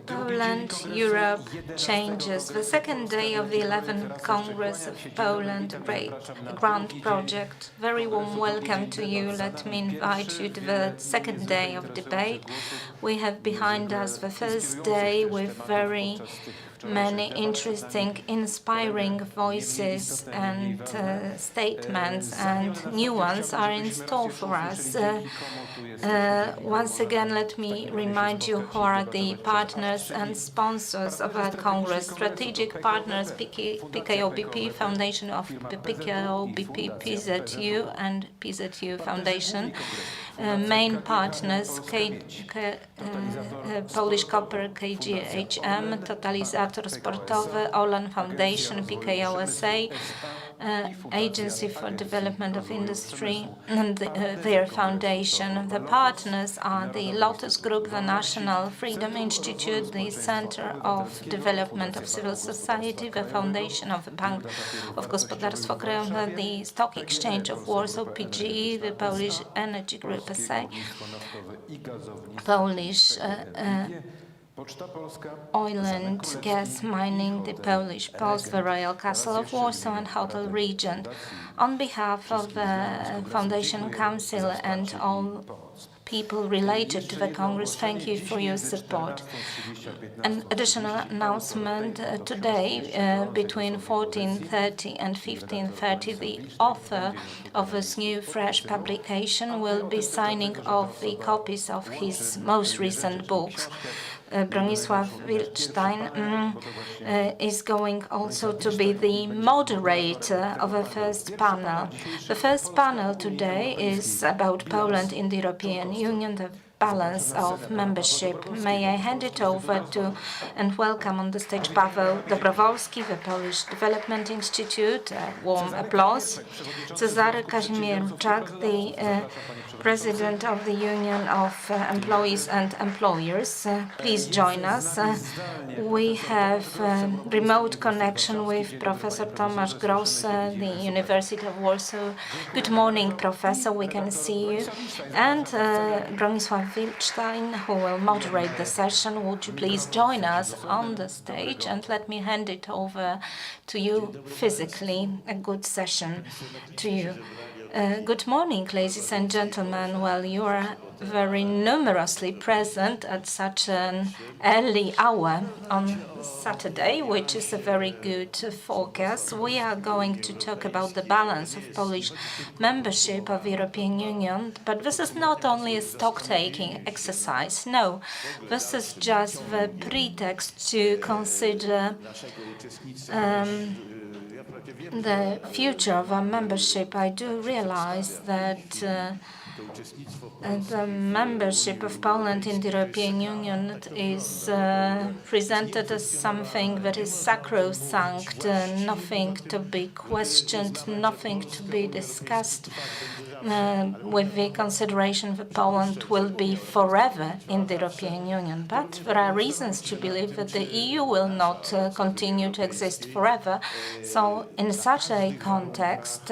Poland, Europe changes. The second day of the 11th Congress of Poland, great grand project. Very warm welcome to you. Let me invite you to the second day of debate. We have behind us the first day with very many interesting, inspiring voices and statements, and new ones are in store for us. Once again, let me remind you who are the partners and sponsors of our Congress. Strategic partners, PKO BP, Foundation of PKO BP, PZU and PZU Foundation. Main partners, Polish Copper, KGHM, Totalizator Sportowy, Olan Foundation, PKO SA, Agency for Development of Industry, and their foundation. The partners are the Lotus Group, the National Freedom Institute, the Center of Development of Civil Society, the Foundation of the Bank of Gospodarstwo Krajowe, the Stock Exchange of Warsaw, PGE, the Polish Energy Group SA, Polish Oil and Gas Mining, the Polish Post, the Royal Castle of Warsaw and Hotel Regent. On behalf of the Foundation Council and all people related to the Congress, thank you for your support. An additional announcement today, between 14:30 and 15:30, the author of this new, fresh publication will be signing off the copies of his most recent books. Bronisław Wildstein is going also to be the moderator of the first panel. The first panel today is about Poland in the European Union, the balance of membership. May I hand it over to and welcome on the stage Paweł Dobrowolski, the Polish Development Institute. Warm applause. Cezary Kazimierczak, the President of the Union of Employees and Employers. Please join us. We have remote connection with Professor Tomasz Gross, the University of Warsaw. Good morning, Professor. We can see you. And Bronisław Wildstein, who will moderate the session. Would you please join us on the stage, and let me hand it over to you physically. A good session to you. Good morning, ladies and gentlemen. Well, you are very numerously present at such an early hour on Saturday, which is a very good forecast. We are going to talk about the balance of Polish membership of the European Union, but this is not only a stock-taking exercise. No, this is just the pretext to consider the future of our membership. I do realize that the membership of Poland in the European Union is presented as something that is sacrosanct, nothing to be questioned, nothing to be discussed, with the consideration that Poland will be forever in the European Union. But there are reasons to believe that the EU will not continue to exist forever. So in such a context,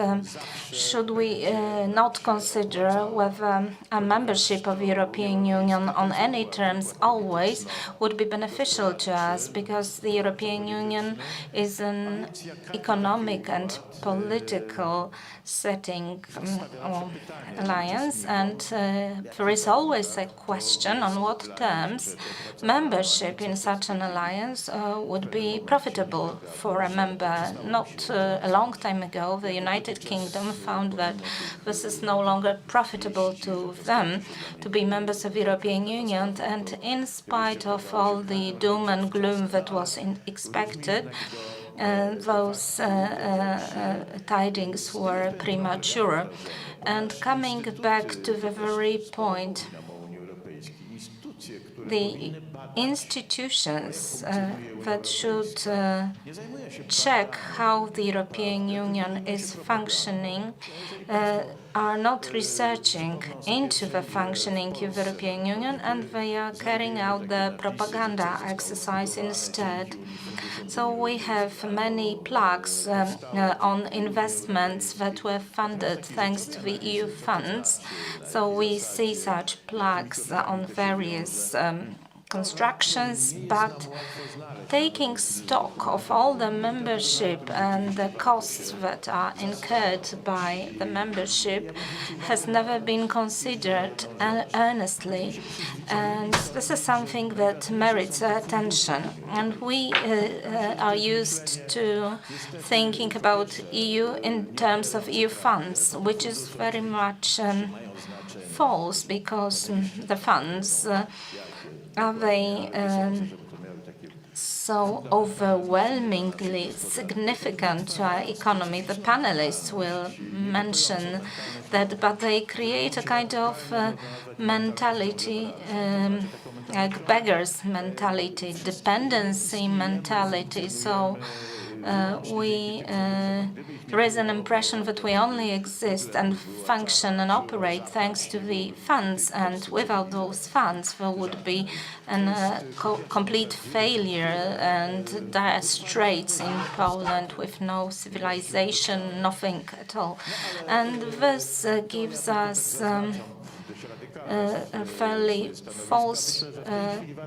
should we not consider whether a membership of the European Union on any terms always would be beneficial to us, because the European Union is an economic and political setting or alliance, and there is always a question on what terms membership in such an alliance would be profitable for a member. Not a long time ago, the United Kingdom found that this is no longer profitable to them to be members of the European Union, and in spite of all the doom and gloom that was expected, those tidings were premature. And coming back to the very point, the institutions that should check how the European Union is functioning are not researching into the functioning of the European Union, and they are carrying out the propaganda exercise instead. So we have many plaques on investments that were funded thanks to the EU funds. So we see such plaques on various constructions, but taking stock of all the membership and the costs that are incurred by the membership has never been considered earnestly. And this is something that merits attention. And we are used to thinking about EU in terms of EU funds, which is very much false, because the funds are they so overwhelmingly significant to our economy. The panelists will mention that, but they create a kind of mentality, like beggars mentality, dependency mentality. So there is an impression that we only exist and function and operate thanks to the funds, and without those funds there would be a complete failure and dire straits in Poland with no civilization, nothing at all. And this gives us a fairly false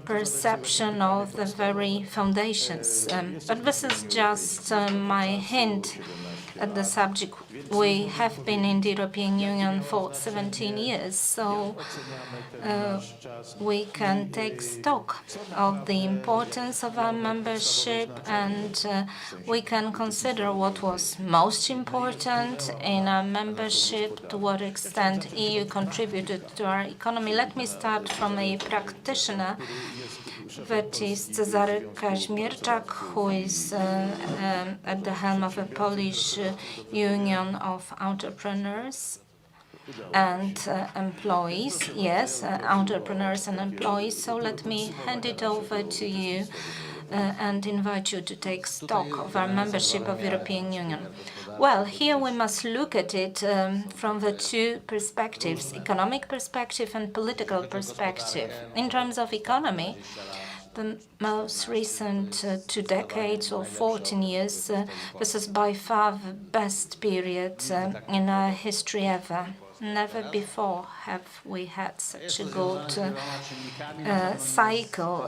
perception of the very foundations. But this is just my hint at the subject. We have been in the European Union for 17 years, so we can take stock of the importance of our membership, and we can consider what was most important in our membership, to what extent EU contributed to our economy. Let me start from a practitioner, that is Cezary Kaźmierczak, who is at the helm of a Polish Union of Entrepreneurs and Employees. Yes, entrepreneurs and employees. So let me hand it over to you and invite you to take stock of our membership of the European Union. Well, here we must look at it from the two perspectives, economic perspective and political perspective. In terms of economy, the most recent 2 decades or 14 years, this is by far the best period in our history ever. Never before have we had such a good cycle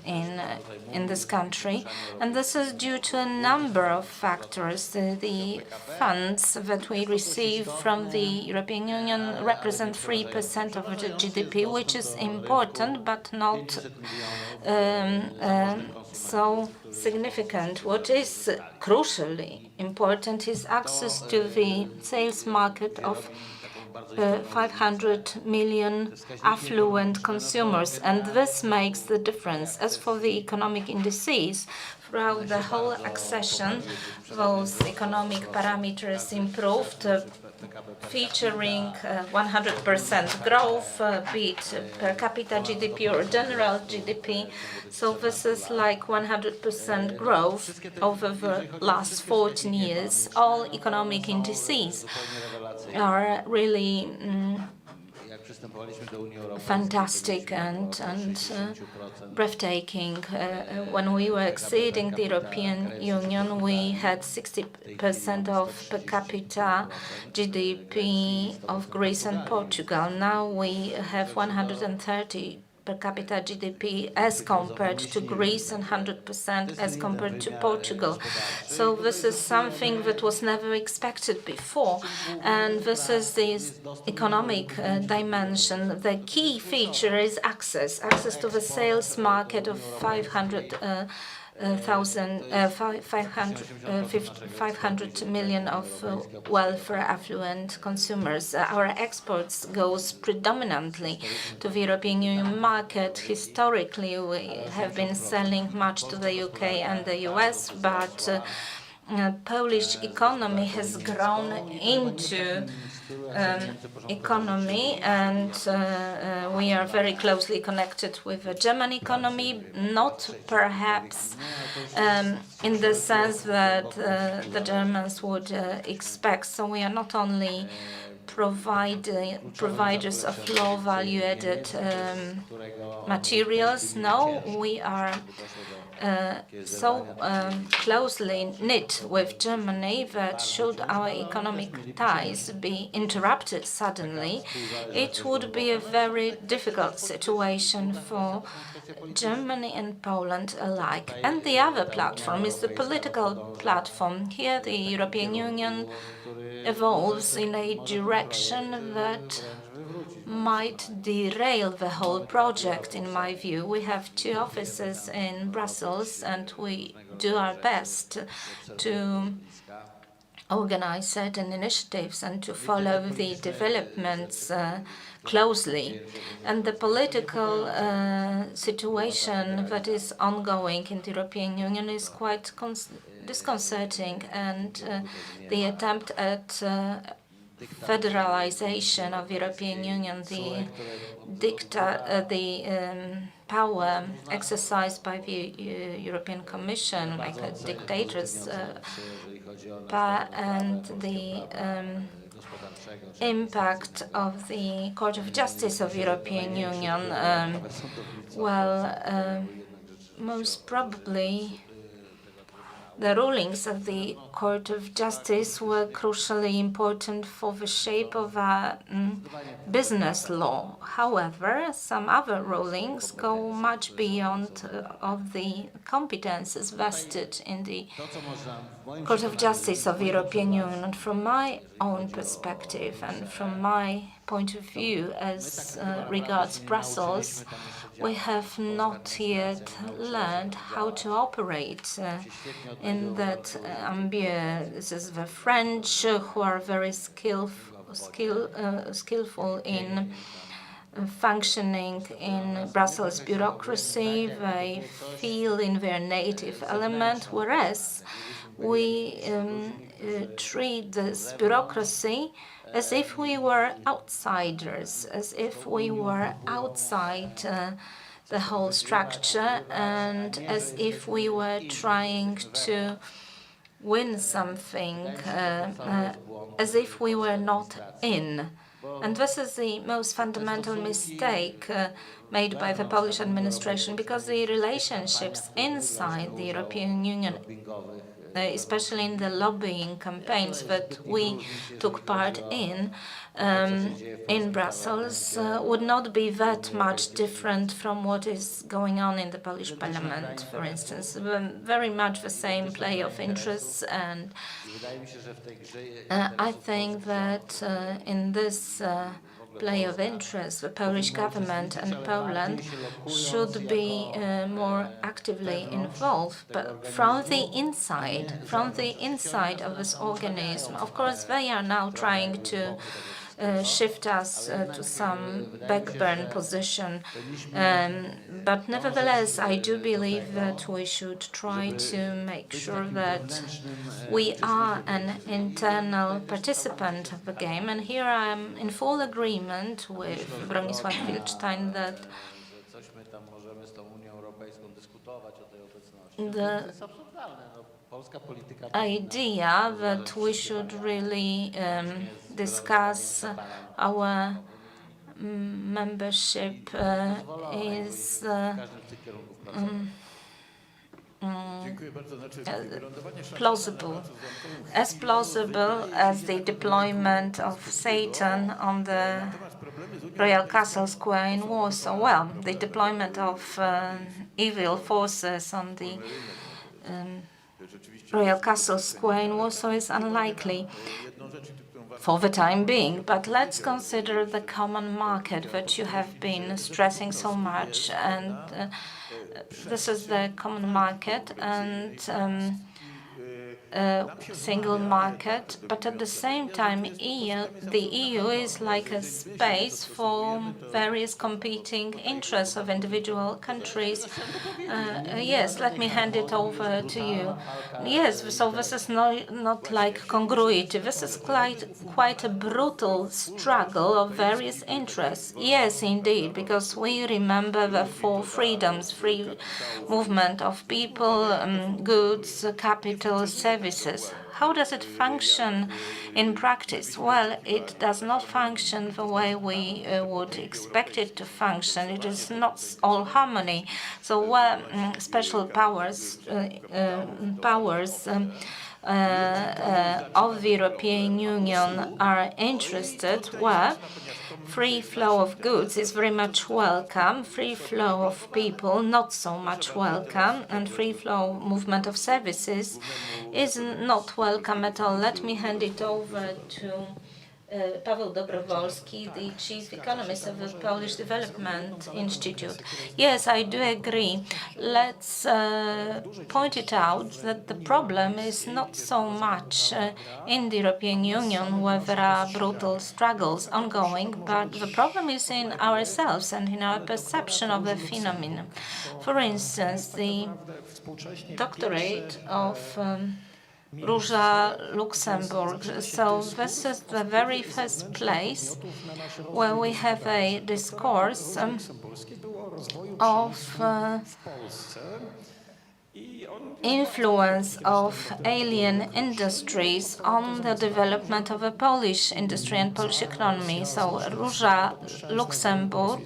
in this country, and this is due to a number of factors. The funds that we receive from the European Union represent 3% of the GDP, which is important, but not so significant. What is crucially important is access to the sales market of 500 million affluent consumers, and this makes the difference. As for the economic indices, throughout the whole accession, those economic parameters improved, featuring 100% growth, be it per capita GDP or general GDP. So this is like 100% growth over the last 14 years. All economic indices are really fantastic and breathtaking. When we were exceeding the European Union, we had 60% of per capita GDP of Greece and Portugal. Now we have 130 per capita GDP as compared to Greece and 100% as compared to Portugal. So this is something that was never expected before, and this is the economic dimension. The key feature is access to the sales market of 500 million of welfare affluent consumers. Our exports goes predominantly to the European Union market. Historically, we have been selling much to the UK and the US, but Polish economy has grown into economy, and we are very closely connected with the German economy, not perhaps in the sense that the Germans would expect. So we are not only providers of low value-added materials. No, we are so closely knit with Germany that should our economic ties be interrupted suddenly, it would be a very difficult situation for Germany and Poland alike. And the other platform is the political platform. Here the European Union evolves in a direction that might derail the whole project, in my view. We have 2 offices in Brussels, and we do our best to organize certain initiatives and to follow the developments closely. And the political situation that is ongoing in the European Union is quite disconcerting, and the attempt at federalization of the European Union, the power exercised by the European Commission, like a dictator's and the impact of the Court of Justice of the European Union, most probably the rulings of the Court of Justice were crucially important for the shape of our business law. However, some other rulings go much beyond of the competences vested in the Court of Justice of the European Union. And from my own perspective and from my point of view as regards Brussels, we have not yet learned how to operate in that ambient. This is the French who are very skillful in functioning in Brussels bureaucracy. They feel in their native element, whereas we treat this bureaucracy as if we were outsiders, as if we were outside the whole structure, and as if we were trying to win something, as if we were not in. And this is the most fundamental mistake made by the Polish administration, because the relationships inside the European Union, especially in the lobbying campaigns that we took part in Brussels, would not be that much different from what is going on in the Polish parliament, for instance. Very much the same play of interests, and I think that in this play of interest, the Polish government and Poland should be more actively involved, but from the inside of this organism. Of course, they are now trying to shift us to some backburn position, but nevertheless, I do believe that we should try to make sure that we are an internal participant of the game. And here I am in full agreement with Bronisław Wilczstein that the idea that we should really discuss our membership is plausible, as plausible as the deployment of Satan on the Royal Castle Square in Warsaw. Well, the deployment of evil forces on the Royal Castle Square in Warsaw is unlikely for the time being, but let's consider the common market that you have been stressing so much, and this is the common market, and single market, but at the same time, the EU is like a space for various competing interests of individual countries. Yes, let me hand it over to you. Yes, so this is not like congruity. This is quite a brutal struggle of various interests. Yes, indeed, because we remember the four freedoms: free movement of people, goods, capital, services. How does it function in practice? Well, it does not function the way we would expect it to function. It is not all harmony. So where special powers of the European Union are interested, where free flow of goods is very much welcome, free flow of people not so much welcome, and free flow movement of services is not welcome at all. Let me hand it over to Paweł Dobrowolski, the chief economist of the Polish Development Institute. Yes, I do agree. Let's point it out that the problem is not so much in the European Union where there are brutal struggles ongoing, but the problem is in ourselves and in our perception of the phenomenon. For instance, the doctorate of Róża Luxemburg. So this is the very first place where we have a discourse of influence of alien industries on the development of a Polish industry and Polish economy. So Róża Luxemburg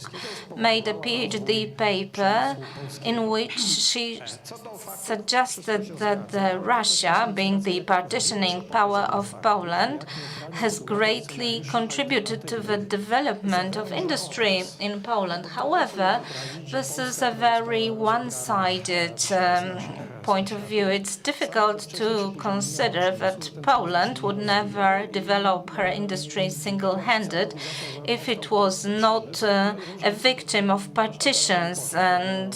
made a PhD paper in which she suggested that Russia, being the partitioning power of Poland, has greatly contributed to the development of industry in Poland. However, this is a very one-sided point of view. It's difficult to consider that Poland would never develop her industry single-handed if it was not a victim of partitions and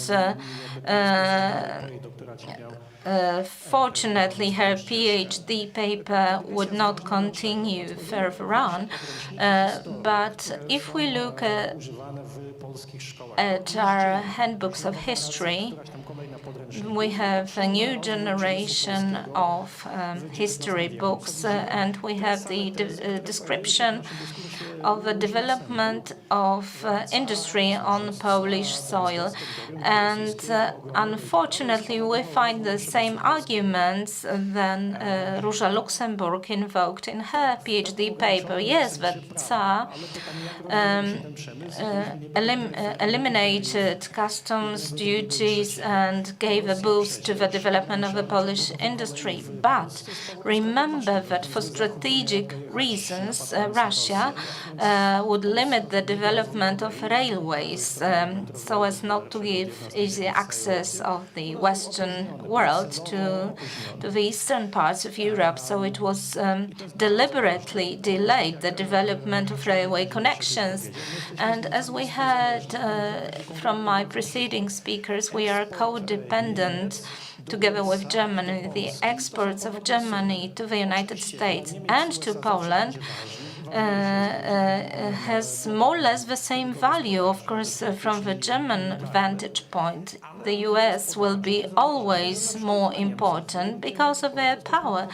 fortunately, her PhD paper would not continue further on. But if we look at our handbooks of history, we have a new generation of history books, and we have the description of the development of industry on Polish soil. And unfortunately, we find the same arguments than Róża Luxemburg invoked in her PhD paper. Yes, that Tsar eliminated customs duties and gave a boost to the development of the Polish industry. But remember that for strategic reasons, Russia would limit the development of railways so as not to give easy access of the Western world to the eastern parts of Europe. So it was deliberately delayed, the development of railway connections. And as we heard from my preceding speakers, we are codependent together with Germany. The exports of Germany to the United States and to Poland has more or less the same value. Of course, from the German vantage point, the US will be always more important because of their power.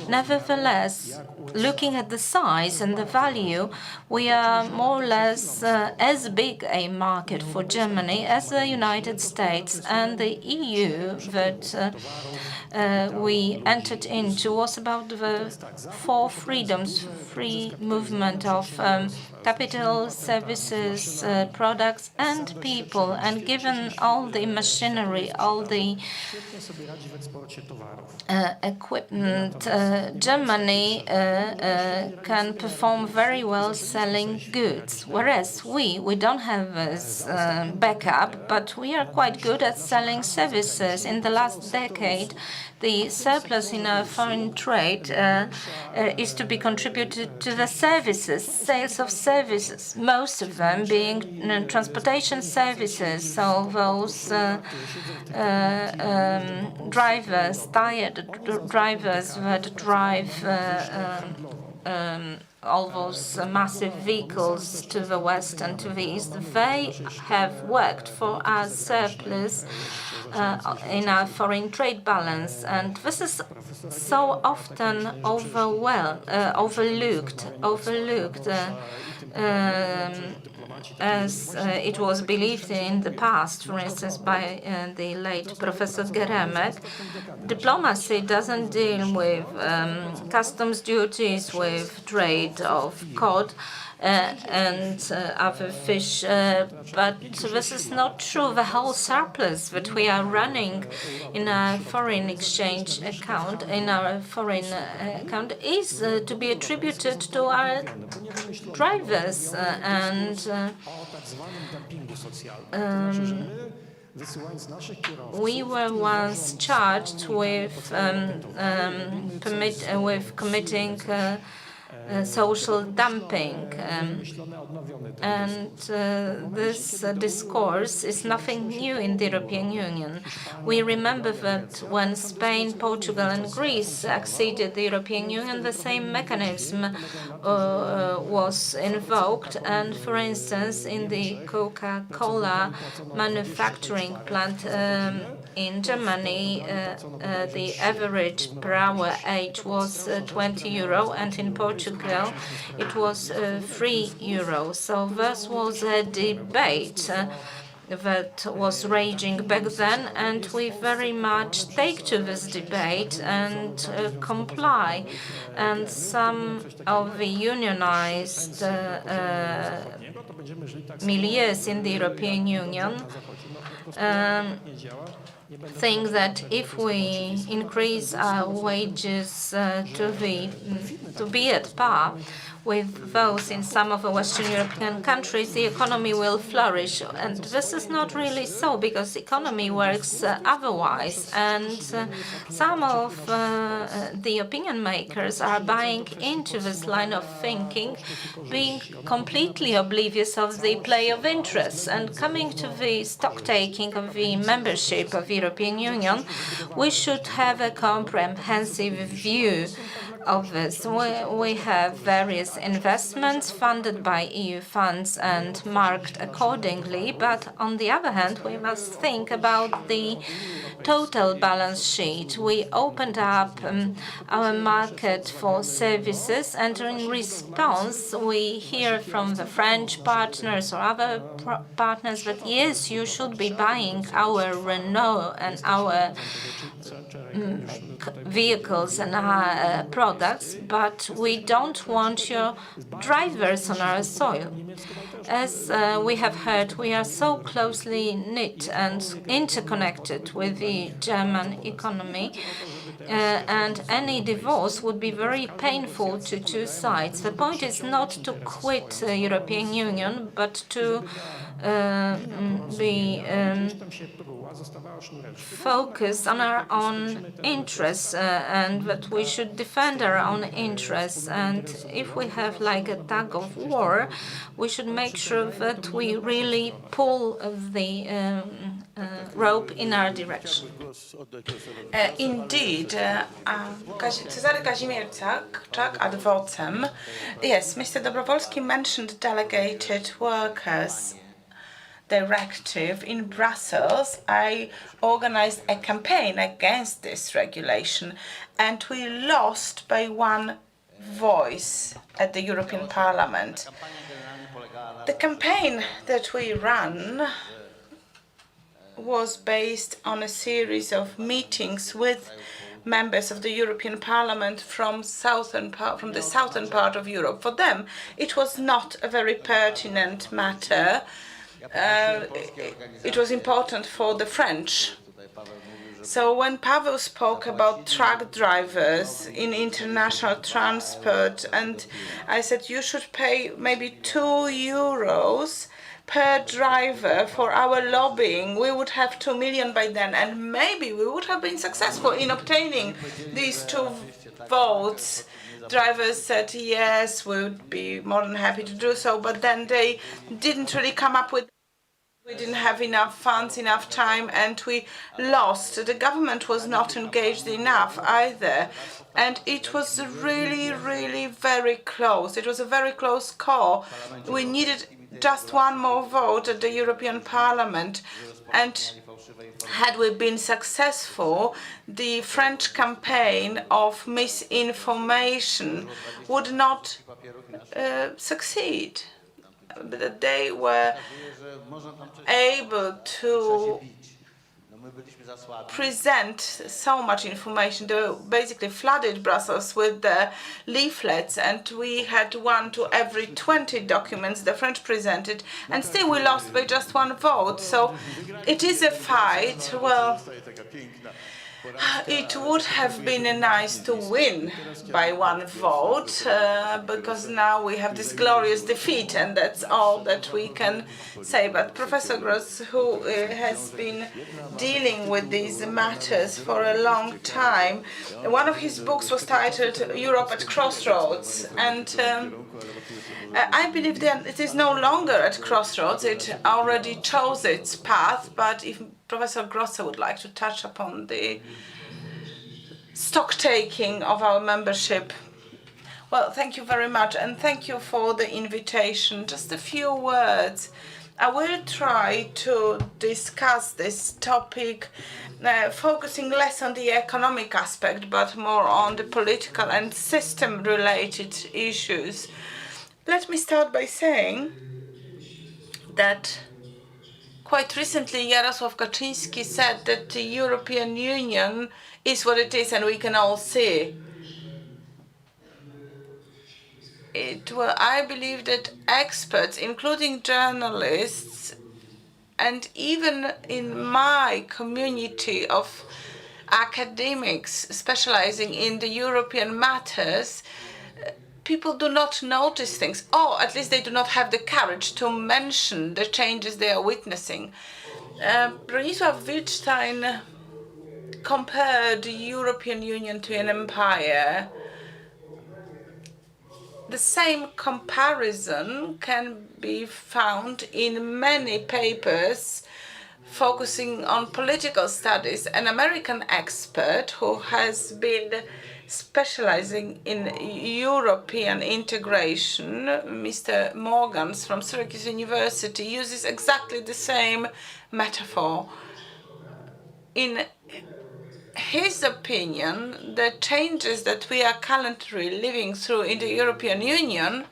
Nevertheless, looking at the size and the value, we are more or less as big a market for Germany as the United States, and the EU that we entered into was about the four freedoms: free movement of capital, services, products, and people. And given all the machinery, all the equipment, Germany can perform very well selling goods, whereas we don't have this backup, but we are quite good at selling services. In the last decade, the surplus in our foreign trade is to be contributed to the services, sales of services, most of them being transportation services. So those drivers, tired drivers that drive all those massive vehicles to the west and to the east, they have worked for our surplus in our foreign trade balance. And this is so often overlooked, as it was believed in the past, for instance, by the late Professor Geremek. Diplomacy doesn't deal with customs duties, with trade of cod and other fish, but this is not true. The whole surplus that we are running in our foreign exchange account, is to be attributed to our drivers we were once charged with committing social dumping, and this discourse is nothing new in the European Union. We remember that when Spain, Portugal and Greece acceded the European Union, the same mechanism was invoked, and for instance in the Coca-Cola manufacturing plant in Germany, the average per hour age was €20, and in Portugal it was €3. So this was a debate that was raging back then, and we very much take to this debate and comply. And some of the unionized milieus in the European Union think that if we increase our wages to be at par with those in some of the Western European countries, the economy will flourish. And this is not really so, because the economy works otherwise. And some of the opinion makers are buying into this line of thinking, being completely oblivious of the play of interests. And coming to the stock-taking of the membership of the European Union, we should have a comprehensive view of this. We have various investments funded by EU funds and marked accordingly, but on the other hand, we must think about the total balance sheet. We opened up our market for services, and in response, we hear from the French partners or other partners that yes, you should be buying our Renault and our vehicles and our products, but we don't want your drivers on our soil. As we have heard, we are so closely knit and interconnected with the German economy, and any divorce would be very painful to two sides. The point is not to quit the European Union, but to be focused on our own interests, and that we should defend our own interests. And if we have like a tug of war, we should make sure that we really pull the rope in our direction. Indeed, Cezary Kazimierczak ad vocem. Yes, Mr. Dobrowolski mentioned delegated workers directive. In Brussels, I organized a campaign against this regulation, and we lost by one voice at the European Parliament. The campaign that we ran was based on a series of meetings with members of the European Parliament from the southern part of Europe. For them, it was not a very pertinent matter. It was important for the French. So when Paweł spoke about truck drivers in international transport, and I said you should pay maybe €2 per driver for our lobbying, we would have 2 million by then, and maybe we would have been successful in obtaining these 2 votes. Drivers said yes, we would be more than happy to do so, but then they didn't really come up with. We didn't have enough funds, enough time, and we lost. The government was not engaged enough either. And it was really, really very close. It was a very close call. We needed just one more vote at the European Parliament. And had we been successful, the French campaign of misinformation would not succeed. That they were able to present so much information. They basically flooded Brussels with the leaflets, and we had 1 to every 20 documents the French presented, and still we lost by just 1 vote. So it is a fight. Well, it would have been nice to win by 1 vote, because now we have this glorious defeat, and that's all that we can say. But Professor Gross, who has been dealing with these matters for a long time, one of his books was titled Europe at Crossroads, and I believe that it is no longer at crossroads. It already chose its path. But if Professor Grosse would like to touch upon the stock-taking of our membership. Well, thank you very much, and thank you for the invitation. Just a few words. I will try to discuss this topic, focusing less on the economic aspect, but more on the political and system-related issues. Let me start by saying that quite recently, Jarosław Kaczyński said that the European Union is what it is, and we can all see. I believe that experts, including journalists, and even in my community of academics specializing in the European matters, people do not notice things, or at least they do not have the courage to mention the changes they are witnessing. Bronisław Wildstein compared the European Union to an empire. The same comparison can be found in many papers focusing on political studies. An American expert who has been specializing in European integration, Mr. Morgans from Syracuse University, uses exactly the same metaphor. In his opinion, the changes that we are currently living through in the European Union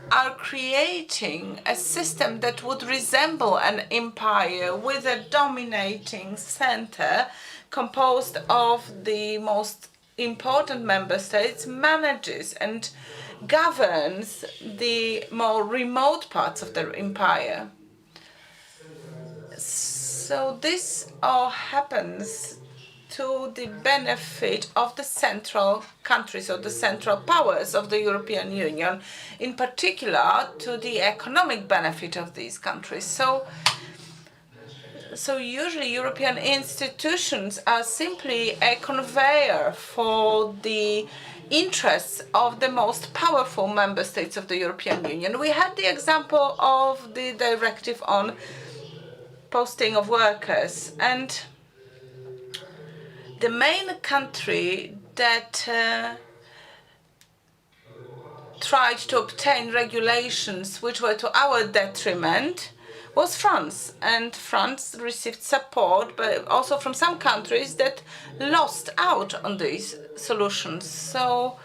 are creating a system that would resemble an empire with a dominating center composed of the most important member states, manages and governs the more remote parts of the empire. So this all happens to the benefit of the central countries or the central powers of the European Union, in particular to the economic benefit of these countries. So usually European institutions are simply a conveyor for the interests of the most powerful member states of the European Union. We had the example of the directive on posting of workers, and the main country that tried to obtain regulations which were to our detriment was France, and France received support, but also from some countries that lost out on these solutions. So,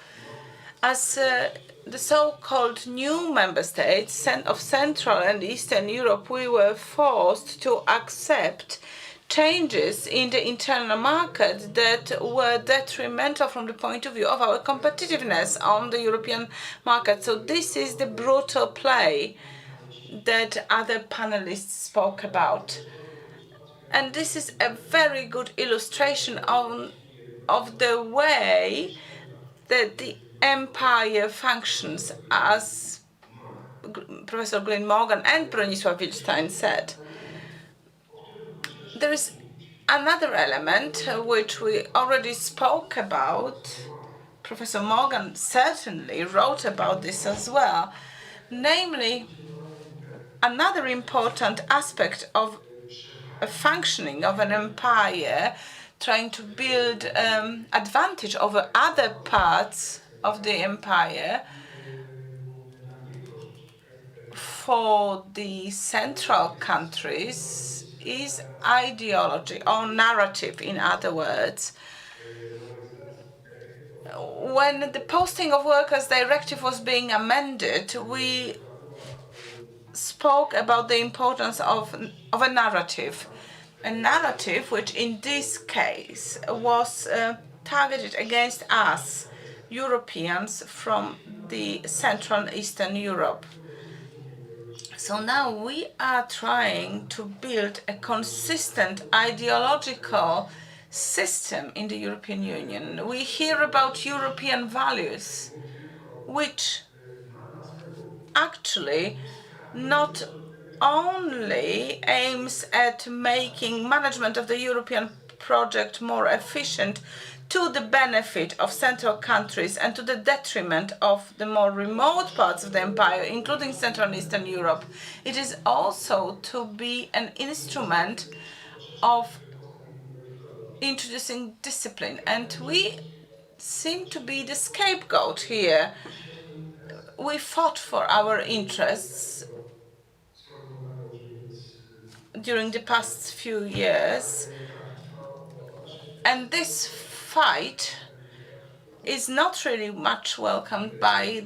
as the so-called new member states of Central and Eastern Europe, we were forced to accept changes in the internal market that were detrimental from the point of view of our competitiveness on the European market. So this is the brutal play that other panelists spoke about. And this is a very good illustration of the way that the empire functions as Professor Glyn Morgan and Bronisław Wilstein said. There is another element which we already spoke about. Professor Morgan certainly wrote about this as well, namely another important aspect of a functioning of an empire, trying to build advantage over other parts of the empire for the central countries is ideology or narrative, in other words. When the Posting of Workers Directive was being amended, we spoke about the importance of a narrative. A narrative which in this case was targeted against us, Europeans from the Central and Eastern Europe. So now we are trying to build a consistent ideological system in the European Union. We hear about European values, which actually not only aims at making management of the European project more efficient to the benefit of central countries and to the detriment of the more remote parts of the empire, including Central and Eastern Europe. It is also to be an instrument of introducing discipline, and we seem to be the scapegoat here. We fought for our interests during the past few years, and this fight is not really much welcomed by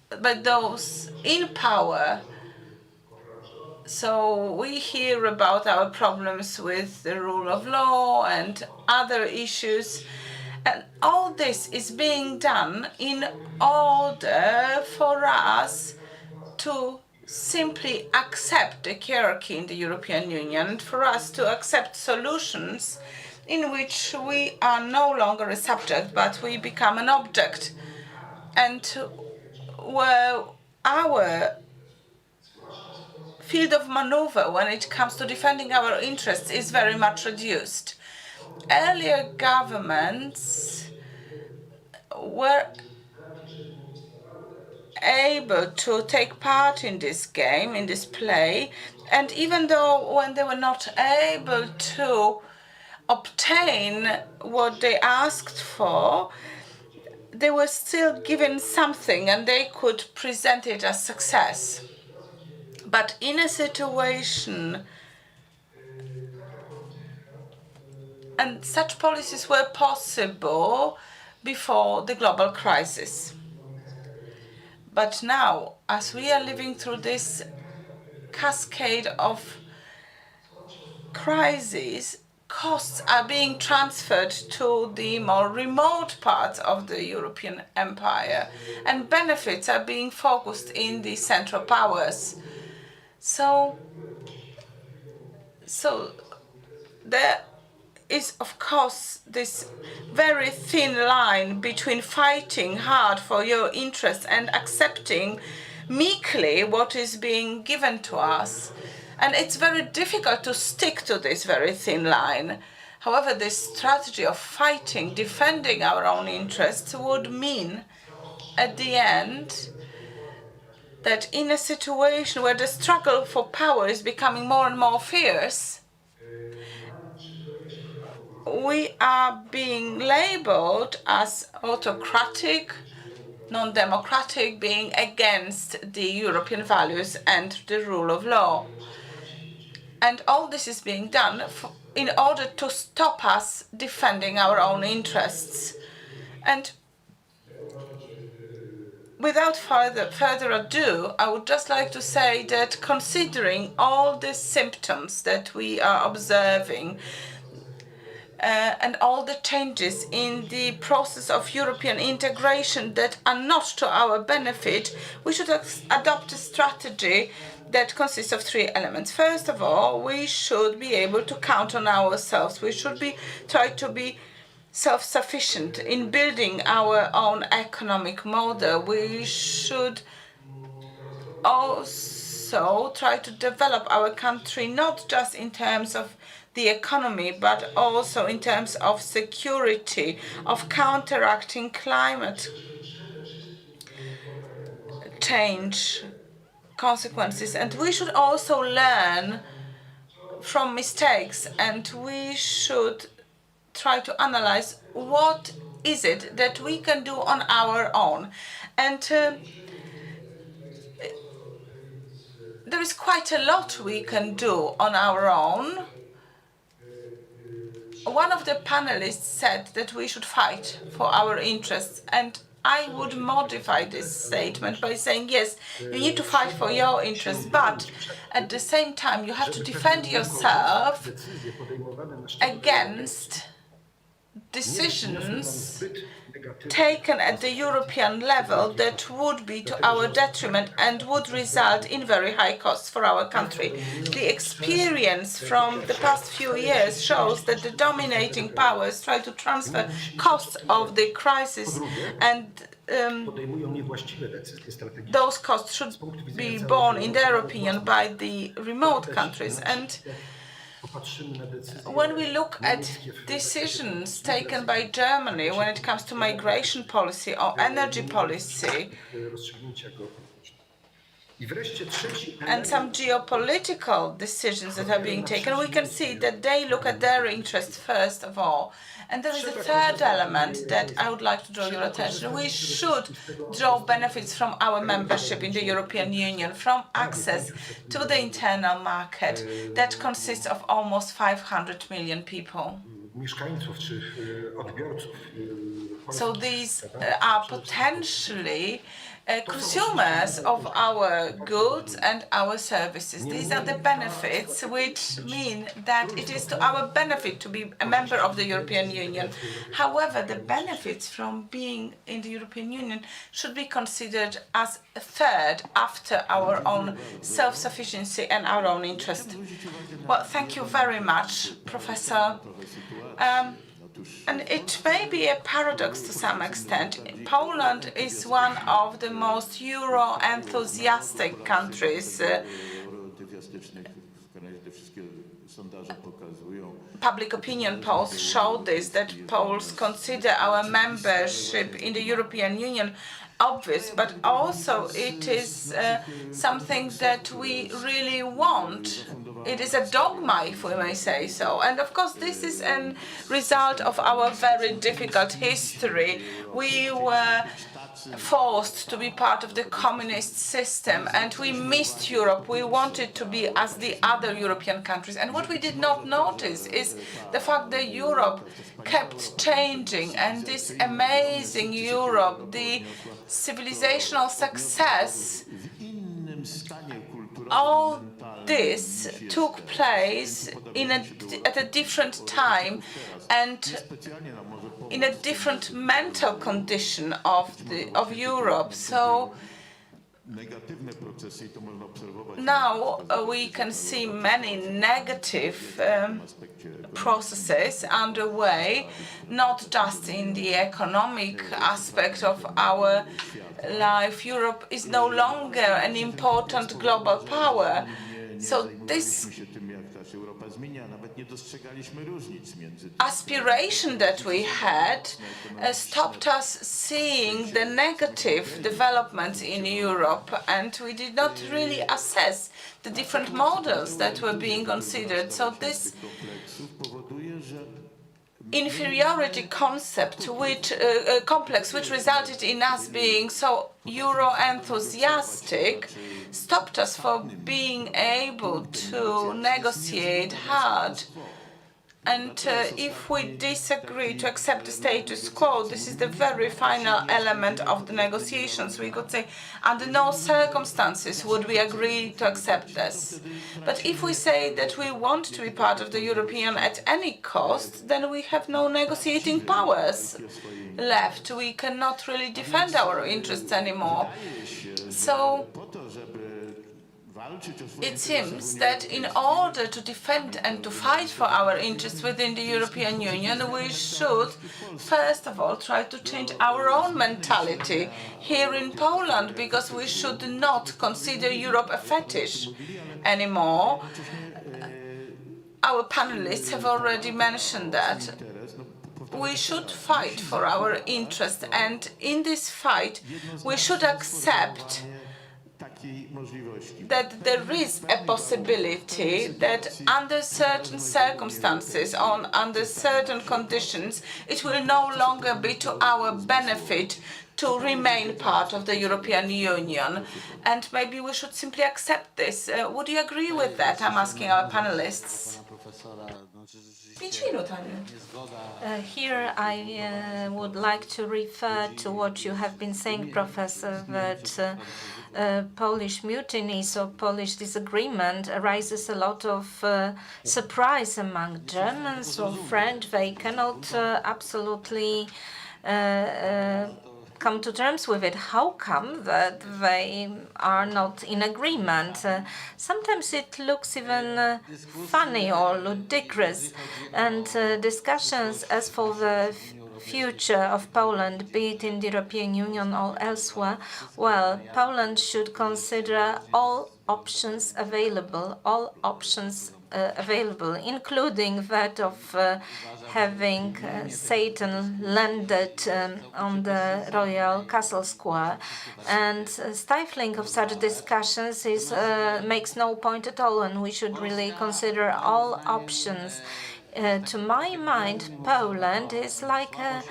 those in power. So we hear about our problems with the rule of law and other issues, and all this is being done in order for us to simply accept the hierarchy in the European Union, for us to accept solutions in which we are no longer a subject, but we become an object, and where our field of maneuver when it comes to defending our interests is very much reduced. Earlier governments were able to take part in this game, in this play, and even though when they were not able to obtain what they asked for, they were still given something and they could present it as success. But in a situation, and such policies were possible before the global crisis. But now, as we are living through this cascade of crises, costs are being transferred to the more remote parts of the European empire, and benefits are being focused in the central powers. So there is, of course, this very thin line between fighting hard for your interests and accepting meekly what is being given to us. And it's very difficult to stick to this very thin line. However, this strategy of fighting, defending our own interests would mean, at the end, that in a situation where the struggle for power is becoming more and more fierce, we are being labeled as autocratic, non-democratic, being against the European values and the rule of law. And all this is being done in order to stop us defending our own interests. And without further ado, I would just like to say that considering all the symptoms that we are observing, and all the changes in the process of European integration that are not to our benefit, we should adopt a strategy that consists of three elements. First of all, we should be able to count on ourselves. We should try to be self-sufficient in building our own economic model. We should also try to develop our country not just in terms of the economy, but also in terms of security, of counteracting climate change consequences. And we should also learn from mistakes, and we should try to analyze what is it that we can do on our own. And there is quite a lot we can do on our own. One of the panelists said that we should fight for our interests, and I would modify this statement by saying, yes, you need to fight for your interests, but at the same time you have to defend yourself against decisions taken at the European level that would be to our detriment and would result in very high costs for our country. The experience from the past few years shows that the dominating powers try to transfer costs of the crisis, and those costs should be borne, in their opinion, by the remote countries. And when we look at decisions taken by Germany when it comes to migration policy or energy policy, and some geopolitical decisions that are being taken, we can see that they look at their interests first of all. And there is a third element that I would like to draw your attention. We should draw benefits from our membership in the European Union, from access to the internal market that consists of almost 500 million people. So these are potentially consumers of our goods and our services. These are the benefits which mean that it is to our benefit to be a member of the European Union. However, the benefits from being in the European Union should be considered as a third after our own self-sufficiency and our own interest. Well, thank you very much, Professor. And it may be a paradox to some extent. Poland is one of the most Euro-enthusiastic countries. Public opinion polls show this, that Poles consider our membership in the European Union obvious, but also it is something that we really want. It is a dogma, if we may say so. And of course, this is a result of our very difficult history. We were forced to be part of the communist system, and we missed Europe. We wanted to be as the other European countries. And what we did not notice is the fact that Europe kept changing, and this amazing Europe, the civilizational success, all this took place at a different time and in a different mental condition of Europe. So now we can see many negative processes underway, not just in the economic aspect of our life. Europe is no longer an important global power. So this aspiration that we had stopped us seeing the negative developments in Europe, and we did not really assess the different models that were being considered. So this inferiority concept, which complex, which resulted in us being so Euro-enthusiastic, stopped us from being able to negotiate hard. And if we disagree to accept the status quo, this is the very final element of the negotiations. We could say, under no circumstances would we agree to accept this. But if we say that we want to be part of the European at any cost, then we have no negotiating powers left. We cannot really defend our interests anymore. So it seems that in order to defend and to fight for our interests within the European Union, we should, first of all, try to change our own mentality here in Poland, because we should not consider Europe a fetish anymore. Our panelists have already mentioned that. We should fight for our interests, and in this fight, we should accept that there is a possibility that under certain circumstances, under certain conditions, it will no longer be to our benefit to remain part of the European Union. And maybe we should simply accept this. Would you agree with that? I'm asking our panelists. Here I would like to refer to what you have been saying, Professor, that Polish mutinies or Polish disagreement arises a lot of surprise among Germans or French. They cannot absolutely come to terms with it. How come that they are not in agreement? Sometimes it looks even funny or ludicrous. And discussions as for the future of Poland, be it in the European Union or elsewhere, well, Poland should consider all options available, including that of having Satan landed on the Royal Castle Square. And stifling of such discussions makes no point at all, and we should really consider all options. To my mind, Poland is like a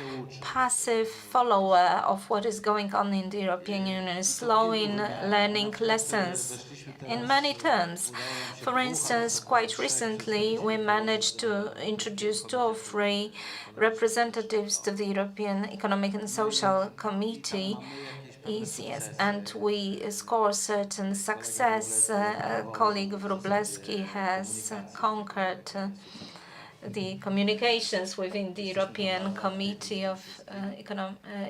passive follower of what is going on in the European Union, slow in learning lessons in many terms. For instance, quite recently, we managed to introduce 2 or 3 representatives to the European Economic and Social Committee, ECS, and we score certain success. Colleague Wróblewski has conquered the communications within the European Committee of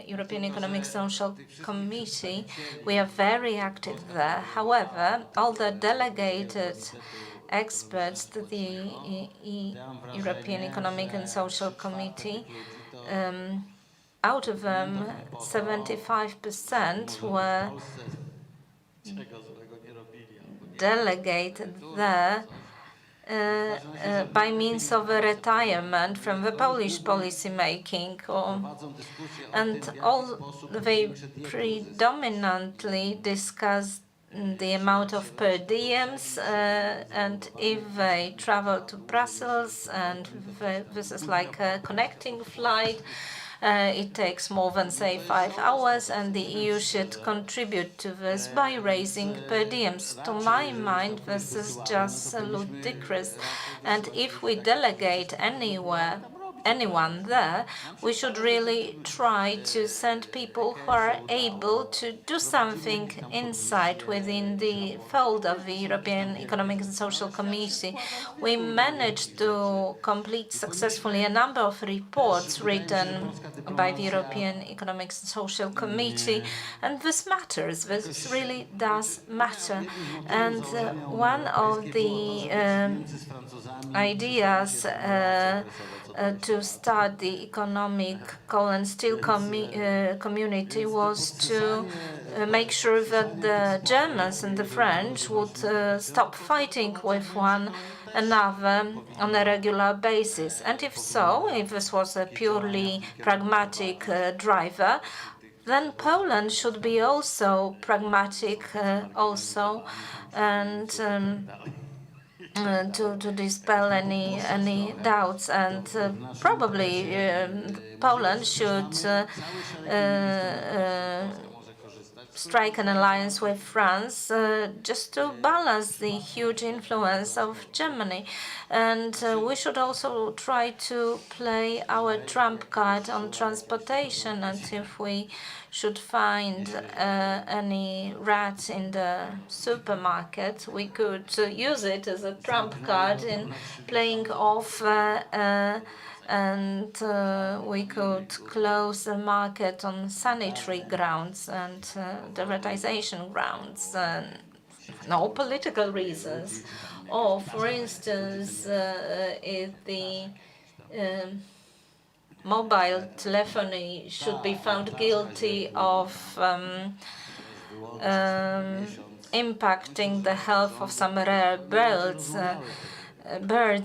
European Economic Social Committee. We are very active there. However, all the delegated experts to the European Economic and Social Committee, out of them, 75% were delegated there by means of a retirement from the Polish policy making, and they predominantly discussed the amount of per diems, and if they travel to Brussels, and this is like a connecting flight, it takes more than, say, 5 hours, and the EU should contribute to this by raising per diems. To my mind, this is just ludicrous. And if we delegate anyone there, we should really try to send people who are able to do something inside within the fold of the European Economic and Social Committee. We managed to complete successfully a number of reports written by the European Economic and Social Committee, and this matters. This really does matter. And one of the ideas to start the economic coal and steel community was to make sure that the Germans and the French would stop fighting with one another on a regular basis. And if so, if this was a purely pragmatic driver, then Poland should be also pragmatic and to dispel any doubts, and probably Poland should strike an alliance with France just to balance the huge influence of Germany. And we should also try to play our trump card on transportation, and if we should find any rats in the supermarket, we could use it as a trump card in playing off and we could close the market on sanitary grounds and privatization grounds. no political reasons. Or, for instance, if the mobile telephony should be found guilty of impacting the health of some rare birds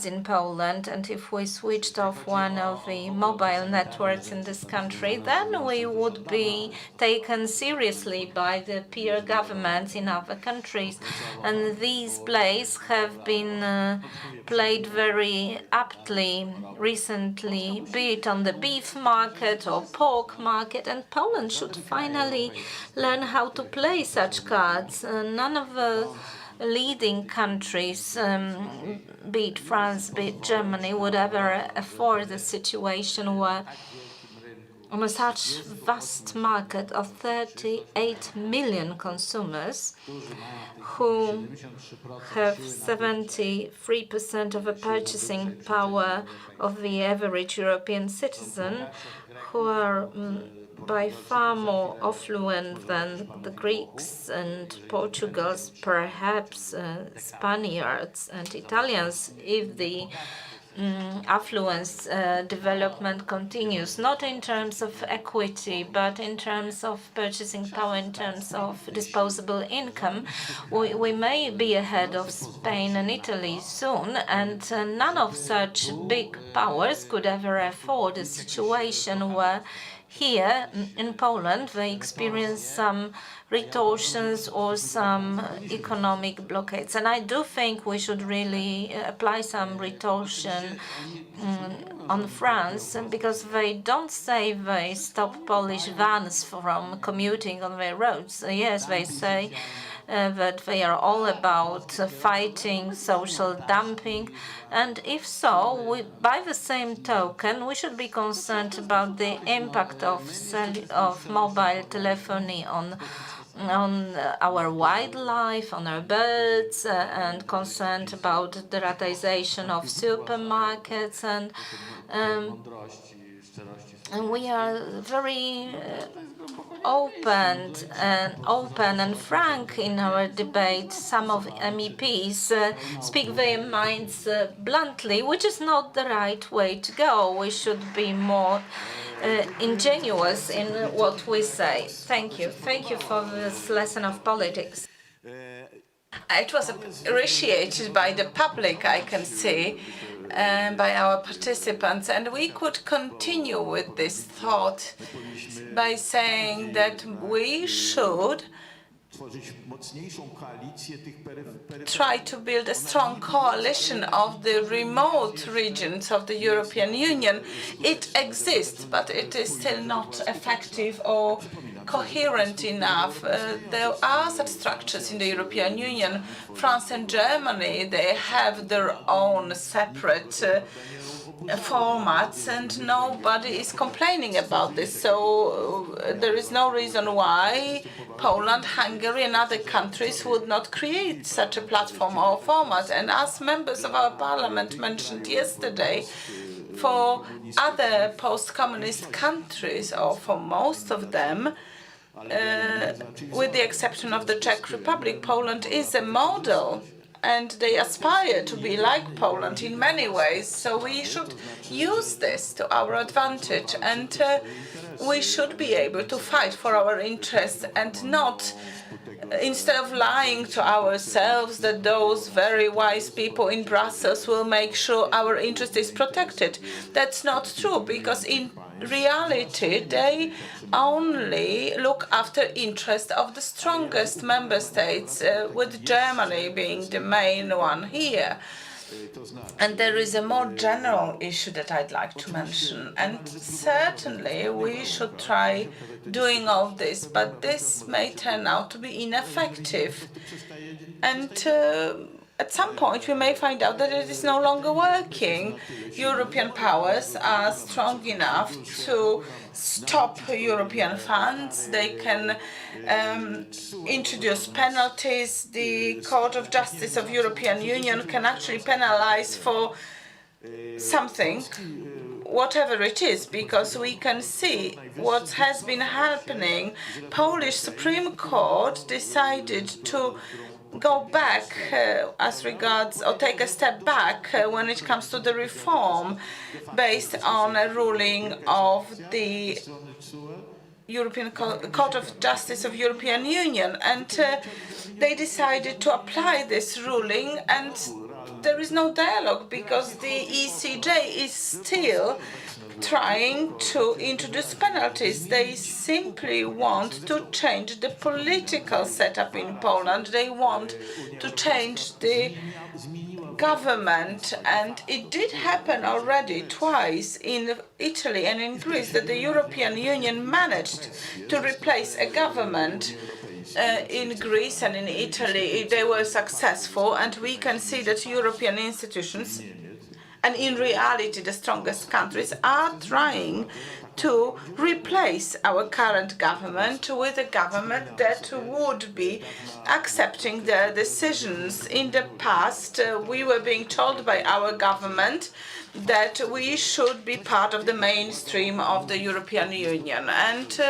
in Poland, and if we switched off one of the mobile networks in this country, then we would be taken seriously by the peer governments in other countries. And these plays have been played very aptly recently, be it on the beef market or pork market, and Poland should finally learn how to play such cards. None of the leading countries, be it France, be it Germany, would ever afford a situation where on such vast market of 38 million consumers who have 73% of the purchasing power of the average European citizen, who are by far more affluent than the Greeks and Portugals, perhaps Spaniards and Italians, if the affluence development continues, not in terms of equity, but in terms of purchasing power, in terms of disposable income. We may be ahead of Spain and Italy soon, and none of such big powers could ever afford a situation where here in Poland they experience some retortions or some economic blockades. And I do think we should really apply some retortion on France, because they don't say they stop Polish vans from commuting on their roads. Yes, they say that they are all about fighting social dumping. And if so, by the same token, we should be concerned about the impact of mobile telephony on our wildlife, on our birds, and concerned about the ratization of supermarkets. And we are very open and frank in our debate. Some of MEPs speak their minds bluntly, which is not the right way to go. We should be more ingenuous in what we say. Thank you. Thank you for this lesson of politics. It was appreciated by the public, I can see, by our participants, and we could continue with this thought by saying that we should try to build a strong coalition of the remote regions of the European Union. It exists, but it is still not effective or coherent enough. There are such structures in the European Union. France and Germany, they have their own separate formats, and nobody is complaining about this. So there is no reason why Poland, Hungary and other countries would not create such a platform or format. And as members of our parliament mentioned yesterday, for other post-communist countries, or for most of them, with the exception of the Czech Republic, Poland is a model, and they aspire to be like Poland in many ways. So we should use this to our advantage, and we should be able to fight for our interests, and not, instead of lying to ourselves that those very wise people in Brussels will make sure our interest is protected. That's not true, because in reality they only look after interest of the strongest member states, with Germany being the main one here. And there is a more general issue that I'd like to mention, and certainly we should try doing all this, but this may turn out to be ineffective. And at some point we may find out that it is no longer working. European powers are strong enough to stop European funds. They can introduce penalties. The Court of Justice of European Union can actually penalize for something, whatever it is, because we can see what has been happening. Polish Supreme Court decided to go back as regards, or take a step back when it comes to the reform based on a ruling of the European Court of Justice of European Union, and they decided to apply this ruling, and there is no dialogue because the ECJ is still trying to introduce penalties. They simply want to change the political setup in Poland. They want to change the government, and it did happen already twice in Italy and in Greece that the European Union managed to replace a government. In Greece and in Italy, they were successful, and we can see that European institutions, and in reality the strongest countries, are trying to replace our current government with a government that would be accepting their decisions. In the past, we were being told by our government that we should be part of the mainstream of the European Union, and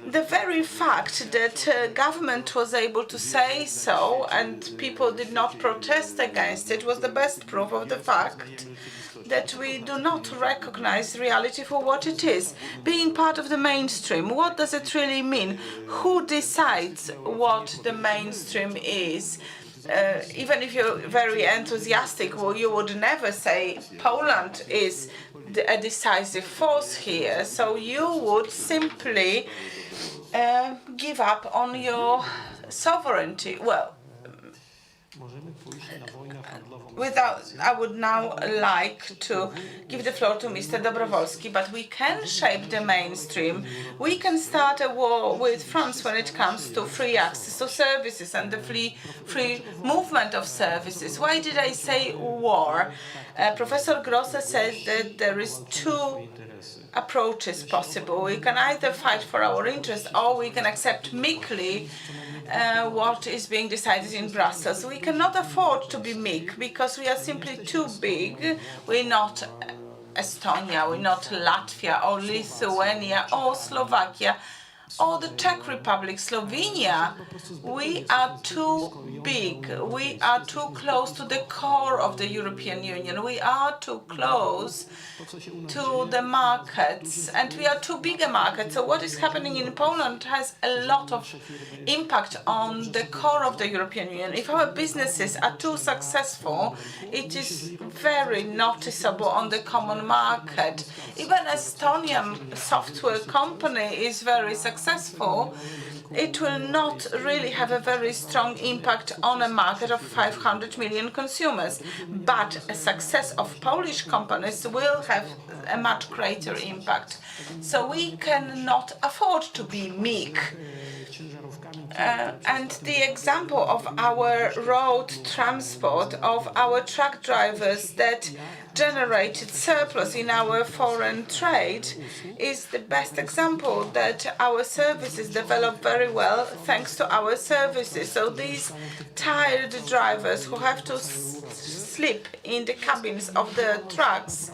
the very fact that government was able to say so and people did not protest against it was the best proof of the fact that we do not recognize reality for what it is. Being part of the mainstream, what does it really mean? Who decides what the mainstream is? Even if you're very enthusiastic, well, you would never say Poland is a decisive force here. So you would simply give up on your sovereignty. Well, I would now like to give the floor to Mr. Dobrowolski, but we can shape the mainstream. We can start a war with France when it comes to free access to services and the free movement of services. Why did I say war? Professor Grosse said that there is two approaches possible. We can either fight for our interests or we can accept meekly what is being decided in Brussels. We cannot afford to be meek because we are simply too big. We're not Estonia, we're not Latvia or Lithuania or Slovakia or the Czech Republic, Slovenia. We are too big. We are too close to the core of the European Union. We are too close to the markets, and we are too big a market. So what is happening in Poland has a lot of impact on the core of the European Union. If our businesses are too successful, it is very noticeable on the common market. Even Estonian software company is very successful. It will not really have a very strong impact on a market of 500 million consumers. But a success of Polish companies will have a much greater impact. So we cannot afford to be meek. And the example of our road transport, of our truck drivers that generated surplus in our foreign trade, is the best example that our services develop very well thanks to our services. So these tired drivers who have to sleep in the cabins of the trucks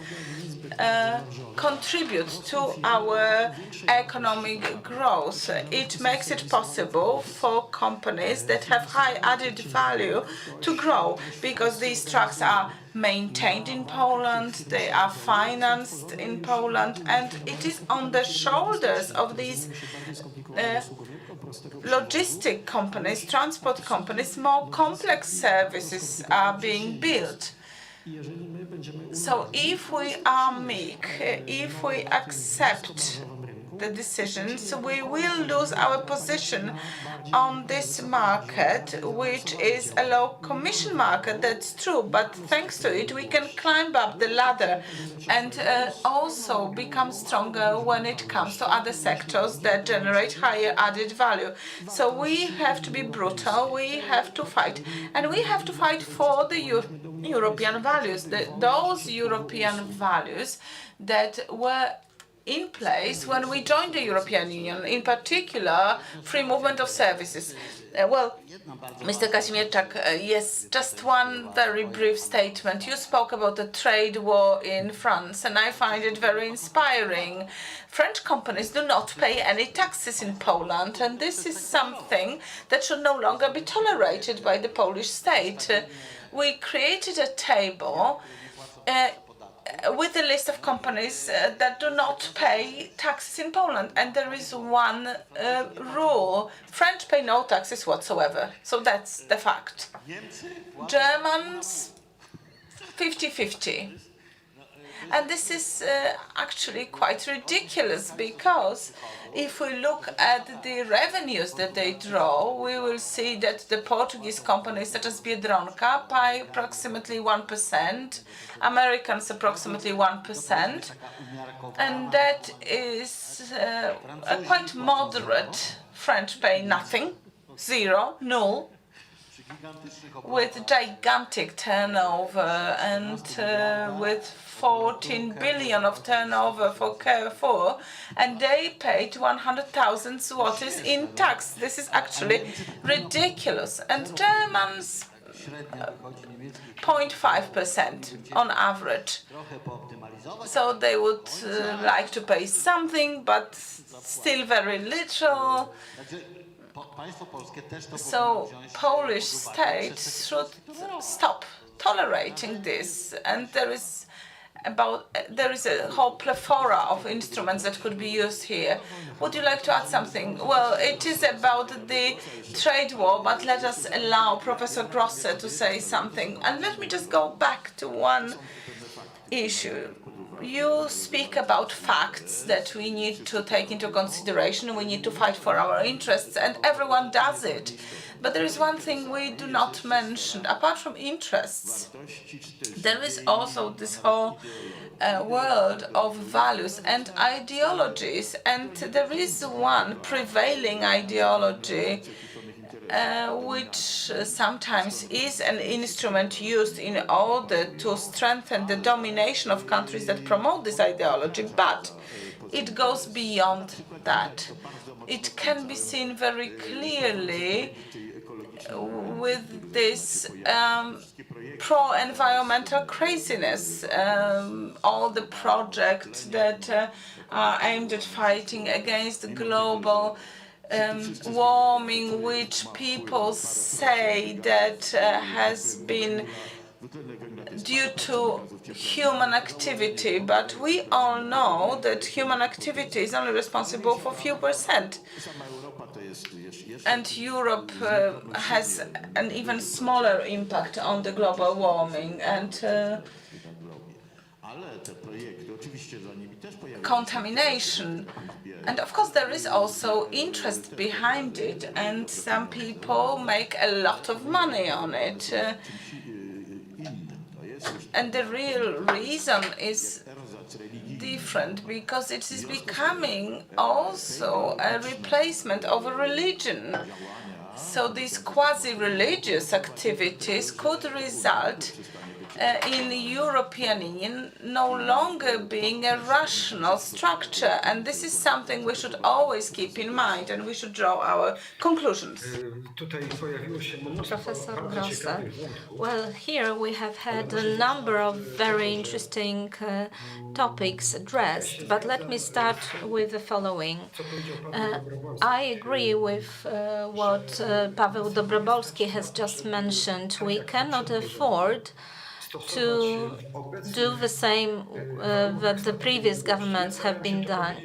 contribute to our economic growth. It makes it possible for companies that have high added value to grow because these trucks are maintained in Poland, they are financed in Poland, and it is on the shoulders of these logistic companies, transport companies, more complex services are being built. So if we are meek, if we accept the decisions, we will lose our position on this market, which is a low commission market, that's true, but thanks to it we can climb up the ladder and also become stronger when it comes to other sectors that generate higher added value. So we have to be brutal, we have to fight, and we have to fight for the European values, those European values that were in place when we joined the European Union, in particular, free movement of services. Well, Mr. Kazimierczak, yes, just one very brief statement. You spoke about the trade war in France, and I find it very inspiring. French companies do not pay any taxes in Poland, and this is something that should no longer be tolerated by the Polish state. We created a table with a list of companies that do not pay taxes in Poland, and there is one rule: French pay no taxes whatsoever. So that's the fact. Germans, 50-50. And this is actually quite ridiculous, because if we look at the revenues that they draw, we will see that the Portuguese companies such as Biedronka pay approximately 1%, Americans approximately 1%, and that is a quite moderate. French pay nothing, zero, null, with gigantic turnover and with 14 billion of turnover for Carrefour, and they paid 100,000 zlotys in tax. This is actually ridiculous. And Germans, 0.5% on average. So they would like to pay something, but still very little. So Polish state should stop tolerating this, and there is a whole plethora of instruments that could be used here. Would you like to add something? Well, it is about the trade war, but let us allow Professor Grosse to say something. And let me just go back to one issue. You speak about facts that we need to take into consideration. We need to fight for our interests, and everyone does it. But there is one thing we do not mention. Apart from interests, there is also this whole world of values and ideologies. And there is one prevailing ideology which sometimes is an instrument used in order to strengthen the domination of countries that promote this ideology, but it goes beyond that. It can be seen very clearly with this pro-environmental craziness, all the projects that are aimed at fighting against global warming, which people say that has been due to human activity, but we all know that human activity is only responsible for a few percent. And Europe has an even smaller impact on the global warming, and contamination. And of course there is also interest behind it, and some people make a lot of money on it. And the real reason is different, because it is becoming also a replacement of a religion. So these quasi-religious activities could result in the European Union no longer being a rational structure, and this is something we should always keep in mind, and we should draw our conclusions. Professor Grosse, well, here we have had a number of very interesting topics addressed, but let me start with the following. I agree with what Paweł Dobrobolski has just mentioned. We cannot afford to do the same that the previous governments have been done.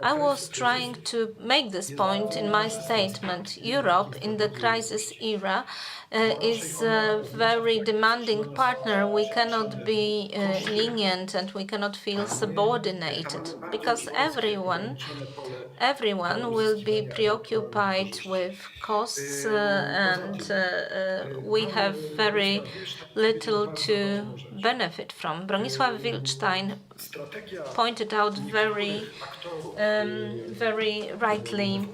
I was trying to make this point in my statement. Europe in the crisis era is a very demanding partner. We cannot be lenient, and we cannot feel subordinated, because everyone will be preoccupied with costs, and we have very little to benefit from. Bronisław Wilczstein pointed out very rightly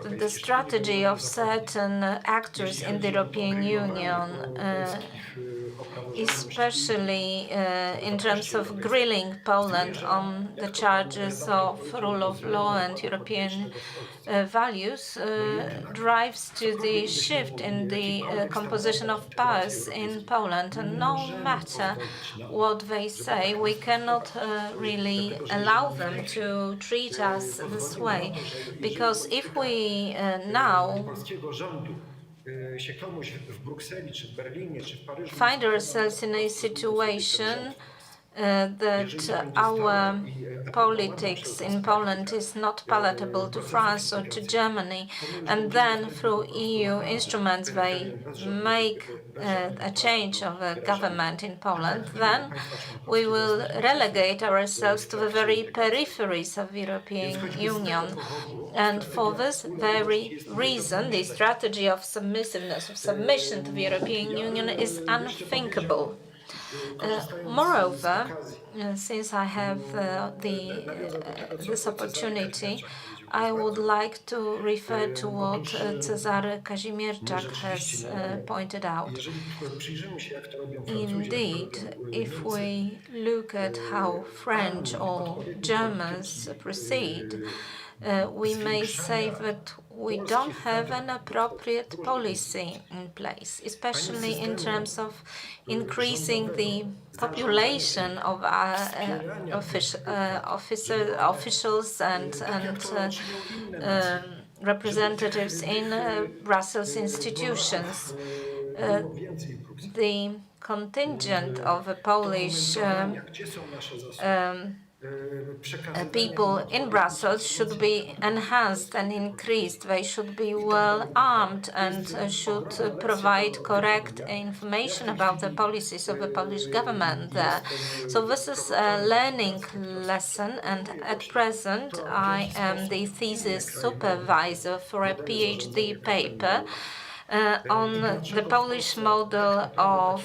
the strategy of certain actors in the European Union especially in terms of grilling Poland on the charges of rule of law and European values, drives to the shift in the composition of powers in Poland. And no matter what they say, we cannot really allow them to treat us this way, because if we now find ourselves in a situation that our politics in Poland is not palatable to France or to Germany, and then through EU instruments they make a change of a government in Poland, then we will relegate ourselves to the very peripheries of the European Union. And for this very reason, the strategy of submissiveness, of submission to the European Union is unthinkable. Moreover, since I have this opportunity, I would like to refer to what Cezary Kazimierczak has pointed out. Indeed, if we look at how French or Germans proceed, we may say that we don't have an appropriate policy in place, especially in terms of increasing the population of officials and representatives in Brussels institutions. The contingent of the Polish people in Brussels should be enhanced and increased. They should be well armed and should provide correct information about the policies of the Polish government there. So this is a learning lesson, and at present I am the thesis supervisor for a PhD paper on the Polish model of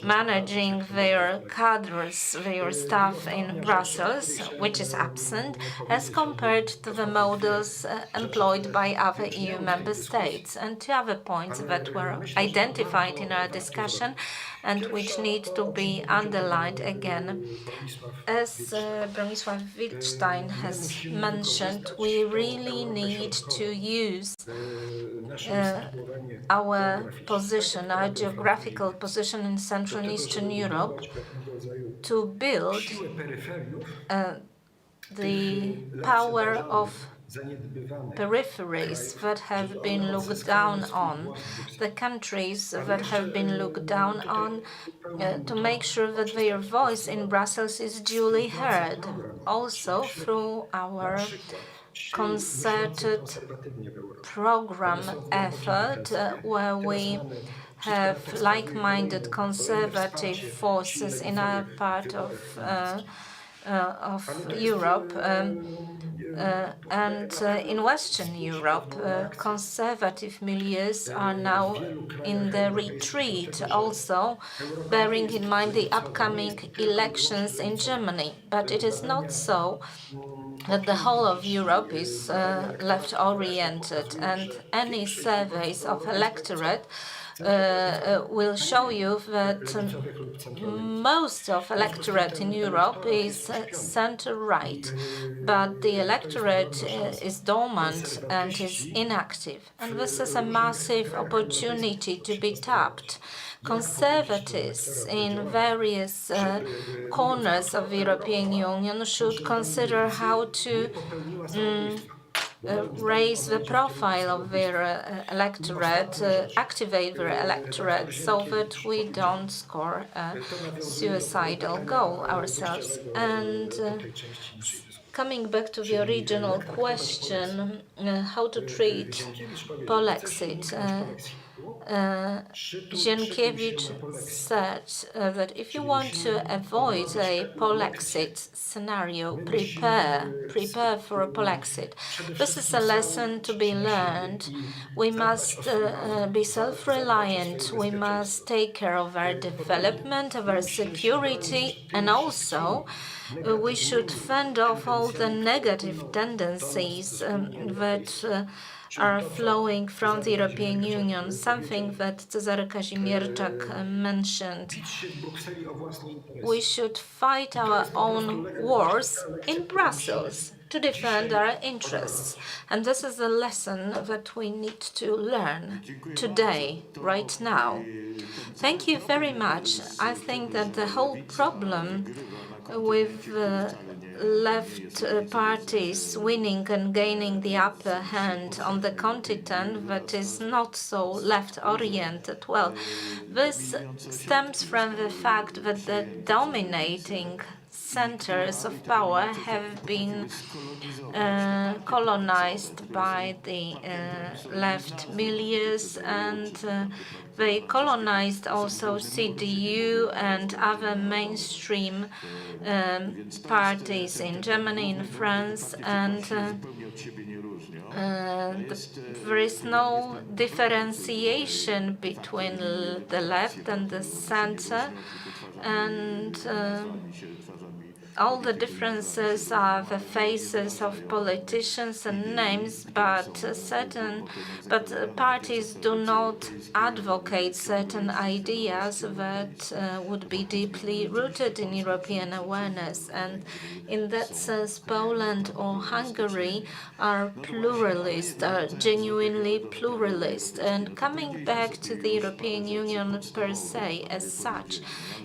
managing their cadres, their staff in Brussels, which is absent, as compared to the models employed by other EU member states. And two other points that were identified in our discussion and which need to be underlined again. As Bronisław Wildstein has mentioned, we really need to use our position, our geographical position in Central and Eastern Europe to build the power of peripheries that have been looked down on, the countries that have been looked down on, to make sure that their voice in Brussels is duly heard, also through our concerted program effort where we have like-minded conservative forces in our part of Europe, and in Western Europe, conservative milieus are now in the retreat, also bearing in mind the upcoming elections in Germany. But it is not so that the whole of Europe is left-oriented, and any surveys of electorate will show you that most of electorate in Europe is center-right, but the electorate is dormant and is inactive. And this is a massive opportunity to be tapped. Conservatives in various corners of the European Union should consider how to raise the profile of their electorate, activate their electorate, so that we don't score a suicidal goal ourselves. And coming back to the original question, how to treat Polexit, Zienkiewicz said that if you want to avoid a Polexit scenario, prepare for a Polexit. This is a lesson to be learned. We must be self-reliant. We must take care of our development, of our security, and also we should fend off all the negative tendencies that are flowing from the European Union, something that Cezary Kazimierczak mentioned. We should fight our own wars in Brussels to defend our interests. And this is a lesson that we need to learn today, right now. Thank you very much. I think that the whole problem with left parties winning and gaining the upper hand on the continent that is not so left-oriented, well, this stems from the fact that the dominating centers of power have been colonized by the left milieus, and they colonized also CDU and other mainstream parties in Germany, in France, and there is no differentiation between the left and the center, and all the differences are the faces of politicians and names, but parties do not advocate certain ideas that would be deeply rooted in European awareness. And in that sense, Poland or Hungary are pluralist, are genuinely pluralist. And coming back to the European Union per se as such,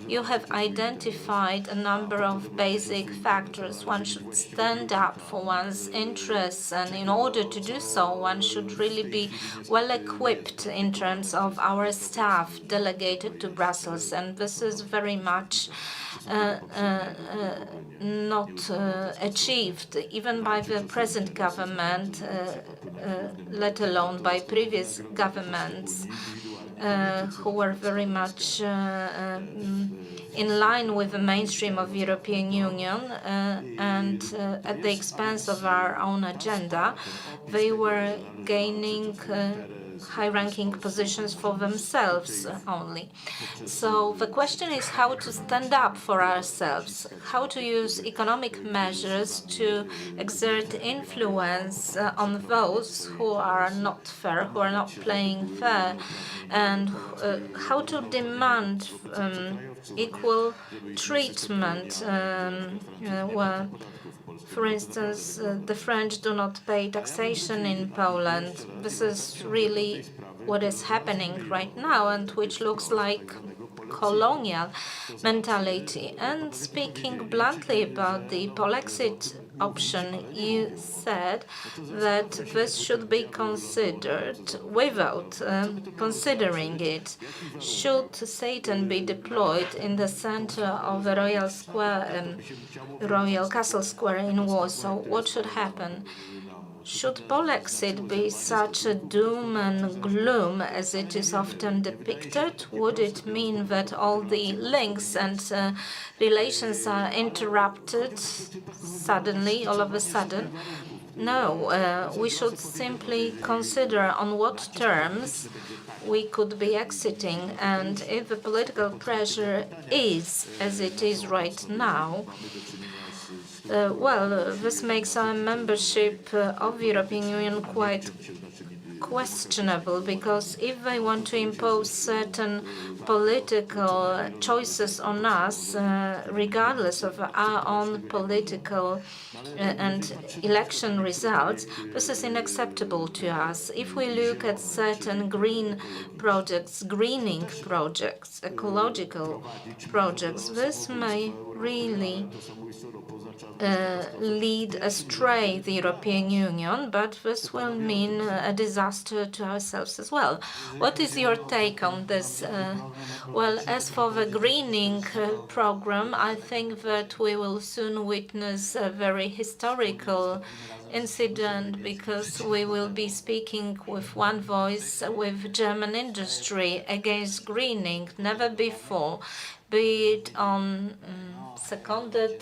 you have identified a number of basic factors. One should stand up for one's interests, and in order to do so, one should really be well equipped in terms of our staff delegated to Brussels, and this is very much not achieved even by the present government, let alone by previous governments. Who were very much in line with the mainstream of the European Union, and at the expense of our own agenda, they were gaining high-ranking positions for themselves only. So the question is how to stand up for ourselves, how to use economic measures to exert influence on those who are not fair, who are not playing fair, and how to demand equal treatment. Well, for instance, the French do not pay taxation in Poland. This is really what is happening right now, and which looks like colonial mentality. And speaking bluntly about the Polexit option, you said that this should be considered without considering it. Should Satan be deployed in the center of the Royal Square, Royal Castle Square in Warsaw, what should happen? Should Polexit be such a doom and gloom as it is often depicted? Would it mean that all the links and relations are interrupted suddenly, all of a sudden? No, we should simply consider on what terms we could be exiting, and if the political pressure is as it is right now, well, this makes our membership of the European Union quite questionable, because if they want to impose certain political choices on us, regardless of our own political and election results, this is unacceptable to us. If we look at certain green projects, greening projects, ecological projects, this may really lead astray the European Union, but this will mean a disaster to ourselves as well. What is your take on this? Well, as for the greening program, I think that we will soon witness a very historical incident, because we will be speaking with one voice with German industry against greening. Never before, be it on seconded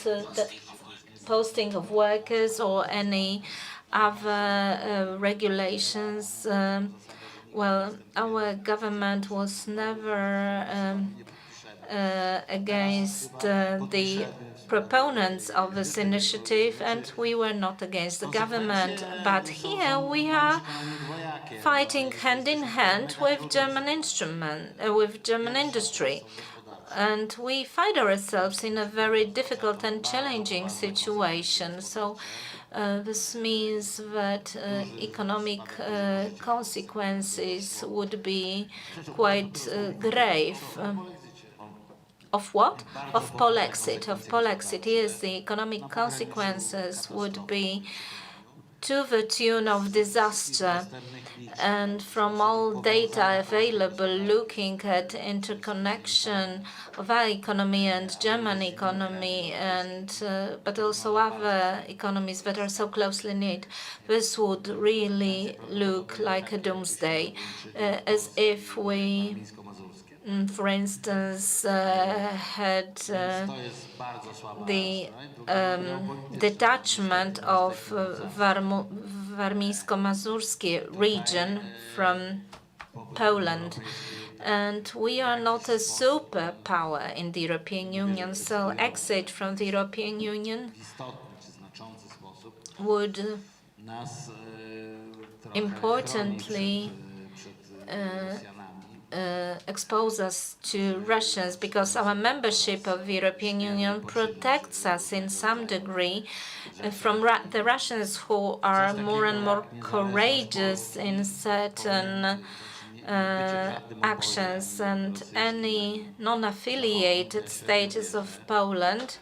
posting of workers or any other regulations. Well, our government was never against the proponents of this initiative, and we were not against the government. But here we are fighting hand in hand with German industry. And we find ourselves in a very difficult and challenging situation. So this means that economic consequences would be quite grave. Of what? Of Polexit. Of Polexit, yes, the economic consequences would be to the tune of disaster. And from all data available, looking at interconnection of our economy and German economy, and but also other economies that are so closely knit, this would really look like a doomsday, as if we, for instance, had the detachment of Warmińsko-Mazurskie region from Poland. And we are not a superpower in the European Union, so exit from the European Union would importantly expose us to Russians, because our membership of the European Union protects us in some degree from the Russians, who are more and more courageous in certain actions, and any non-affiliated status of Poland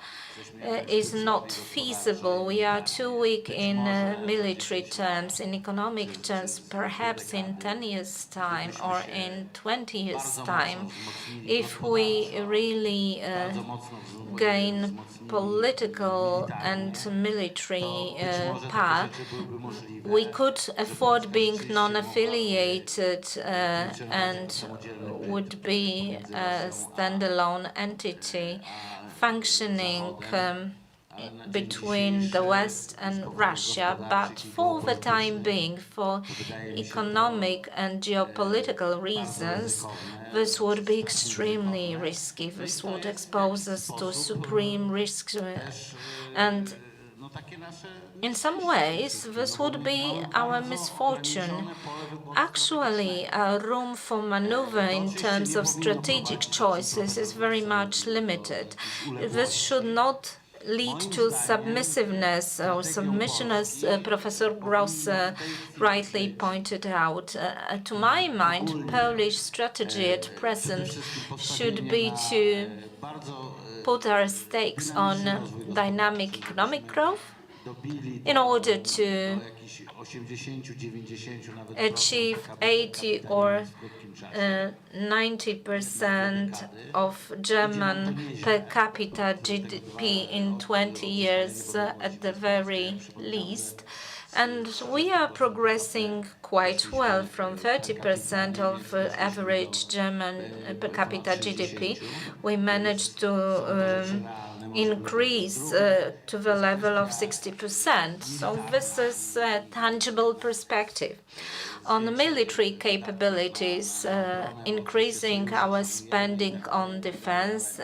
is not feasible. We are too weak in military terms. In economic terms, perhaps in 10 years' time or in 20 years' time, if we really gain political and military power, we could afford being non-affiliated and would be a standalone entity functioning between the West and Russia. But for the time being, for economic and geopolitical reasons, this would be extremely risky. This would expose us to supreme risks, and in some ways, this would be our misfortune. Actually, our room for maneuver in terms of strategic choices is very much limited. This should not lead to submissiveness or submission, as Professor Gross rightly pointed out. To my mind, Polish strategy at present should be to put our stakes on dynamic economic growth in order to achieve 80 or 90% of German per capita GDP in 20 years at the very least. And we are progressing quite well from 30% of average German per capita GDP. We managed to increase to the level of 60%. So this is a tangible perspective. On military capabilities, increasing our spending on defense,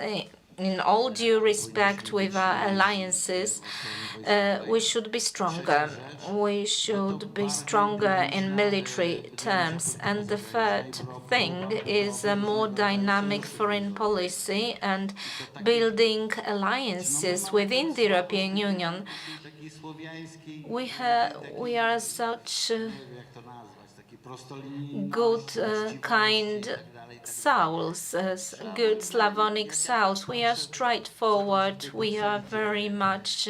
in all due respect with our alliances, we should be stronger. We should be stronger in military terms. And the third thing is a more dynamic foreign policy and building alliances within the European Union. We are such good, kind souls, good Slavonic souls. We are straightforward, we are very much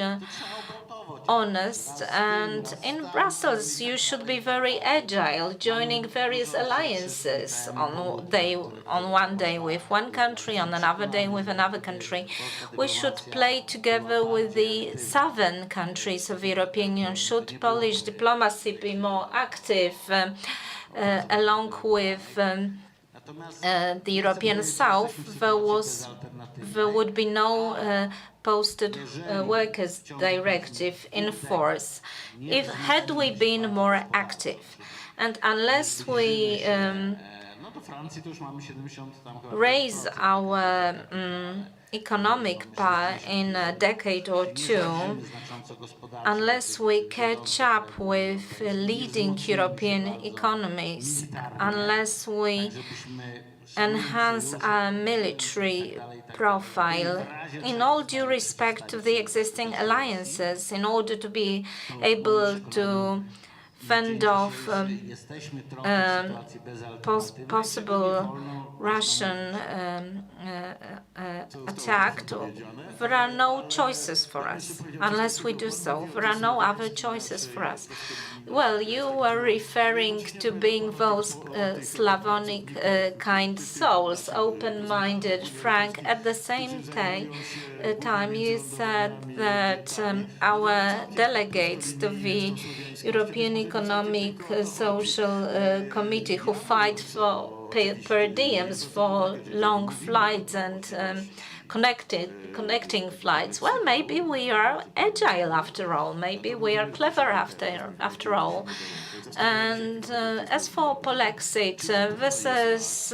honest, and in Brussels you should be very agile, joining various alliances on one day with one country, on another day with another country. We should play together with the southern countries of the European Union. Should Polish diplomacy be more active along with the European South, there would be no posted workers directive in force. Had we been more active, and unless we raise our economic power in a decade or two, unless we catch up with leading European economies, unless we enhance our military profile, in all due respect to the existing alliances, in order to be able to fend off possible Russian attack. There are no choices for us unless we do so. There are no other choices for us. Well, you were referring to being those Slavonic kind souls, open-minded, frank. At the same time, you said that our delegates to the European Economic Social Committee who fight for per diems for long flights and connecting flights. Well, maybe we are agile after all. Maybe we are clever after all. And as for Polexit, this is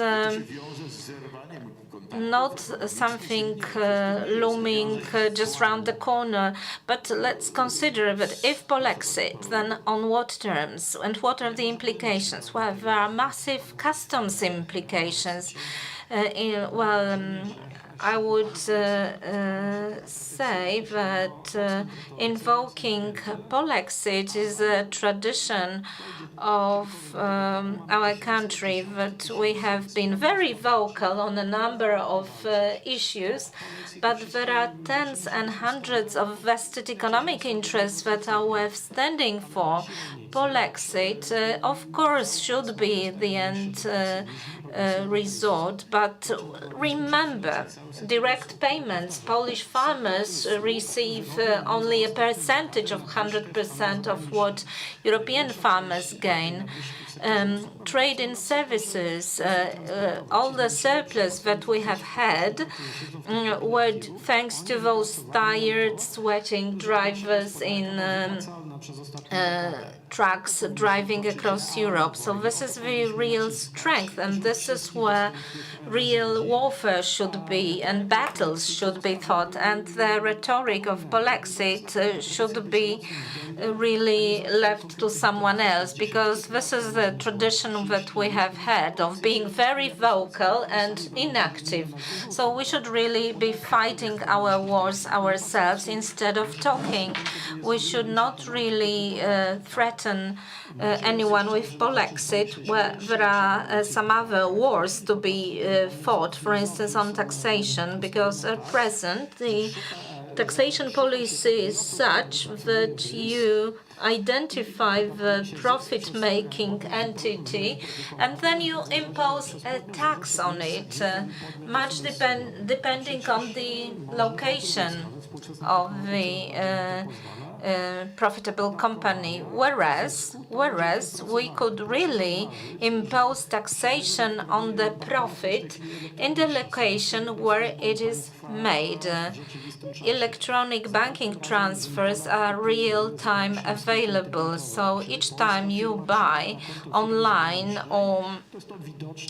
not something looming just round the corner, but let's consider that if Polexit, then on what terms and what are the implications? Well, there are massive customs implications. I would say that invoking Polexit is a tradition of our country, that we have been very vocal on a number of issues, but there are tens and hundreds of vested economic interests that are worth standing for. Polexit, of course, should be the end resort, but remember, direct payments, Polish farmers receive only a percentage of 100% of what European farmers gain. Trade in services, all the surplus that we have had were thanks to those tired, sweating drivers in trucks driving across Europe. So this is the real strength, and this is where real warfare should be and battles should be fought, and the rhetoric of Polexit should be really left to someone else, because this is the tradition that we have had of being very vocal and inactive. So we should really be fighting our wars ourselves instead of talking. We should not really threaten anyone with Polexit, where there are some other wars to be fought, for instance on taxation, because at present the taxation policy is such that you identify the profit-making entity and then you impose a tax on it, much depending on the location of the profitable company, whereas we could really impose taxation on the profit in the location where it is made. Electronic banking transfers are real-time available, so each time you buy online or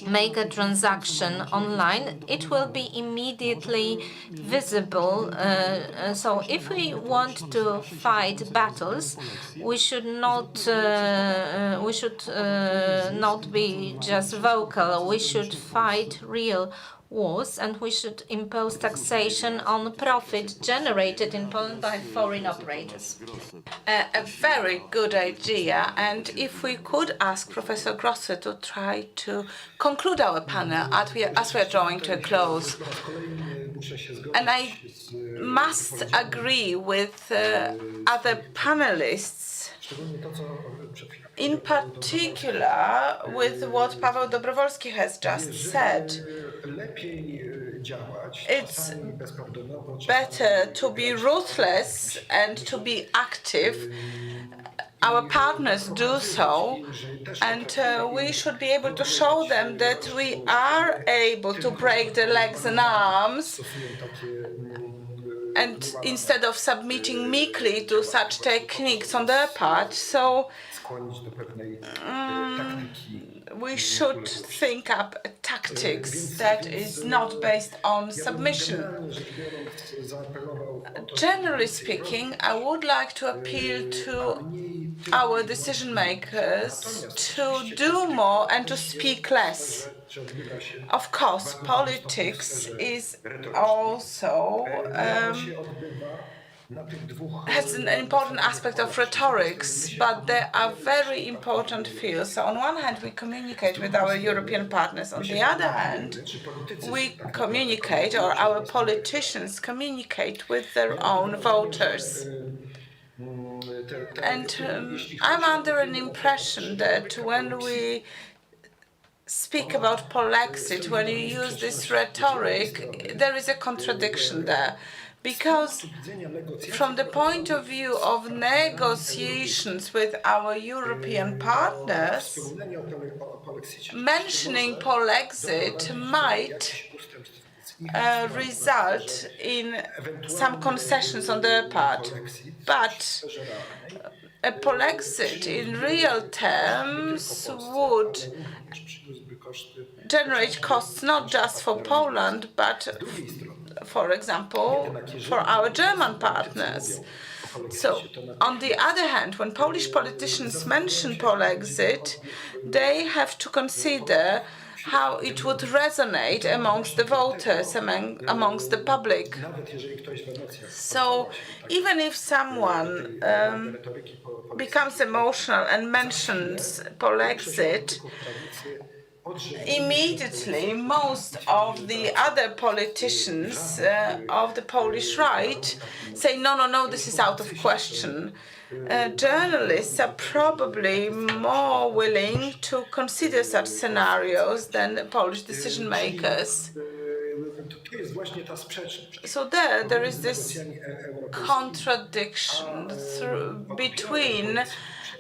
make a transaction online, it will be immediately visible. So if we want to fight battles, we should not be just vocal. We should fight real wars, and we should impose taxation on profit generated in Poland by foreign operators. A very good idea, and if we could ask Professor Grosse to try to conclude our panel as we are drawing to a close. And I must agree with other panelists, in particular with what Paweł Dobrowolski has just said. It's better to be ruthless and to be active. Our partners do so, and we should be able to show them that we are able to break their legs and arms, and instead of submitting meekly to such techniques on their part. So we should think up tactics that is not based on submission. Generally speaking, I would like to appeal to our decision makers to do more and to speak less. Of course, politics is also has an important aspect of rhetorics, but there are very important fields. So on one hand, we communicate with our European partners. On the other hand, we communicate, or our politicians communicate with their own voters. And I'm under an impression that when we speak about Polexit, when you use this rhetoric, there is a contradiction there. Because from the point of view of negotiations with our European partners, mentioning Polexit might result in some concessions on their part. But a Polexit in real terms would generate costs not just for Poland, but for example, for our German partners. So, on the other hand, when Polish politicians mention Polexit, they have to consider how it would resonate amongst the voters, amongst the public. So, even if someone becomes emotional and mentions Polexit, immediately most of the other politicians of the Polish right say, no, this is out of question. Journalists are probably more willing to consider such scenarios than the Polish decision makers. So there is this contradiction between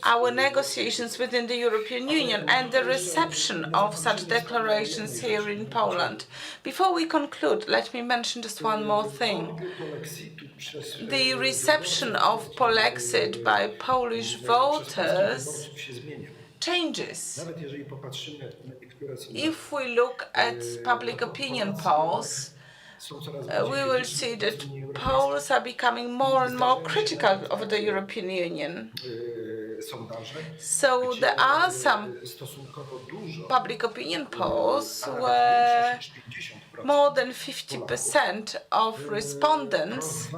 our negotiations within the European Union and the reception of such declarations here in Poland. Before we conclude, let me mention just one more thing. The reception of Polexit by Polish voters changes. If we look at public opinion polls, we will see that Poles are becoming more and more critical of the European Union. So there are some public opinion polls where more than 50% of respondents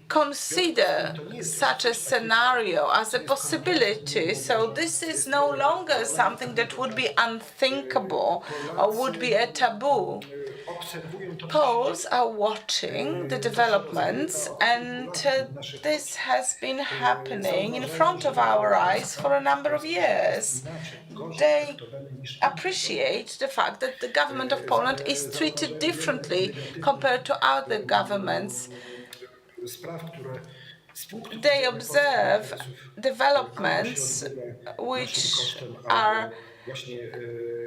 consider such a scenario as a possibility. So this is no longer something that would be unthinkable or would be a taboo. Poles are watching the developments, and this has been happening in front of our eyes for a number of years. They appreciate the fact that the government of Poland is treated differently compared to other governments. They observe developments which are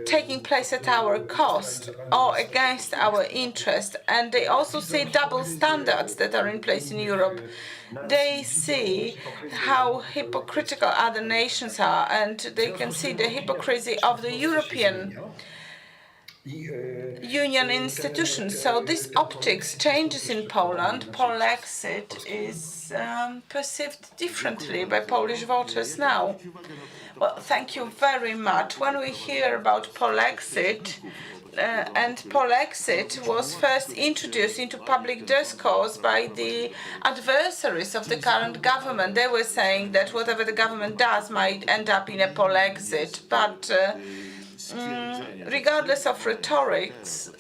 taking place at our cost or against our interest, and they also see double standards that are in place in Europe. They see how hypocritical other nations are, and they can see the hypocrisy of the European Union institutions. So this optics changes in Poland. Polexit is perceived differently by Polish voters now. Well, thank you very much. When we hear about Polexit, and Polexit was first introduced into public discourse by the adversaries of the current government. They were saying that whatever the government does might end up in a Polexit. But regardless of rhetorics,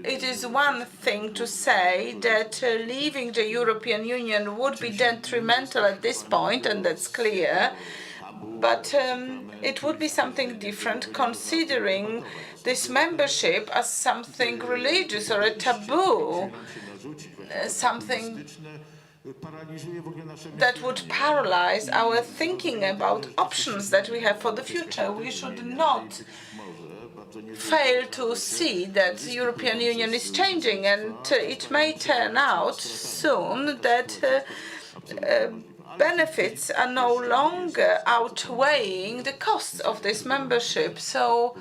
it is one thing to say that leaving the European Union would be detrimental at this point, and that's clear. But it would be something different considering this membership as something religious or a taboo, something that would paralyze our thinking about options that we have for the future. We should not fail to see that the European Union is changing, and it may turn out soon that benefits are no longer outweighing the costs of this membership. So,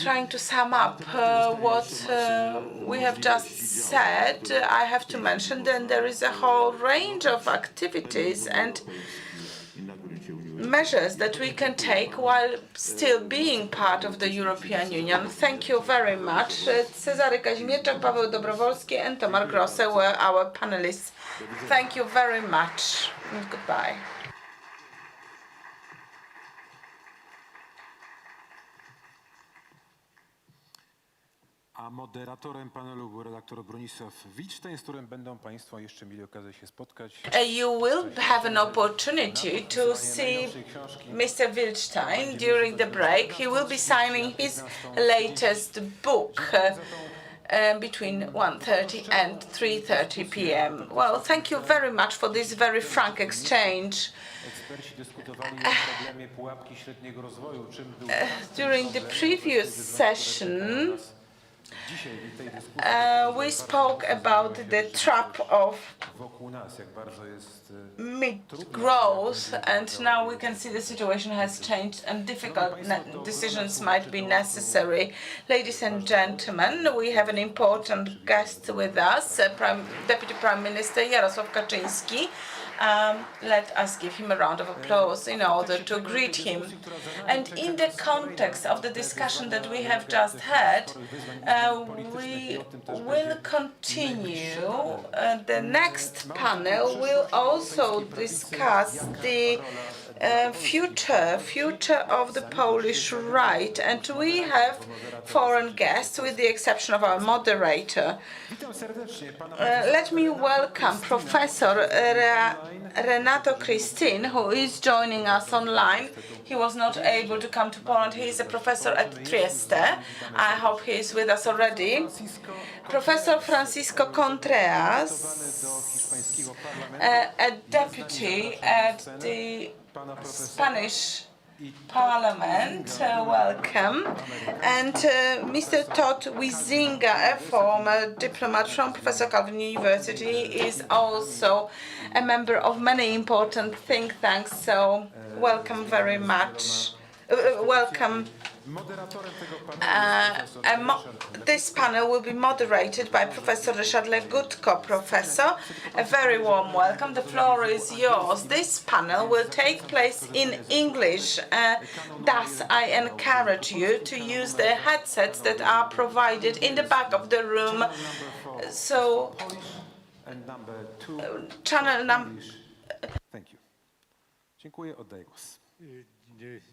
trying to sum up what we have just said, I have to mention that there is a whole range of activities and measures that we can take while still being part of the European Union. Thank you very much. Cezary Kazimierczak, Paweł Dobrowolski and Tamar Grosse were our panelists. Thank you very much and goodbye. A moderatorem panelu był redaktor Bronisław Wittstein, z którym będą Państwo jeszcze mieli okazję się spotkać. You will have an opportunity to see Mr. Wittstein during the break. He will be signing his latest book between 1:30 and 3:30 p.m. Well, thank you very much for this very frank exchange. During the previous session, we spoke about the trap of mid-growth, and now we can see the situation has changed and difficult decisions might be necessary. Ladies and gentlemen, we have an important guest with us, Deputy Prime Minister Jarosław Kaczyński. Let us give him a round of applause in order to greet him. And in the context of the discussion that we have just had, we will continue. The next panel will also discuss the future of the Polish right, and we have foreign guests with the exception of our moderator. Let me welcome Professor Renato Cristin, who is joining us online. He was not able to come to Poland. He is a professor at Trieste. I hope he is with us already. Professor Francisco Contreras, a deputy at the Spanish Parliament, welcome. And Mr. Todd Wisinga, a former diplomat from Professor Calvin University, is also a member of many important think tanks, so welcome very much. Welcome. This panel will be moderated by Professor Ryszard Legutko. Professor, a very warm welcome. The floor is yours. This panel will take place in English. Thus, I encourage you to use the headsets that are provided in the back of the room. So, channel number. Thank you. Dziękuję, oddaję głos.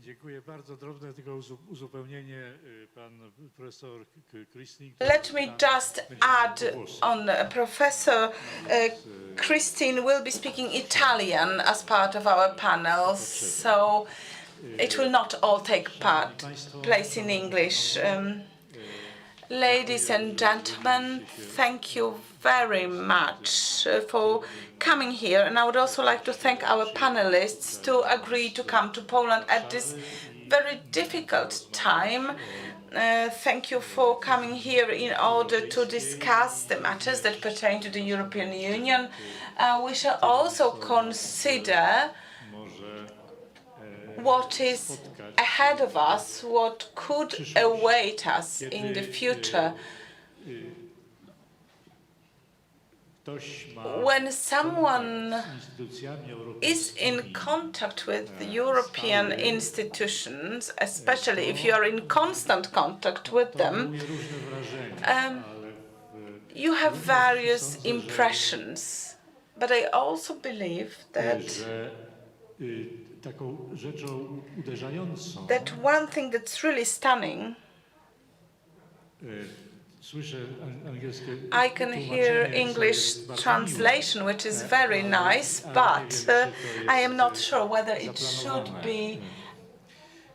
Dziękuję bardzo. Drobne tylko uzupełnienie. Pan profesor Cristin. Let me just add on. Professor Cristin will be speaking Italian as part of our panel, so it will not all take place in English. Ladies and gentlemen, thank you very much for coming here, and I would also like to thank our panelists to agree to come to Poland at this very difficult time. Thank you for coming here in order to discuss the matters that pertain to the European Union. We shall also consider what is ahead of us, what could await us in the future. When someone is in contact with European institutions, especially if you are in constant contact with them, you have various impressions. But I also believe that one thing that's really stunning, I can hear English translation, which is very nice, but I am not sure whether it should be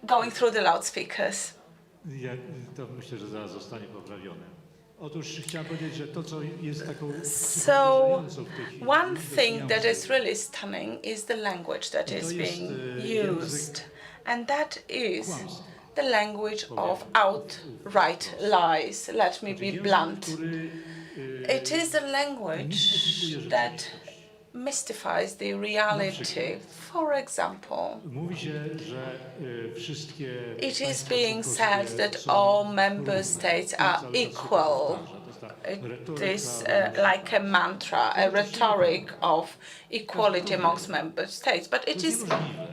going through the loudspeakers. So, one thing that is really stunning is the language that is being used, and that is the language of outright lies. Let me be blunt. It is a language that mystifies the reality. For example, Mówi się, że wszystkie it is państwa being said członkowskie that są all member równe. states To are cały czas się equal. powtarza. To jest ta It is retoryka like a mantra, a rhetoric of equality amongst member states. But it is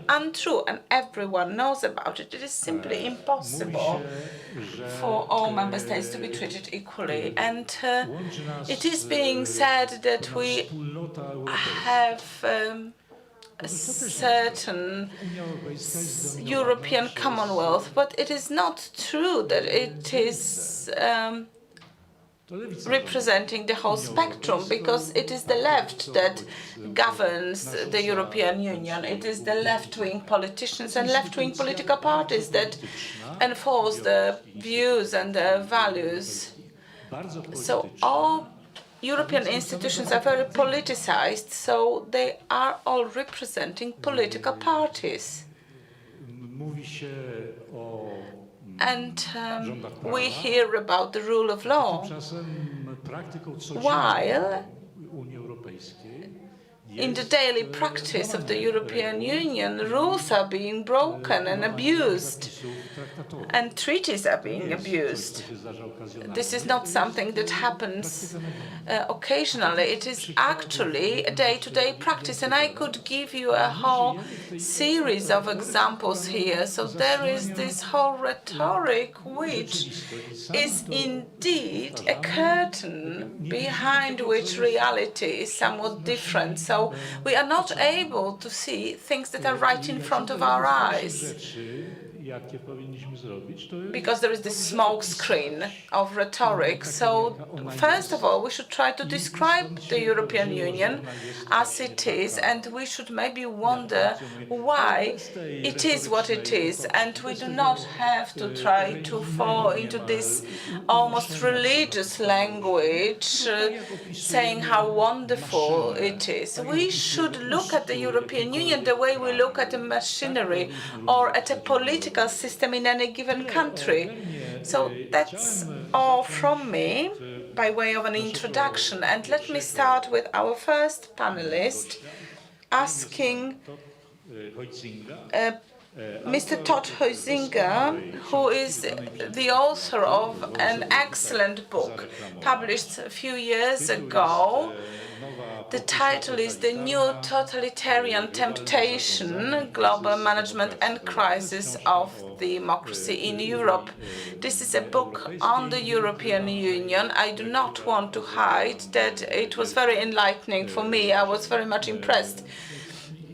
untrue, and everyone knows about it. It is simply Mówi impossible się, że for all member states to be treated equally. And łączy nas it is being said that pewna we wspólnota europejska. have a Otóż to też nie jest certain prawda. Unia Europejska jest zdominowana European przez Commonwealth, but it is not true that it is to lewica representing the whole spectrum, because it is the left that governs the European Union. It is the left-wing politicians and left-wing political parties that enforce the views and the values. bardzo So polityczna. all European institutions are very politicized, so they are all representing political parties. Mówi się o And rządach we prawa. hear about the rule of law, Tymczasem praktyką while Unii Europejskiej in the daily practice of the European Union, rules are being broken and abused, and treaties are being abused. This is not something that happens occasionally. It is actually a day-to-day practice, and I could give you a whole series of examples here. So there is this whole rhetoric which is indeed a curtain behind which reality is somewhat different. So we are not able to see things that are right in front of our eyes, jakie powinniśmy zrobić, to because there is this smoke screen of rhetoric. So first of all, we should try to describe the European Union as it is, and we should maybe wonder why it is what it is, and we do not have to try to fall into this almost religious language saying how wonderful it is. We should look at the European Union the way we look at a machinery or at a political system in any given country. So that's all from me by way of an introduction. And let me start with our first panelist asking Mr. Todd Huizinga, who is the author of an excellent book published a few years ago. The title is The New Totalitarian Temptation, Global Management and Crisis of Democracy in Europe. This is a book on the European Union. I do not want to hide that it was very enlightening for me. I was very much impressed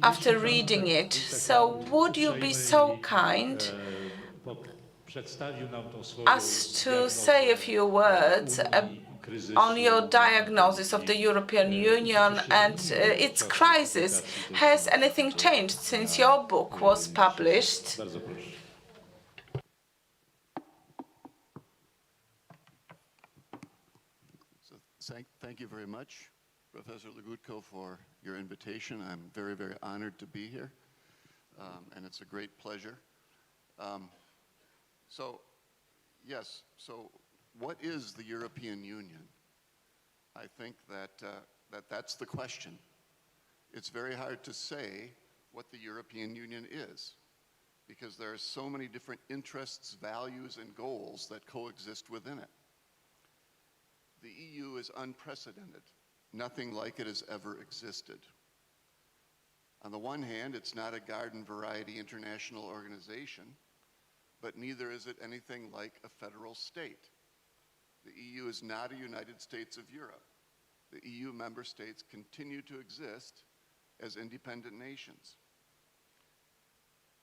after reading it. So would you be so kind as to say a few words on your diagnosis of the European Union and its crisis? Has anything changed since your book was published? Thank you very much, Professor Legutko, for your invitation. I'm very, very honored to be here, and it's a great pleasure. So what is the European Union? I think that's the question. It's very hard to say what the European Union is, because there are so many different interests, values, and goals that coexist within it. The EU is unprecedented. Nothing like it has ever existed. On the one hand, it's not a garden variety international organization, but neither is it anything like a federal state. The EU is not a United States of Europe. The EU member states continue to exist as independent nations.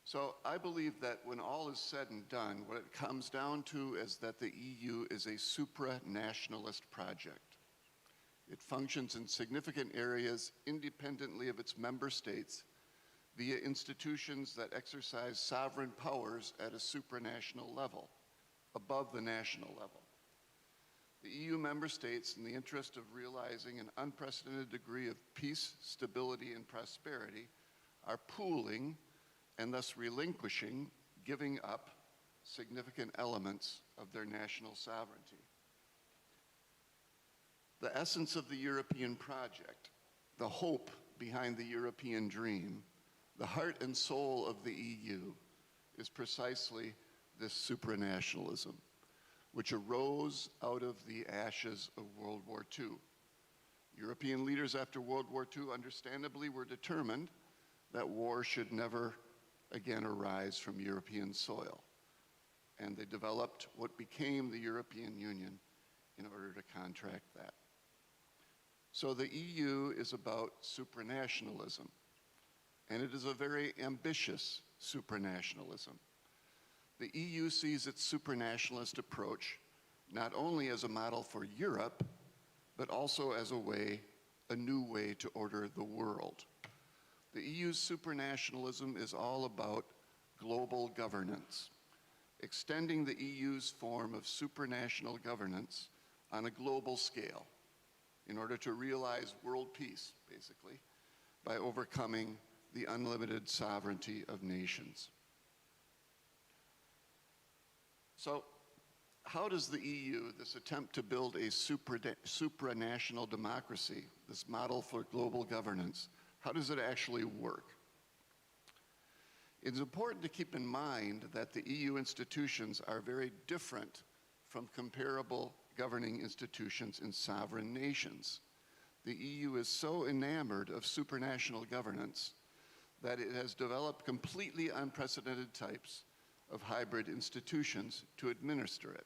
So I believe that when all is said and done, what it comes down to is that the EU is a supranationalist project. It functions in significant areas independently of its member states via institutions that exercise sovereign powers at a supranational level, above the national level. The EU member states, in the interest of realizing an unprecedented degree of peace, stability, and prosperity, are pooling and thus relinquishing, giving up significant elements of their national sovereignty. The essence of the European project, the hope behind the European dream, the heart and soul of the EU, is precisely this supranationalism, which arose out of the ashes of World War II. European leaders after World War II understandably were determined that war should never again arise from European soil. And they developed what became the European Union in order to contract that. So the EU is about supranationalism, and it is a very ambitious supranationalism. The EU sees its supranationalist approach not only as a model for Europe, but also as a new way to order the world. The EU's supranationalism is all about global governance, extending the EU's form of supranational governance on a global scale in order to realize world peace, basically, by overcoming the unlimited sovereignty of nations. So, how does the EU, this attempt to build a supranational democracy, this model for global governance, how does it actually work? It's important to keep in mind that the EU institutions are very different from comparable governing institutions in sovereign nations. The EU is so enamored of supranational governance that it has developed completely unprecedented types of hybrid institutions to administer it.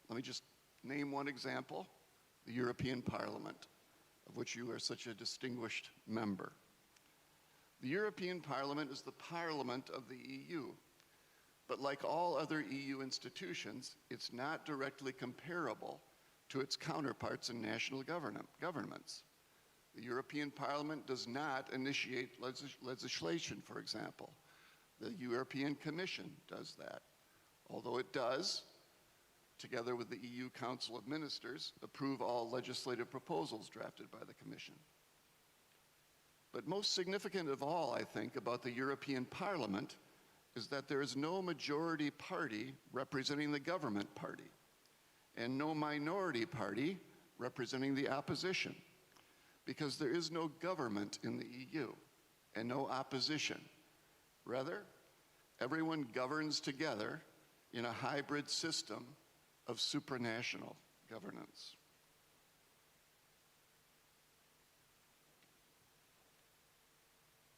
Let me just name one example, the European Parliament, of which you are such a distinguished member. The European Parliament is the parliament of the EU, but like all other EU institutions, it's not directly comparable to its counterparts in national governments. The European Parliament does not initiate legislation, for example. The European Commission does that, although it does, together with the EU Council of Ministers, approve all legislative proposals drafted by the Commission. But most significant of all, I think, about the European Parliament is that there is no majority party representing the government party, and no minority party representing the opposition, because there is no government in the EU and no opposition. Rather, everyone governs together in a hybrid system of supranational governance.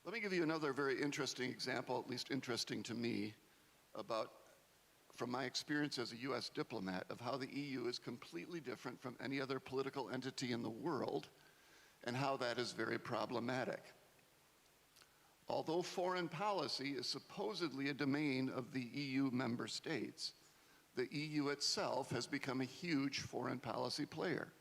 Let me give you another very interesting example, at least interesting to me, from my experience as a US diplomat, of how the EU is completely different from any other political entity in the world, and how that is very problematic. Although foreign policy is supposedly a domain of the EU member states, the EU itself has become a huge foreign policy player.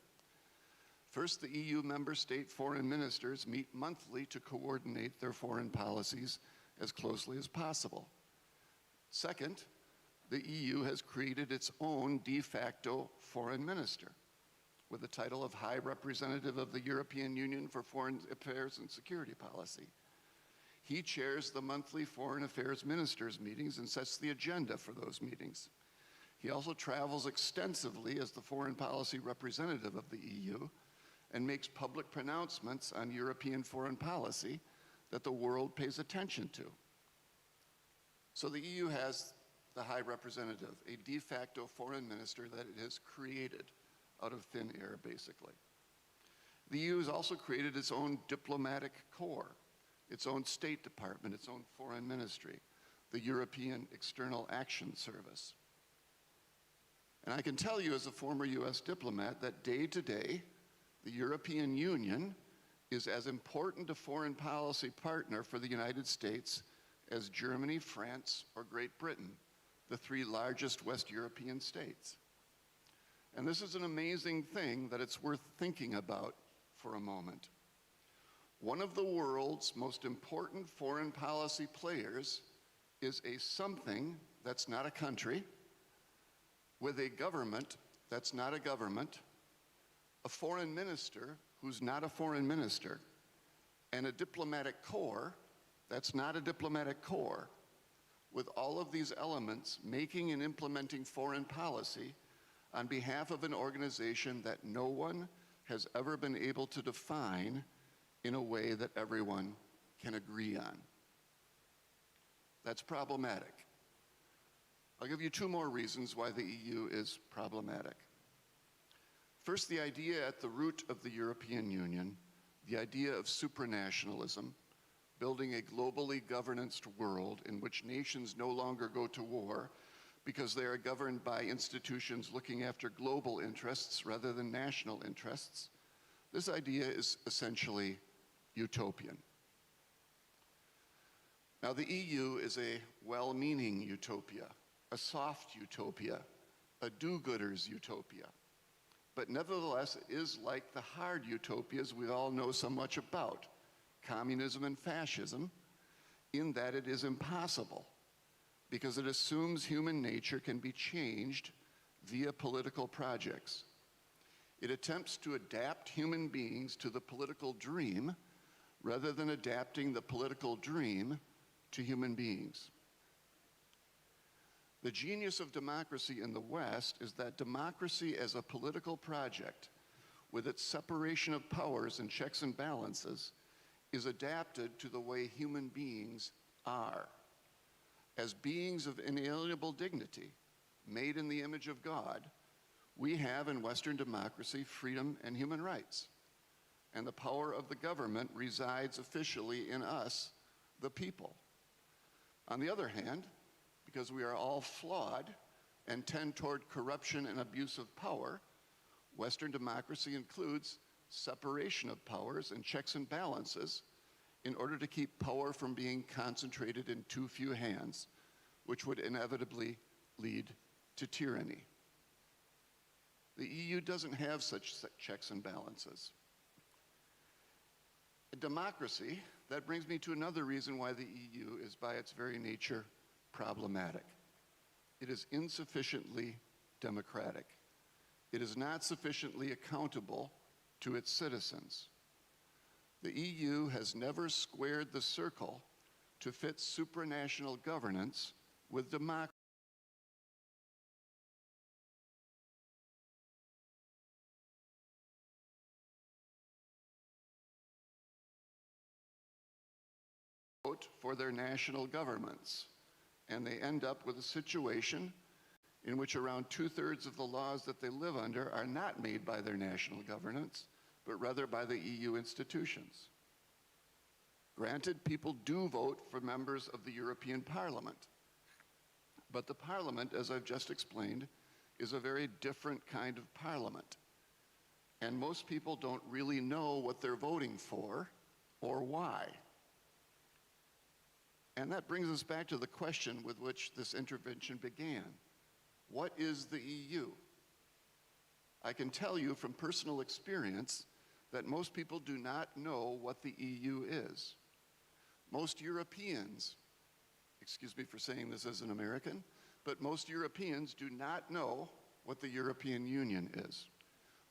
First, the EU member state foreign ministers meet monthly to coordinate their foreign policies as closely as possible. Second, the EU has created its own de facto foreign minister with the title of High Representative of the European Union for Foreign Affairs and Security Policy. He chairs the monthly foreign affairs ministers' meetings and sets the agenda for those meetings. He also travels extensively as the foreign policy representative of the EU and makes public pronouncements on European foreign policy that the world pays attention to. So the EU has the High Representative, a de facto foreign minister that it has created out of thin air, basically. The EU has also created its own diplomatic corps, its own State Department, its own foreign ministry, the European External Action Service. And I can tell you as a former US diplomat that day to day, the European Union is as important a foreign policy partner for the United States as Germany, France, or Great Britain, the three largest West European states. And this is an amazing thing that it's worth thinking about for a moment. One of the world's most important foreign policy players is a something that's not a country, with a government that's not a government, a foreign minister who's not a foreign minister, and a diplomatic corps that's not a diplomatic corps, with all of these elements making and implementing foreign policy on behalf of an organization that no one has ever been able to define in a way that everyone can agree on. That's problematic. I'll give you 2 more reasons why the EU is problematic. First, the idea at the root of the European Union, the idea of supranationalism, building a globally governanced world in which nations no longer go to war because they are governed by institutions looking after global interests rather than national interests. This idea is essentially utopian. Now, the EU is a well-meaning utopia, a soft utopia, a do-gooders utopia. But nevertheless, it is like the hard utopias we all know so much about, communism and fascism, in that it is impossible, because it assumes human nature can be changed via political projects. It attempts to adapt human beings to the political dream rather than adapting the political dream to human beings. The genius of democracy in the West is that democracy as a political project, with its separation of powers and checks and balances, is adapted to the way human beings are. As beings of inalienable dignity, made in the image of God, we have in Western democracy freedom and human rights. And the power of the government resides officially in us, the people. On the other hand, because we are all flawed and tend toward corruption and abuse of power, Western democracy includes separation of powers and checks and balances in order to keep power from being concentrated in too few hands, which would inevitably lead to tyranny. The EU doesn't have such checks and balances. A democracy, that brings me to another reason why the EU is by its very nature problematic. It is insufficiently democratic. It is not sufficiently accountable to its citizens. The EU has never squared the circle to fit supranational governance with democracy. Vote for their national governments, and they end up with a situation in which around 2/3 of the laws that they live under are not made by their national governments, but rather by the EU institutions. Granted, people do vote for members of the European Parliament, but the Parliament, as I've just explained, is a very different kind of parliament, and most people don't really know what they're voting for or why. And that brings us back to the question with which this intervention began. What is the EU? I can tell you from personal experience that most people do not know what the EU is. Most Europeans, excuse me for saying this as an American, but most Europeans do not know what the European Union is.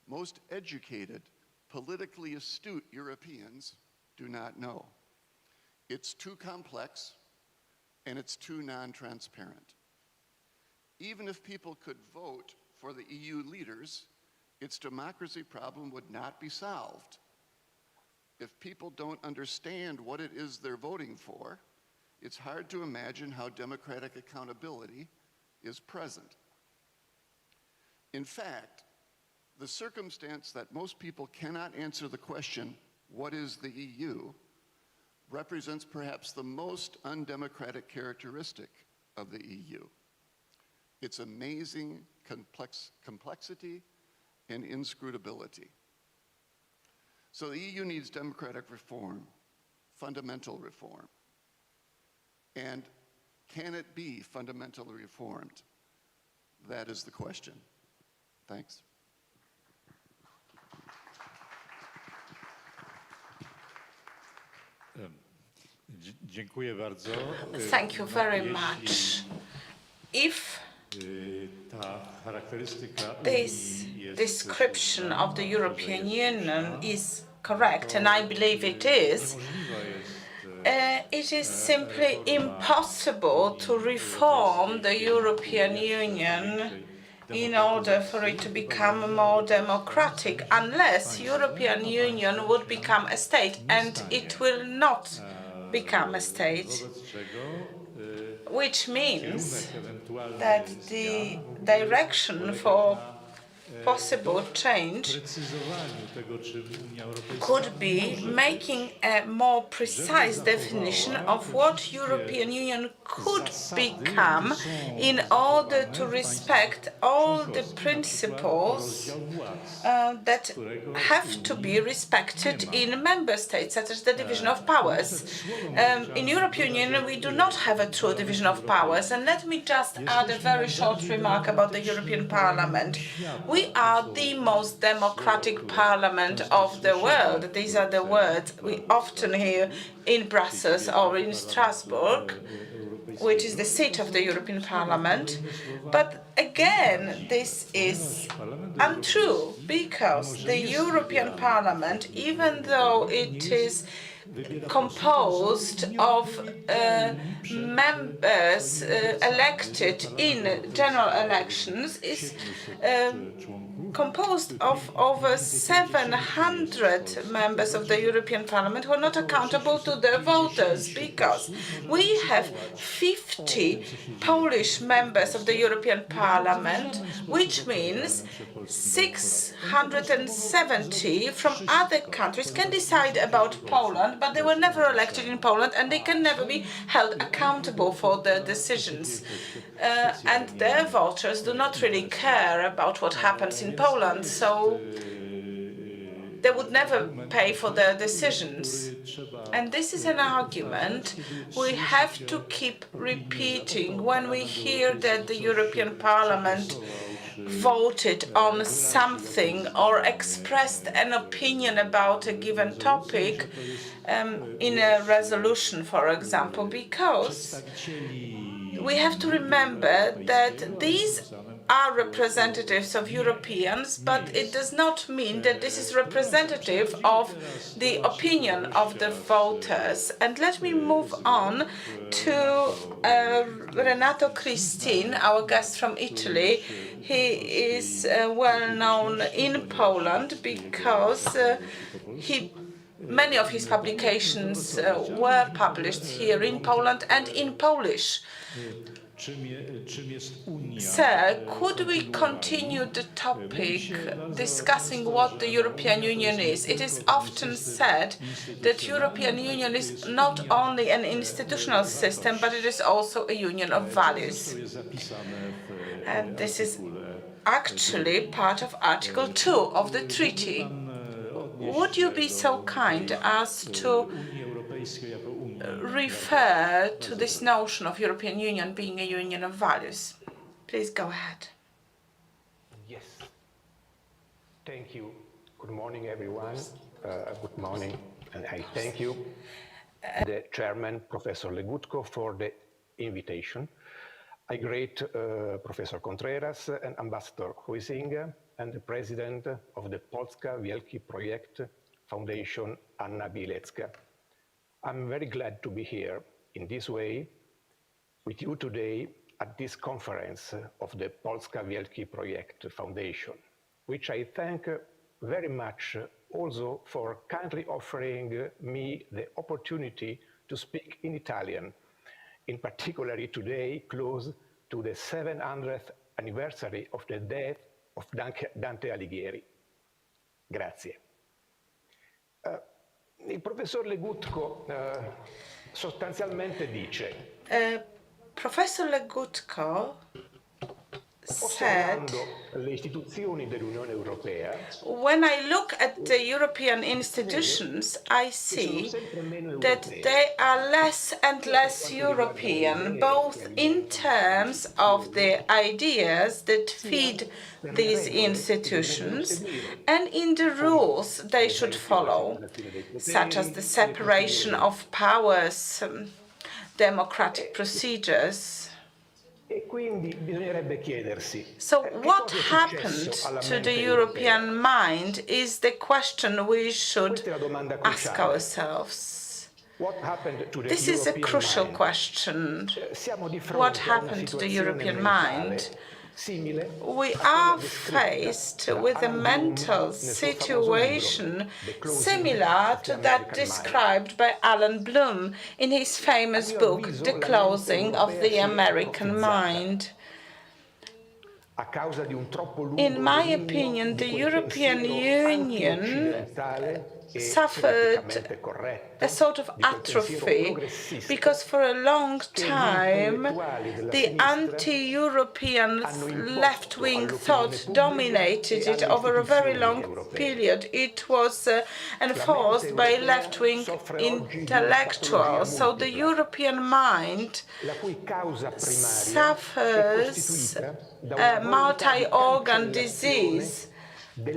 Most educated, politically astute Europeans do not know. It's too complex, and it's too non-transparent. Even if people could vote for the EU leaders, its democracy problem would not be solved. If people don't understand what it is they're voting for, it's hard to imagine how democratic accountability is present. In fact, the circumstance that most people cannot answer the question, what is the EU, represents perhaps the most undemocratic characteristic of the EU. Its amazing complexity and inscrutability. So the EU needs democratic reform, fundamental reform. And can it be fundamentally reformed? That is the question. Thanks. Dziękuję bardzo. Thank you very much. If Ta charakterystyka this Unii jest description of the słuszna, European że jest Union słuszna, is correct, and I believe it is, niemożliwe jest it is simply impossible to reform the European Union in order for it to become more democratic, unless European Union would become a state, and it will not become a state, which means that the direction for possible change could be making a more precise definition of what European Union could become in order to respect all the principles that have to be respected in member states, such as the division of powers. In European Union, we do not have a true division of powers. And let me just add a very short remark about the European Parliament. We are the most democratic parliament of the world. These are the words we often hear in Brussels or in Strasbourg, which is the seat of the European Parliament. But again, this is untrue, because the European Parliament, even though it is composed of members elected in general elections, is composed of over 700 members of the European Parliament who are not accountable to their voters, because we have 50 Polish members of the European Parliament, which means 670 from other countries can decide about Poland, but they were never elected in Poland and they can never be held accountable for their decisions. And their voters do not really care about what happens in Poland, so they would never pay for their decisions. And this is an argument we have to keep repeating when we hear that the European Parliament voted on something or expressed an opinion about a given topic in a resolution, for example, because we have to remember that these are representatives of Europeans, but it does not mean that this is representative of the opinion of the voters. And let me move on to Renato Cristin, our guest from Italy. He is well known in Poland because many of his publications were published here in Poland and in Polish. Sir, could we continue the topic discussing what the European Union is? It is often said that European Union is not only an institutional system, but it is also a union of values. And this is actually part of Article 2 of the treaty. Would you be so kind as to refer to this notion of European Union being a union of values? Please go ahead. Yes. Thank you. Good morning, everyone. Good morning. And I thank you, the chairman, Professor Legutko, for the invitation. I greet Professor Contreras and Ambassador Huizinga and the president of the Polska Wielki Projekt Foundation, Anna Bielecka. I'm very glad to be here in this way with you today at this conference of the Polska Wielki Projekt Foundation, which I thank very much also for kindly offering me the opportunity to speak in Italian, in particular today, close to the 700th anniversary of the death of Dante Alighieri. Grazie. Il professor Legutko sostanzialmente dice Professor Legutko said, le istituzioni dell'Unione Europea, when I look at the European institutions, I see that they are less and less European, both in terms of the ideas that feed these institutions and in the rules they should follow, such as the separation of powers, democratic procedures. So what happened to the European mind is the question we should ask ourselves. This is a crucial question. What happened to the European mind? we are faced with a mental situation similar to that described by Alan Bloom in his famous book, The Closing of the American Mind. In my opinion, the European Union suffered a sort of atrophy because for a long time the anti-European left-wing thought dominated it over a very long period. It was enforced by left-wing intellectuals. So the European mind suffers a multi-organ disease.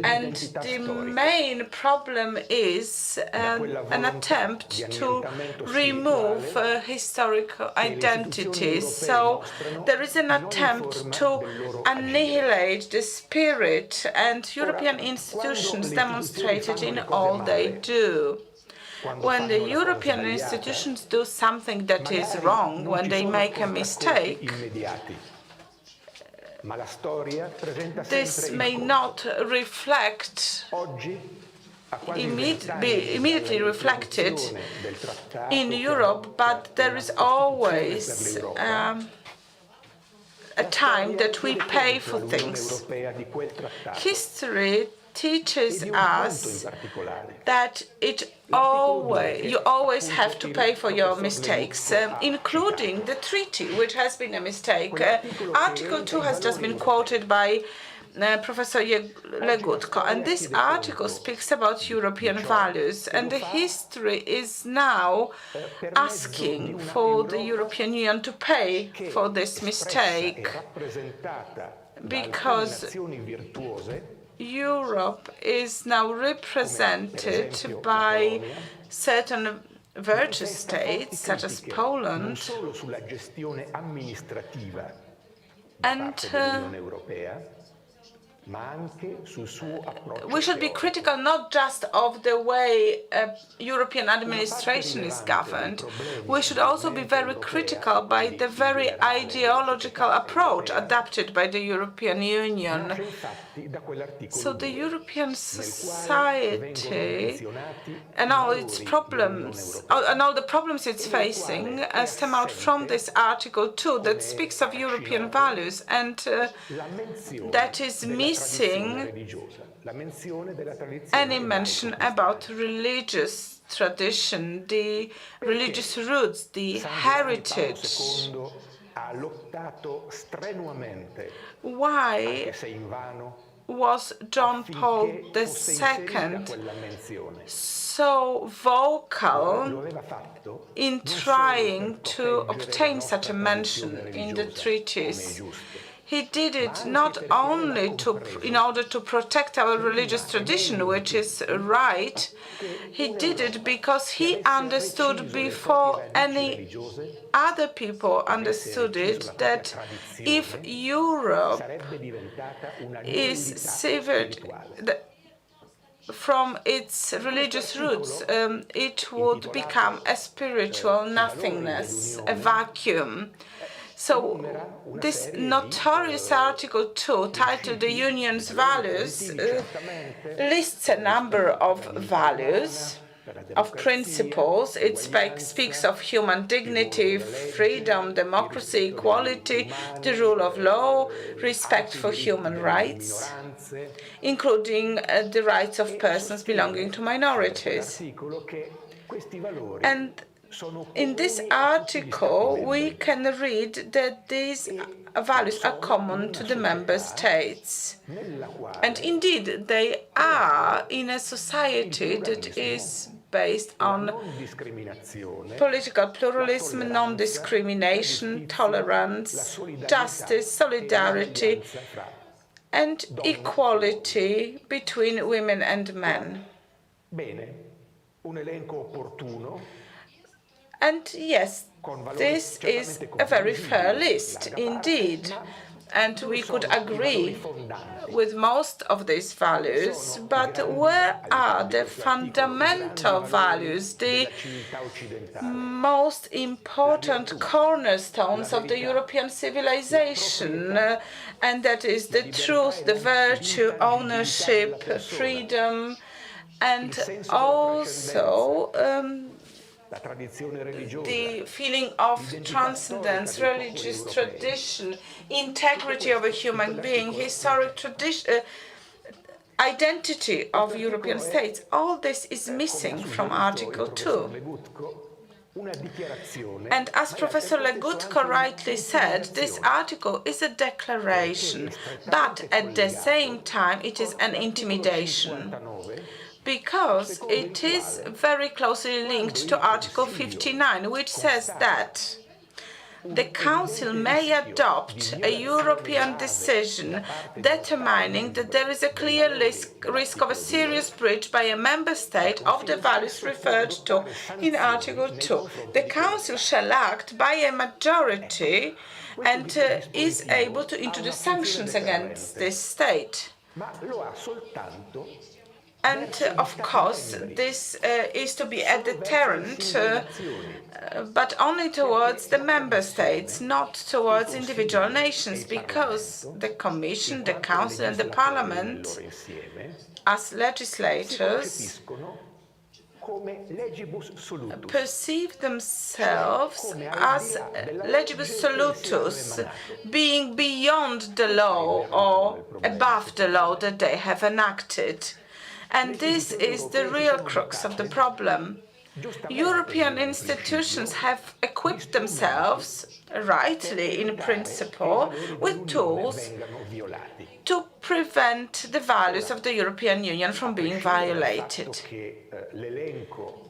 And the main problem is an attempt to remove historical identities. So there is an attempt to annihilate the spirit, and European institutions demonstrate it in all they do. When the European institutions do something that is wrong, when they make a mistake, this may not reflect be immediately reflected in Europe, but there is always a time that we pay for things. History teaches us that you always have to pay for your mistakes, including the treaty, which has been a mistake. Article 2 has just been quoted by Professor Legutko, and this article speaks about European values, and the history is now asking for the European Union to pay for this mistake, because Europe is now represented by certain virtuous states, such as Poland, and we should be critical not just of the way European administration is governed. We should also be very critical by the very ideological approach adopted by the European Union. So the European society and all its problems, and all the problems it's facing, stem out from this Article 2 that speaks of European values, and that is missing any mention about religious tradition, the religious roots, the heritage. Why was John Paul II so vocal in trying to obtain such a mention in the treaties? He did it not only in order to protect our religious tradition, which is right. He did it because he understood before any other people understood it, that if Europe is severed from its religious roots, it would become a spiritual nothingness, a vacuum. So this notorious Article 2, titled The Union's Values, lists a number of values, of principles. It speaks of human dignity, freedom, democracy, equality, the rule of law, respect for human rights, including the rights of persons belonging to minorities. And in this article, we can read that these values are common to the member states. And indeed, they are in a society that is based on political pluralism, non-discrimination, tolerance, justice, solidarity, and equality between women and men. And yes, this is a very fair list indeed. and we could agree with most of these values, but where are the fundamental values, the most important cornerstones of the European civilization? And that is the truth, the virtue, ownership, freedom, and also the feeling of transcendence, religious tradition, integrity of a human being, historic tradition, identity of European states. All this is missing from Article 2. And as Professor Legutko rightly said, this article is a declaration, but at the same time it is an intimidation, because it is very closely linked to Article 59, which says that the Council may adopt a European decision determining that there is a clear risk of a serious breach by a member state of the values referred to in Article 2. The Council shall act by a majority and is able to introduce sanctions against this state. And of course, this is to be a deterrent, but only towards the member states, not towards individual nations, because the Commission, the Council and the Parliament, as legislators, perceive themselves as legibus solutus, being beyond the law or above the law that they have enacted. And this is the real crux of the problem. European institutions have equipped themselves, rightly in principle, with tools to prevent the values of the European Union from being violated.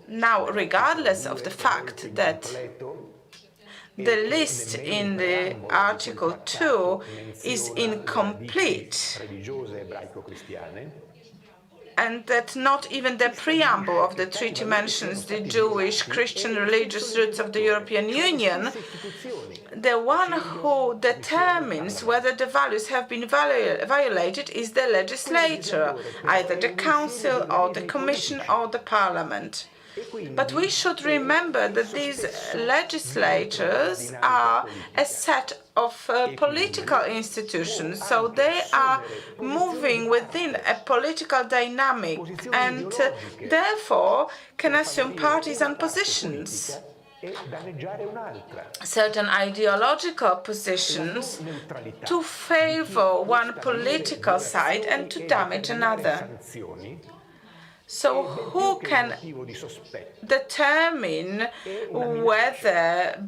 Now, regardless of the fact that the list in the Article 2 is incomplete, and that not even the preamble of the treaty mentions the Jewish, Christian religious roots of the European Union, the one who determines whether the values have been violated is the legislator, either the Council or the Commission or the Parliament. But we should remember that these legislators are a set of political institutions, so they are moving within a political dynamic and therefore can assume parties and positions, certain ideological positions, to favor one political side and to damage another. So who can determine whether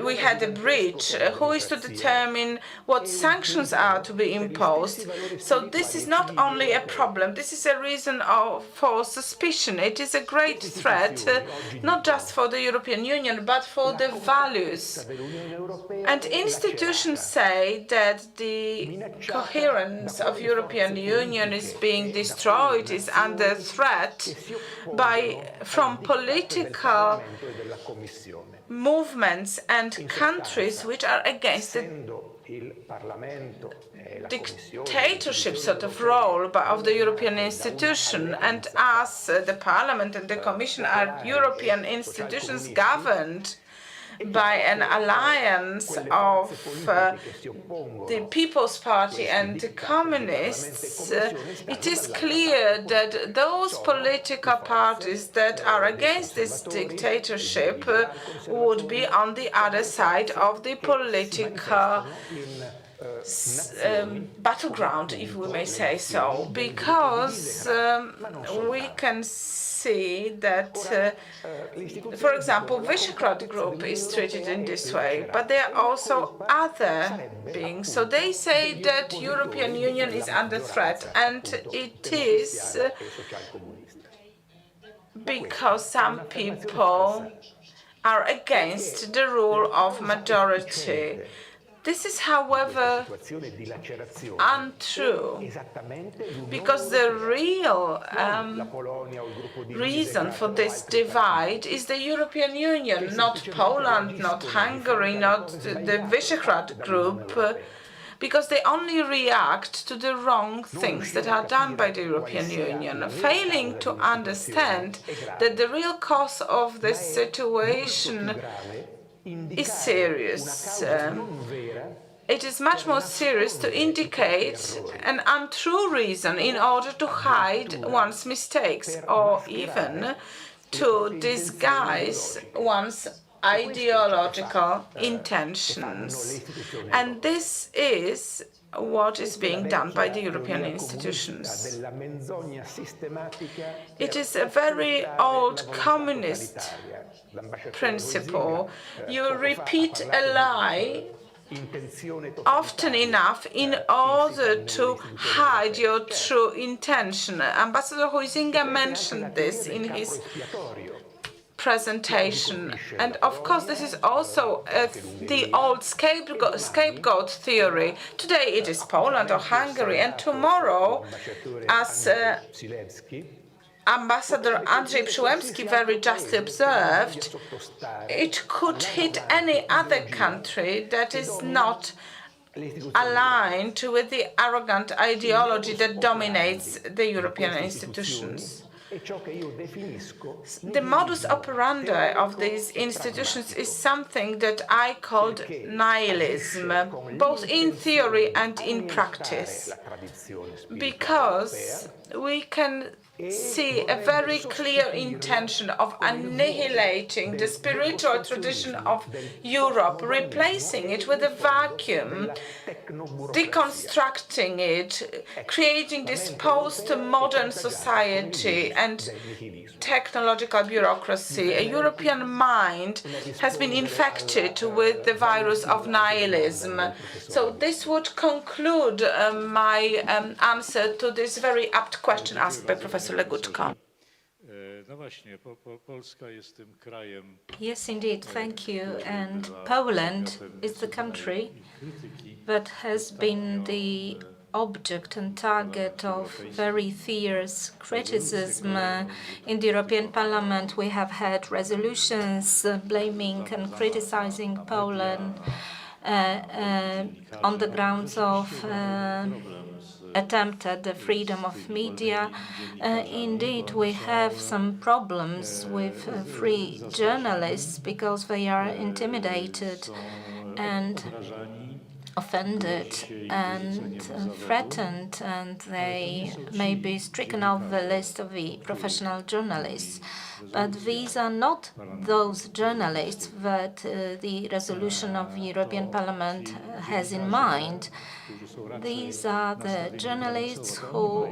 we had a breach? Who is to determine what sanctions are to be imposed? So this is not only a problem, this is a reason for suspicion. It is a great threat, not just for the European Union, but for the values. And institutions say that the coherence of European Union is being destroyed, is under threat from political movements and countries which are against the dictatorship sort of role of the European institution. And as the Parliament and the Commission are European institutions governed by an alliance of the People's Party and the Communists, it is clear that those political parties that are against this dictatorship would be on the other side of the political battleground, if we may say so, because we can see that, for example, Visegrad Group is treated in this way, but there are also other beings. So they say that European Union is under threat, and it is because some people are against the rule of majority. This is, however, untrue, because the real reason for this divide is the European Union, not Poland, not Hungary, not the Visegrad Group, because they only react to the wrong things that are done by the European Union, failing to understand that the real cause of this situation is serious. It is much more serious to indicate an untrue reason in order to hide one's mistakes or even to disguise one's ideological intentions. And this is what is being done by the European institutions. It is a very old communist principle. You repeat a lie often enough in order to hide your true intention. Ambassador Huizinga mentioned this in his presentation. And of course, this is also the old scapegoat theory. Today it is Poland or Hungary, and tomorrow, as Ambassador Andrzej Przyłębski very justly observed, it could hit any other country that is not aligned with the arrogant ideology that dominates the European institutions. The modus operandi of these institutions is something that I called nihilism, both in theory and in practice, because we can see a very clear intention of annihilating the spiritual tradition of Europe, replacing it with a vacuum, deconstructing it, creating this post-modern society and technological bureaucracy. A European mind has been infected with the virus of nihilism. So this would conclude my answer to this very apt question asked by Professor Legutko. Yes, indeed, thank you. And Poland is the country that has been the object and target of very fierce criticism in the European Parliament. We have had resolutions blaming and criticizing Poland on the grounds of attempted freedom of media. Indeed, we have some problems with free journalists because they are intimidated and offended and threatened, and they may be stricken off the list of the professional journalists. But these are not those journalists that the resolution of the European Parliament has in mind. These are the journalists who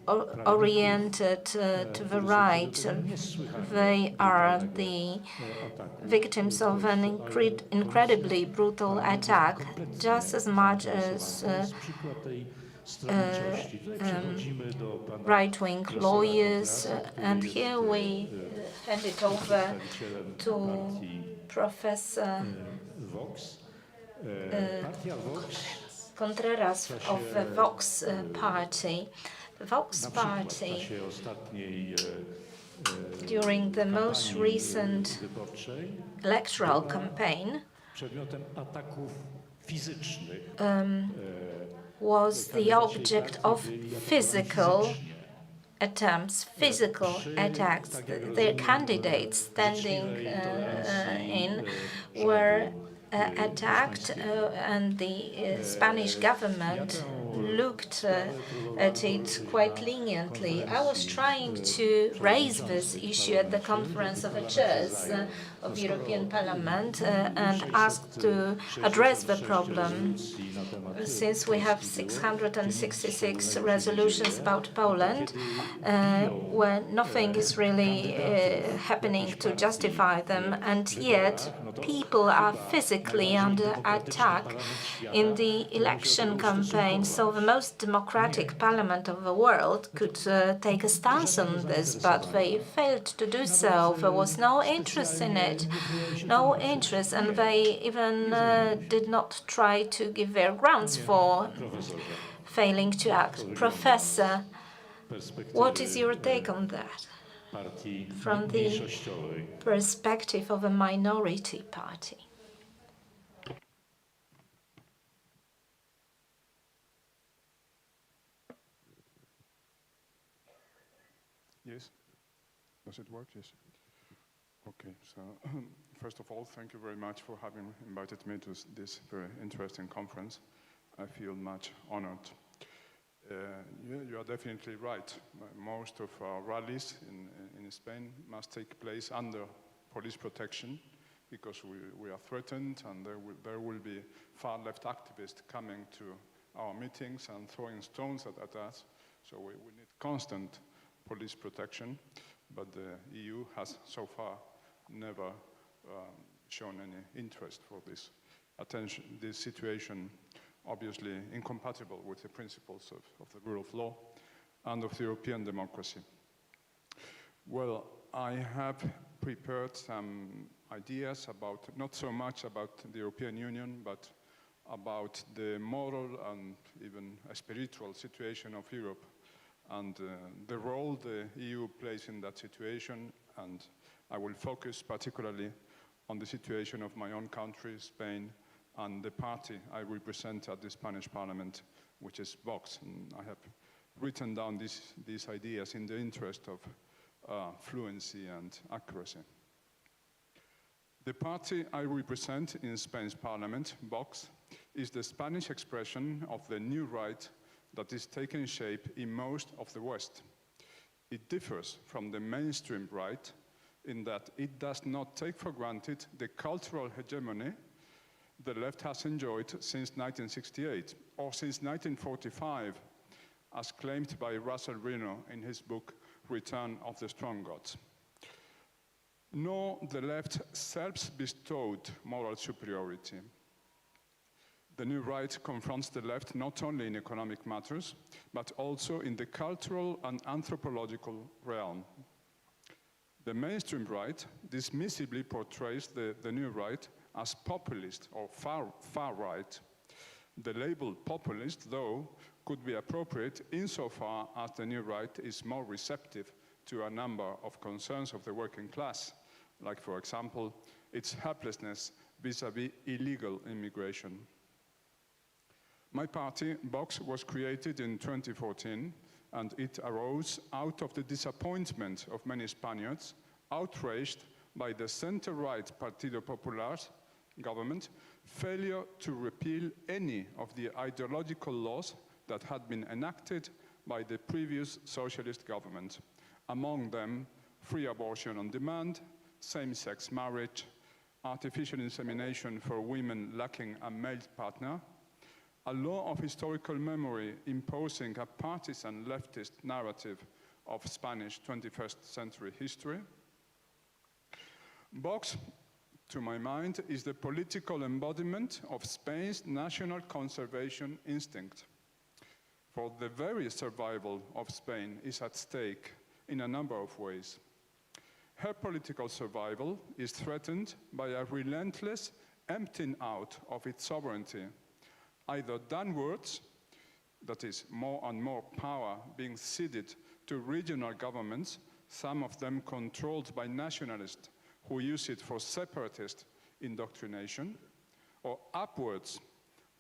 are oriented to the right. They are the victims of an incredibly brutal attack, just as much as right-wing lawyers. And here we hand it over to Professor Contreras of the Vox party. The Vox party, during the most recent electoral campaign, was the object of physical attempts, physical attacks. Their candidates standing in were attacked, and the Spanish government looked at it quite leniently. I was trying to raise this issue at the Conference of the Chairs of the European Parliament and asked to address the problem. Since we have 666 resolutions about Poland, where nothing is really happening to justify them, and yet people are physically under attack in the election campaign. So the most democratic parliament of the world could take a stance on this, but they failed to do so. There was no interest in it, no interest, and they even did not try to give their grounds for failing to act. Professor, what is your take on that from the perspective of a minority party? Yes? Does it work? Yes. Okay, so first of all, thank you very much for having invited me to this very interesting conference. I feel much honored. You are definitely right. Most of our rallies in Spain must take place under police protection because we are threatened, and there will be far-left activists coming to our meetings and throwing stones at us. So we need constant police protection, but the EU has so far never shown any interest for this attention. This situation obviously incompatible with the principles of the rule of law and of the European democracy. Well, I have prepared some ideas about, not so much about the European Union, but about the moral and even a spiritual situation of Europe and the role the EU plays in that situation. And I will focus particularly on the situation of my own country, Spain, and the party I represent at the Spanish Parliament, which is Vox. And I have written down these ideas in the interest of fluency and accuracy. The party I represent in Spain's Parliament, Vox, is the Spanish expression of the new right that is taking shape in most of the West. It differs from the mainstream right in that it does not take for granted the cultural hegemony the left has enjoyed since 1968 or since 1945, as claimed by Russell Reno in his book, Return of the Strong Gods. Nor the left's self-bestowed moral superiority. The new right confronts the left not only in economic matters, but also in the cultural and anthropological realm. The mainstream right dismissively portrays the new right as populist or far right. The label populist, though, could be appropriate insofar as the new right is more receptive to a number of concerns of the working class, like, for example, its helplessness vis-à-vis illegal immigration. My party, Vox, was created in 2014, and it arose out of the disappointment of many Spaniards, outraged by the center-right Partido Popular's government failure to repeal any of the ideological laws that had been enacted by the previous socialist government, among them free abortion on demand, same-sex marriage, artificial insemination for women lacking a male partner, a law of historical memory imposing a partisan leftist narrative of Spanish 21st century history. Vox, to my mind, is the political embodiment of Spain's national conservation instinct. For the very survival of Spain is at stake in a number of ways. Her political survival is threatened by a relentless emptying out of its sovereignty, either downwards, that is, more and more power being ceded to regional governments, some of them controlled by nationalists who use it for separatist indoctrination, or upwards,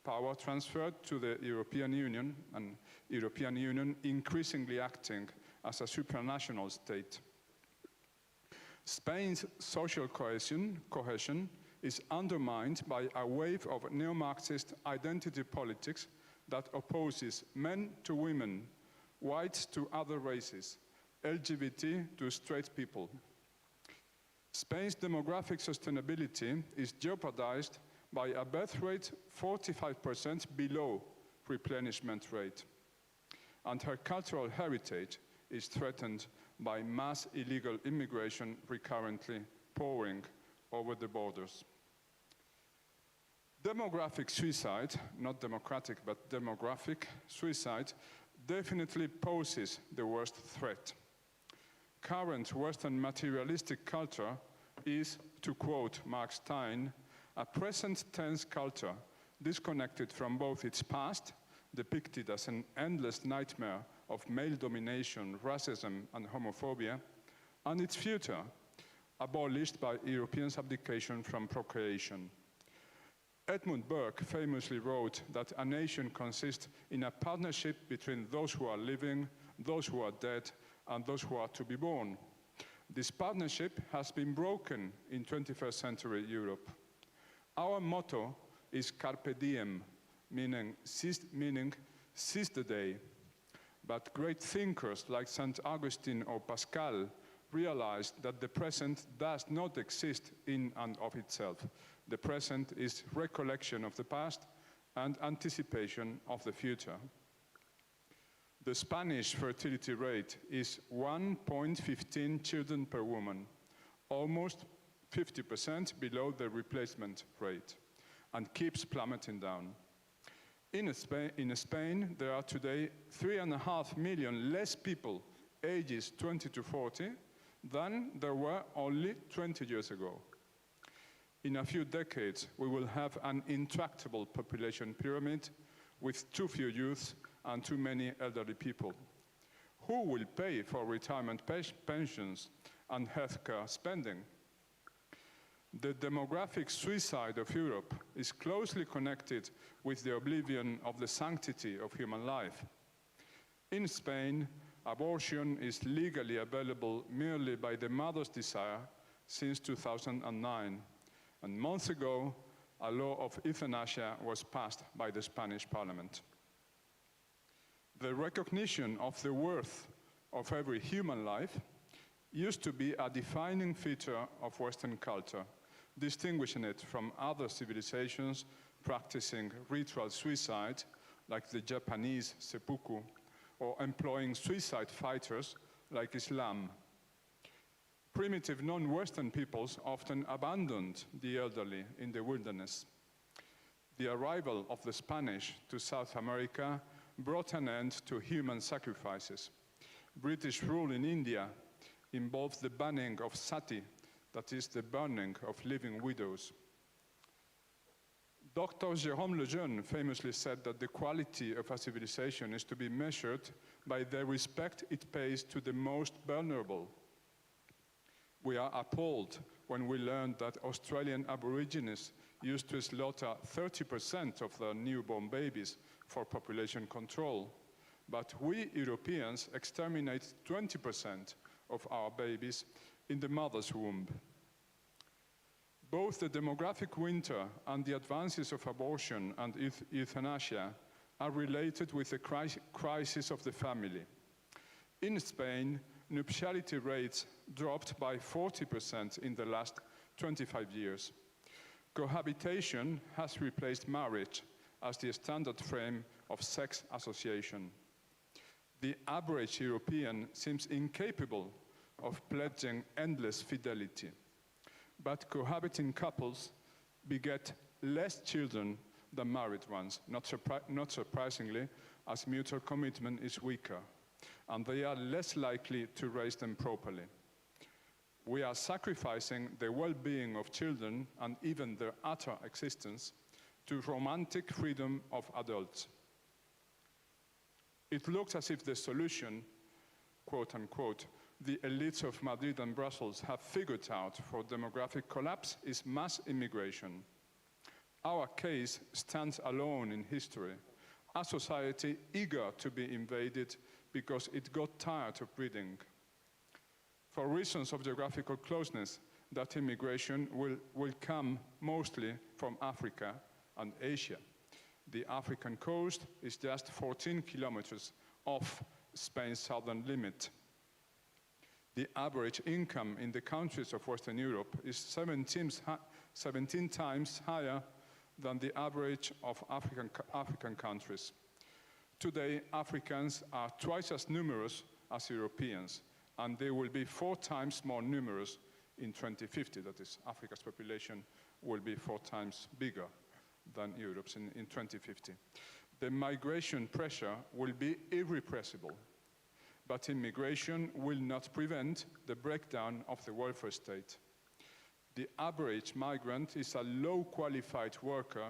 power transferred to the European Union, and European Union increasingly acting as a supranational state. Spain's social cohesion is undermined by a wave of neo-Marxist identity politics that opposes men to women, whites to other races, LGBT to straight people. Spain's demographic sustainability is jeopardized by a birth rate 45% below replenishment rate, and her cultural heritage is threatened by mass illegal immigration recurrently pouring over the borders. Demographic suicide, not democratic, but demographic suicide, definitely poses the worst threat. Current Western materialistic culture is, to quote Mark Stein, a present tense culture disconnected from both its past, depicted as an endless nightmare of male domination, racism, and homophobia, and its future, abolished by Europeans' abdication from procreation. Edmund Burke famously wrote that a nation consists in a partnership between those who are living, those who are dead, and those who are to be born. This partnership has been broken in 21st century Europe. Our motto is Carpe Diem, meaning seize the day. But great thinkers like St. Augustine or Pascal realized that the present does not exist in and of itself. The present is recollection of the past and anticipation of the future. The Spanish fertility rate is 1.15 children per woman, almost 50% below the replacement rate, and keeps plummeting down. In Spain, there are today 3.5 million less people ages 20 to 40 than there were only 20 years ago. In a few decades, we will have an intractable population pyramid with too few youths and too many elderly people. Who will pay for retirement pensions and healthcare spending? The demographic suicide of Europe is closely connected with the oblivion of the sanctity of human life. In Spain, abortion is legally available merely by the mother's desire since 2009. And months ago, a law of euthanasia was passed by the Spanish Parliament. The recognition of the worth of every human life used to be a defining feature of Western culture, distinguishing it from other civilizations practicing ritual suicide, like the Japanese seppuku, or employing suicide fighters, like Islam. Primitive non-Western peoples often abandoned the elderly in the wilderness. The arrival of the Spanish to South America brought an end to human sacrifices. British rule in India involved the banning of sati, that is, the burning of living widows. Dr. Jérôme Lejeune famously said that the quality of a civilization is to be measured by the respect it pays to the most vulnerable. We are appalled when we learn that Australian Aborigines used to slaughter 30% of their newborn babies for population control. But we Europeans exterminate 20% of our babies in the mother's womb. Both the demographic winter and the advances of abortion and euthanasia are related with the crisis of the family. In Spain, nuptiality rates dropped by 40% in the last 25 years. Cohabitation has replaced marriage as the standard frame of sex association. The average European seems incapable of pledging endless fidelity. But cohabiting couples beget less children than married ones, not surprisingly, as mutual commitment is weaker, and they are less likely to raise them properly. We are sacrificing the well-being of children and even their utter existence to romantic freedom of adults. It looks as if the solution, quote unquote, the elites of Madrid and Brussels have figured out for demographic collapse is mass immigration. Our case stands alone in history, a society eager to be invaded because it got tired of breeding. For reasons of geographical closeness, that immigration will come mostly from Africa and Asia. The African coast is just 14 kilometers off Spain's southern limit. The average income in the countries of Western Europe is 17 times higher than the average of African countries. Today, Africans are twice as numerous as Europeans, and they will be 4 times more numerous in 2050. That is, Africa's population will be 4 times bigger than Europe's in 2050. The migration pressure will be irrepressible. But immigration will not prevent the breakdown of the welfare state. The average migrant is a low-qualified worker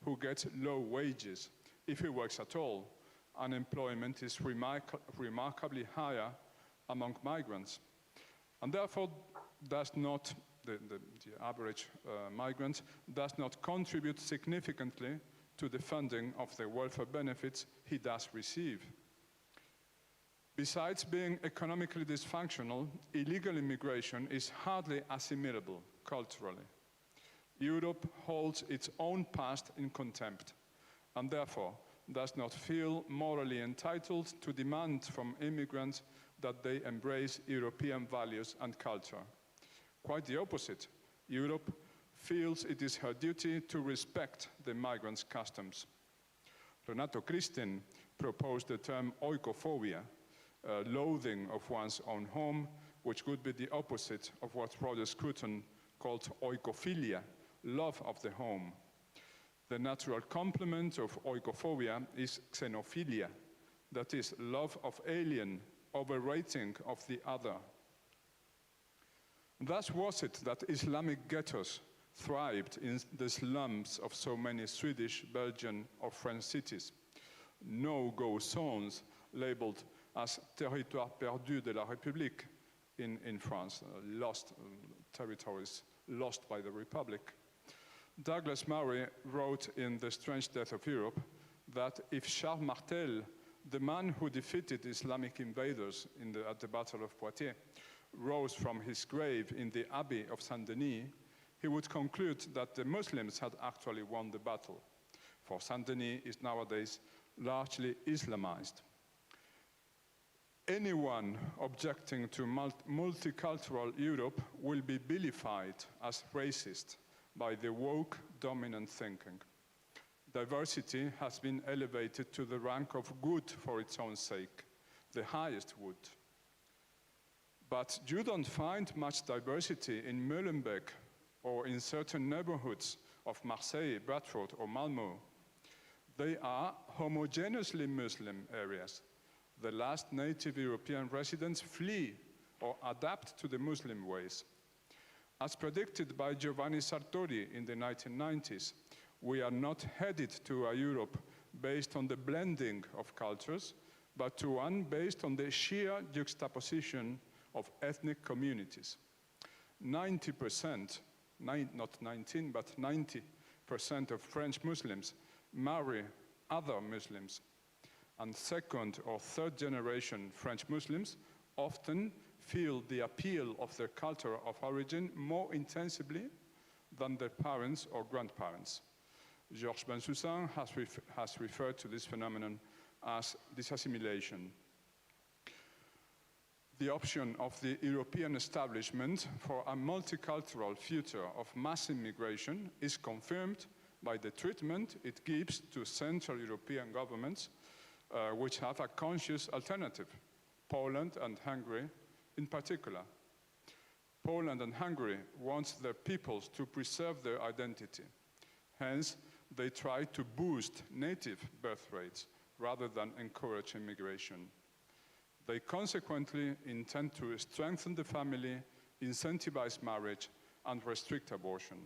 who gets low wages. If he works at all, unemployment is remarkably higher among migrants. And therefore, the average migrant does not contribute significantly to the funding of the welfare benefits he does receive. Besides being economically dysfunctional, illegal immigration is hardly assimilable culturally. Europe holds its own past in contempt and therefore does not feel morally entitled to demand from immigrants that they embrace European values and culture. Quite the opposite. Europe feels it is her duty to respect the migrants' customs. Renato Kristin proposed the term oikophobia, loathing of one's own home, which would be the opposite of what Roger Scruton called oikophilia, love of the home. The natural complement of oikophobia is xenophilia, that is, love of alien, overrating of the other. Thus was it that Islamic ghettos thrived in the slums of so many Swedish, Belgian, or French cities. No-go zones labeled as territoire perdu de la République in France, lost territories lost by the Republic. Douglas Murray wrote in The Strange Death of Europe that if Charles Martel, the man who defeated Islamic invaders at the Battle of Poitiers, rose from his grave in the Abbey of Saint-Denis, he would conclude that the Muslims had actually won the battle, for Saint-Denis is nowadays largely Islamized. Anyone objecting to multicultural Europe will be vilified as racist by the woke dominant thinking. Diversity has been elevated to the rank of good for its own sake, the highest good. But you don't find much diversity in Molenbeek or in certain neighborhoods of Marseille, Bradford, or Malmö. They are homogeneously Muslim areas. The last native European residents flee or adapt to the Muslim ways. As predicted by Giovanni Sartori in the 1990s, we are not headed to a Europe based on the blending of cultures, but to one based on the sheer juxtaposition of ethnic communities. 90%, not 19, but 90% of French Muslims marry other Muslims. And second or third generation French Muslims often feel the appeal of their culture of origin more intensively than their parents or grandparents. Georges Bensoussan has referred to this phenomenon as disassimilation. The option of the European establishment for a multicultural future of mass immigration is confirmed by the treatment it gives to Central European governments which have a conscious alternative, Poland and Hungary in particular. Poland and Hungary want their peoples to preserve their identity. Hence, they try to boost native birth rates rather than encourage immigration. They consequently intend to strengthen the family, incentivize marriage, and restrict abortion.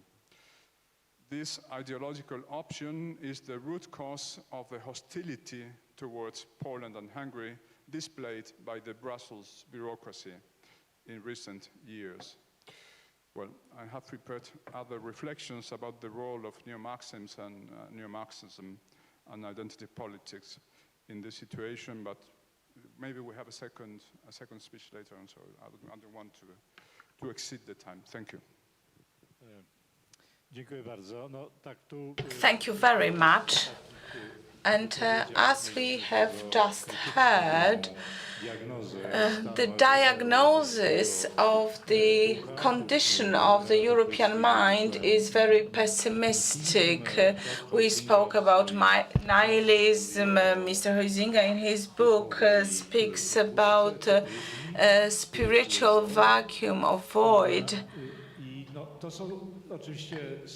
This ideological option is the root cause of the hostility towards Poland and Hungary displayed by the Brussels bureaucracy in recent years. Well, I have prepared other reflections about the role of neo-Marxism and identity politics in this situation, but maybe we have a second speech later, and so I don't want to exceed the time. Thank you. Thank you very much. And as we have just heard, the diagnosis of the condition of the European mind is very pessimistic. We spoke about nihilism. Mr. Huizinga in his book speaks about a spiritual vacuum or void.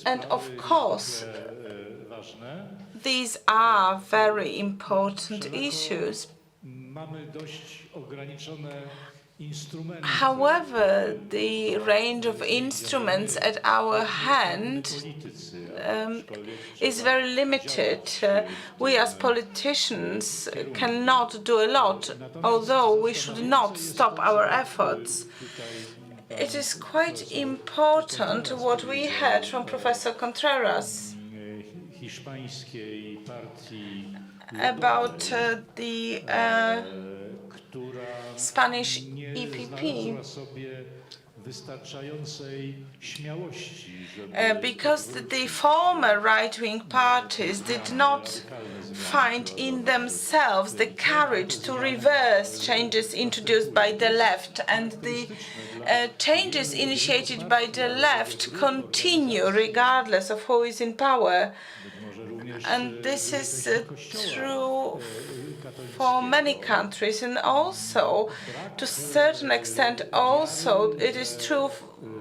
And of course, these are very important issues. However, the range of instruments at our hand is very limited. We as politicians cannot do a lot, although we should not stop our efforts. It is quite important what we heard from Professor Contreras about the Spanish nie EPP znalazła sobie wystarczającej śmiałości, żeby because the former right-wing parties did not find in themselves the courage to reverse changes introduced by the left, and the changes initiated by the left continue regardless of who is in power. And this is true for many countries, and also to a certain extent also it is true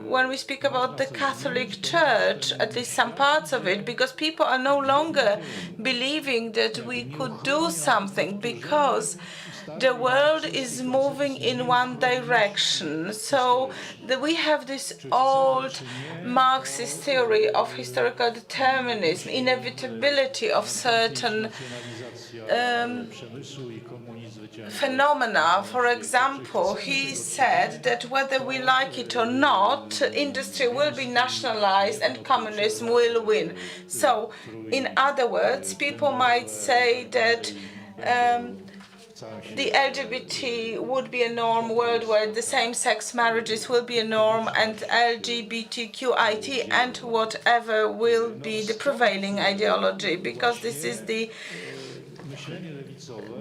when we speak about the Catholic Church, at least some parts of it, because people are no longer believing that we could do something, because the world is moving in one direction. So we have this old Marxist theory of historical determinism, inevitability of certain phenomena. For example, he said that whether we like it or not, industry will be nationalized and communism will win. So, in other words, people might say that the LGBT would be a norm worldwide, the same-sex marriages will be a norm, and LGBTQIT and whatever will be the prevailing ideology, because this is the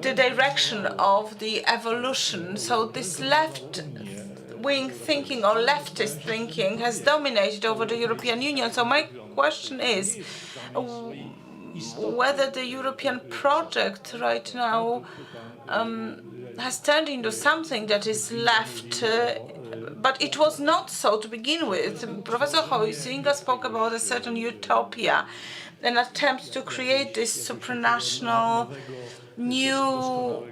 direction of the evolution. So this left-wing thinking or leftist thinking has dominated over the European Union. So my question is whether the European project right now has turned into something that is left, but it was not so to begin with. Professor Huizinga spoke about a certain utopia, an attempt to create this supranational new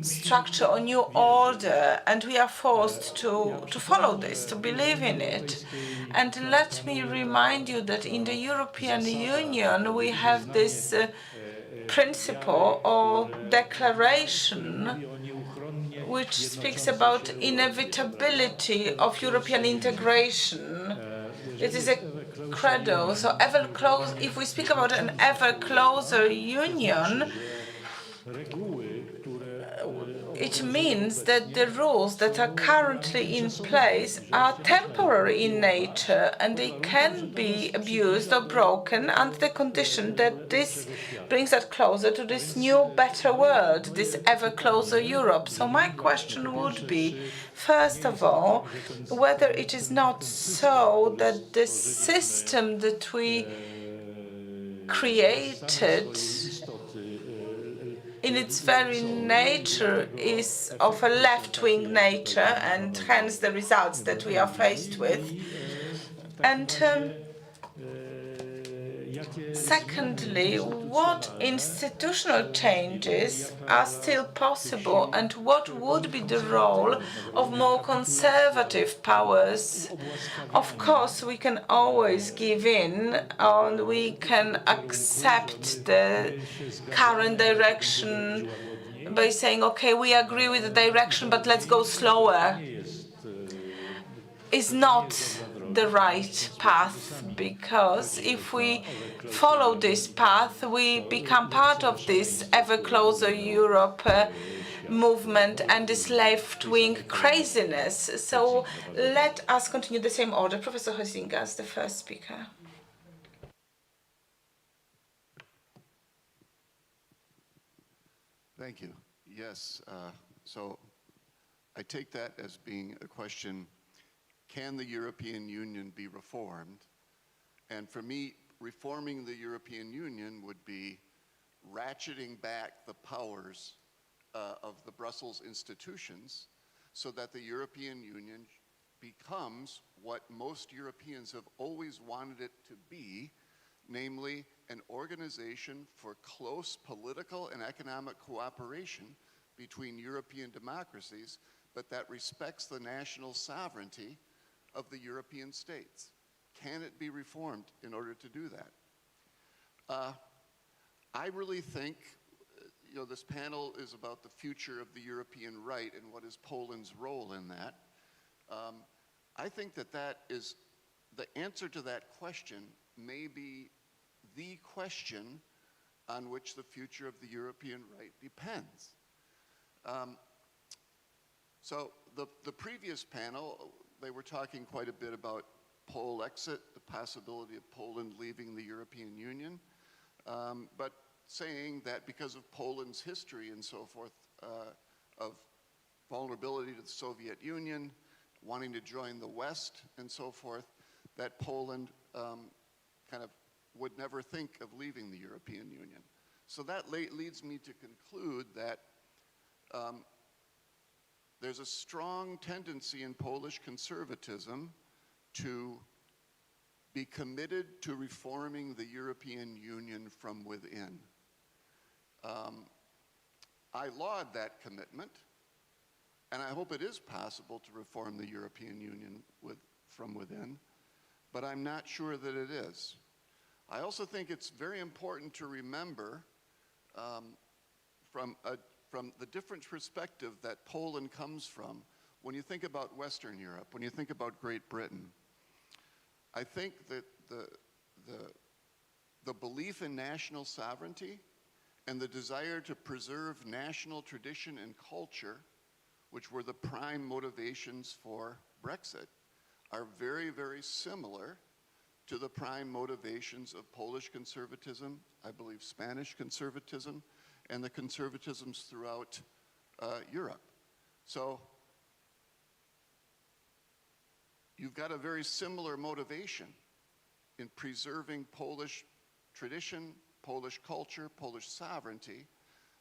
structure or new order, and we are forced to follow this, to believe in it. And let me remind you that in the European Union we have this principle or declaration which speaks about inevitability of European integration. It is a credo. So ever close, if we speak about an ever closer union, it means that the rules that are currently in place are temporary in nature, and they can be abused or broken under the condition that this brings us closer to this new, better world, this ever closer Europe. So my question would be, first of all, whether it is not so that the system that we created in its very nature is of a left-wing nature, and hence the results that we are faced with. And secondly, what institutional changes are still possible, and what would be the role of more conservative powers? Of course, we can always give in, and we can accept the current direction by saying, okay, we agree with the direction, but let's go slower. Is not the right path, because if we follow this path, we become part of this ever closer Europe movement and this left-wing craziness. So let us continue the same order. Professor Huizinga as the first speaker. Thank you. Yes, so I take that as being a question, can the European Union be reformed? And for me, reforming the European Union would be ratcheting back the powers of the Brussels institutions so that the European Union becomes what most Europeans have always wanted it to be, namely an organization for close political and economic cooperation between European democracies, but that respects the national sovereignty of the European states. Can it be reformed in order to do that? I really think, this panel is about the future of the European right and what is Poland's role in that. I think that the answer to that question may be the question on which the future of the European right depends. So the previous panel, they were talking quite a bit about Pole exit, the possibility of Poland leaving the European Union, but saying that because of Poland's history and so forth, of vulnerability to the Soviet Union, wanting to join the West and so forth, that Poland kind of would never think of leaving the European Union. So that leads me to conclude that there's a strong tendency in Polish conservatism to be committed to reforming the European Union from within. I laud that commitment, and I hope it is possible to reform the European Union from within, but I'm not sure that it is. I also think it's very important to remember from the different perspective that Poland comes from when you think about Western Europe, when you think about Great Britain. I think that the belief in national sovereignty and the desire to preserve national tradition and culture, which were the prime motivations for Brexit, are very, very similar to the prime motivations of Polish conservatism, I believe Spanish conservatism, and the conservatisms throughout Europe. So you've got a very similar motivation in preserving Polish tradition, Polish culture, Polish sovereignty,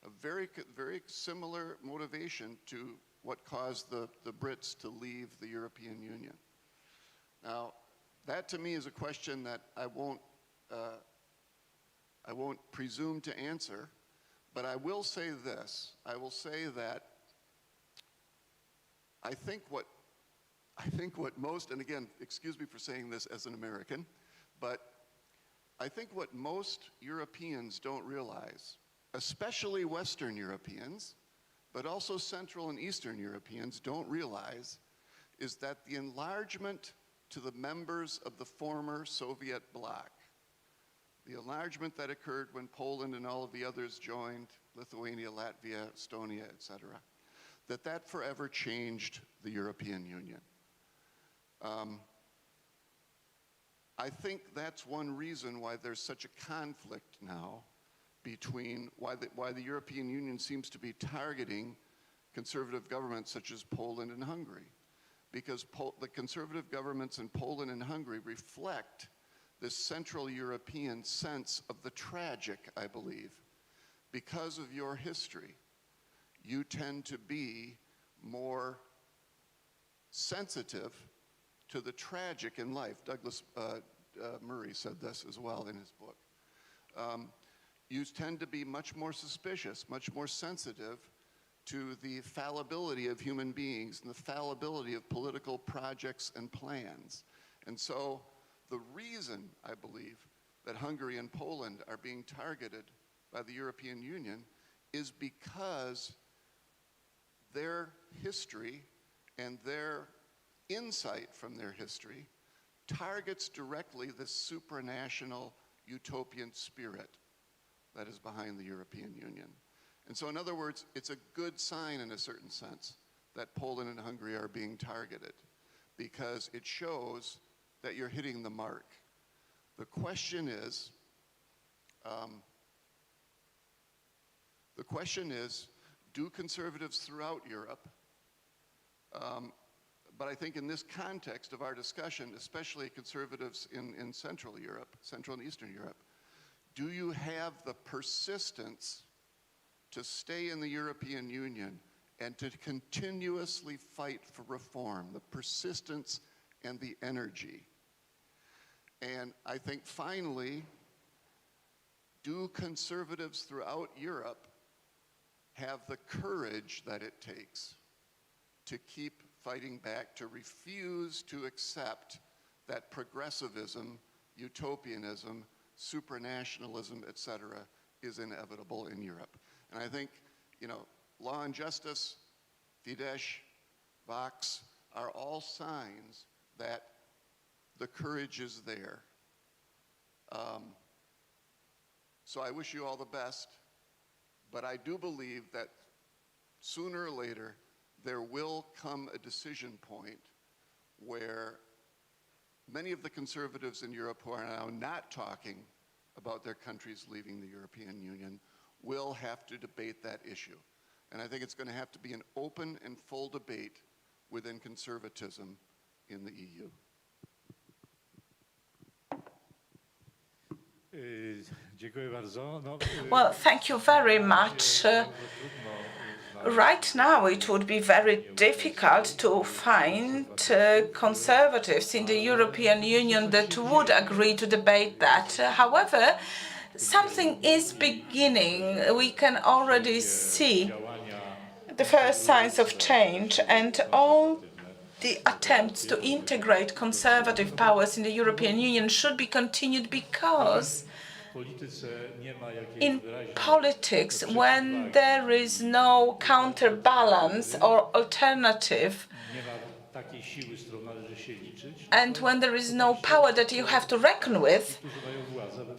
a very, very similar motivation to what caused the Brits to leave the European Union. Now, that to me is a question that I won't presume to answer, but I will say this. I will say that I think what most, and again, excuse me for saying this as an American, but I think what most Europeans don't realize, especially Western Europeans, but also Central and Eastern Europeans don't realize, is that the enlargement to the members of the former Soviet bloc, the enlargement that occurred when Poland and all of the others joined, Lithuania, Latvia, Estonia, etc., that forever changed the European Union. I think that's one reason why there's such a conflict now between why the European Union seems to be targeting conservative governments such as Poland and Hungary. Because the conservative governments in Poland and Hungary reflect this Central European sense of the tragic, I believe. Because of your history, you tend to be more sensitive to the tragic in life. Douglas Murray said this as well in his book. You tend to be much more suspicious, much more sensitive to the fallibility of human beings and the fallibility of political projects and plans. And so the reason, I believe, that Hungary and Poland are being targeted by the European Union is because their history and their insight from their history targets directly the supranational utopian spirit that is behind the European Union. And so in other words, it's a good sign in a certain sense that Poland and Hungary are being targeted because it shows that you're hitting the mark. The question is, do conservatives throughout Europe, but I think in this context of our discussion, especially conservatives in Central Europe, Central and Eastern Europe, do you have the persistence to stay in the European Union and to continuously fight for reform, the persistence and the energy? And I think finally, do conservatives throughout Europe have the courage that it takes to keep fighting back, to refuse to accept that progressivism, utopianism, supranationalism, etc., is inevitable in Europe? And I think, Law and Justice, Fidesz, Vox are all signs that the courage is there. So I wish you all the best, but I do believe that sooner or later, there will come a decision point where many of the conservatives in Europe who are now not talking about their countries leaving the European Union will have to debate that issue. And I think it's going to have to be an open and full debate within conservatism in the EU. Well, thank you very much. Right now, it would be very difficult to find conservatives in the European Union that would agree to debate that. However, something is beginning. We can already see the first signs of change, and all the attempts to integrate conservative powers in the European Union should be continued, because in politics, when there is no counterbalance or alternative, and when there is no power that you have to reckon with,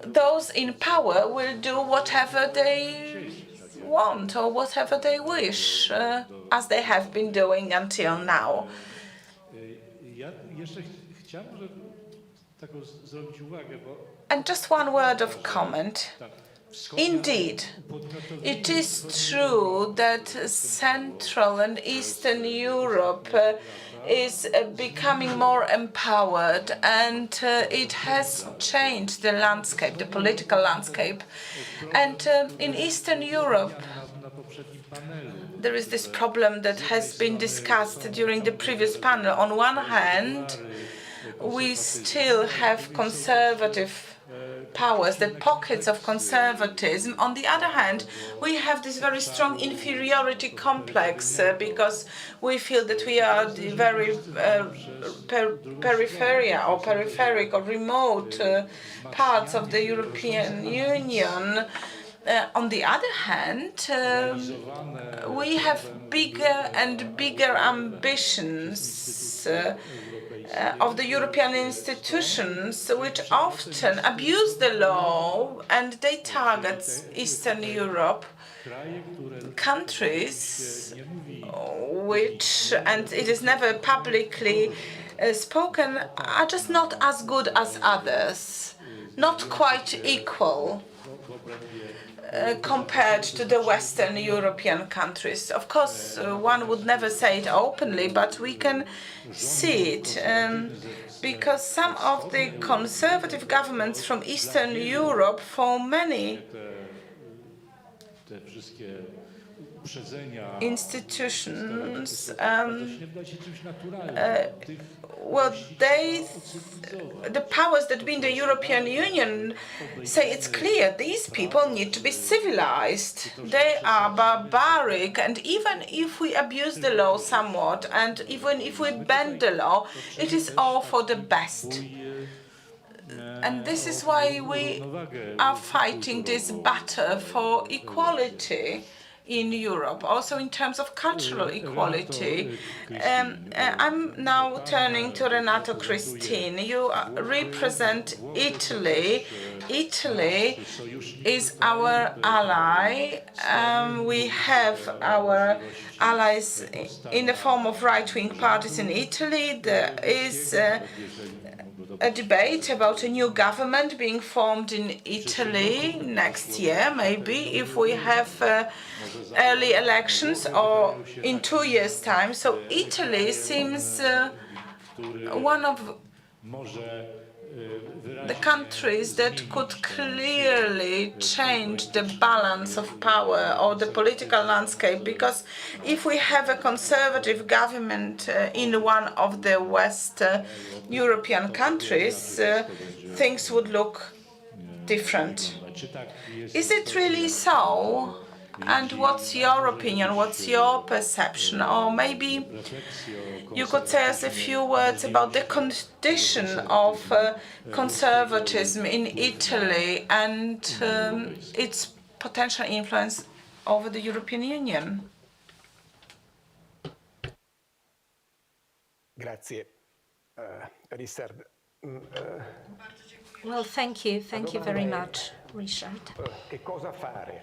those in power will do whatever they want or whatever they wish, as they have been doing until now. And just one word of comment. Indeed, it is true that Central and Eastern Europe is becoming more empowered, and it has changed the landscape, the political landscape. And in Eastern Europe, there is this problem that has been discussed during the previous panel. On one hand, we still have conservative powers, the pockets of conservatism. On the other hand, we have this very strong inferiority complex because we feel that we are the very peripheric or remote parts of the European Union. On the other hand, we have bigger and bigger ambitions of the European institutions, which often abuse the law, and they target Eastern Europe, countries which, and it is never publicly spoken, are just not as good as others, not quite equal compared to the Western European countries. Of course, one would never say it openly, but we can see it because some of the conservative governments from Eastern Europe, for many institutions, well, the powers that be in the European Union say it's clear these people need to be civilized. They are barbaric, and even if we abuse the law somewhat, and even if we bend the law, it is all for the best. And this is why we are fighting this battle for equality in Europe, also in terms of cultural equality. I'm now turning to Renato Christine. You represent Italy. Italy is our ally. We have our allies in the form of right-wing parties in Italy. There is a debate about a new government being formed in Italy next year, maybe, if we have early elections, or in 2 years' time. So Italy seems one of the countries that could clearly change the balance of power or the political landscape, because if we have a conservative government in one of the West European countries, things would look different. Is it really so? And what's your opinion? What's your perception? Or maybe you could say us a few words about the condition of conservatism in Italy and its potential influence over the European Union. Grazie. Richard. Well, thank you very much, Richard. Che cosa fare?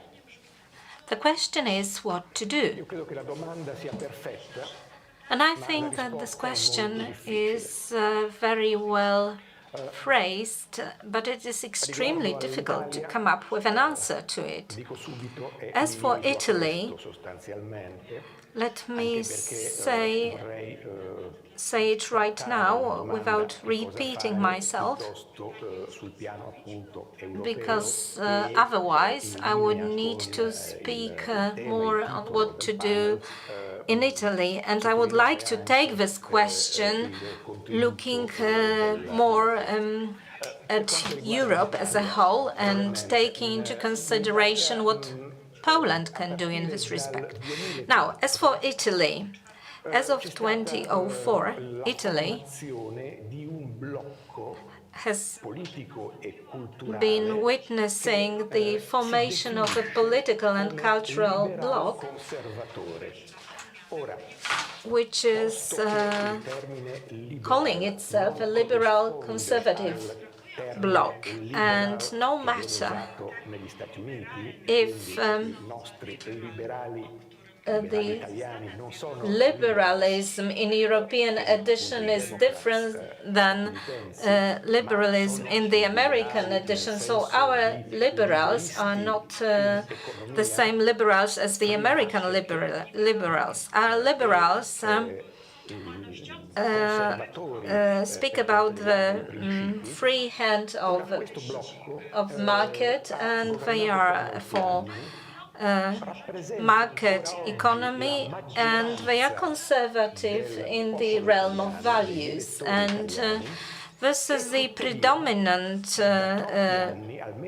The question is what to do. Io credo che la domanda sia perfetta. And I think that this question is very well phrased, but it is extremely difficult to come up with an answer to it. Dico subito e As for mi limito a Italy, questo sostanzialmente, let me anche perché vorrei say it right now without domanda repeating cosa fare myself, piuttosto sul piano appunto europeo because e otherwise I would in need linea to con speak il tema, more il on titolo what to del do panel, in Italy, and I would like to take this question looking more at Europe as a whole and taking into consideration what Poland can do in this respect. Now, as for Italy, as of 2004, Italy di un blocco has politico e culturale been witnessing the formation of a political and cultural bloc, conservatore. Ora, which is calling itself a liberal conservative bloc. And no matter negli Stati Uniti, if i nostri liberali the italiani non sono liberalism in European edition is different than liberalism in the American edition. So our liberals are not the same liberals as the American liberals. Our liberals speak about the free hand of market, and they are for market economy, and they are conservative in the realm of values. And this is the predominant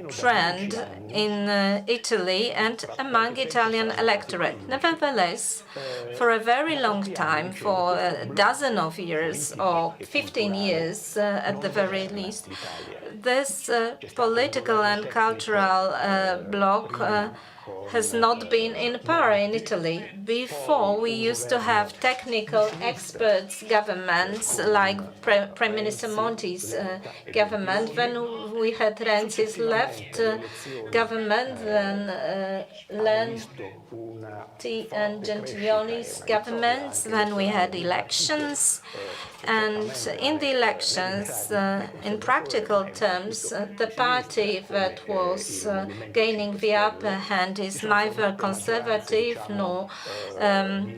trend in Italy and among Italian electorate. Nevertheless, for a very long time, for a dozen of years or 15 years at the very least, this political and cultural bloc has not been in power in Italy. Before, we used to have technical experts governments like Prime Minister Monti's government. Then we had Renzi's left government, then Lenti and Gentileoni's governments. Then we had elections, and in the elections, in practical terms, the party that was gaining the upper hand is neither conservative nor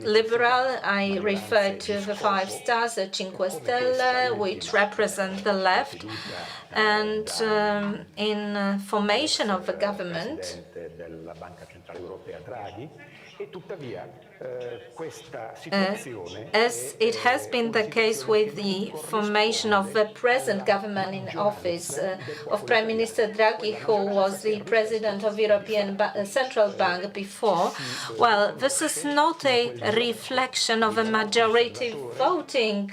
liberal. I refer to the Five Stars, the Cinque Stelle, which represent the left. And in formation of the government, as it has been the case with the formation of the present government in office of Prime Minister Draghi, who was the president of European Central Bank before, well, this is not a reflection of a majority voting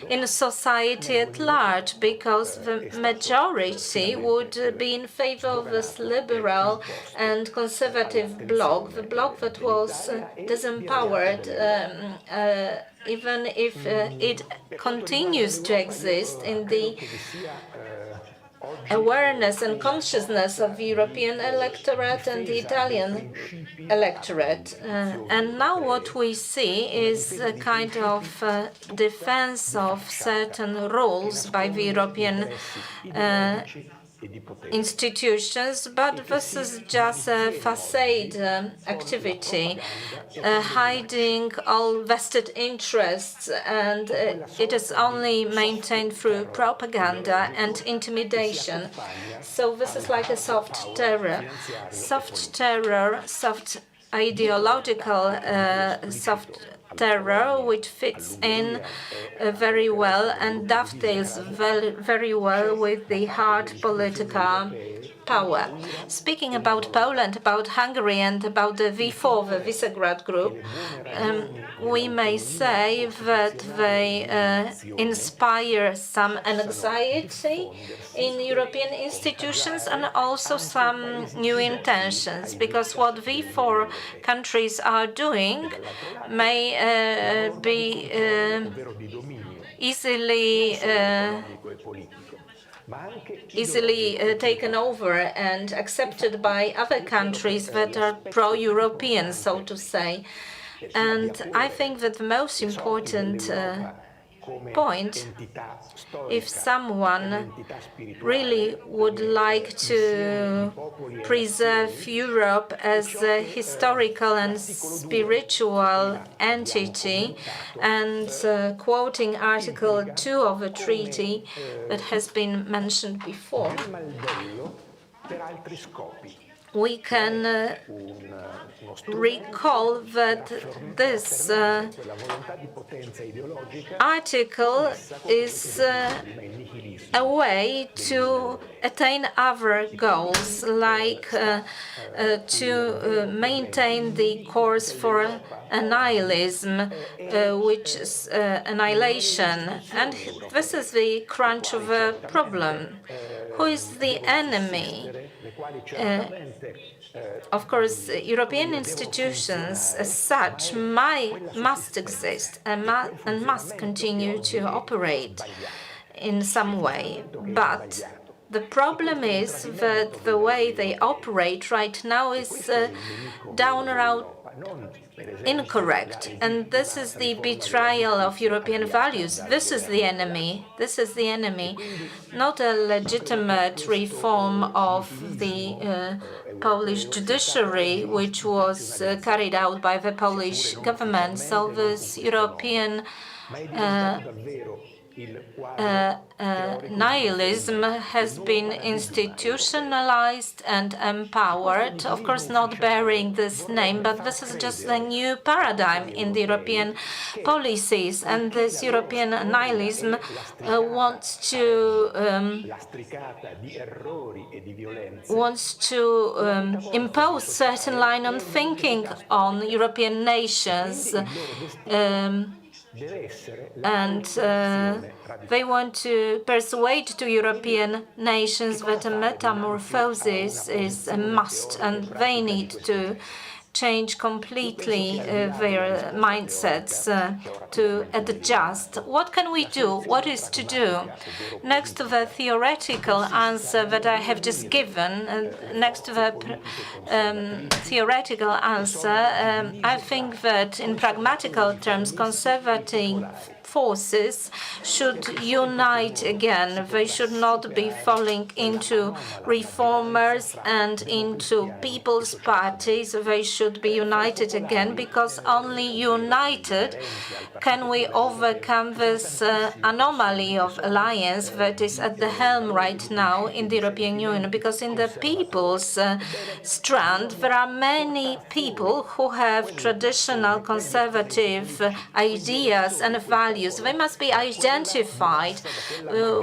in society at large, because the majority would be in favor of this liberal and conservative bloc, the bloc that was disempowered, even if it continues to exist in the awareness and consciousness of the European electorate and the Italian electorate. And now what we see is a kind of defense of certain rules by the European institutions, but this is just a facade activity, hiding all vested interests, and it is only maintained through propaganda and intimidation. So this is like a soft terror, soft ideological soft terror, which fits in very well and dovetails very well with the hard political power. Speaking about Poland, about Hungary, and about the V4, the Visegrad Group, we may say that they inspire some anxiety in European institutions and also some new intentions, because what V4 countries are doing may be easily easily taken over and accepted by other countries that are pro-European, so to say. And I think that the most important point, if someone really would like to preserve Europe as a historical and spiritual entity, and quoting Article 2 of the treaty that has been mentioned before, we can recall that this article is a way to attain other goals, like to maintain the course for annihilism, which is annihilation. And this is the crunch of a problem. Who is the enemy? Of course, European institutions as such must exist and must continue to operate in some way. But the problem is that the way they operate right now is downright incorrect. And this is the betrayal of European values. This is the enemy. This is the enemy. Not a legitimate reform of the Polish judiciary, which was carried out by the Polish government. So this European nihilism has been institutionalized and empowered, of course not bearing this name, but this is just a new paradigm in the European policies, and this European nihilism wants to impose certain line of thinking on European nations. And they want to persuade to European nations that a metamorphosis is a must, and they need to change completely their mindsets to adjust. What can we do? What is to do? Next to the theoretical answer that I have just given, next to the theoretical answer, I think that in pragmatical terms, conservative forces should unite again. They should not be falling into reformers and into people's parties. They should be united again, because only united can we overcome this anomaly of alliance that is at the helm right now in the European Union. Because in the people's strand, there are many people who have traditional conservative ideas and values. They must be identified.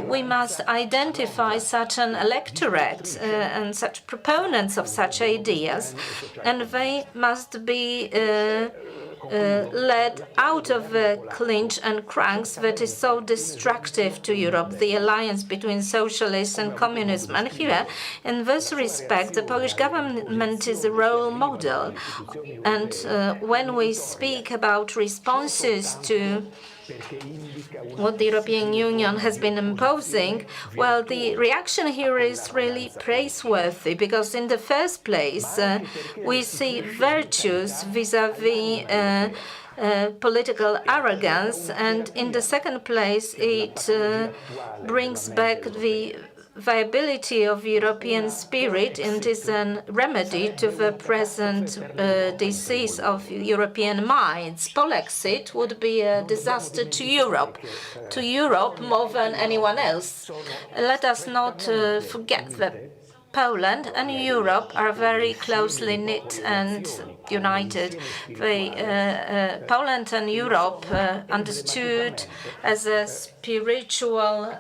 We must identify such an electorate and such proponents of such ideas, and they must be led out of the clinch and cranks that is so destructive to Europe, the alliance between socialists and communism. And here, in this respect, the Polish government is a role model. And when we speak about responses to what the European Union has been imposing, well, the reaction here is really praiseworthy, because in the first place, we see virtues vis-à-vis political arrogance, and in the second place, it brings back the viability of European spirit, and is a remedy to the present disease of European minds. Polexit would be a disaster to Europe more than anyone else. Let us not forget that Poland and Europe are very closely knit and united. Poland and Europe understood as a spiritual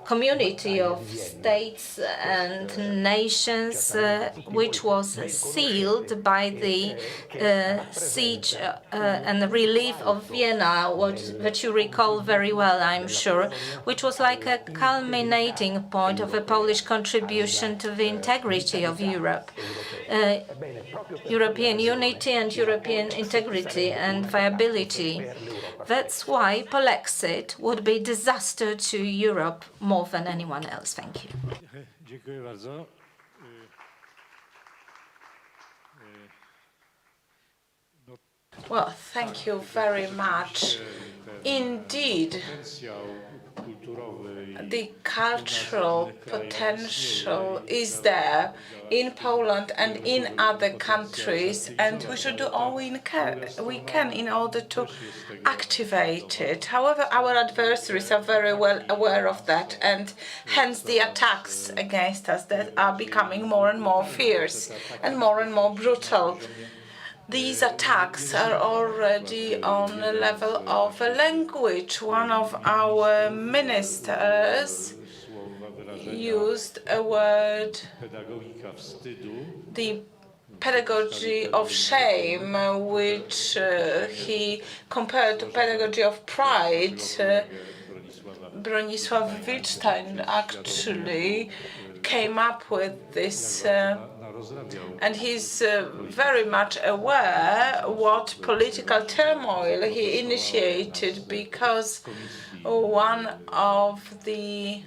community of states and nations, which was sealed by the siege and relief of Vienna, that you recall very well, I'm sure, which was like a culminating point of a Polish contribution contribution to the integrity of Europe. European unity and European integrity and viability. That's why Polexit would be disaster to Europe more than anyone else. Thank you. Dziękuję bardzo. Well, thank you very much. Indeed, the cultural potential is there in Poland and in other countries, and we should do all we can in order to activate it. However, our adversaries are very well aware of that, and hence the attacks against us that are becoming more and more fierce and more brutal. These attacks are already on the level of language. One of our ministers used a word, the pedagogy of shame, which he compared to pedagogy of pride. Bronisław Wittstein actually came up with this, and he's very much aware what political turmoil he initiated, because one of the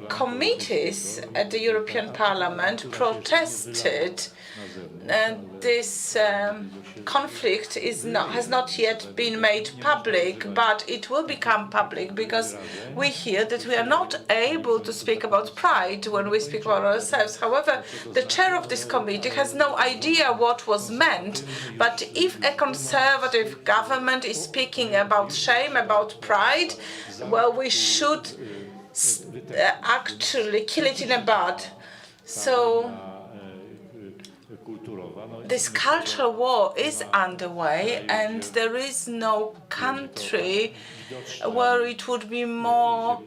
committees at the European Parliament protested, and this conflict has not yet been made public, but it will become public because we hear that we are not able to speak about pride when we speak about ourselves. However, the chair of this committee has no idea what was meant, but if a conservative government is speaking about shame, about pride, well, we should actually kill it in a bud. So this cultural war is underway, and there is no country where it would be more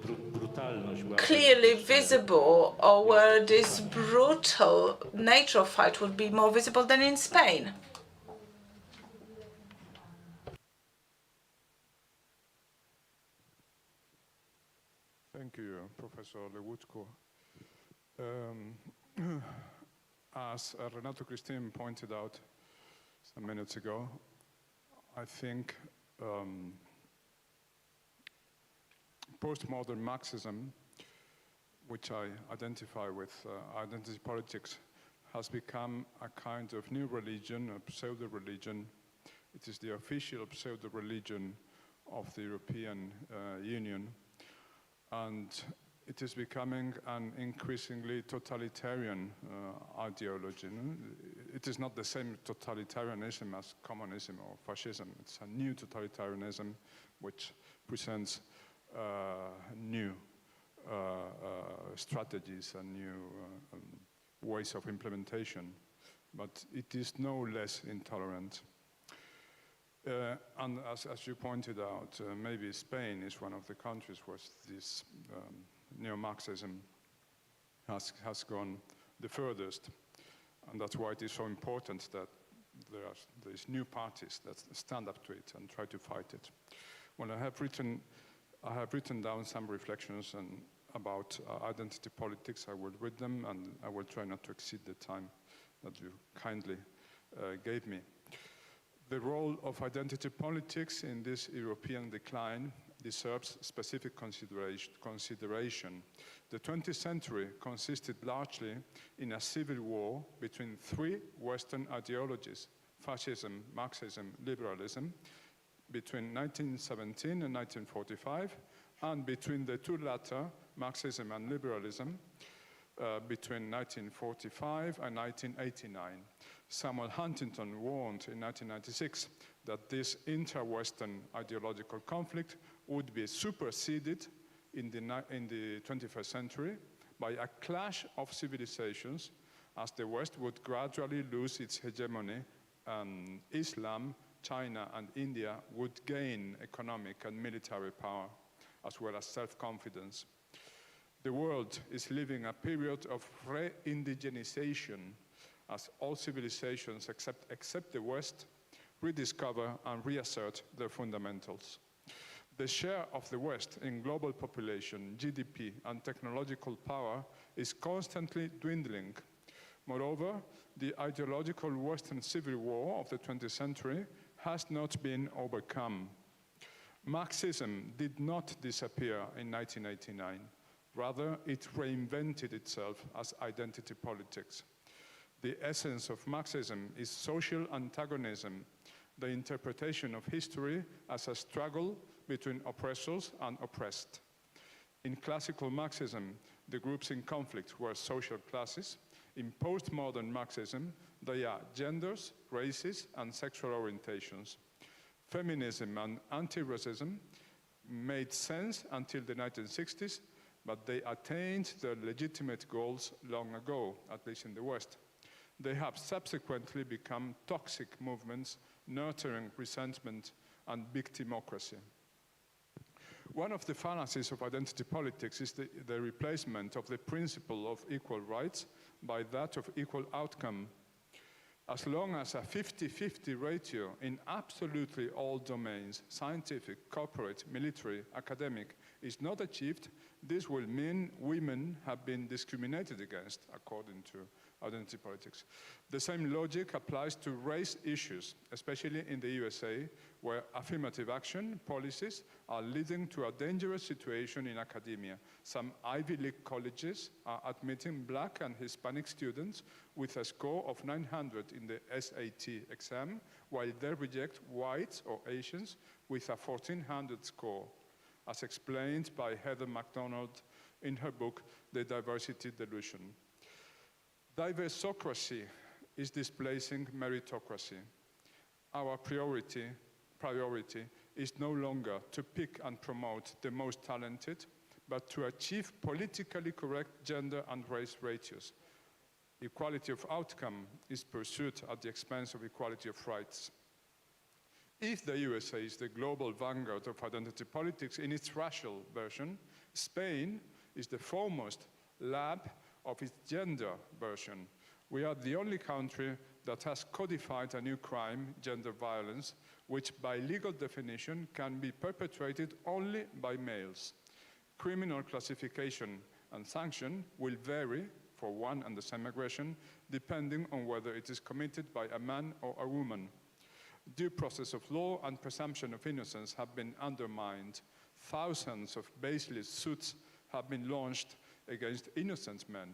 clearly visible, or where this brutal nature of fight would be more visible than in Spain. Thank you, Professor Legutko. As Renato Christine pointed out some minutes ago, I think postmodern Marxism, which I identify with identity politics, has become a kind of new religion, a pseudo-religion. It is the official pseudo-religion of the European Union, and it is becoming an increasingly totalitarian ideology. It is not the same totalitarianism as communism or fascism. It's a new totalitarianism which presents new strategies and new ways of implementation, but it is no less intolerant. And as you pointed out, maybe Spain is one of the countries where this neo-Marxism has gone the furthest, and that's why it is so important that there's new parties that stand up to it and try to fight it. Well, I have written down some reflections about identity politics. I will read them, and I will try not to exceed the time that you kindly gave me. The role of identity politics in this European decline deserves specific consideration. The 20th century consisted largely in a civil war between three Western ideologies: fascism, Marxism, liberalism, between 1917 and 1945, and between the two latter, Marxism and liberalism, between 1945 and 1989. Samuel Huntington warned in 1996 that this inter-Western ideological conflict would be superseded in the 21st century by a clash of civilizations, as the West would gradually lose its hegemony, and Islam, China, and India would gain economic and military power, as well as self-confidence. The world is living a period of re-indigenization, as all civilizations except the West rediscover and reassert their fundamentals. The share of the West in global population, GDP, and technological power is constantly dwindling. Moreover, the ideological Western civil war of the 20th century has not been overcome. Marxism did not disappear in 1989. Rather, it reinvented itself as identity politics. The essence of Marxism is social antagonism, the interpretation of history as a struggle between oppressors and oppressed. In classical Marxism, the groups in conflict were social classes. In postmodern Marxism, they are genders, races, and sexual orientations. Feminism and anti-racism made sense until the 1960s, but they attained their legitimate goals long ago, at least in the West. They have subsequently become toxic movements nurturing resentment and victimocracy. One of the fallacies of identity politics is the replacement of the principle of equal rights by that of equal outcome. As long as a 50-50 ratio in absolutely all domains, scientific, corporate, military, academic, is not achieved, this will mean women have been discriminated against, according to identity politics. The same logic applies to race issues, especially in the USA, where affirmative action policies are leading to a dangerous situation in academia. Some Ivy League colleges are admitting Black and Hispanic students with a score of 900 in the SAT exam, while they reject whites or Asians with a 1400 score, as explained by Heather McDonald in her book, The Diversity Delusion. Diversocracy is displacing meritocracy. Our priority is no longer to pick and promote the most talented, but to achieve politically correct gender and race ratios. Equality of outcome is pursued at the expense of equality of rights. If the USA is the global vanguard of identity politics in its racial version, Spain is the foremost lab of its gender version. We are the only country that has codified a new crime, gender violence, which by legal definition can be perpetrated only by males. Criminal classification and sanction will vary for one and the same aggression, depending on whether it is committed by a man or a woman. Due process of law and presumption of innocence have been undermined. Thousands of baseless suits have been launched against innocent men.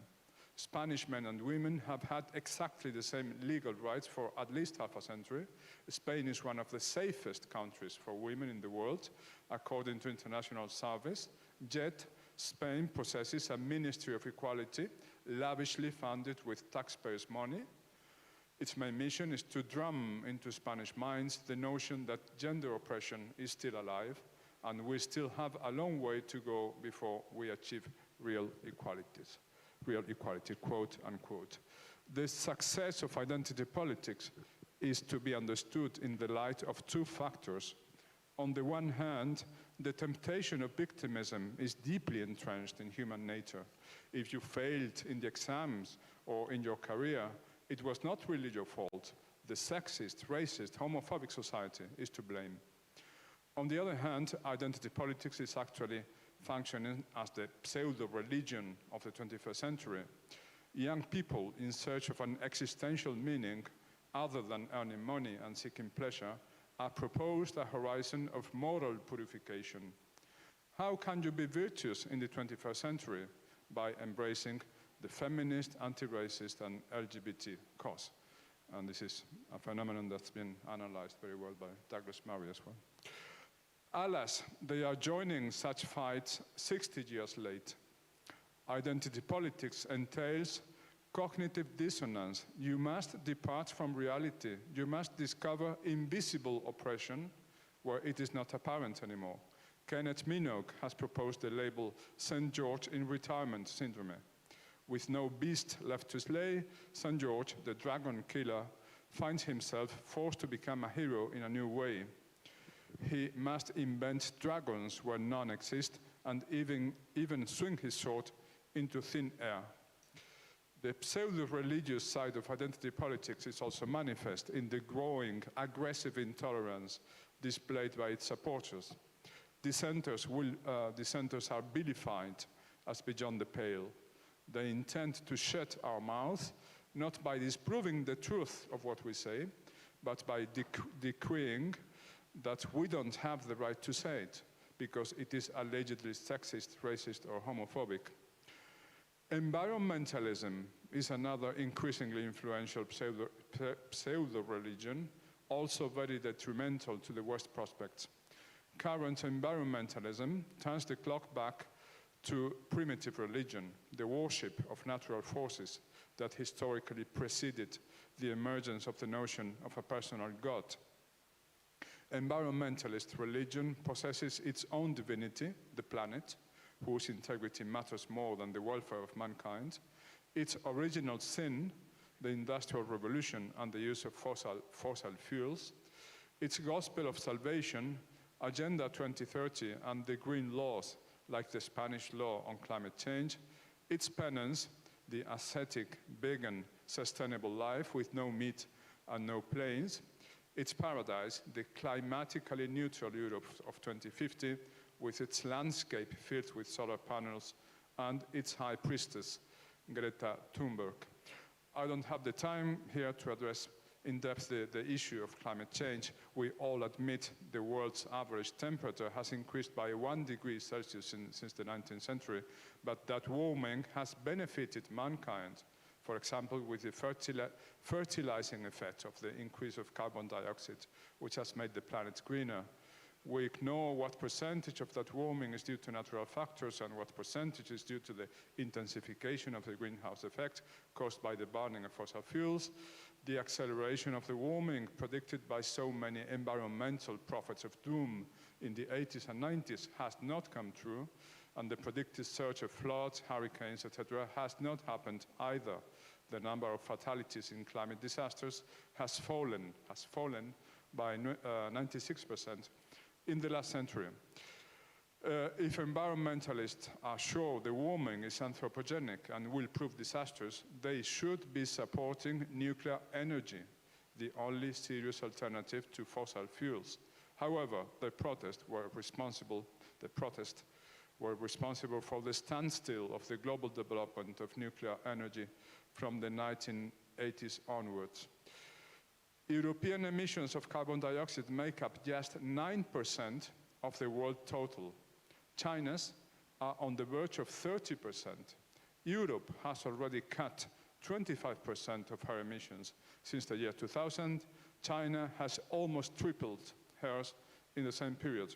Spanish men and women have had exactly the same legal rights for at least half a century. Spain is one of the safest countries for women in the world, according to international surveys. Yet, Spain possesses a Ministry of Equality, lavishly funded with taxpayers' money. Its main mission is to drum into Spanish minds the notion that gender oppression is still alive, and we still have a long way to go before we achieve real equality, quote unquote. The success of identity politics is to be understood in the light of two factors. On the one hand, the temptation of victimism is deeply entrenched in human nature. If you failed in the exams or in your career, it was not really your fault. The sexist, racist, homophobic society is to blame. On the other hand, identity politics is actually functioning as the pseudo-religion of the 21st century. Young people in search of an existential meaning other than earning money and seeking pleasure are proposed a horizon of moral purification. How can you be virtuous in the 21st century? By embracing the feminist, anti-racist, and LGBT cause. And this is a phenomenon that's been analyzed very well by Douglas Murray as well. Alas, they are joining such fights 60 years late. Identity politics entails cognitive dissonance. You must depart from reality. You must discover invisible oppression where it is not apparent anymore. Kenneth Minogue has proposed the label St. George in Retirement Syndrome. With no beast left to slay, St. George, the dragon killer, finds himself forced to become a hero in a new way. He must invent dragons where none exist and even swing his sword into thin air. The pseudo-religious side of identity politics is also manifest in the growing aggressive intolerance displayed by its supporters. dissenters are vilified as beyond the pale. They intend to shut our mouth, not by disproving the truth of what we say, but by decreeing that we don't have the right to say it, because it is allegedly sexist, racist, or homophobic. Environmentalism is another increasingly influential pseudo-religion, also very detrimental to the West prospects. Current environmentalism turns the clock back to primitive religion, the worship of natural forces that historically preceded the emergence of the notion of a personal God. Environmentalist religion possesses its own divinity, the planet, whose integrity matters more than the welfare of mankind, its original sin, the Industrial Revolution and the use of fossil fuels, its gospel of salvation, Agenda 2030 and the green laws like the Spanish law on climate change, its penance, the ascetic, vegan, sustainable life with no meat and no planes, its paradise, the climatically neutral Europe of 2050, with its landscape filled with solar panels, and its high priestess, Greta Thunberg. I don't have the time here to address in depth the issue of climate change. We all admit the world's average temperature has increased by 1 degree Celsius since the 19th century, but that warming has benefited mankind, for example, with the fertilizing effect of the increase of carbon dioxide, which has made the planet greener. We ignore what percentage of that warming is due to natural factors and what percentage is due to the intensification of the greenhouse effect caused by the burning of fossil fuels. The acceleration of the warming predicted by so many environmental prophets of doom in the 80s and 90s has not come true, and the predicted surge of floods, hurricanes, etc. has not happened either. The number of fatalities in climate disasters has fallen by 96% in the last century. If environmentalists are sure the warming is anthropogenic and will prove disastrous, they should be supporting nuclear energy, the only serious alternative to fossil fuels. However, the protests were responsible for the standstill of the global development of nuclear energy from the 1980s onwards. European emissions of carbon dioxide make up just 9% of the world total. China's are on the verge of 30%. Europe has already cut 25% of her emissions. Since the year 2000, China has almost tripled hers in the same period.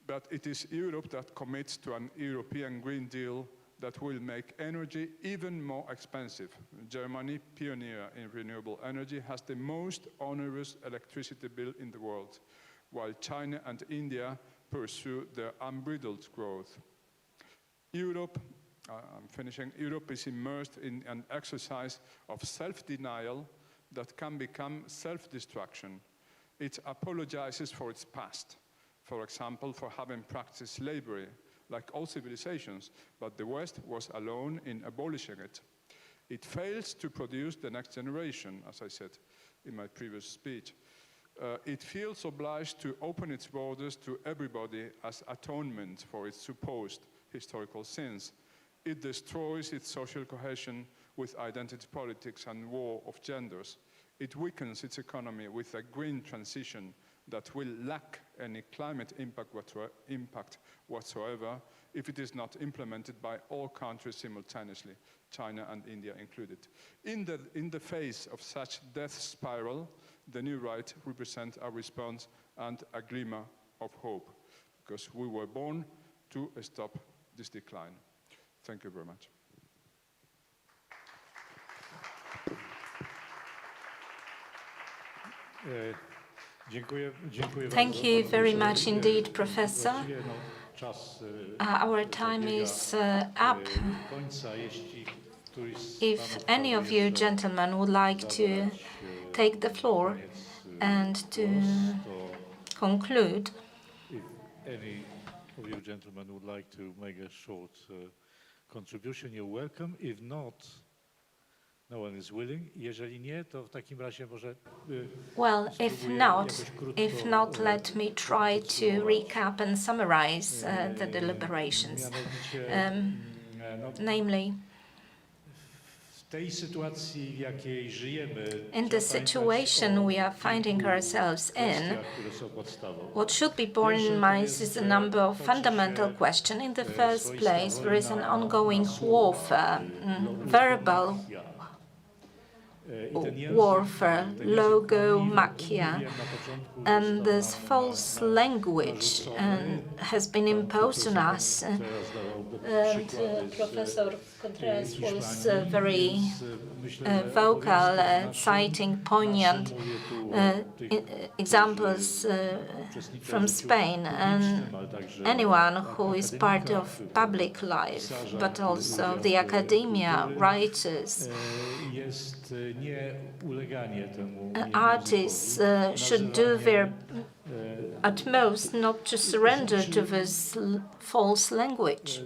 But it is Europe that commits to an European Green Deal that will make energy even more expensive. Germany, pioneer in renewable energy, has the most onerous electricity bill in the world, while China and India pursue their unbridled growth. Europe is immersed in an exercise of self-denial that can become self-destruction. It apologizes for its past, for example, for having practiced slavery, like all civilizations, but the West was alone in abolishing it. It fails to produce the next generation, as I said in my previous speech. It feels obliged to open its borders to everybody as atonement for its supposed historical sins. It destroys its social cohesion with identity politics and war of genders. It weakens its economy with a green transition that will lack any climate impact whatsoever if it is not implemented by all countries simultaneously, China and India included. In the face of such death spiral, the new right represents a response and a glimmer of hope, because we were born to stop this decline. Thank you very much. Thank you very much indeed, Professor. Our time is up. If any of you gentlemen would like to take the floor and to conclude. If any of you gentlemen would like to make a short contribution, you're welcome. If not, No one is willing. Jeżeli nie, to w takim razie może Well, spróbuję jakoś krótko, if not, let me try to recap and summarize the deliberations. mianowicie, no, Namely, w tej sytuacji, w jakiej żyjemy, in the trzeba pamiętać situation o we are finding kilku ourselves in, kwestiach, które są podstawą. what should be borne in mind is a number of fundamental questions. In the first place, there is an ongoing warfare, verbal warfare, logomachia, and this false language has been imposed on us. And Professor Kongres was very vocal, citing poignant examples from Spain, and anyone who is part of public life, but also the academia, writers, artists should do their utmost not to surrender to this false language.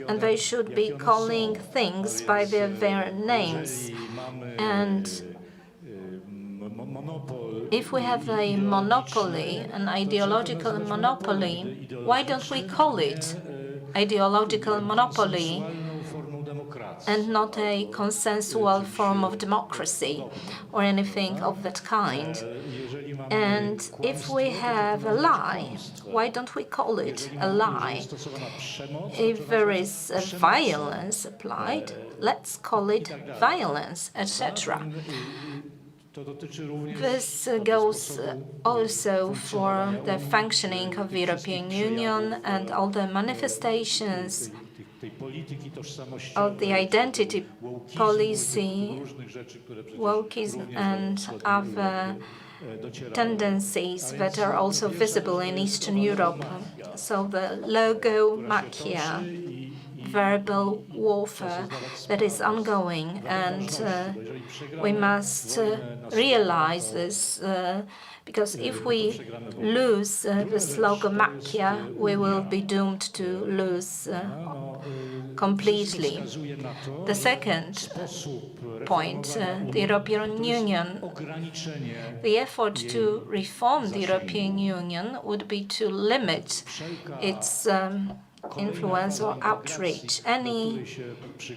And they should be calling things by their names. And if we have a monopoly, an ideological monopoly, why don't we call it ideological monopoly and not a consensual form of democracy or anything of that kind? And if we have a lie, why don't we call it a lie? If there is violence applied, let's call it violence, etc. This goes also for the functioning of the European Union and all the manifestations of the identity policy, wokeism, and other tendencies that are also visible in Eastern Europe. So the logomachia, verbal warfare that is ongoing, and we must realize this, because if we lose this logomachia, we will be doomed to lose completely. The second point, the European Union, the effort to reform the European Union would be to limit its influence or outreach. Any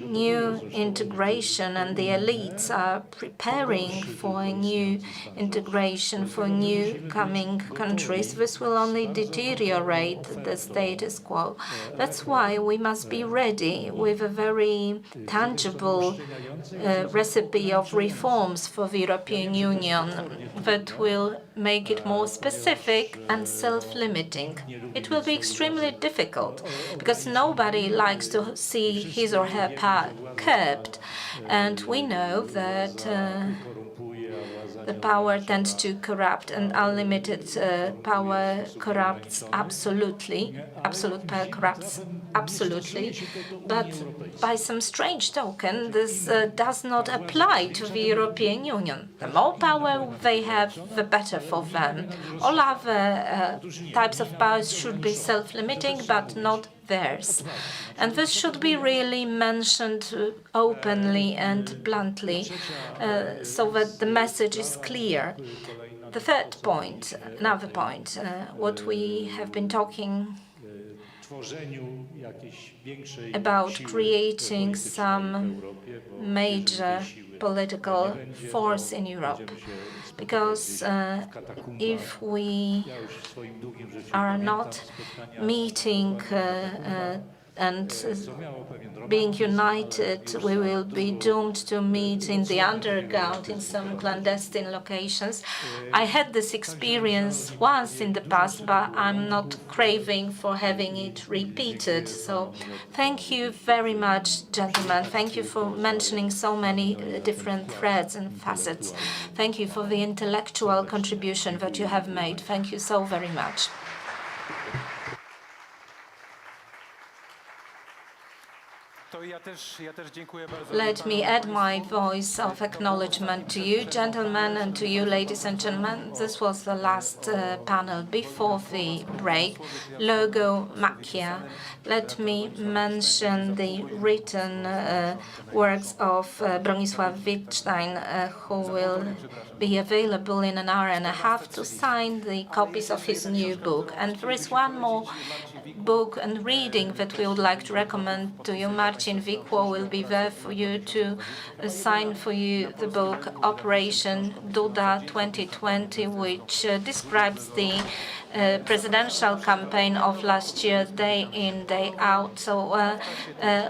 new integration, and the elites are preparing for a new integration for new coming countries, this will only deteriorate the status quo. That's why we must be ready with a very tangible recipe of reforms for the European Union that will make it more specific and self-limiting. It will be extremely difficult, because nobody likes to see his or her power curbed, and we know that the power tends to corrupt, and unlimited power corrupts absolutely. Absolute power corrupts absolutely. But by some strange token, this does not apply to the European Union. The more power they have, the better for them. All other types of powers should be self-limiting, but not theirs. And this should be really mentioned openly and bluntly, so that the message is clear. The third point, another point, what we have been talking about, creating some major political force in Europe. Because if we are not meeting and being united, we will be doomed to meet in the underground in some clandestine locations. I had this experience once in the past, but I'm not craving for having it repeated. So thank you very much, gentlemen. Thank you for mentioning so many different threads and facets. Thank you for the intellectual contribution that you have made. Thank you so very much. To Let me add my voice of acknowledgement to you, gentlemen, and to you, ladies and gentlemen. This was the last panel before the break. Logo Macchia. Let me mention the written works of Bronisław Wittstein, who will be available in an hour and a half to sign the copies of his new book. And there is one more book and reading that we would like to recommend to you. Marcin Wikło will be there for you to sign for you the book Operation Duda 2020, which describes the presidential campaign of last year, day in, day out. So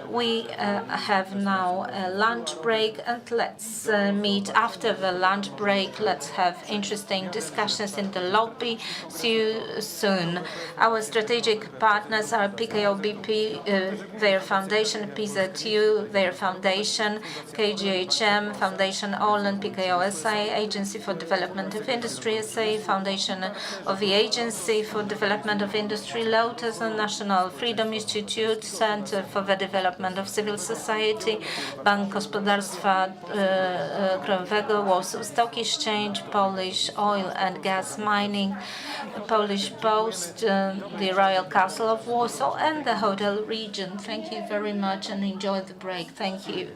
we have now a lunch break, and let's meet after the lunch break. Let's have interesting discussions in the lobby. See you soon. Our strategic partners are PKO BP, their foundation, PZU, their foundation, KGHM, Foundation Orlen, PKO SA, Agency for Development of Industry SA, Foundation of the Agency for Development of Industry, Lotus, and National Freedom Institute, Center for the Development of Civil Society, Bank Gospodarstwa Krajowego, Warsaw Stock Exchange, Polish Oil and Gas Mining, Polish Post, the Royal Castle of Warsaw, and the Hotel Region. Thank you very much and enjoy the break. Thank you.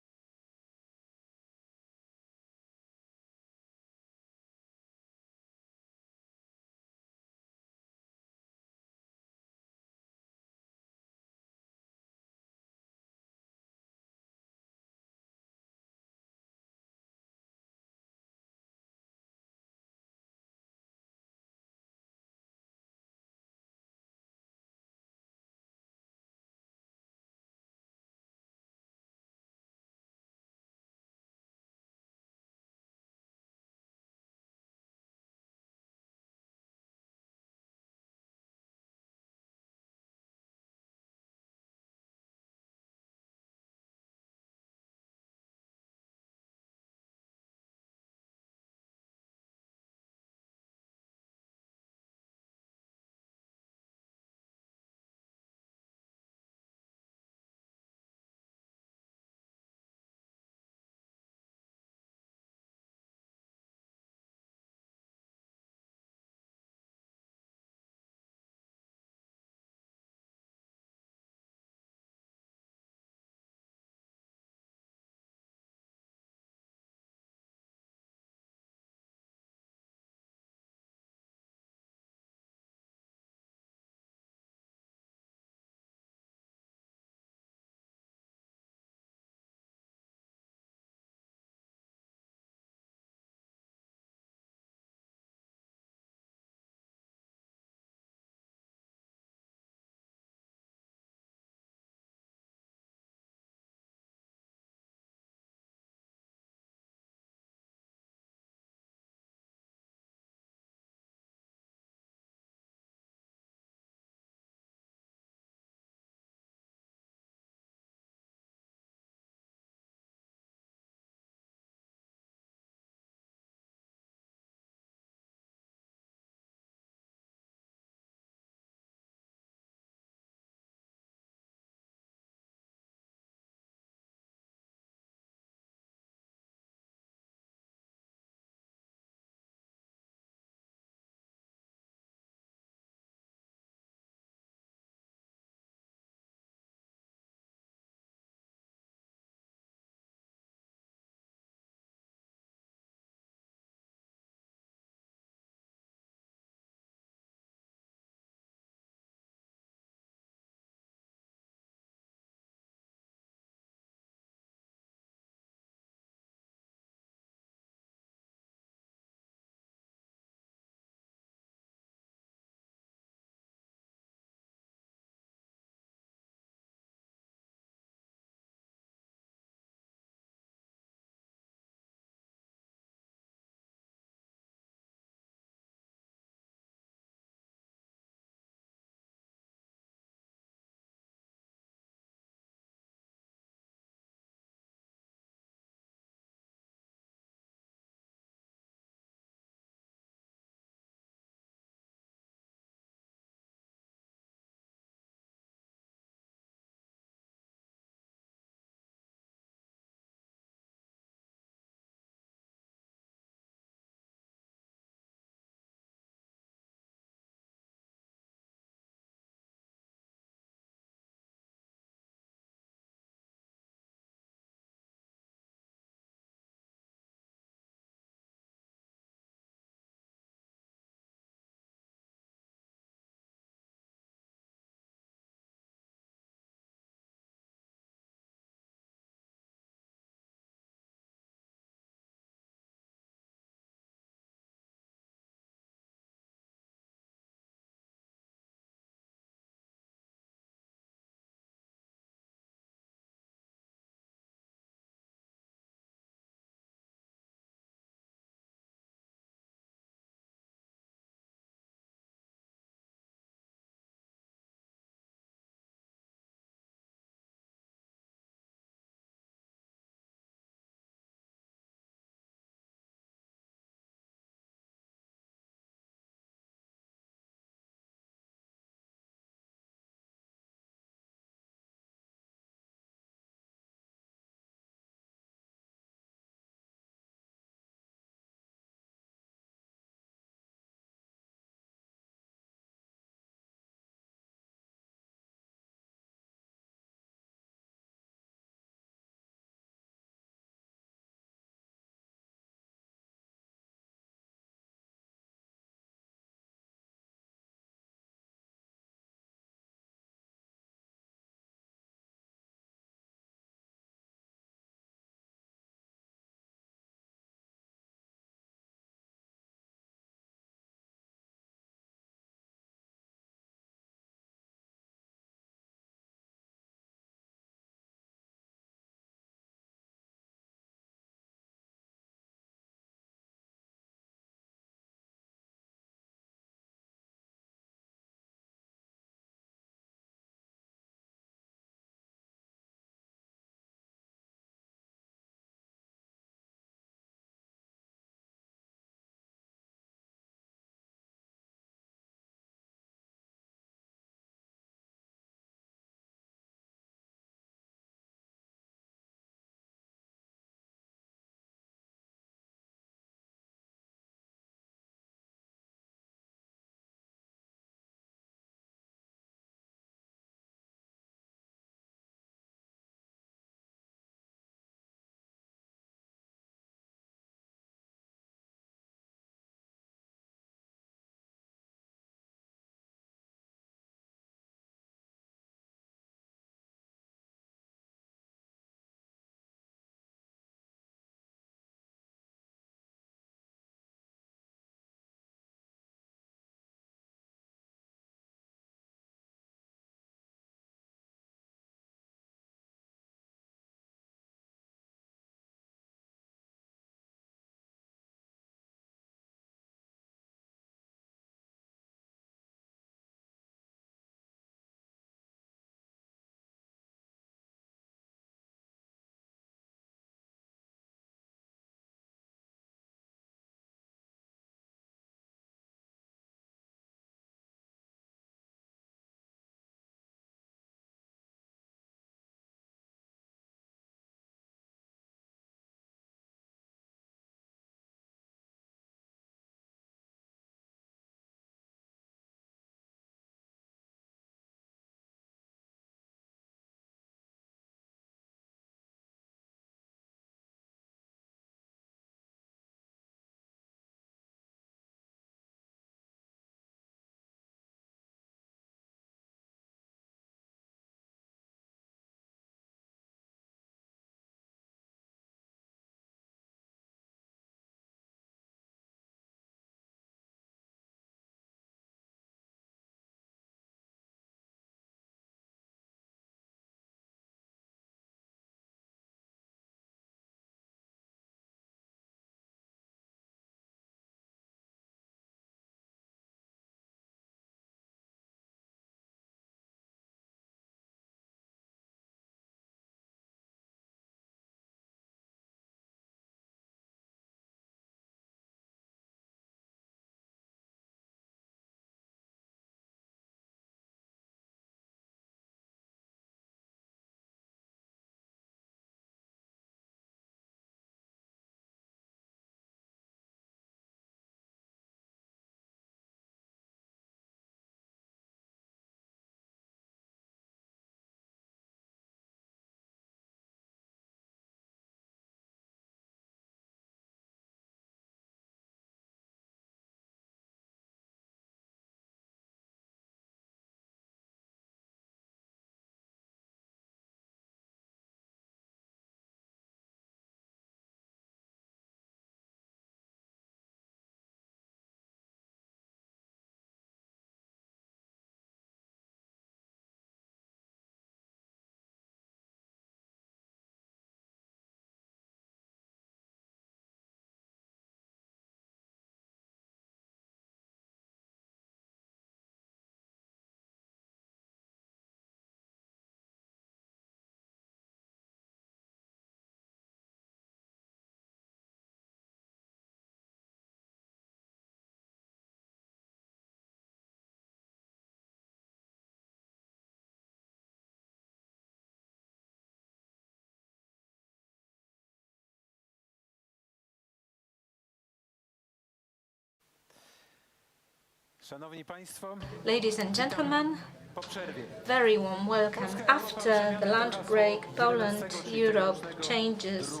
Szanowni Państwo, Ladies and gentlemen, po przerwie very warm welcome. After the lunch break, Poland, Europe changes.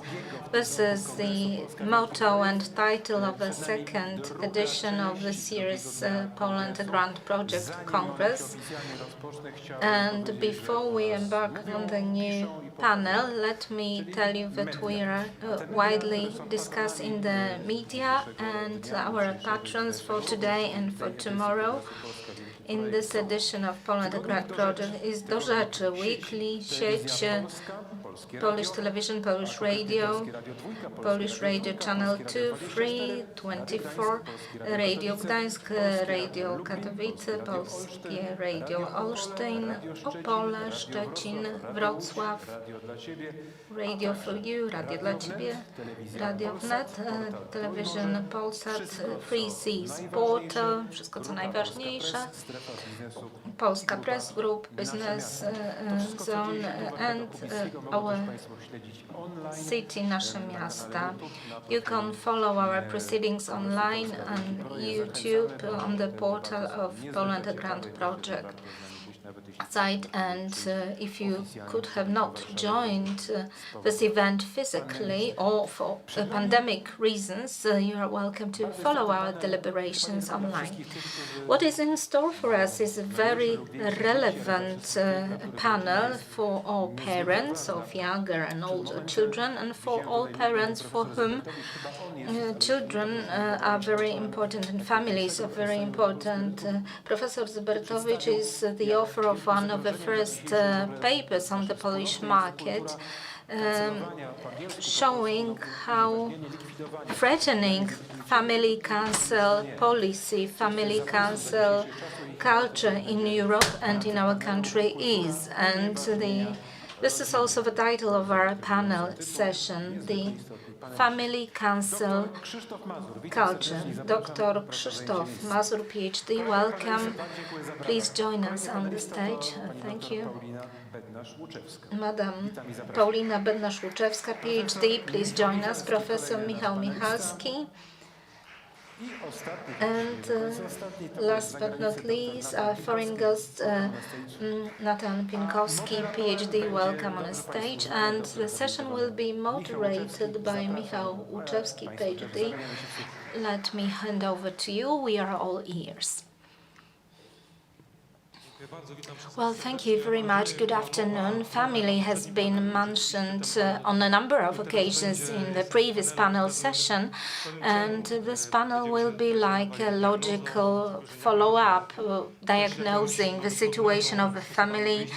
This is the motto and title of the second edition of this year's Poland Grand Project Congress. And before we embark on the new panel, let me tell you that we are widely discussed in the media, and our patrons for today and for tomorrow in this edition of Poland Grand Project is Do Rzeczy Weekly, sieć Polish Television, Polish Radio, Polish Radio Channel 2, 3, 24, Radio Gdańsk, Radio Katowice, Polskie Radio Olsztyn, Opole, Szczecin, Wrocław, Radio for You, Radio dla Ciebie, Radio Wnet, Television Polsat, Free Seas Portal, wszystko co najważniejsze, Polska Press Group, Business Zone and our city, nasze miasta. You can follow our proceedings online on YouTube, on the portal of Poland Grand Project site, and if you could have not joined this event physically or for pandemic reasons, you are welcome to follow our deliberations online. What is in store for us is a very relevant panel for all parents of younger and older children, and for all parents for whom children are very important and families are very important. Professor Zybertowicz is the author of one of the first papers on the Polish market, showing how threatening family council policy, family council culture in Europe and in our country is. And this is also the title of our panel session, the Family Council Culture. Dr. Krzysztof Mazur, PhD, welcome. Please join us on the stage. Thank you. Madam Paulina Bednarz-Łuczewska, PhD, please join us. Professor Michał Michalski. And last but not least, our foreign guest, Natan Pinkowski, PhD, welcome on the stage. And the session will be moderated by Michał Łuczewski, PhD. Let me hand over to you. We are all ears. Well, thank you very much. Good afternoon. Family has been mentioned on a number of occasions in the previous panel session, and this panel will be like a logical follow-up, diagnosing the situation of the family,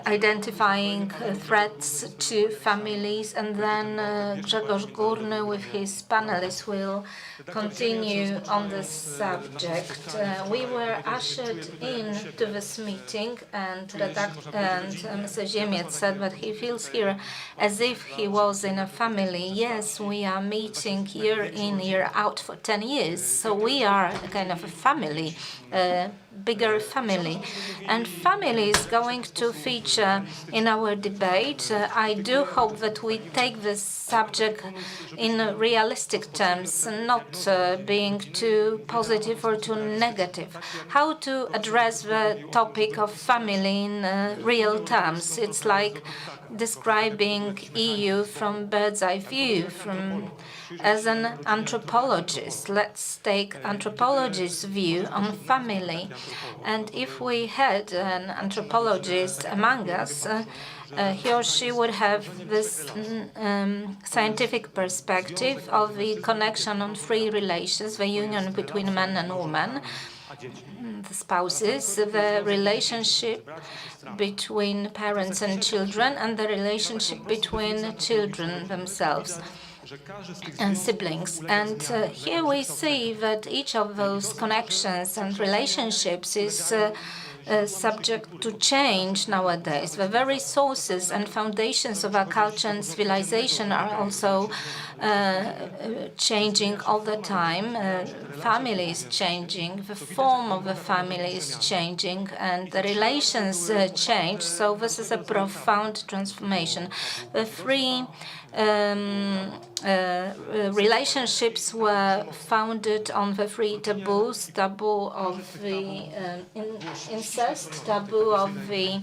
identifying threats to families, and then Grzegorz Górny with his panelists will continue on this subject. We were ushered in to this meeting, and Mr. Ziemiec said that he feels here as if he was in a family. Yes, we are meeting year in, year out for 10 years, so we are a kind of a family, bigger family. And family is going to feature in our debate. I do hope that we take this subject in realistic terms, not being too positive or too negative. How to address the topic of family in real terms? It's like describing EU from bird's eye view, as an anthropologist. Let's take anthropologist's view on family. And if we had an anthropologist among us, he or she would have this scientific perspective of the connection on free relations, the union between man and woman, the spouses, the relationship between parents and children, and the relationship between children themselves and siblings. And here we see that each of those connections and relationships is subject to change nowadays. The very sources and foundations of our culture and civilization are also changing all the time. Family is changing, the form of the family is changing, and the relations change. So this is a profound transformation. The three relationships were founded on the three taboos: taboo of the incest, taboo of the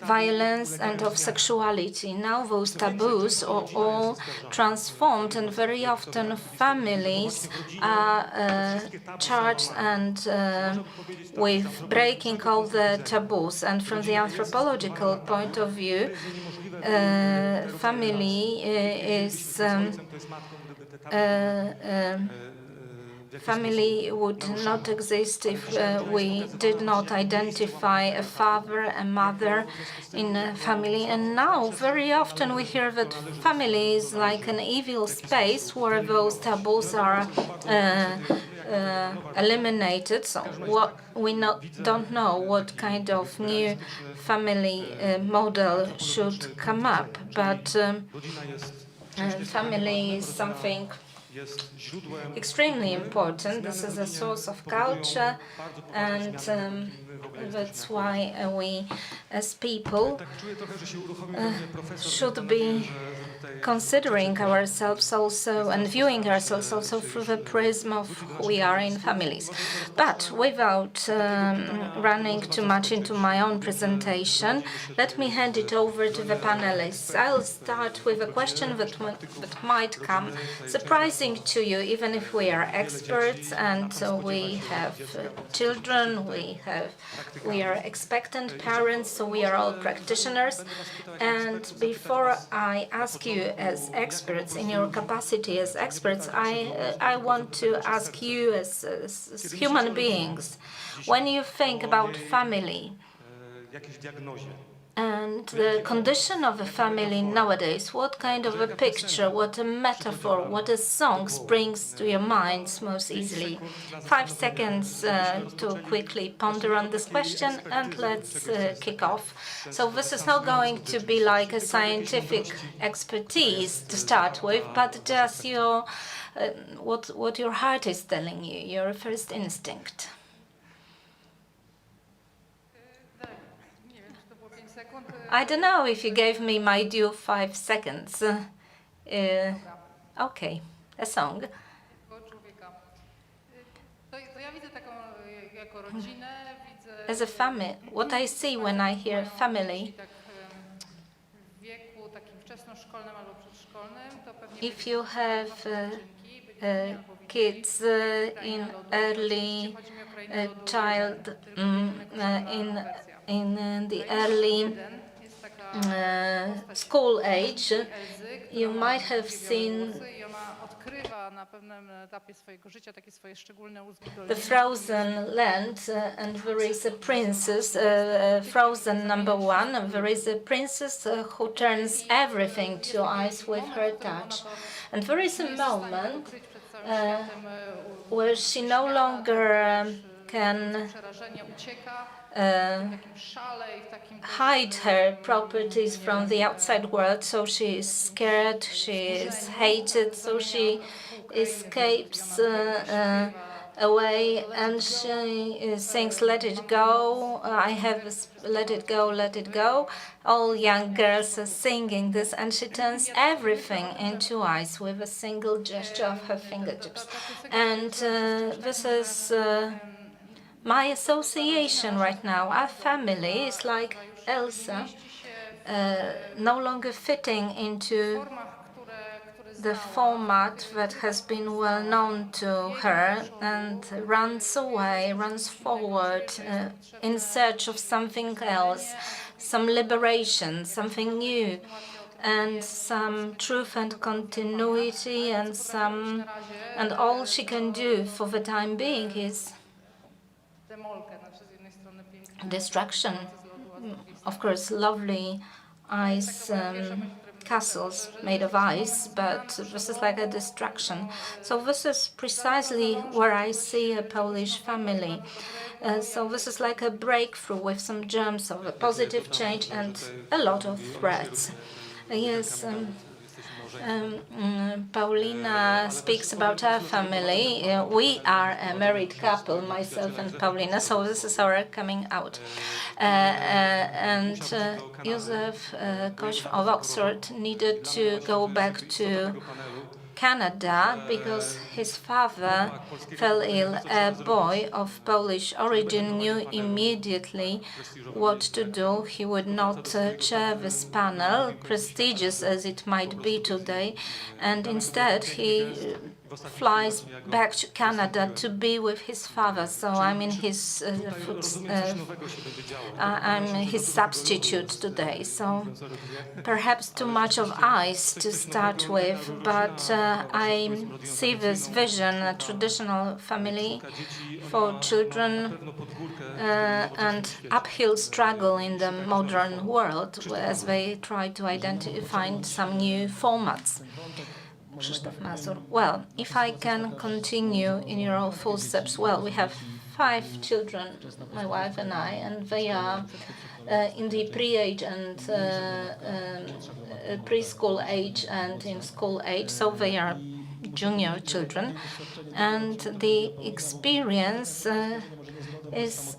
violence, and of sexuality. Now those taboos are all transformed, and very often families are charged and with breaking all the taboos. And from the anthropological point of view, family is family would not exist if we did not identify a father, a mother in a family. And now very often we hear that family is like an evil space where those taboos are eliminated. So what we don't know what kind of new family model should come up, but family is something extremely important. This is a source of culture, and that's why we as people should be considering ourselves also and viewing ourselves also through the prism of who we are in families. But without running too much into my own presentation, let me hand it over to the panelists. I'll start with a question that might come surprising to you, even if we are experts and we have children, we are expectant parents, so we are all practitioners. And before I ask you as experts, in your capacity as experts, I want to ask you as human beings, when you think about family and the condition of a family nowadays, what kind of a picture, what a metaphor, what a song springs to your minds most easily? 5 seconds to quickly ponder on this question, and let's kick off. So this is not going to be like a scientific expertise to start with, but just your what your heart is telling you, your first instinct. I don't know if you gave me my due 5 seconds. Okay, a song. As a family, what I see when I hear family, if you have kids in early child, in the early school age, you might have seen the frozen land, and there is a princess, frozen #1, and there is a princess who turns everything to ice with her touch. And there is a moment where she no longer can hide her properties from the outside world, so she is scared, she is hated, so she escapes away, and she sings "Let It Go." I have "Let It Go, Let It Go." All young girls are singing this, and she turns everything into ice with a single gesture of her fingertips. And this is my association right now. Our family is like Elsa, no longer fitting into the format that has been well known to her, and runs away, runs forward in search of something else, some liberation, something new, and some truth and continuity, and all she can do for the time being is destruction. Of course, lovely ice castles made of ice, but this is like a destruction. So this is precisely where I see a Polish family. So this is like a breakthrough with some germs of a positive change and a lot of threats. Yes, Paulina speaks about our family. We are a married couple, myself and Paulina, so this is our coming out. And Józef Koś of Oxford needed to go back to Canada because his father fell ill. A boy of Polish origin knew immediately what to do. He would not chair this panel, prestigious as it might be today, and instead he flies back to Canada to be with his father. So I'm in his I'm his substitute today. So perhaps too much of ice to start with, but I see this vision, a traditional family for children, and uphill struggle in the modern world as they try to find some new formats. Well, if I can continue in your footsteps, well, we have 5 children, my wife and I, and they are in the pre-age and preschool age and in school age, so they are junior children, and the experience is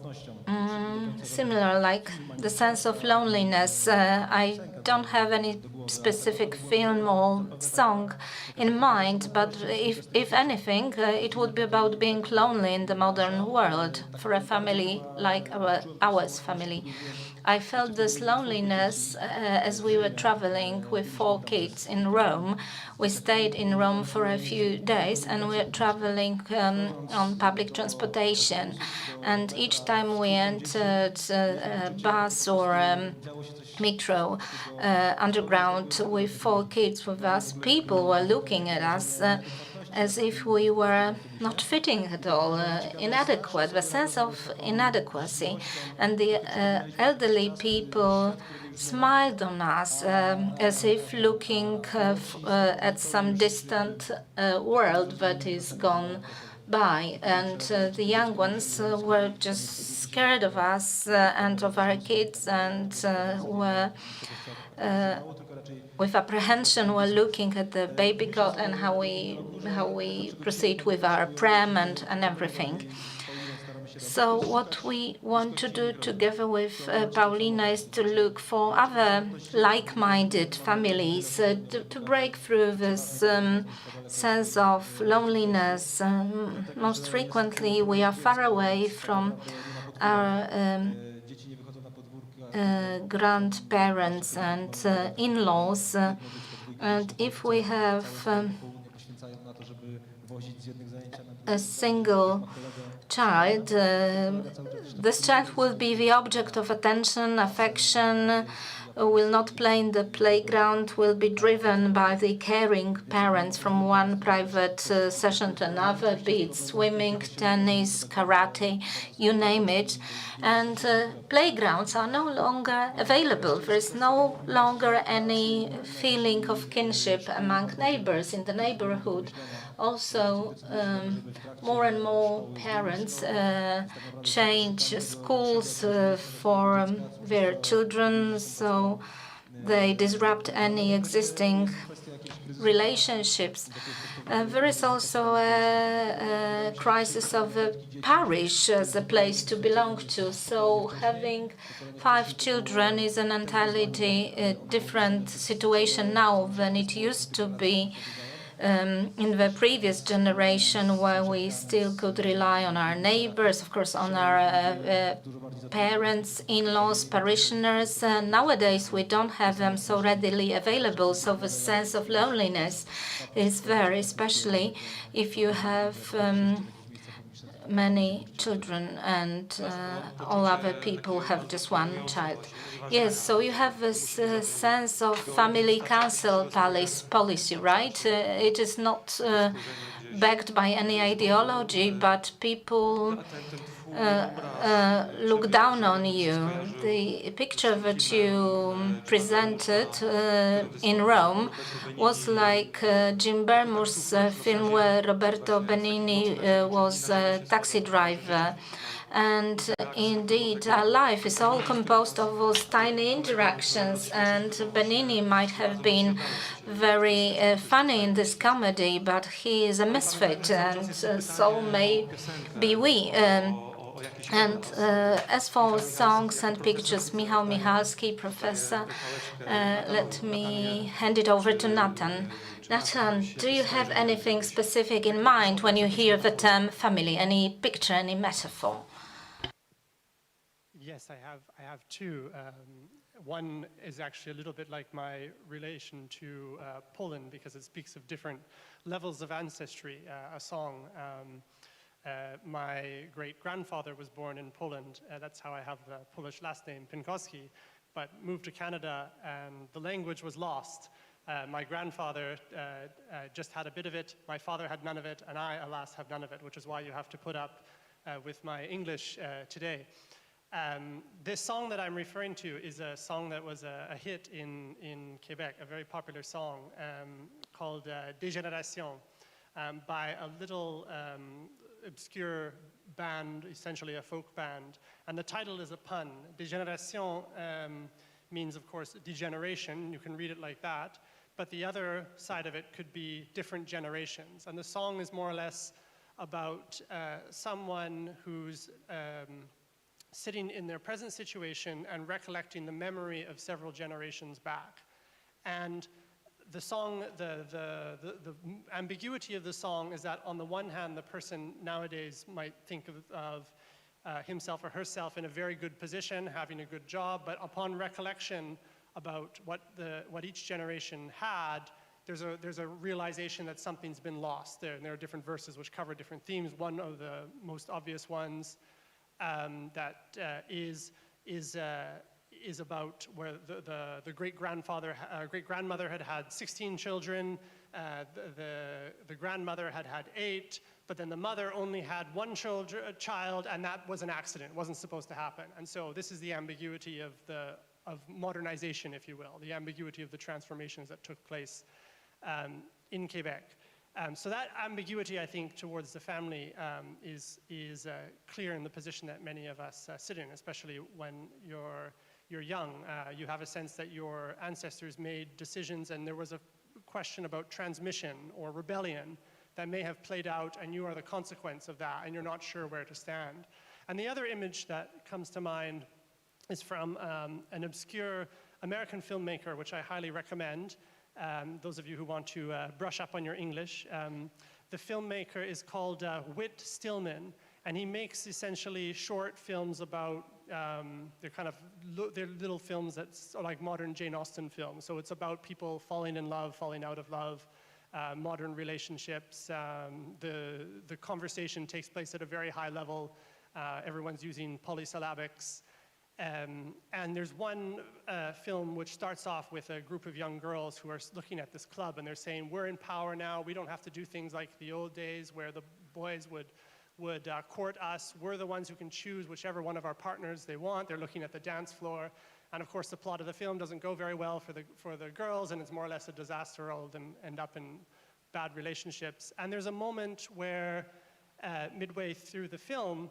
similar, like the sense of loneliness. I don't have any specific film or song in mind, but if anything, it would be about being lonely in the modern world for a family like ours family. I felt this loneliness as we were traveling with 4 kids in Rome. We stayed in Rome for a few days and we were traveling on public transportation. And each time we entered a bus or metro, underground, with 4 kids with us, people were looking at us as if we were not fitting at all, inadequate, the sense of inadequacy. And the elderly people smiled on us as if looking at some distant world that is gone by. And the young ones were just scared of us and of our kids, and were with apprehension were looking at the baby cot and how we proceed with our pram and everything. So what we want to do together with Paulina is to look for other like-minded families to break through this sense of loneliness. Most frequently, we are far away from our grandparents and in-laws, and if we have a single child, this child will be the object of attention, affection, will not play in the playground, will be driven by the caring parents from one private session to another, be it swimming, tennis, karate, you name it. And playgrounds are no longer available. There is no longer any feeling of kinship among neighbors in the neighborhood. Also, more and more parents change schools for their children, so they disrupt any existing relationships. There is also a crisis of the parish as a place to belong to. So having 5 children is an entirely different situation now than it used to be in the previous generation, where we still could rely on our neighbors, of course, on our parents, in-laws, parishioners. Nowadays, we don't have them so readily available, so the sense of loneliness is very, especially if you have many children and all other people have just one child. Yes, so you have this sense of family council policy, right? It is not backed by any ideology, but people look down on you. The picture that you presented in Rome was like Jim Bearmore's film where Roberto Benigni was a taxi driver. And indeed, our life is all composed of those tiny interactions. And Benigni might have been very funny in this comedy, but he is a misfit, and so may be we. As for songs and pictures, Michał Michalski, professor, let me hand it over to Nathan. Nathan, do you have anything specific in mind when you hear the term family? Any picture, any metaphor? Yes, I have two. One is actually a little bit like my relation to Poland, because it speaks of different levels of ancestry. A song, my great-grandfather was born in Poland. That's how I have the Polish last name, Pinkowski, but moved to Canada, and the language was lost. My grandfather just had a bit of it, my father had none of it, and I, alas, have none of it, which is why you have to put up with my English today. This song that I'm referring to is a song that was a hit in Quebec, a very popular song called Dégénération, by a little obscure band, essentially a folk band. And the title is a pun. Dégénération means, of course, degeneration. You can read it like that. But the other side of it could be different generations. And the song is more or less about someone who's sitting in their present situation and recollecting the memory of several generations back. And the song, the ambiguity of the song is that on the one hand, the person nowadays might think of himself or herself in a very good position, having a good job, but upon recollection about what each generation had, there's a realization that something's been lost there. And there are different verses which cover different themes. One of the most obvious ones that is about where the great-grandmother had 16 children, the grandmother had 8, but then the mother only had one child, and that was an accident. It wasn't supposed to happen. And so this is the ambiguity of modernization, if you will, the ambiguity of the transformations that took place in Quebec. So that ambiguity, I think, towards the family is clear in the position that many of us sit in, especially when you're young. You have a sense that your ancestors made decisions, and there was a question about transmission or rebellion that may have played out, and you are the consequence of that, and you're not sure where to stand. And the other image that comes to mind is from an obscure American filmmaker, which I highly recommend. Those of you who want to brush up on your English. The filmmaker is called Whit Stillman, and he makes essentially short films about, they're little films that's like modern Jane Austen films. So it's about people falling in love, falling out of love, modern relationships. The conversation takes place at a very high level. Everyone's using polysyllabics. And there's one film which starts off with a group of young girls who are looking at this club, and they're saying, we're in power now, we don't have to do things like the old days where the boys would court us. We're the ones who can choose whichever one of our partners they want. They're looking at the dance floor. And of course, the plot of the film doesn't go very well for the girls, and it's more or less a disaster. All of them end up in bad relationships. And there's a moment where, midway through the film,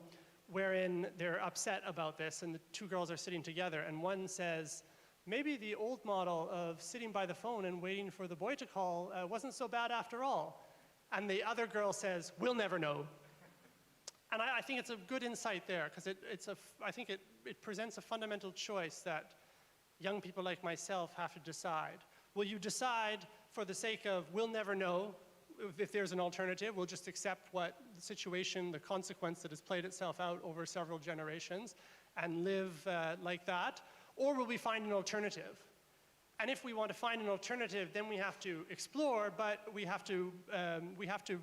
wherein they're upset about this, and the two girls are sitting together, and one says, maybe the old model of sitting by the phone and waiting for the boy to call wasn't so bad after all. And the other girl says, we'll never know. And I think it's a good insight there, because I think it presents a fundamental choice that young people like myself have to decide. Will you decide for the sake of we'll never know, if there's an alternative, we'll just accept what the situation, the consequence that has played itself out over several generations and live like that? Or will we find an alternative? And if we want to find an alternative, then we have to explore, but we have to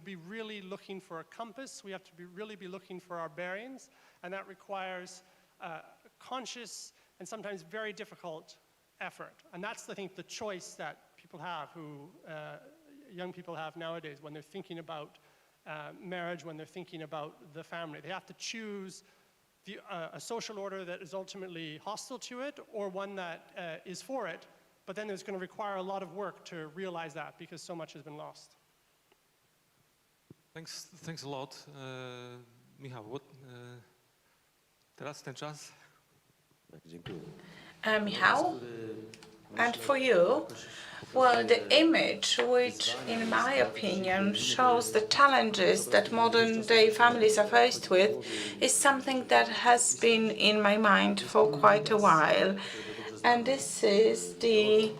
be really looking for a compass. We have to really be looking for our bearings, and that requires conscious and sometimes very difficult effort. And that's, I think, the choice that people have young people have nowadays when they're thinking about marriage, when they're thinking about the family. They have to choose a social order that is ultimately hostile to it, or one that is for it, but then it's going to require a lot of work to realize that, because so much has been lost. Thanks a lot. Michał, Teraz ten czas. Michał? And for you, well, the image, which in my opinion shows the challenges that modern day families are faced with, is something that has been in my mind for quite a while. And this is the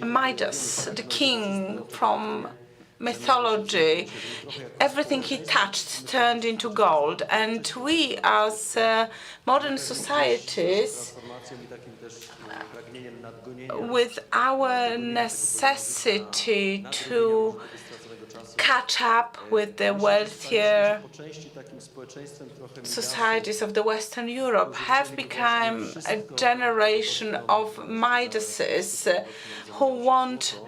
Midas, the king from mythology. Everything he touched turned into gold, and we as modern societies, with our necessity to catch up with the wealthier societies of the Western Europe, have become a generation of Midases who want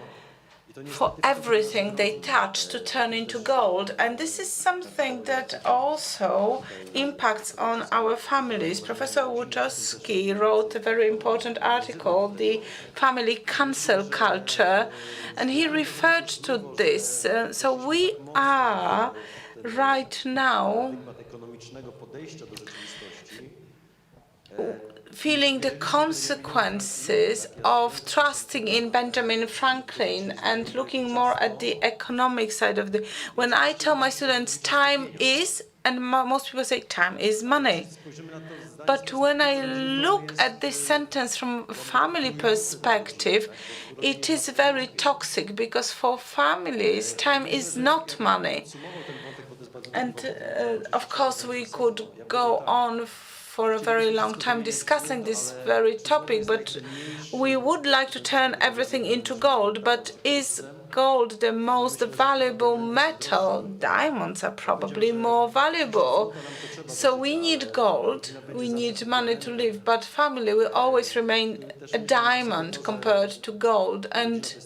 for everything they touch to turn into gold. And this is something that also impacts on our families. Professor Łuczowski wrote a very important article, The Family Cancel Culture, and he referred to this. So we are right now feeling the consequences of trusting in Benjamin Franklin and looking more at the economic side of the... When I tell my students time is, and most people say time is money. But when I look at this sentence from a family perspective, it is very toxic, because for families, time is not money. And of course, we could go on for a very long time discussing this very topic, but we would like to turn everything into gold. But is gold the most valuable metal? Diamonds are probably more valuable. So we need gold, we need money to live, but family will always remain a diamond compared to gold. And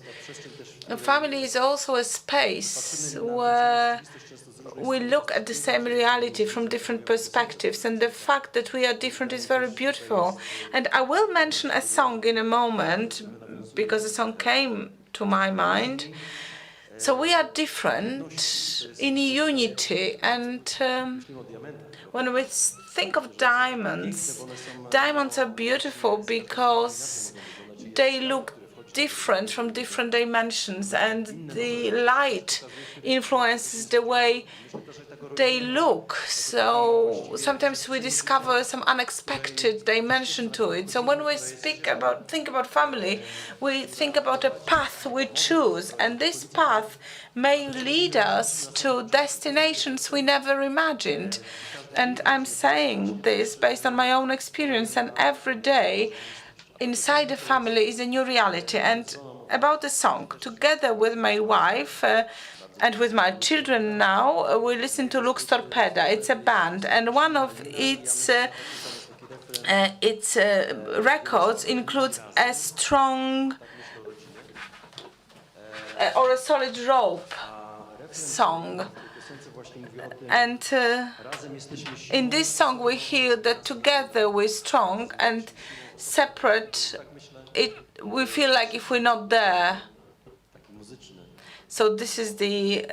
a family is also a space where we look at the same reality from different perspectives, and the fact that we are different is very beautiful. And I will mention a song in a moment, because a song came to my mind. So we are different in unity, and when we think of diamonds, diamonds are beautiful because they look different from different dimensions, and the light influences the way they look. So sometimes we discover some unexpected dimension to it. So when we think about family, we think about a path we choose, and this path may lead us to destinations we never imagined. And I'm saying this based on my own experience, and every day inside the family is a new reality. And about the song, together with my wife and with my children now, we listen to Lux Torpeda. It's a band, and one of its records includes a strong or a solid rope song. And in this song we hear that together we're strong, and separate we feel like if we're not there. So this is the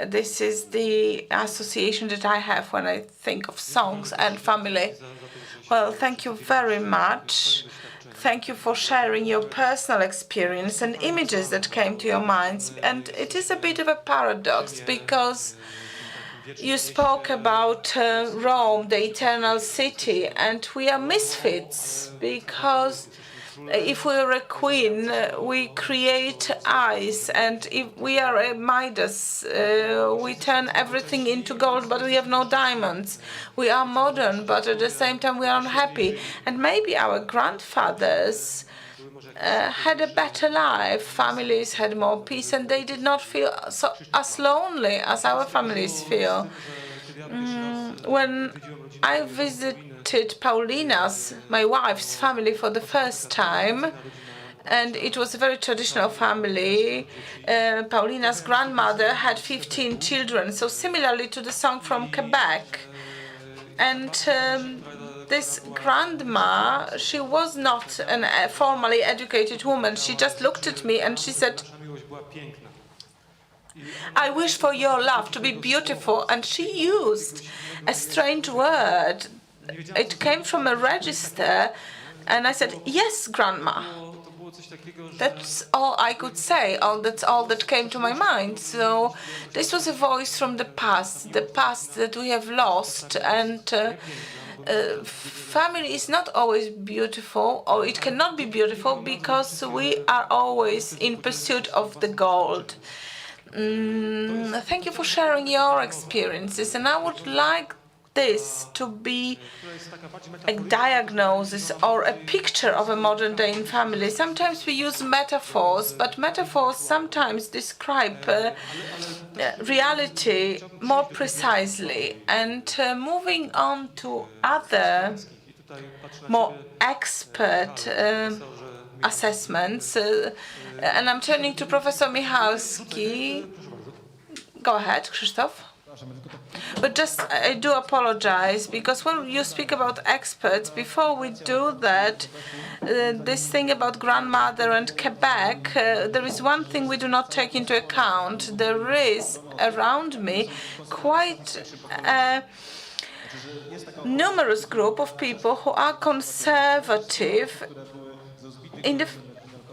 association that I have when I think of songs and family. Well, thank you very much. Thank you for sharing your personal experience and images that came to your minds. And it is a bit of a paradox, because you spoke about Rome, the eternal city, and we are misfits, because if we are a queen, we create eyes, and if we are a Midas, we turn everything into gold, but we have no diamonds. We are modern, but at the same time we are unhappy. And maybe our grandfathers had a better life. Families had more peace, and they did not feel as lonely as our families feel. When I visited Paulina's, my wife's family, for the first time, and it was a very traditional family. Paulina's grandmother had 15 children, so similarly to the song from Quebec. And this grandma, she was not a formally educated woman. She just looked at me and she said, "I wish for your love to be beautiful." And she used a strange word it came from a register, and I said, "Yes, Grandma." That's all I could say. That's all that came to my mind. So this was a voice from the past that we have lost. And family is not always beautiful, or it cannot be beautiful, because we are always in pursuit of the gold. Thank you for sharing your experiences, and I would like this to be a diagnosis or a picture of a modern day in family. Sometimes we use metaphors, but metaphors sometimes describe reality more precisely. And moving on to other more expert assessments, and I'm turning to Professor Michalski. Go ahead, Krzysztof. But just, I do apologize, because when you speak about experts, before we do that, this thing about grandmother and Quebec, there is one thing we do not take into account. There is around me quite a numerous group of people who are conservative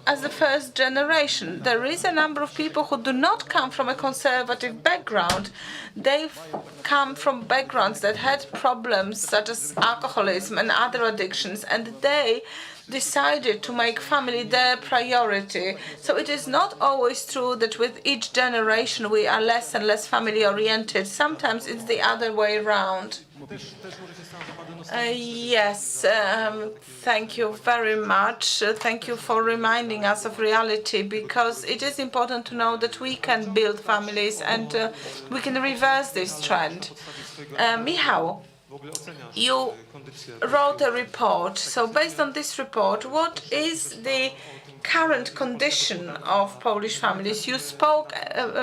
as the first generation. There is a number of people who do not come from a conservative background. They come from backgrounds that had problems such as alcoholism and other addictions, and they decided to make family their priority. So it is not always true that with each generation we are less and less family oriented. Sometimes it's the other way around. Yes, thank you very much. Thank you for reminding us of reality, because it is important to know that we can build families and we can reverse this trend. Michał, you wrote a report. So based on this report, what is the current condition of Polish families? You spoke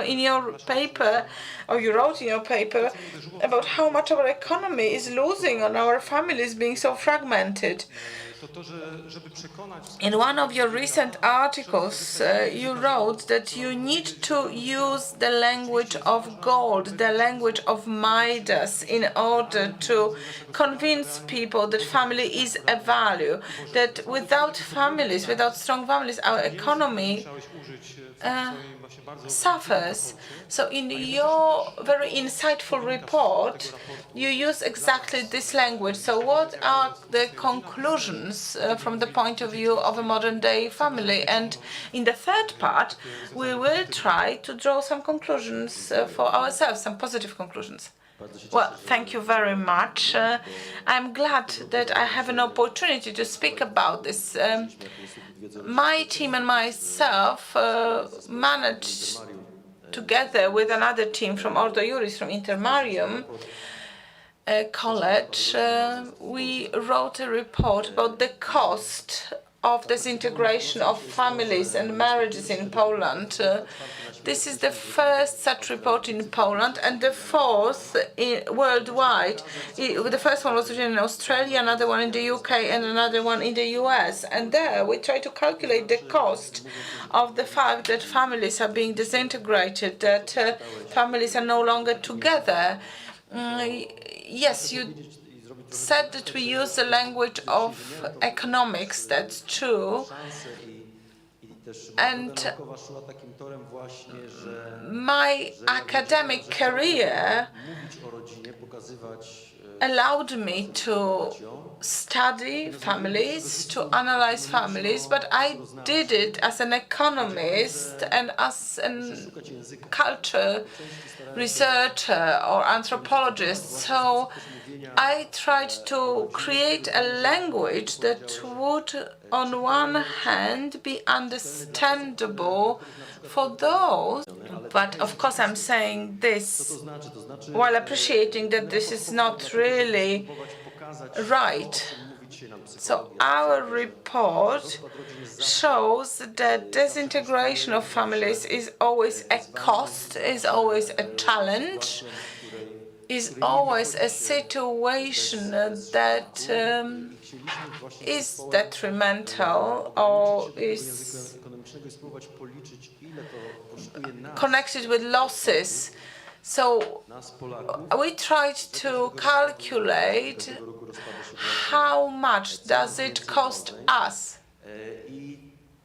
in your paper, or you wrote in your paper, about how much our economy is losing on our families being so fragmented. In one of your recent articles, you wrote that you need to use the language of gold, the language of Midas, in order to convince people that family is a value, that without families, without strong families, our economy suffers. So in your very insightful report, you use exactly this language. So what are the conclusions from the point of view of a modern day family? And in the third part, we will try to draw some conclusions for ourselves, some positive conclusions. Well, thank you very much. I'm glad that I have an opportunity to speak about this. My team and myself managed, together with another team from Ordo Iuris, from Intermarium College, we wrote a report about the cost of disintegration of families and marriages in Poland. This is the first such report in Poland and the fourth worldwide. The first one was written in Australia, another one in the UK, and another one in the US. And there we try to calculate the cost of the fact that families are being disintegrated, that families are no longer together. Yes, you said that we use the language of economics, that's true. And my academic career allowed me to study families, to analyze families, but I did it as an economist and as a culture researcher or anthropologist. So I tried to create a language that would, on one hand, be understandable for those, but of course I'm saying this while appreciating that this is not really right. So our report shows that disintegration of families is always a cost, is always a challenge, is always a situation that is detrimental or is connected with losses. So we tried to calculate How much does it cost us?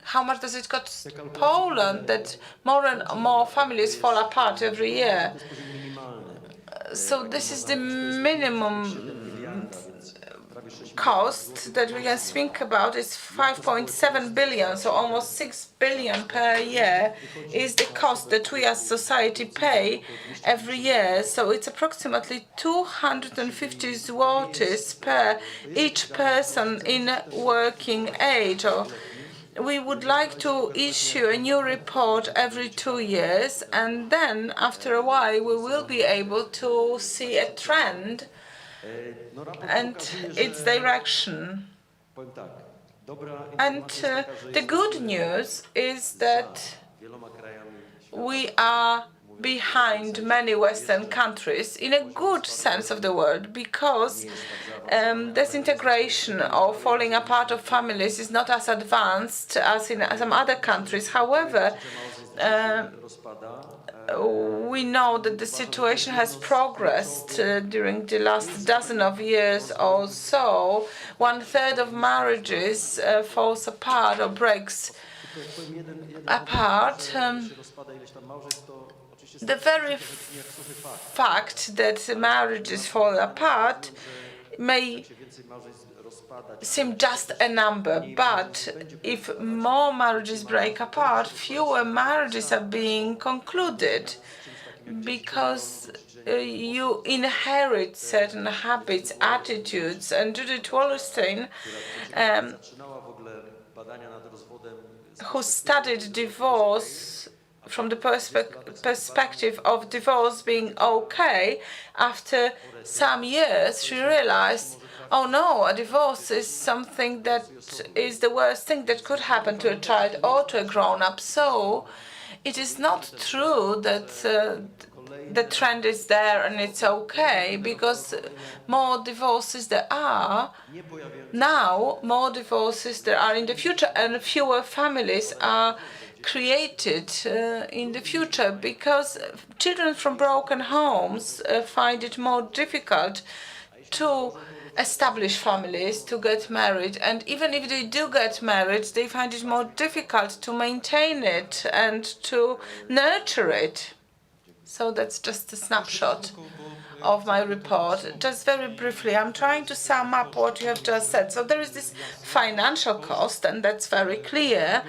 How much does it cost Poland that more and more families fall apart every year? So this is the minimum cost that we can think about is 5.7 billion, so almost 6 billion per year is the cost that we as society pay every year. So it's approximately 250 zlotys per each person in working age. Or we would like to issue a new report every 2 years, and then after a while we will be able to see a trend and its direction. And the good news is that we are behind many Western countries in a good sense of the word, because disintegration or falling apart of families is not as advanced as in some other countries. However, we know that the situation has progressed during the last dozen of years or so. 1/3 of marriages falls apart or breaks apart. The very fact that marriages fall apart may seem just a number, but if more marriages break apart, fewer marriages are being concluded, because you inherit certain habits, attitudes. And Judith Wallerstein, who studied divorce from the perspective of divorce being okay, after some years she realized, oh no, a divorce is something that is the worst thing that could happen to a child or to a grown-up. So it is not true that the trend is there and it's okay, because more divorces there are now, more divorces there are in the future, and fewer families are created in the future, because children from broken homes find it more difficult to establish families, to get married, and even if they do get married, they find it more difficult to maintain it and to nurture it. So that's just a snapshot of my report. Just very briefly, I'm trying to sum up what you have just said. So there is this financial cost, and that's very clear.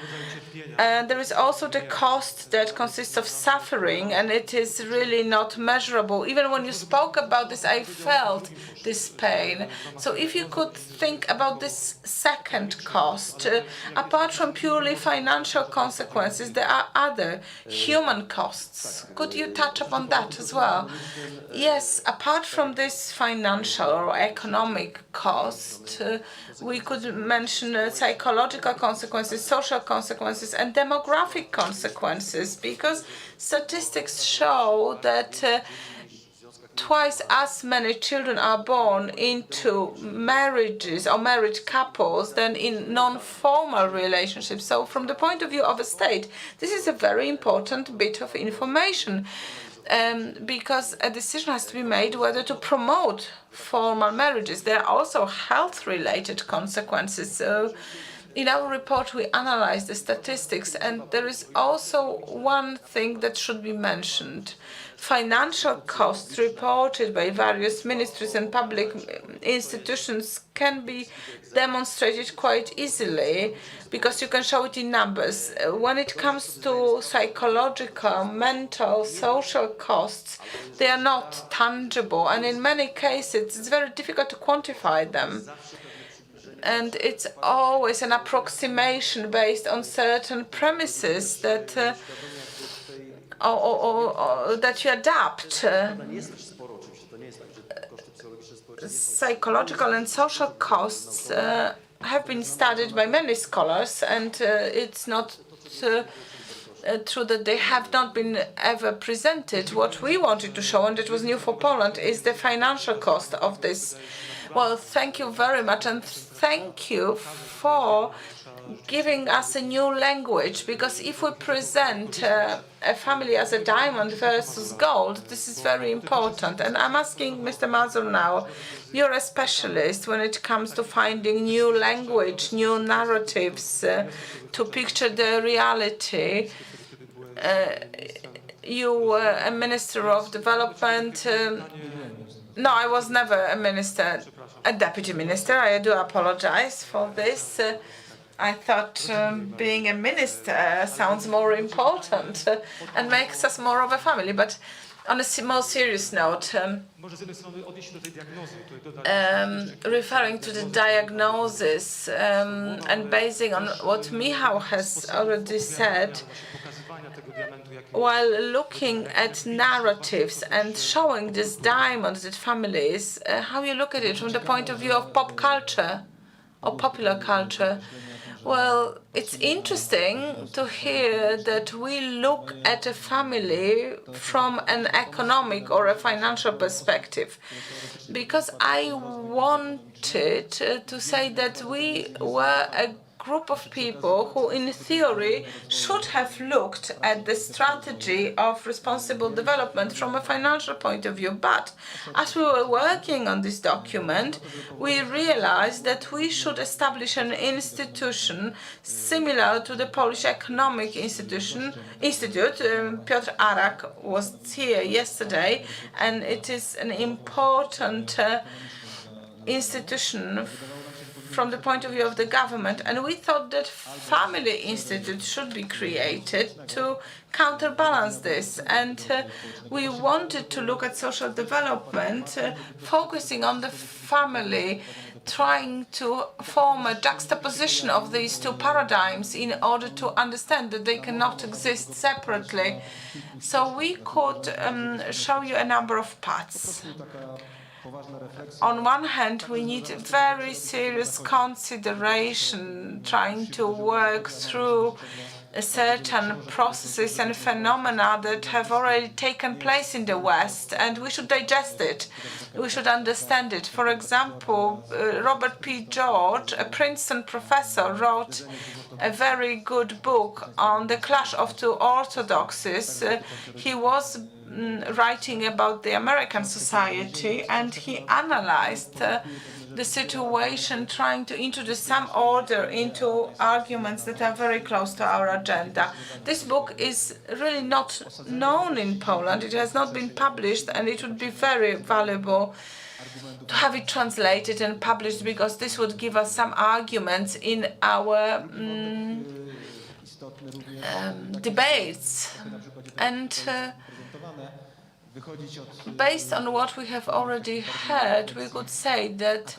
And there is also the cost that consists of suffering, and it is really not measurable. Even when you spoke about this, I felt this pain. So if you could think about this second cost, apart from purely financial consequences, there are other human costs. Could you touch upon that as well? Yes, apart from this financial or economic cost, we could mention psychological consequences, social consequences, and demographic consequences, because statistics show that twice as many children are born into marriages or married couples than in non-formal relationships. So from the point of view of a state, this is a very important bit of information, because a decision has to be made whether to promote formal marriages. There are also health-related consequences. So in our report, we analyze the statistics, and there is also one thing that should be mentioned. Financial costs reported by various ministries and public institutions can be demonstrated quite easily, because you can show it in numbers. When it comes to psychological, mental, social costs, they are not tangible, and in many cases it's very difficult to quantify them. And it's always an approximation based on certain premises that or that you adapt. Psychological and social costs have been studied by many scholars, and it's not true that they have not been ever presented. What we wanted to show, and it was new for Poland, is the financial cost of this. Well, thank you very much, and thank you for giving us a new language, because if we present a family as a diamond versus gold, this is very important. And I'm asking Mr. Mazur now, you're a specialist when it comes to finding new language, new narratives to picture the reality. You were a minister of development. No, I was never a minister, a deputy minister. I do apologize for this. I thought being a minister sounds more important and makes us more of a family. But on a more serious note, referring to the diagnosis and basing on what Michał has already said, while looking at narratives and showing this diamond that families, how you look at it from the point of view of pop culture or popular culture. Well, it's interesting to hear that we look at a family from an economic or a financial perspective, because I wanted to say that we were a group of people who, in theory, should have looked at the strategy of responsible development from a financial point of view. But as we were working on this document, we realized that we should establish an institution similar to the Polish Economic Institute. Piotr Arak was here yesterday, and it is an important institution from the point of view of the government, and we thought that Family Institute should be created to counterbalance this. And we wanted to look at social development, focusing on the family, trying to form a juxtaposition of these two paradigms in order to understand that they cannot exist separately. So we could show you a number of paths. On one hand, we need very serious consideration, trying to work through certain processes and phenomena that have already taken place in the West, and we should digest it. We should understand it. For example, Robert P. George, a Princeton professor, wrote a very good book on the clash of two orthodoxies. He was writing about the American society, and he analyzed the situation, trying to introduce some order into arguments that are very close to our agenda. This book is really not known in Poland. It has not been published, and it would be very valuable to have it translated and published, because this would give us some arguments in our debates. And based on what we have already heard, we could say that,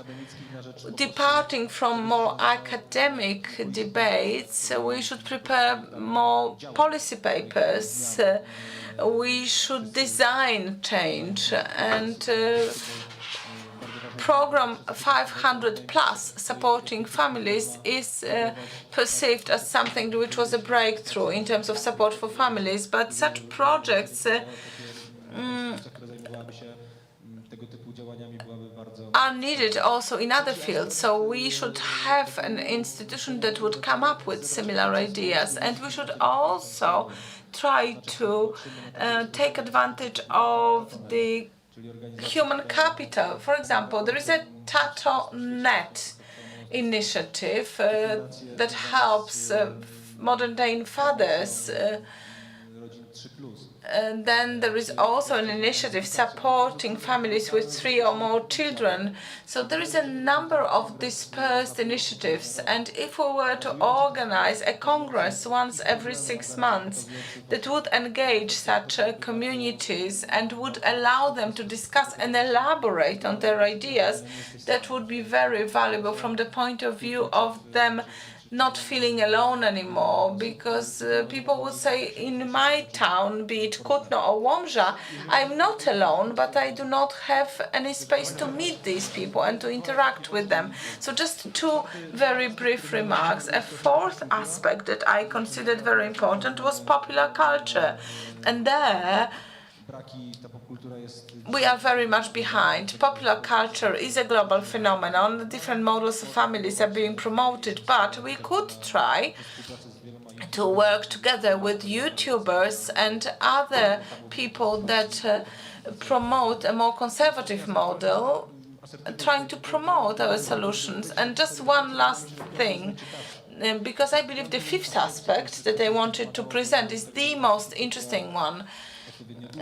departing from more academic debates, we should prepare more policy papers. We should design change, and Program 500 Plus, supporting families, is perceived as something which was a breakthrough in terms of support for families. But such projects are needed also in other fields. So we should have an institution that would come up with similar ideas, and we should also try to take advantage of the human capital. For example, there is a Tato.net initiative that helps modern-day fathers. And then there is also an initiative supporting families with 3 or more children. So there is a number of dispersed initiatives. And if we were to organize a Congress once every 6 months that would engage such communities and would allow them to discuss and elaborate on their ideas, that would be very valuable from the point of view of them not feeling alone anymore, because people would say, in my town, be it Kutno or Łomża, I'm not alone, but I do not have any space to meet these people and to interact with them. So just 2 very brief remarks. A fourth aspect that I considered very important was popular culture. And there, we are very much behind. Popular culture is a global phenomenon. Different models of families are being promoted, but we could try to work together with YouTubers and other people that promote a more conservative model, trying to promote our solutions. And just one last thing, because I believe the fifth aspect that I wanted to present is the most interesting one.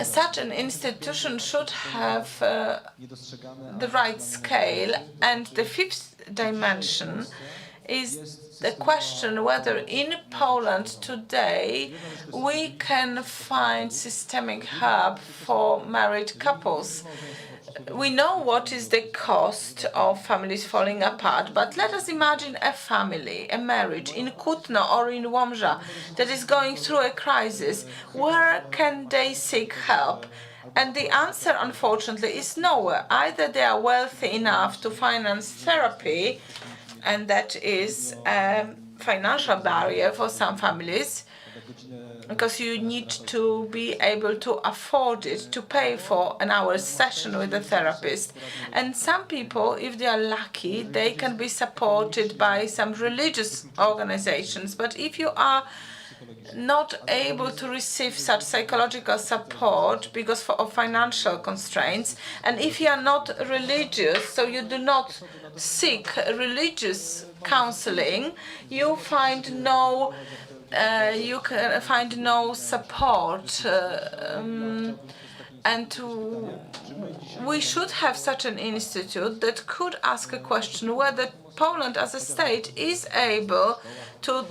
Such an institution should have the right scale, and the fifth dimension is the question whether in Poland today we can find systemic hub for married couples. We know what is the cost of families falling apart, but let us imagine a family, a marriage in Kutno or in Łomża that is going through a crisis. Where can they seek help? And the answer, unfortunately, is nowhere. Either they are wealthy enough to finance therapy, and that is a financial barrier for some families, because you need to be able to afford it, to pay for an hour's session with a therapist. And some people, if they are lucky, they can be supported by some religious organizations. But if you are not able to receive such psychological support because of financial constraints, and if you are not religious, so you do not seek religious counseling, you find no you can find no support, and we should have such an institute that could ask a question whether Poland as a state is able to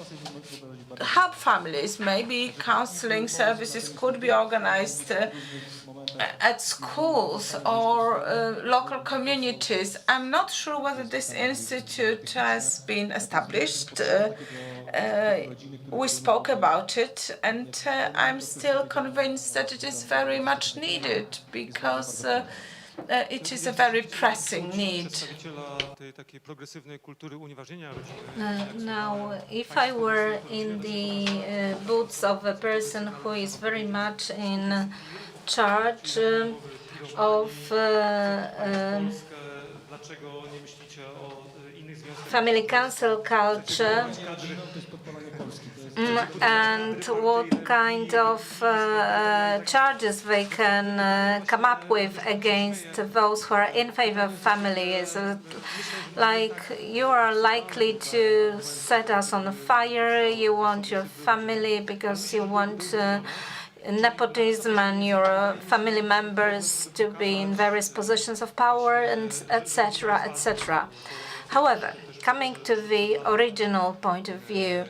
help families. Maybe counseling services could be organized at schools or local communities. I'm not sure whether this institute has been established. We spoke about it, and I'm still convinced that it is very much needed, because it is a very pressing need. Now, if I were in the boots of a person who is very much in charge of family council culture, and what kind of charges they can come up with against those who are in favor of families. Like, you are likely to set us on fire, you want your family because you want nepotism and your family members to be in various positions of power, and etc., etc. However, coming to the original point of view,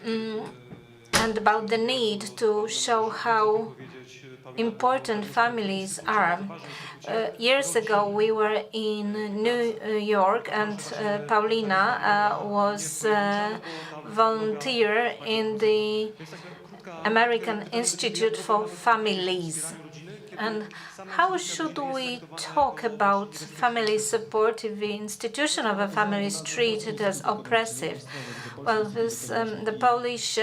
and about the need to show how important families are. Years ago, we were in New York, and Paulina was a volunteer in the American Institute for Families. And how should we talk about family support if the institution of a family is treated as oppressive? Well, the Polish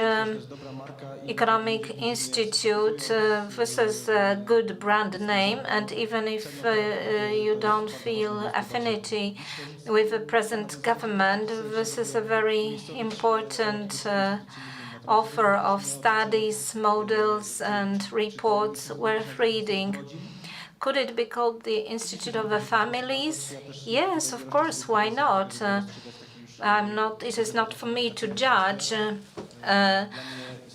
Economic Institute, this is a good brand name, and even if you don't feel affinity with the present government, this is a very important offer of studies, models, and reports worth reading. Could it be called the Institute of the Families? Yes, of course, why not? It is not for me to judge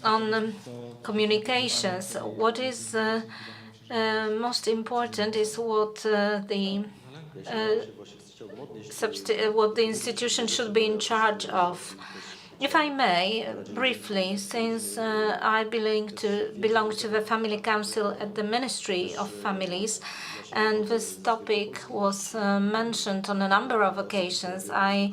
on communications. What is most important is what the institution should be in charge of. If I may, briefly, since I belong to the Family Council at the Ministry of Families, and this topic was mentioned on a number of occasions, I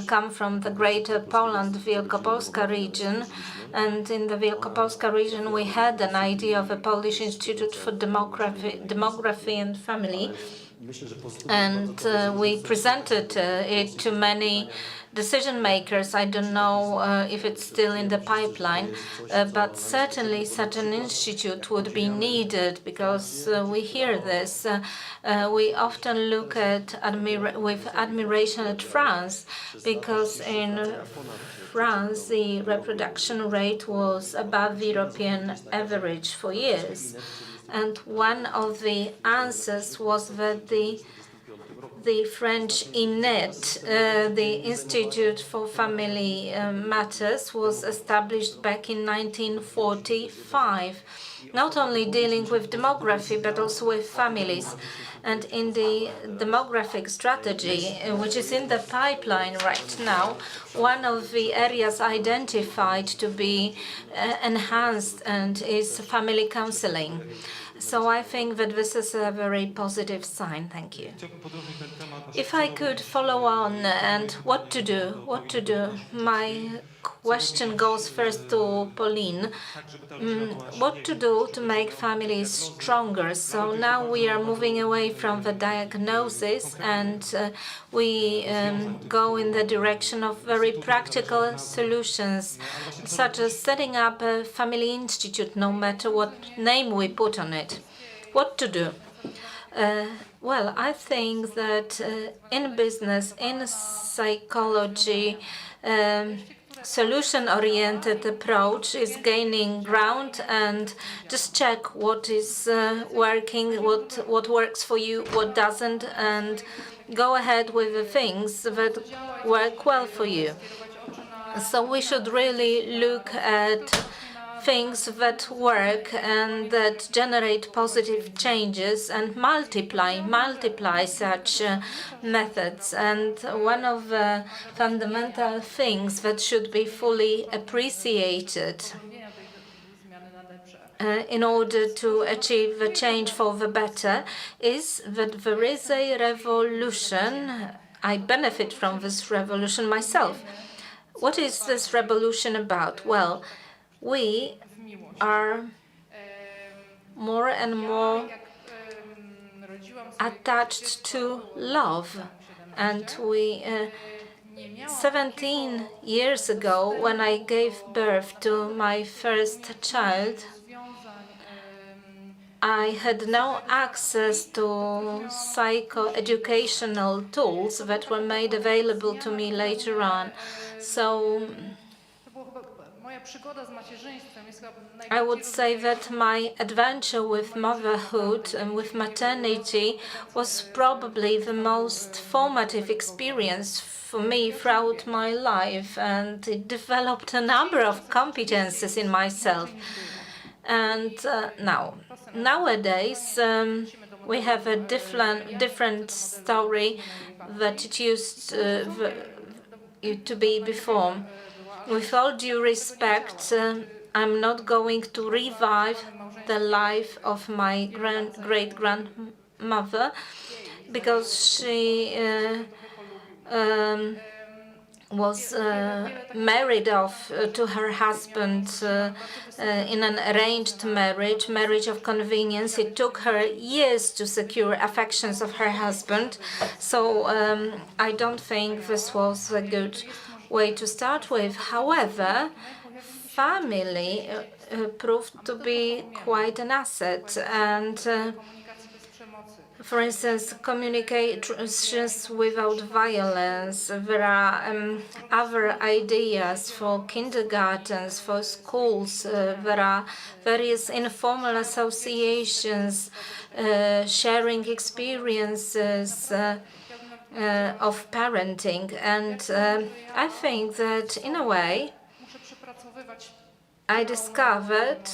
come from the Greater Poland, Wielkopolska region, and in the Wielkopolska region we had an idea of a Polish Institute for Demography and Family. and we presented it to many decision makers. I don't know if it's still in the pipeline, but certainly such an institute would be needed, because we hear this. We often look at with admiration at France, because in France the reproduction rate was above the European average for years. And one of the answers was that the French ENG, the Institute for Family Matters, was established back in 1945, not only dealing with demography but also with families. And in the demographic strategy, which is in the pipeline right now, one of the areas identified to be enhanced and is family counseling. So I think that this is a very positive sign. Thank you. If I could follow on and what to do, my question goes first to Pauline. What to do to make families stronger? So now we are moving away from the diagnosis and we go in the direction of very practical solutions, such as setting up a family institute, no matter what name we put on it. What to do? Well, I think that in business, in psychology, solution-oriented approach is gaining ground, and just check what is working, what works for you, what doesn't, and go ahead with the things that work well for you. So we should really look at things that work and that generate positive changes and multiply such methods. And one of the fundamental things that should be fully appreciated in order to achieve the change for the better is that there is a revolution. I benefit from this revolution myself. What is this revolution about? Well, we are more and more attached to love. And 17 years ago, when I gave birth to my first child, I had no access to psychoeducational tools that were made available to me later on. So I would say that my adventure with motherhood and with maternity was probably the most formative experience for me throughout my life, and it developed a number of competences in myself. And nowadays, we have a different story that it used to be before. With all due respect, I'm not going to revive the life of my great-grandmother, because she was married off to her husband in an arranged marriage of convenience. It took her years to secure affections of her husband, so I don't think this was a good way to start with. However, family proved to be quite an asset, and for instance, communications without violence. There are other ideas for kindergartens, for schools. There are various informal associations sharing experiences of parenting. And I think that, in a way, I discovered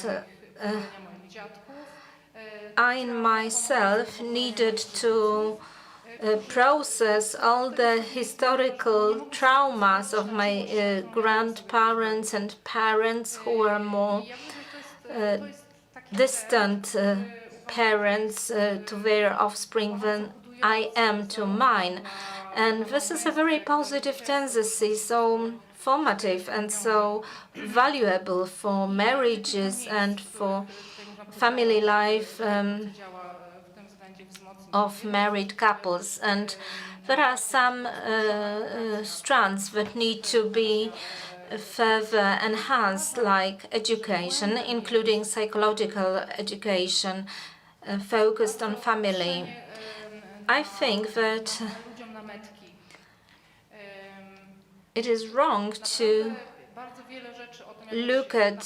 I myself needed to process all the historical traumas of my grandparents and parents who were more distant parents to their offspring than I am to mine. And this is a very positive tendency, so formative and so valuable for marriages and for family life. of married couples, and there are some strands that need to be further enhanced, like education, including psychological education focused on family. I think that it is wrong to look at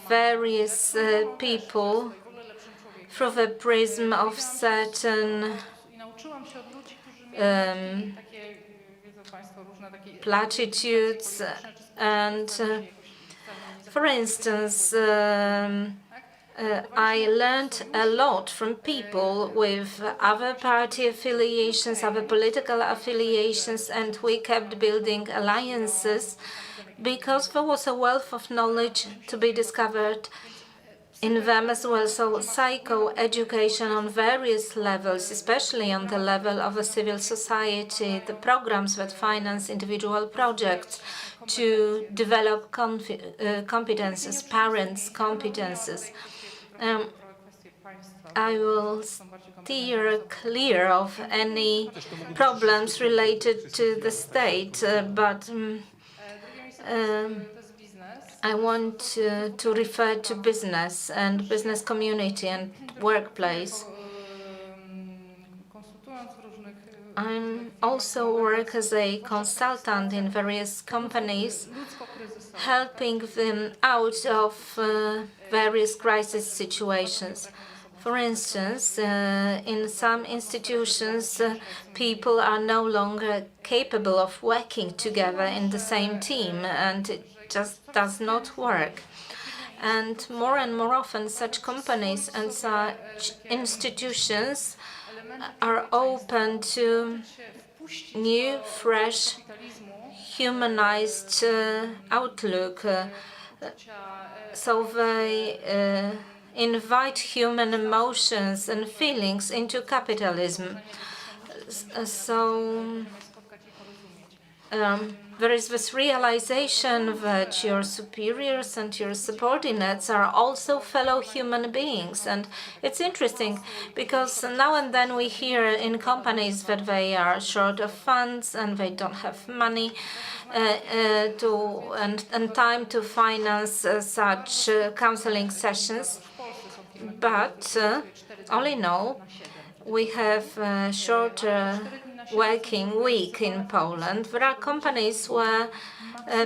various people through the prism of certain platitudes and for instance, I learned a lot from people with other party affiliations, other political affiliations, and we kept building alliances because there was a wealth of knowledge to be discovered in them as well. So psycho-education on various levels, especially on the level of a civil society, the programs that finance individual projects to develop competences, parents' competences. I will steer clear of any problems related to the state, but I want to refer to business and business community and workplace. I also work as a consultant in various companies, helping them out of various crisis situations. For instance, in some institutions, people are no longer capable of working together in the same team, and it just does not work. And more often, such companies and such institutions are open to new, fresh, humanized outlook. So they invite human emotions and feelings into capitalism. So there is this realization that your superiors and your subordinates are also fellow human beings. And it's interesting because now and then we hear in companies that they are short of funds and they don't have money and time to finance such counseling sessions. But all in all, we have a shorter working week in Poland. There are companies where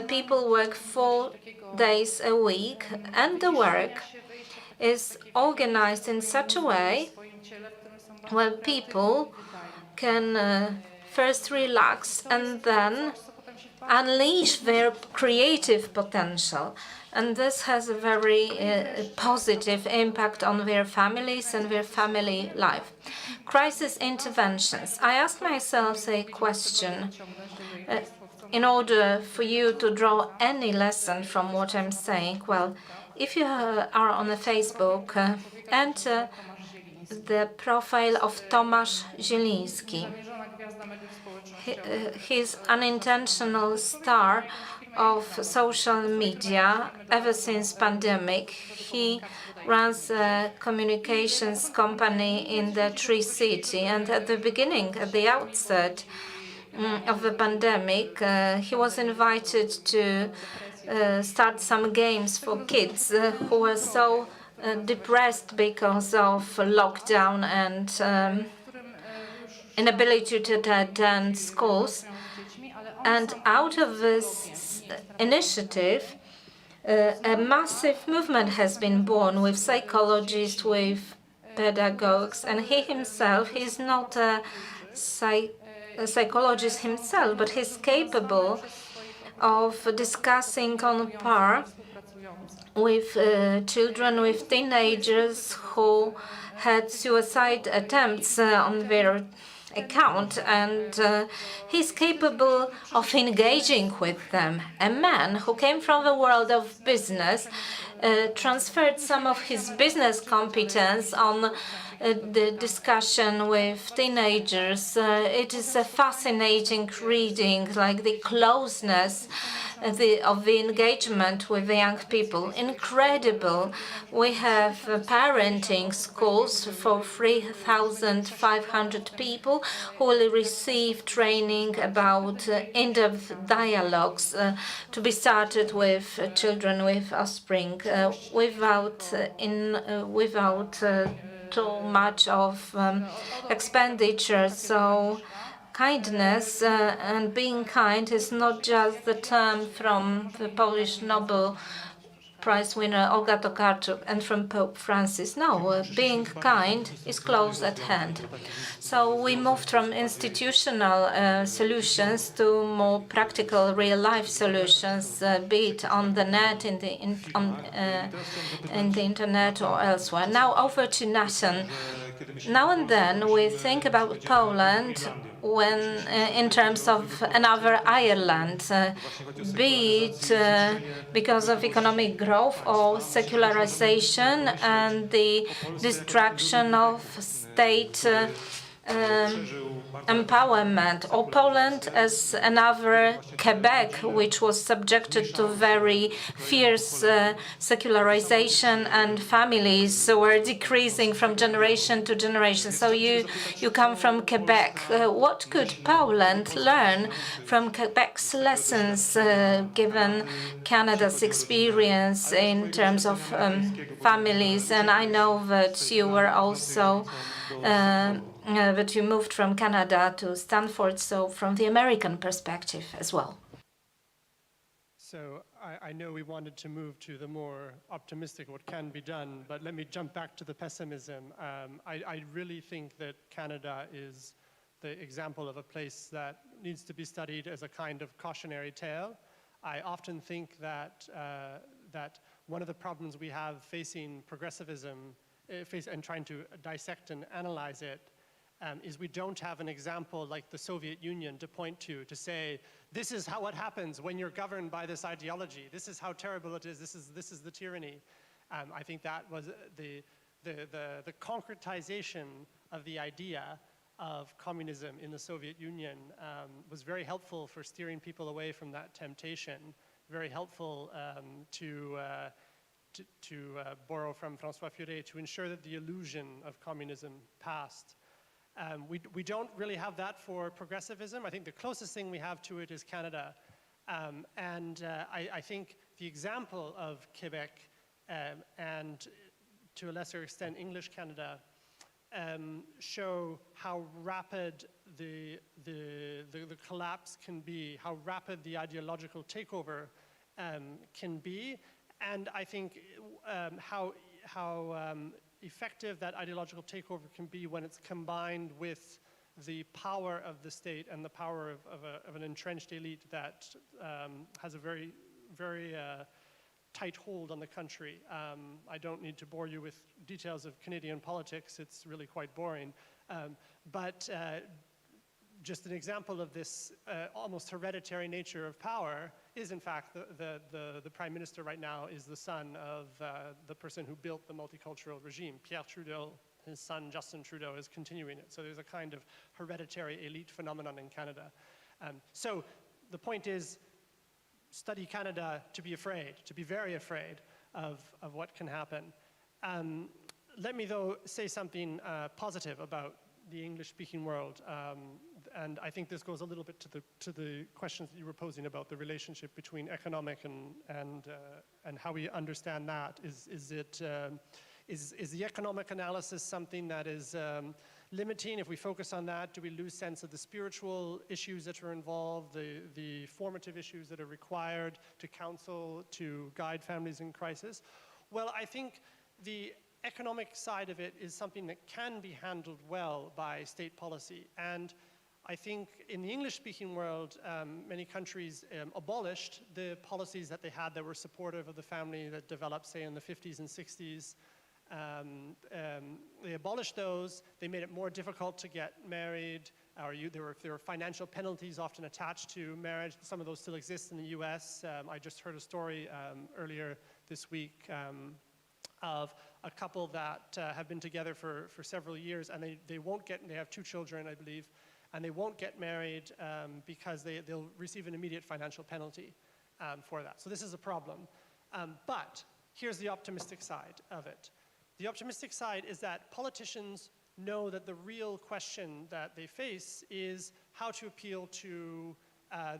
people work 4 days a week, and the work is organized in such a way where people can first relax and then unleash their creative potential. And this has a very positive impact on their families and their family life. Crisis interventions. I asked myself a question in order for you to draw any lesson from what I'm saying. Well, if you are on a Facebook, enter the profile of Tomasz Zieliński. He's an unintentional star of social media ever since pandemic. He runs a communications company in the Tree City, and at the beginning, at the outset of the pandemic, he was invited to start some games for kids who were so depressed because of lockdown and inability to attend schools. And out of this initiative, a massive movement has been born with psychologists, with pedagogues, and he himself, he's not a psychologist himself, but he's capable of discussing on par with children, with teenagers who had suicide attempts on their account, and he's capable of engaging with them. A man who came from the world of business transferred some of his business competence on the discussion with teenagers. It is a fascinating reading, like the closeness of the engagement with the young people. Incredible. We have parenting schools for 3,500 people who will receive training about in-depth dialogues to be started with children with offspring without too much of expenditure. So kindness and being kind is not just the term from the Polish Nobel Prize winner Olga Tokarczuk and from Pope Francis. No, being kind is close at hand. So we moved from institutional solutions to more practical real-life solutions, be it on the net, in the internet or elsewhere. Now over to Nathan. Now and then we think about Poland when in terms of another Ireland, be it because of economic growth or secularization and the destruction of state empowerment, or Poland as another Quebec, which was subjected to very fierce secularization and families were decreasing from generation to generation. So you come from Quebec. What could Poland learn from Quebec's lessons, given Canada's experience in terms of families? And I know that you were also but you moved from Canada to Stanford, so from the American perspective as well. So I know we wanted to move to the more optimistic, what can be done, but let me jump back to the pessimism. I really think that Canada is the example of a place that needs to be studied as a kind of cautionary tale. I often think that that one of the problems we have facing progressivism and trying to dissect and analyze it is we don't have an example like the Soviet Union to point to say, this is how it happens when you're governed by this ideology. This is how terrible it is. This is the tyranny. I think that was the concretization of the idea of communism in the Soviet Union was very helpful for steering people away from that temptation. Very helpful to borrow from François Furet, to ensure that the illusion of communism passed. We don't really have that for progressivism. I think the closest thing we have to it is Canada. I think the example of Quebec and to a lesser extent English Canada show how rapid the collapse can be, how rapid the ideological takeover can be, and I think how effective that ideological takeover can be when it's combined with the power of the state and the power of an entrenched elite that has a very, very tight hold on the country. I don't need to bore you with details of Canadian politics, it's really quite boring. But just an example of this almost hereditary nature of power is in fact the Prime Minister right now is the son of the person who built the multicultural regime. Pierre Trudeau, his son Justin Trudeau, is continuing it. So there's a kind of hereditary elite phenomenon in Canada. So the point is, study Canada to be afraid, to be very afraid of what can happen. Let me though say something positive about the English-speaking world, and I think this goes a little bit to the questions that you were posing about the relationship between economic and how we understand that. Is the economic analysis something that is limiting? If we focus on that, do we lose sense of the spiritual issues that are involved, the formative issues that are required to counsel, to guide families in crisis? Well, I think the economic side of it is something that can be handled well by state policy. And I think in the English-speaking world, many countries abolished the policies that they had that were supportive of the family that developed, say, in the 50s and 60s. They abolished those. They made it more difficult to get married. There were financial penalties often attached to marriage. Some of those still exist in the US. I just heard a story earlier this week of a couple that have been together for several years, and they have 2 children, I believe, and they won't get married because they'll receive an immediate financial penalty for that. So this is a problem. But here's the optimistic side of it. The optimistic side is that politicians know that the real question that they face is how to appeal to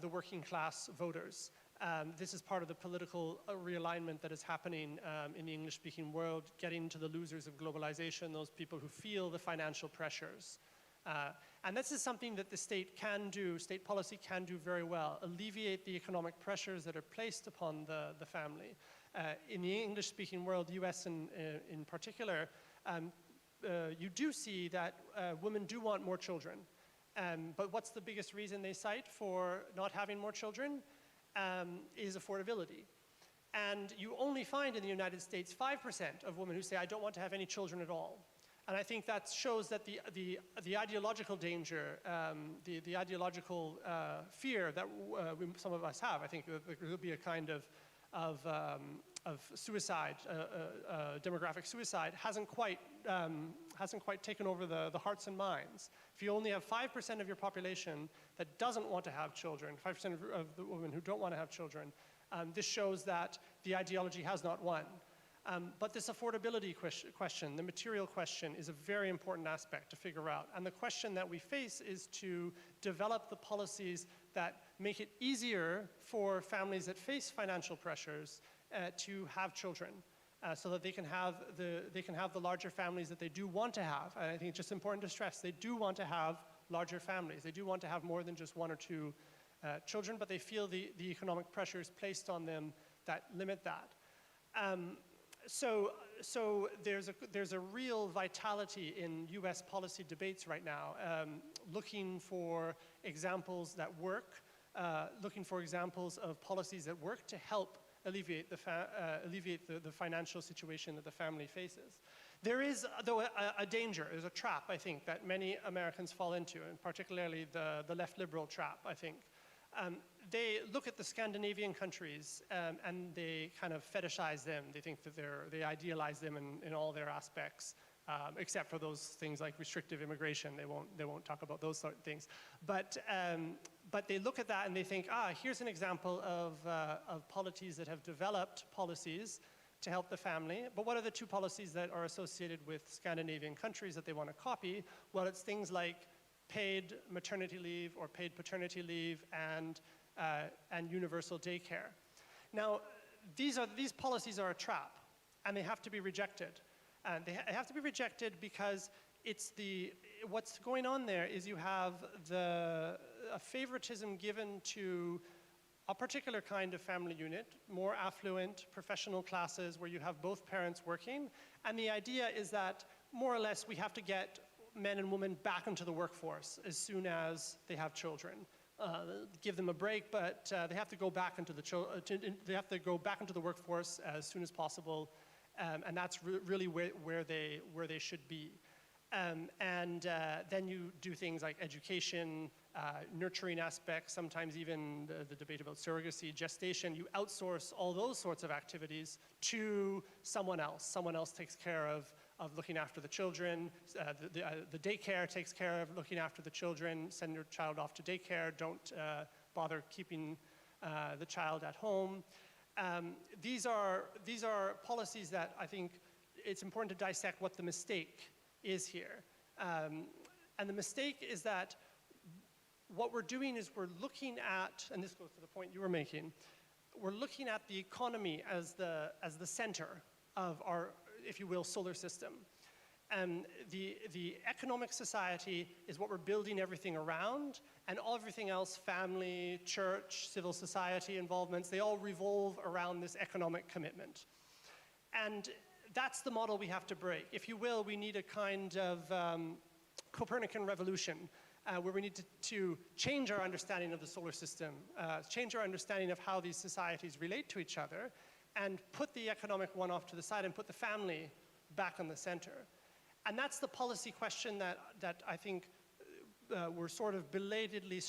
the working class voters. This is part of the political realignment that is happening in the English-speaking world, getting to the losers of globalization, those people who feel the financial pressures. And this is something that the state can do, state policy can do very well, alleviate the economic pressures that are placed upon the family. In the English-speaking world, US in particular, you do see that women do want more children. But what's the biggest reason they cite for not having more children? Is affordability. And you only find in the United States 5% of women who say, I don't want to have any children at all. And I think that shows that the ideological danger, the ideological fear that some of us have, I think there will be a kind of suicide, demographic suicide, hasn't quite taken over the hearts and minds. If you only have 5% of your population that doesn't want to have children, 5% of the women who don't want to have children, this shows that the ideology has not won. But this affordability question, the material question, is a very important aspect to figure out. And the question that we face is to develop the policies that make it easier for families that face financial pressures to have children, so that they can have the larger families that they do want to have. And I think it's just important to stress, they do want to have larger families. They do want to have more than just 1 or 2 children, but they feel the economic pressures placed on them that limit that. So there's a real vitality in US policy debates right now, looking for examples that work, looking for examples of policies that work to help alleviate the financial situation that the family faces. There is, though, a danger, there's a trap, I think, that many Americans fall into, and particularly the left liberal trap, I think. They look at the Scandinavian countries and they kind of fetishize them. They think that they idealize them in all their aspects, except for those things like restrictive immigration. They won't talk about those sort of things. But they look at that and they think, here's an example of polities that have developed policies to help the family. But what are the 2 policies that are associated with Scandinavian countries that they want to copy? Well, it's things like paid maternity leave or paid paternity leave and universal daycare. Now, these policies are a trap, and they have to be rejected. And they have to be rejected because what's going on there is you have a favoritism given to a particular kind of family unit, more affluent professional classes where you have both parents working. And the idea is that more or less we have to get men and women back into the workforce as soon as they have children. Give them a break, but they have to go back into the workforce as soon as possible, and that's really where they should be. Then you do things like education, nurturing aspects, sometimes even the debate about surrogacy, gestation. You outsource all those sorts of activities to someone else. Someone else takes care of looking after the children. The daycare takes care of looking after the children. Send your child off to daycare. Don't bother keeping the child at home. These are policies that I think it's important to dissect what the mistake is here. And the mistake is that what we're doing is we're looking at, and this goes to the point you were making, we're looking at the economy as the center of our, if you will, solar system. And the economic society is what we're building everything around, and everything else, family, church, civil society involvements, they all revolve around this economic commitment. And that's the model we have to break. If you will, we need a kind of Copernican revolution where we need to change our understanding of the solar system, change our understanding of how these societies relate to each other, and put the economic one off to the side and put the family back in the center. And that's the policy question that I think we're sort of belatedly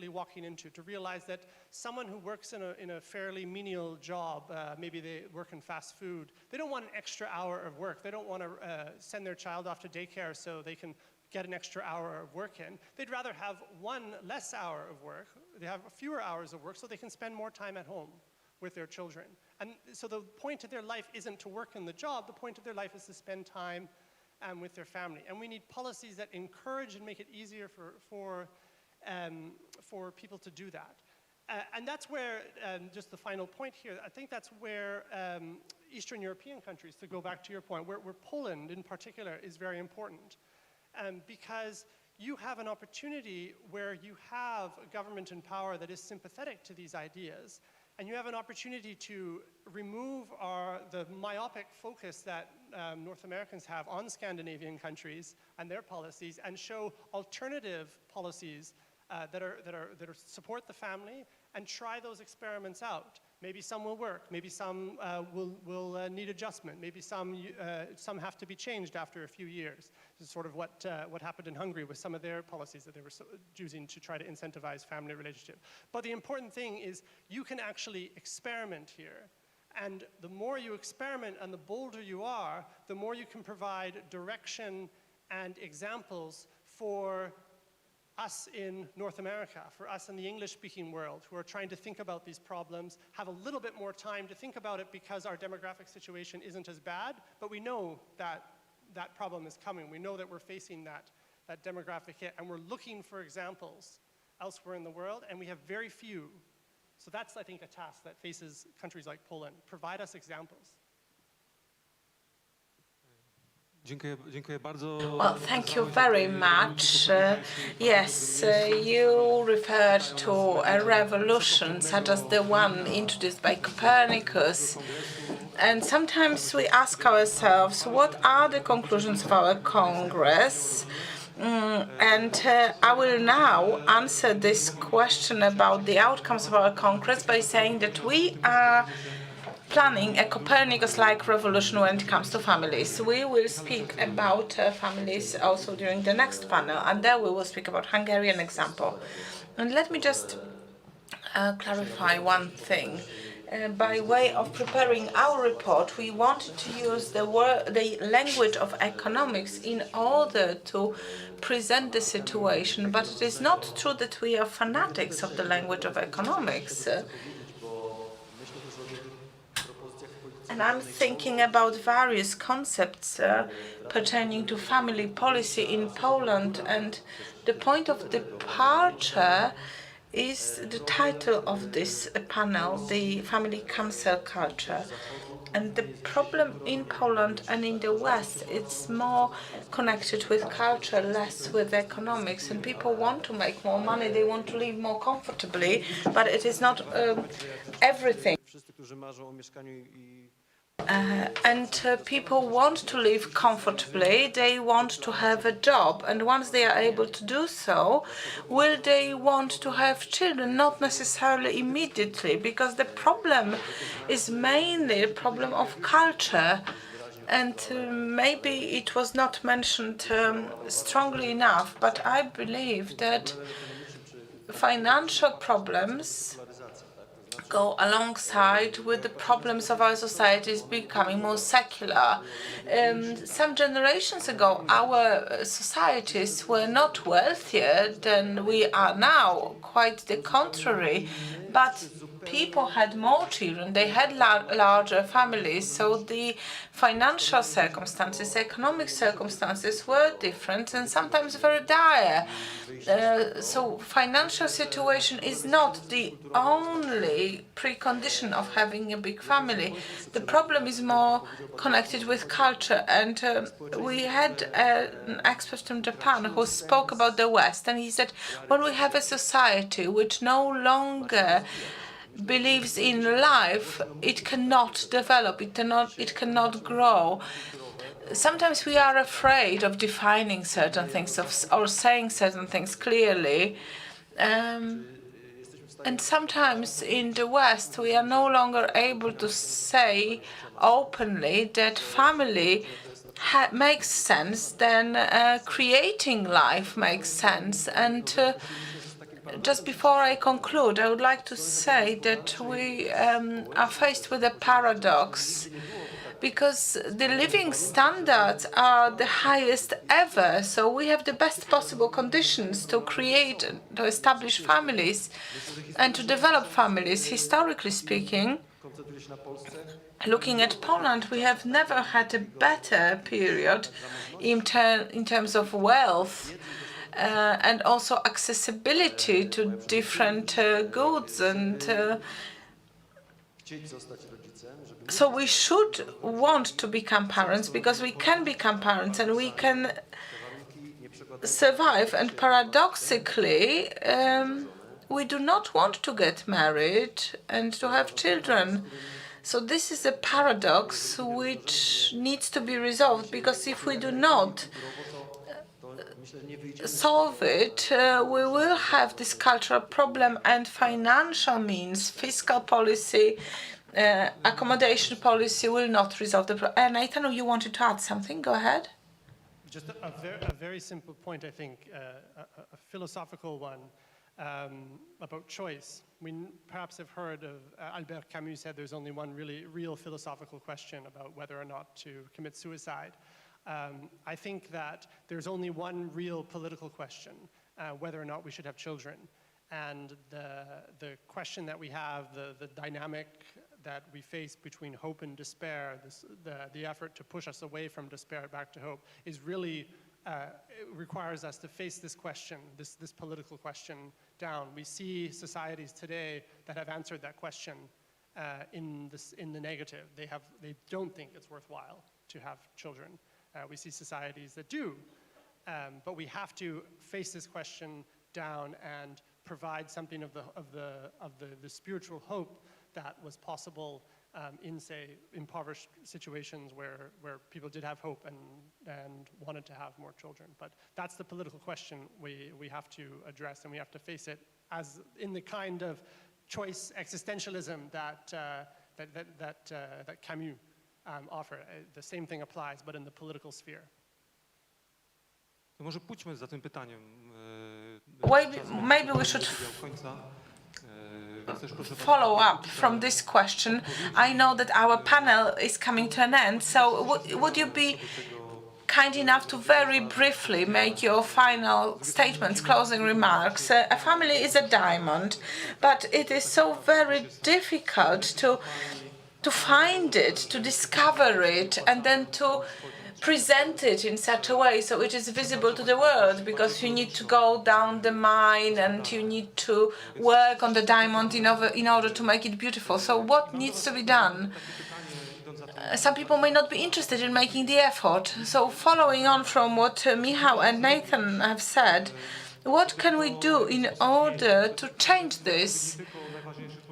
walking into, to realize that someone who works in a fairly menial job, maybe they work in fast food, they don't want an extra hour of work. They don't want to send their child off to daycare so they can get an extra hour of work in. They'd rather have one less hour of work. They have fewer hours of work so they can spend more time at home with their children. And so the point of their life isn't to work in the job. The point of their life is to spend time with their family. And we need policies that encourage and make it easier for people to do that. And that's where, just the final point here, I think that's where Eastern European countries, to go back to your point, where Poland in particular is very important. Because you have an opportunity where you have a government in power that is sympathetic to these ideas, and you have an opportunity to remove the myopic focus that North Americans have on Scandinavian countries and their policies, and show alternative policies that support the family, and try those experiments out. Maybe some will work. Maybe some will need adjustment. Maybe some have to be changed after a few years. This is sort of what happened in Hungary with some of their policies that they were using to try to incentivize family relationship. But the important thing is you can actually experiment here. And the more you experiment and the bolder you are, the more you can provide direction and examples for us in North America, for us in the English-speaking world, who are trying to think about these problems, have a little bit more time to think about it because our demographic situation isn't as bad, but we know that that problem is coming. We know that we're facing that demographic hit, and we're looking for examples elsewhere in the world, and we have very few. So that's, I think, a task that faces countries like Poland. Provide us examples. Well, thank you very much. Yes, you referred to a revolution such as the one introduced by Copernicus. And sometimes we ask ourselves, what are the conclusions of our Congress? I will now answer this question about the outcomes of our Congress by saying that we are planning a Copernicus-like revolution when it comes to families. We will speak about families also during the next panel, and there we will speak about Hungarian example. And let me just clarify one thing. By way of preparing our report, we wanted to use the language of economics in order to present the situation, but it is not true that we are fanatics of the language of economics. And I'm thinking about various concepts pertaining to family policy in Poland, and the point of departure is the title of this panel, the family cancel culture. And the problem in Poland and in the West, it's more connected with culture, less with economics. And people want to make more money, they want to live more comfortably, but it is not everything. People want to live comfortably, they want to have a job, and once they are able to do so, will they want to have children? Not necessarily immediately, because the problem is mainly a problem of culture, and maybe it was not mentioned strongly enough, but I believe that financial problems go alongside with the problems of our societies becoming more secular. Some generations ago, our societies were not wealthier than we are now, quite the contrary, but people had more children, they had larger families, so the financial circumstances, economic circumstances were different and sometimes very dire. So financial situation is not the only precondition of having a big family. The problem is more connected with culture, and we had an expert from Japan who spoke about the West, and he said, when we have a society which no longer believes in life, it cannot develop, it cannot grow. Sometimes we are afraid of defining certain things or saying certain things clearly. And sometimes in the West, we are no longer able to say openly that family makes sense, then creating life makes sense. And just before I conclude, I would like to say that we are faced with a paradox, because the living standards are the highest ever. So we have the best possible conditions to create, to establish families and to develop families. Historically speaking, looking at Poland, we have never had a better period in terms of wealth and also accessibility to different goods. And so we should want to become parents, because we can become parents and we can survive. And paradoxically, we do not want to get married and to have children. So this is a paradox which needs to be resolved, because if we do not solve it, we will have this cultural problem, and financial means, fiscal policy, accommodation policy will not resolve the problem. Nathan, you wanted to add something? Go ahead. Just a very simple point, I think, a philosophical one about choice. We perhaps have heard of Albert Camus said there's only one really real philosophical question about whether or not to commit suicide. I think that there's only one real political question, whether or not we should have children. And the question that we have, the dynamic that we face between hope and despair, the effort to push us away from despair back to hope, is really, it requires us to face this question, this political question down. We see societies today that have answered that question in the negative. They don't think it's worthwhile to have children. We see societies that do, but we have to face this question down and provide something of the spiritual hope that was possible in, say, impoverished situations where people did have hope and wanted to have more children. But that's the political question we have to address, and we have to face it as in the kind of choice existentialism that Camus offered. The same thing applies, but in the political sphere. To może pójdźmy za tym pytaniem. Maybe we should follow up from this question. I know that our panel is coming to an end, so would you be kind enough to very briefly make your final statements, closing remarks? A family is a diamond, but it is so very difficult to find it, to discover it, and then to present it in such a way so it is visible to the world, because you need to go down the mine and you need to work on the diamond in order to make it beautiful. So what needs to be done? Some people may not be interested in making the effort. So following on from what Michał and Nathan have said, what can we do in order to change this?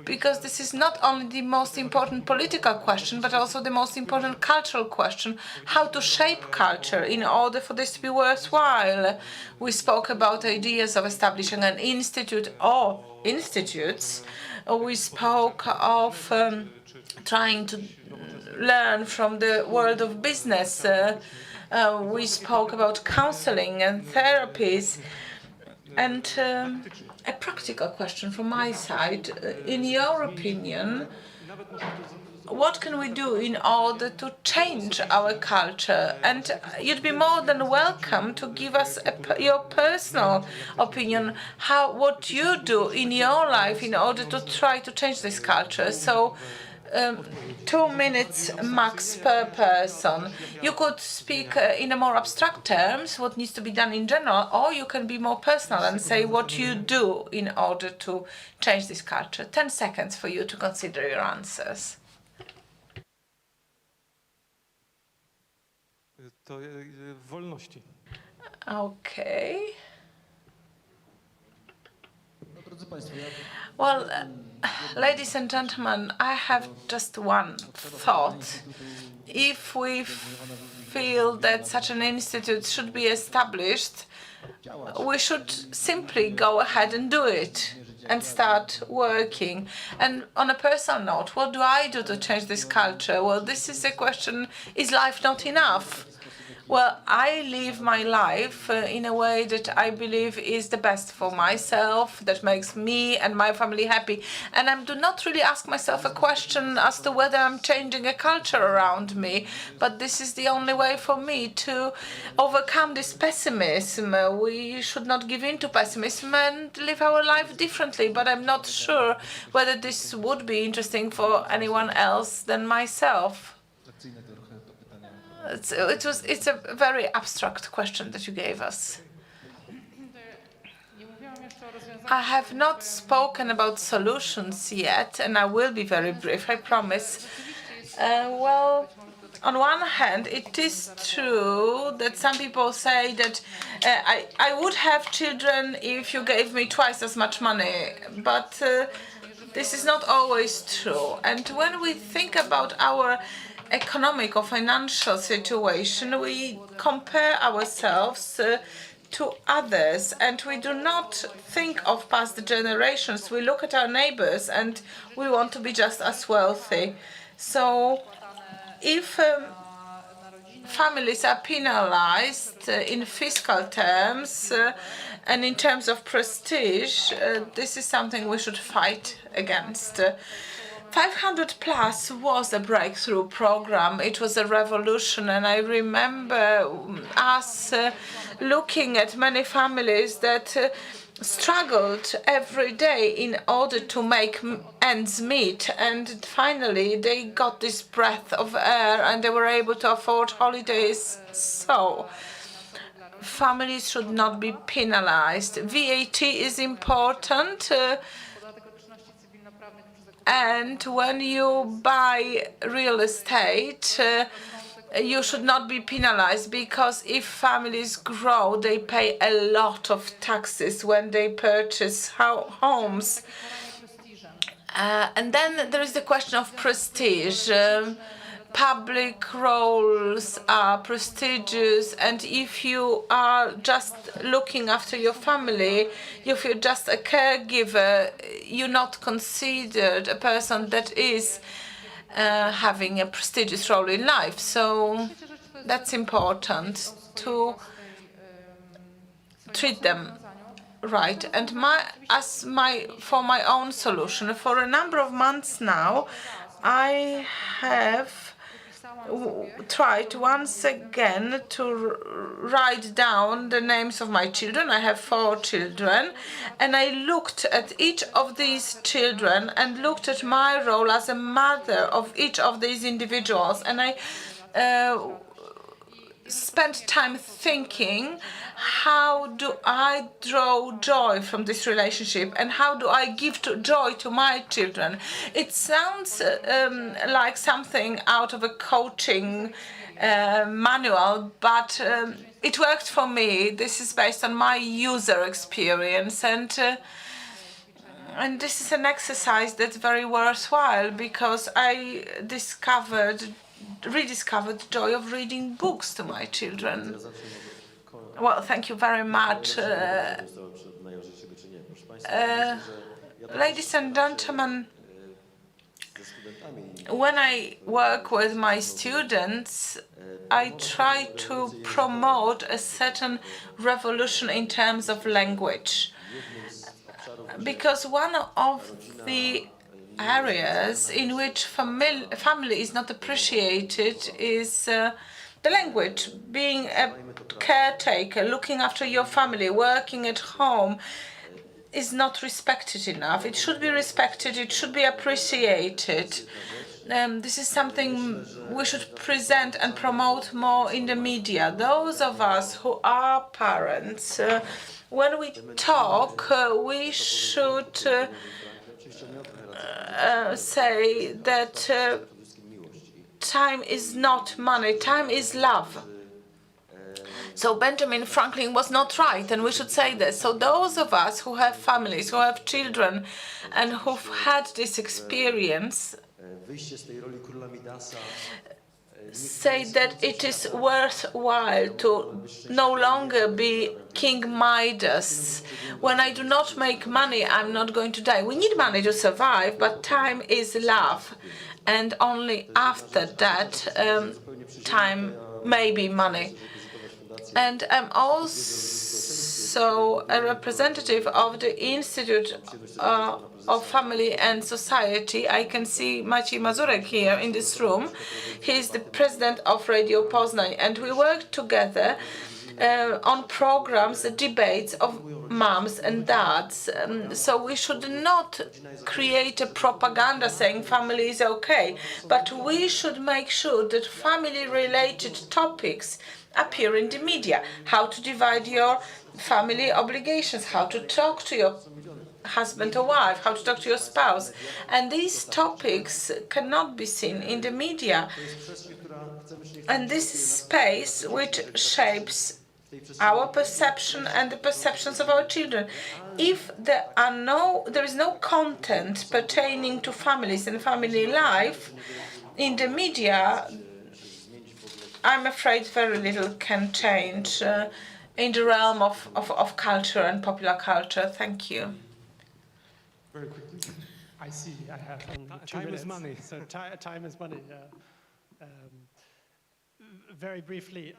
Because this is not only the most important political question, but also the most important cultural question, how to shape culture in order for this to be worthwhile. We spoke about ideas of establishing an institute or institutes. We spoke of trying to learn from the world of business. We spoke about counseling and therapies. And a practical question from my side. In your opinion, what can we do in order to change our culture? And you'd be more than welcome to give us your personal opinion, what you do in your life in order to try to change this culture. So 2 minutes max per person. You could speak in a more abstract terms, what needs to be done in general, or you can be more personal and say what you do in order to change this culture. 10 seconds for you to consider your answers. To wolności. Okay. Well, ladies and gentlemen, I have just one thought. If we feel that such an institute should be established, we should simply go ahead and do it and start working. And on a personal note, what do I do to change this culture? Well, this is a question, is life not enough? Well, I live my life in a way that I believe is the best for myself, that makes me and my family happy. And I do not really ask myself a question as to whether I'm changing a culture around me, but this is the only way for me to overcome this pessimism. We should not give in to pessimism and live our life differently, but I'm not sure whether this would be interesting for anyone else than myself. It's a very abstract question that you gave us. I have not spoken about solutions yet, and I will be very brief, I promise. Well, on one hand, it is true that some people say that I would have children if you gave me twice as much money, but this is not always true. And when we think about our economic or financial situation, we compare ourselves to others, and we do not think of past generations. We look at our neighbors and we want to be just as wealthy. So if families are penalized in fiscal terms and in terms of prestige, this is something we should fight against. 500 Plus was a breakthrough program. It was a revolution, and I remember us looking at many families that struggled every day in order to make ends meet, and finally they got this breath of air and they were able to afford holidays. So families should not be penalized. VAT is important. And when you buy real estate, you should not be penalized, because if families grow, they pay a lot of taxes when they purchase homes. And then there is the question of prestige. Public roles are prestigious, and if you are just looking after your family, if you're just a caregiver, you're not considered a person that is having a prestigious role in life. So that's important to treat them right. And for my own solution, for a number of months now, I have tried once again to write down the names of my children. I have 4 children, and I looked at each of these children and looked at my role as a mother of each of these individuals, and I spent time thinking, how do I draw joy from this relationship, and how do I give joy to my children? It sounds like something out of a coaching manual, but it worked for me. This is based on my user experience, and this is an exercise that's very worthwhile, because I rediscovered the joy of reading books to my children. Well, thank you very much. Ladies and gentlemen, when I work with my students, I try to promote a certain revolution in terms of language. Because one of the areas in which family is not appreciated is the language. Being a caretaker, looking after your family, working at home is not respected enough. It should be respected, it should be appreciated. This is something we should present and promote more in the media. Those of us who are parents, when we talk, we should say that time is not money, time is love. So Benjamin Franklin was not right, and we should say this. So those of us who have families, who have children, and who've had this experience, say that it is worthwhile to no longer be King Midas. When I do not make money, I'm not going to die. We need money to survive, but time is love. And only after that, time may be money. And I'm also a representative of the Institute of Family and Society. I can see Maciej Mazurek here in this room. He is the president of Radio Poznań, and we work together on programs, debates of moms and dads. So we should not create a propaganda saying family is okay, but we should make sure that family-related topics appear in the media. How to divide your family obligations, how to talk to your husband or wife, how to talk to your spouse. And these topics cannot be seen in the media. And this is space which shapes our perception and the perceptions of our children. If there is no content pertaining to families and family life in the media, I'm afraid very little can change in the realm of culture and popular culture. Thank you. Very quickly. I see I have only 2 Time minutes. is money. So time is money, yeah. Very briefly,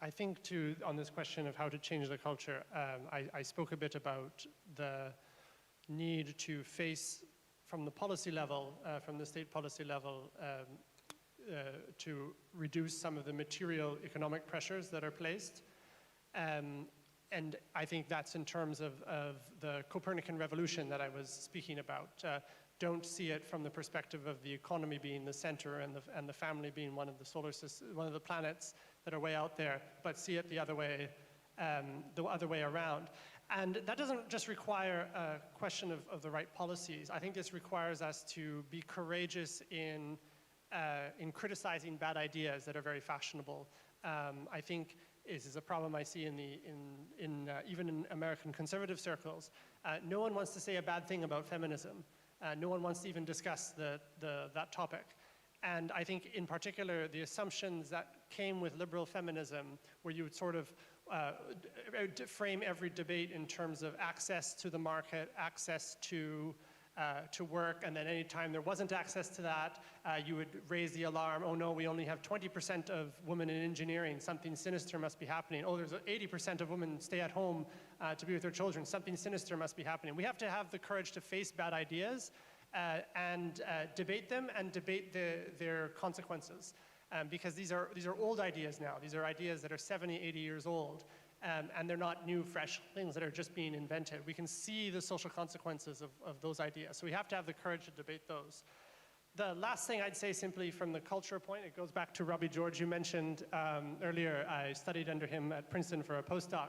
I think on this question of how to change the culture, I spoke a bit about the need to face from the policy level, from the state policy level, to reduce some of the material economic pressures that are placed. And I think that's in terms of the Copernican revolution that I was speaking about. Don't see it from the perspective of the economy being the center and the family being one of the solar systems, one of the planets that are way out there, but see it the other way around. And that doesn't just require a question of the right policies. I think this requires us to be courageous in criticizing bad ideas that are very fashionable. I think this is a problem I see even in American conservative circles. No one wants to say a bad thing about feminism. No one wants to even discuss that topic. And I think in particular, the assumptions that came with liberal feminism, where you would sort of frame every debate in terms of access to the market, access to work, and then any time there wasn't access to that, you would raise the alarm. Oh no, we only have 20% of women in engineering. Something sinister must be happening. Oh, there's 80% of women stay at home to be with their children. Something sinister must be happening. We have to have the courage to face bad ideas and debate them and debate their consequences. Because these are old ideas now. These are ideas that are 70, 80 years old. And they're not new, fresh things that are just being invented. We can see the social consequences of those ideas. So we have to have the courage to debate those. The last thing I'd say simply from the culture point, it goes back to Robbie George. You mentioned earlier, I studied under him at Princeton for a postdoc.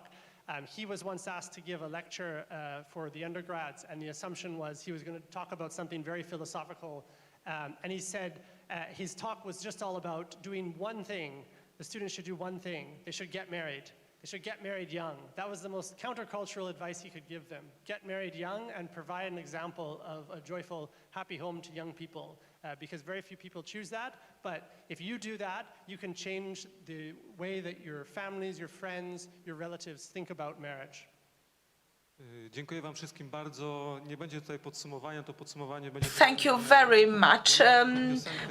He was once asked to give a lecture for the undergrads, and the assumption was he was going to talk about something very philosophical. And he said his talk was just all about doing one thing. The students should do one thing. They should get married. They should get married young. That was the most countercultural advice he could give them. Get married young and provide an example of a joyful, happy home to young people, because very few people choose that. But if you do that, you can change the way that your families, your friends, your relatives think about marriage. Dziękuję wam wszystkim bardzo. Nie będzie tutaj podsumowania, to podsumowanie będzie... Thank you very much.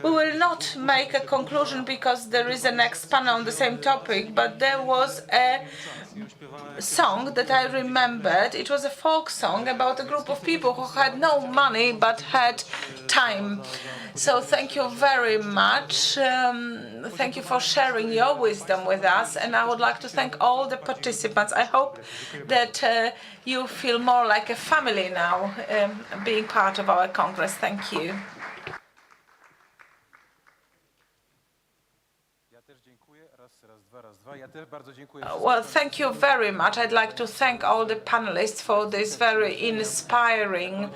We will not make a conclusion because there is a next panel on the same topic, but there was a song that I remembered. It was a folk song about a group of people who had no money but had time. So thank you very much. Thank you for sharing your wisdom with us, and I would like to thank all the participants. I hope that you feel more like a family now, being part of our Congress. Thank you. Well, thank you very much. I'd like to thank all the panelists for this very inspiring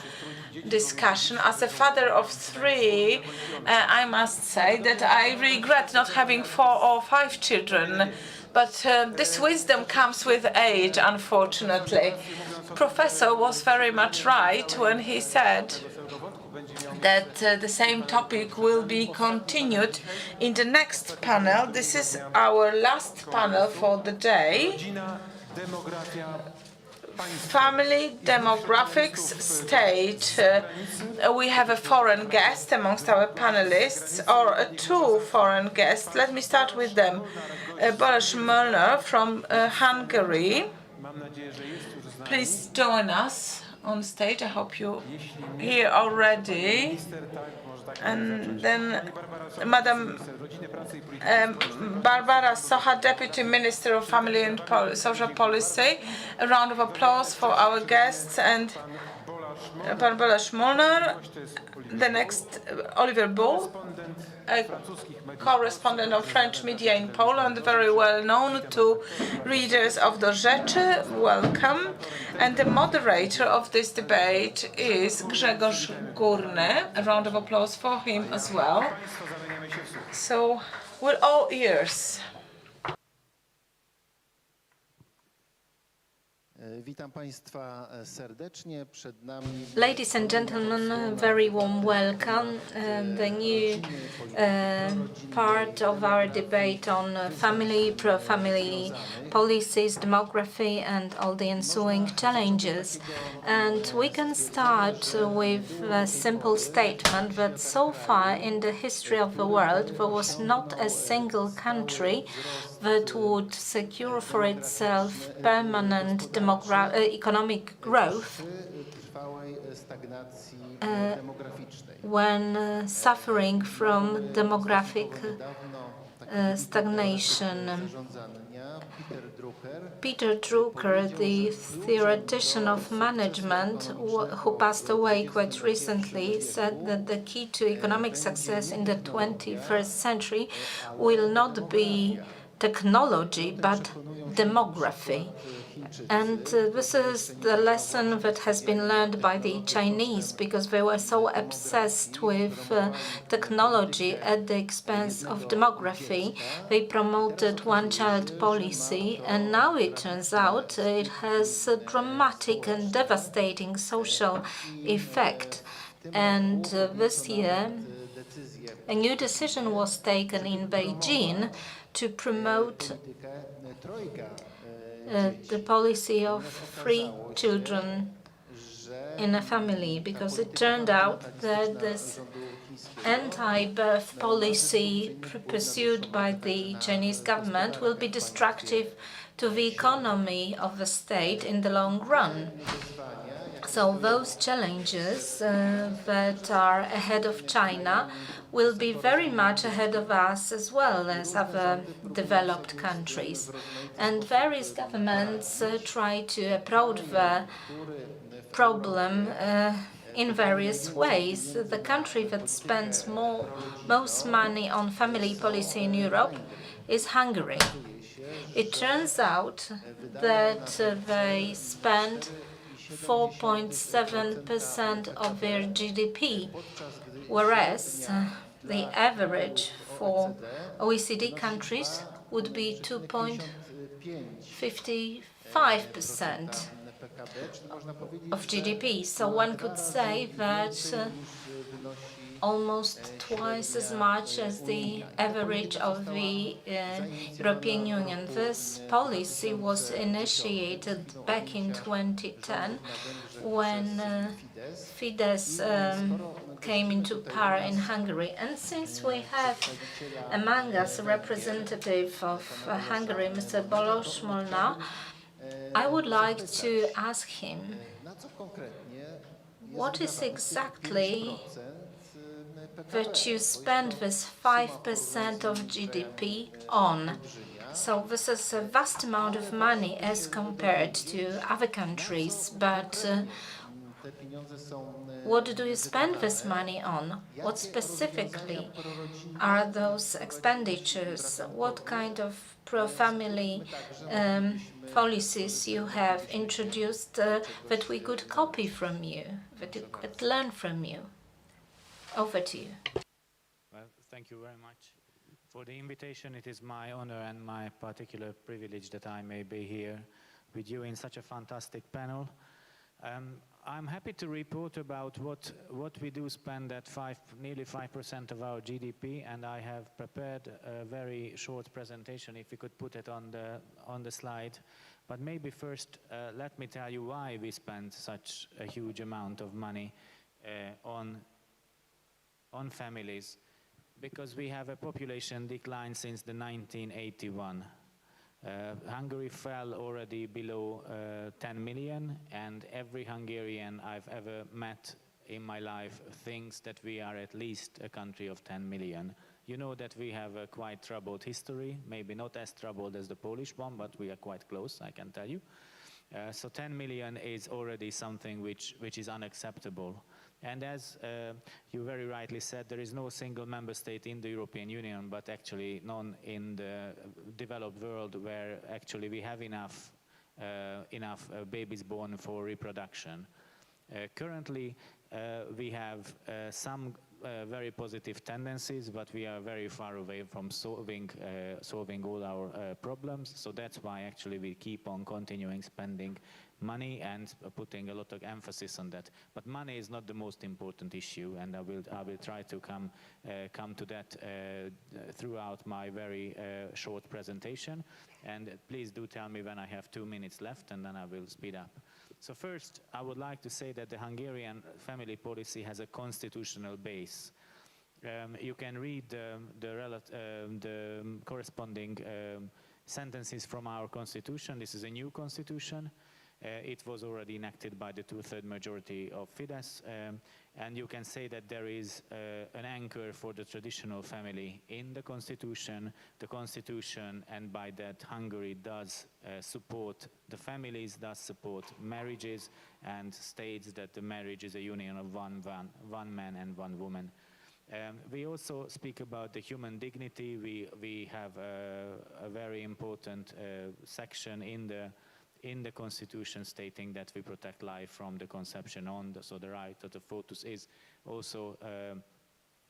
discussion. As a father of 3, I must say that I regret not having 4 or 5 children, but this wisdom comes with age, unfortunately. Professor was very much right when he said that the same topic will be continued in the next panel. This is our last panel for the day. family, demographics, state. We have a foreign guest amongst our panelists, or two foreign guests. Let me start with them. Boris Molnar from Hungary. Please join us on stage. I hope you're here already. And then Madam Barbara Socha, Deputy Minister of Family and Social Policy. A round of applause for our guests. And Barbara Molnar. The next, Oliver Bull, a correspondent of French media in Poland, very well known to readers of Do Rzeczy. Welcome. And the moderator of this debate is Grzegorz Górny. A round of applause for him as well. So, we're all ears. Witam Państwa serdecznie. Przed nami Ladies and gentlemen, very warm welcome. The new part of our debate on family, pro-family policies, demography, and all the ensuing challenges. And we can start with a simple statement that so far in the history of the world, there was not a single country that would secure for itself permanent economic growth when suffering from demographic stagnation. Peter Drucker, the theoretician of management who passed away quite recently, said that the key to economic success in the 21st century will not be technology, but demography. And this is the lesson that has been learned by the Chinese, because they were so obsessed with technology at the expense of demography. They promoted one-child policy, and now it turns out it has a dramatic and devastating social effect. And this year, a new decision was taken in Beijing to promote the policy of 3 children in a family, because it turned out that this anti-birth policy pursued by the Chinese government will be destructive to the economy of the state in the long run. So those challenges that are ahead of China will be very much ahead of us as well as other developed countries. And various governments try to approach the problem in various ways. The country that spends most money on family policy in Europe is Hungary. It turns out that they spend 4.7% of their GDP, whereas the average for OECD countries would be 2.55% of GDP. So one could say that almost twice as much as the average of the European Union. This policy was initiated back in 2010 when Fidesz came into power in Hungary. And since we have among us a representative of Hungary, Mr. Bolos Molnar, I would like to ask him, what is exactly that you spend this 5% of GDP on? So this is a vast amount of money as compared to other countries, but what do you spend this money on? What specifically are those expenditures? What kind of pro-family policies you have introduced that we could copy from you, that we could learn from you? Over to you. Well, thank you very much for the invitation. It is my honor and my particular privilege that I may be here with you in such a fantastic panel. I'm happy to report about what we do spend at nearly 5% of our GDP, and I have prepared a very short presentation, if we could put it on the slide, But maybe first, let me tell you why we spend such a huge amount of money on families. Because we have a population decline since the 1981. Hungary fell already below 10 million, and every Hungarian I've ever met in my life thinks that we are at least a country of 10 million. You know that we have a quite troubled history, maybe not as troubled as the Polish one, but we are quite close, I can tell you. So 10 million is already something which is unacceptable. And as you very rightly said, there is no single member state in the European Union, but actually none in the developed world where actually we have enough babies born for reproduction. Currently, we have some very positive tendencies, but we are very far away from solving all our problems. So that's why actually we keep on continuing spending money and putting a lot of emphasis on that. But money is not the most important issue, and I will try to come to that throughout my very short presentation. And please do tell me when I have 2 minutes left, and then I will speed up. So first, I would like to say that the Hungarian family policy has a constitutional base. You can read the corresponding sentences from our constitution. This is a new constitution. It was already enacted by the 2/3 majority of Fidesz, and you can say that there is an anchor for the traditional family in the constitution. The constitution, and by that Hungary does support the families, does support marriages, and states that the marriage is a union of one man and one woman. We also speak about the human dignity. We have a very important section in the constitution stating that we protect life from the conception on, so the right of the fetus is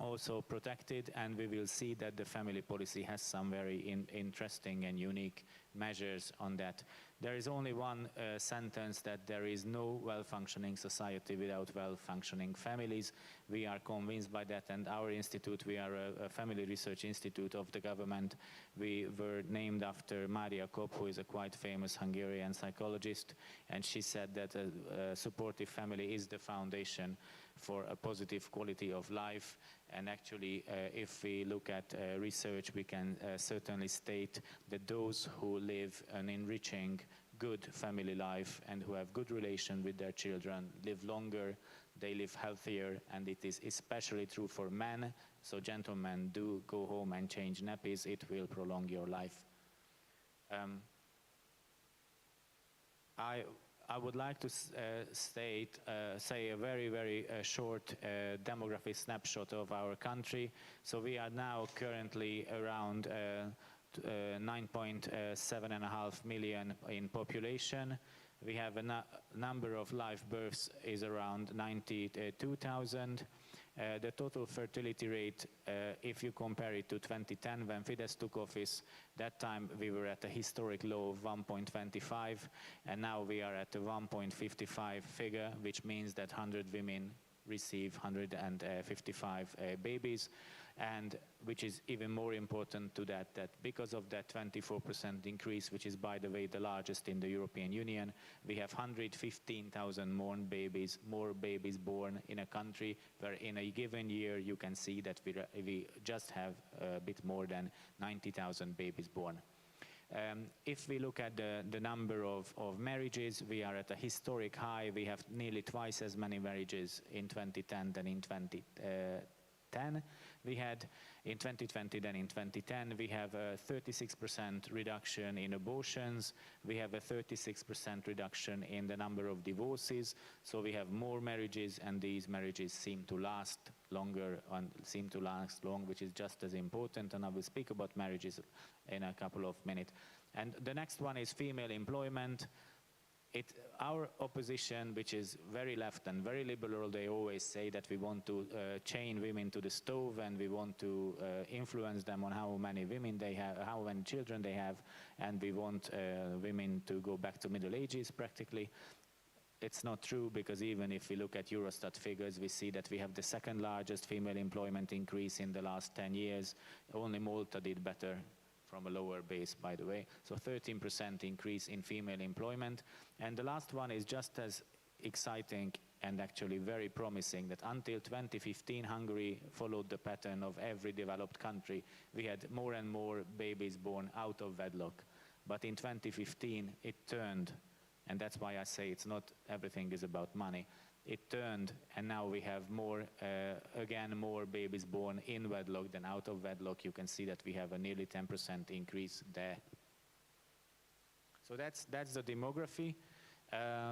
also protected, and we will see that the family policy has some very interesting and unique measures on that. There is only one sentence that there is no well-functioning society without well-functioning families. We are convinced by that, and our institute, we are a family research institute of the government. We were named after Mária Kopp, who is a quite famous Hungarian psychologist, and she said that a supportive family is the foundation for a positive quality of life. And actually, if we look at research, we can certainly state that those who live an enriching, good family life and who have good relation with their children live longer, they live healthier, and it is especially true for men. So gentlemen, do go home and change nappies. It will prolong your life. I would like to say a very, very short demographic snapshot of our country. So we are now currently around 9.7.5 million in population. We have a number of live births is around 92,000. The total fertility rate, if you compare it to 2010 when Fidesz took office, that time we were at a historic low of 1.25, and now we are at a 1.55 figure, which means that 100 women receive 155 babies. And which is even more important to that because of that 24% increase, which is, by the way, the largest in the European Union, we have 115,000 more babies born in a country where in a given year you can see that we just have a bit more than 90,000 babies born. If we look at the number of marriages, we are at a historic high. We have nearly twice as many marriages in 2010 than in 2010. We had in 2020 than in 2010. We have a 36% reduction in abortions. We have a 36% reduction in the number of divorces. So we have more marriages, and these marriages seem to last longer and seem to last long, which is just as important. And I will speak about marriages in a couple of minutes. And the next one is female employment. Our opposition, which is very left and very liberal, they always say that we want to chain women to the stove, and we want to influence them on how many women they have, how many children they have, and we want women to go back to Middle Ages practically. It's not true, because even if we look at Eurostat figures, we see that we have the second largest female employment increase in the last 10 years. Only Malta did better from a lower base, by the way. So 13% increase in female employment. And the last one is just as exciting and actually very promising, that until 2015, Hungary followed the pattern of every developed country. We had more and more babies born out of wedlock. But in 2015, it turned, and that's why I say it's not everything is about money. It turned, and now we have more, again, more babies born in wedlock than out of wedlock. You can see that we have a nearly 10% increase there. So that's the demography.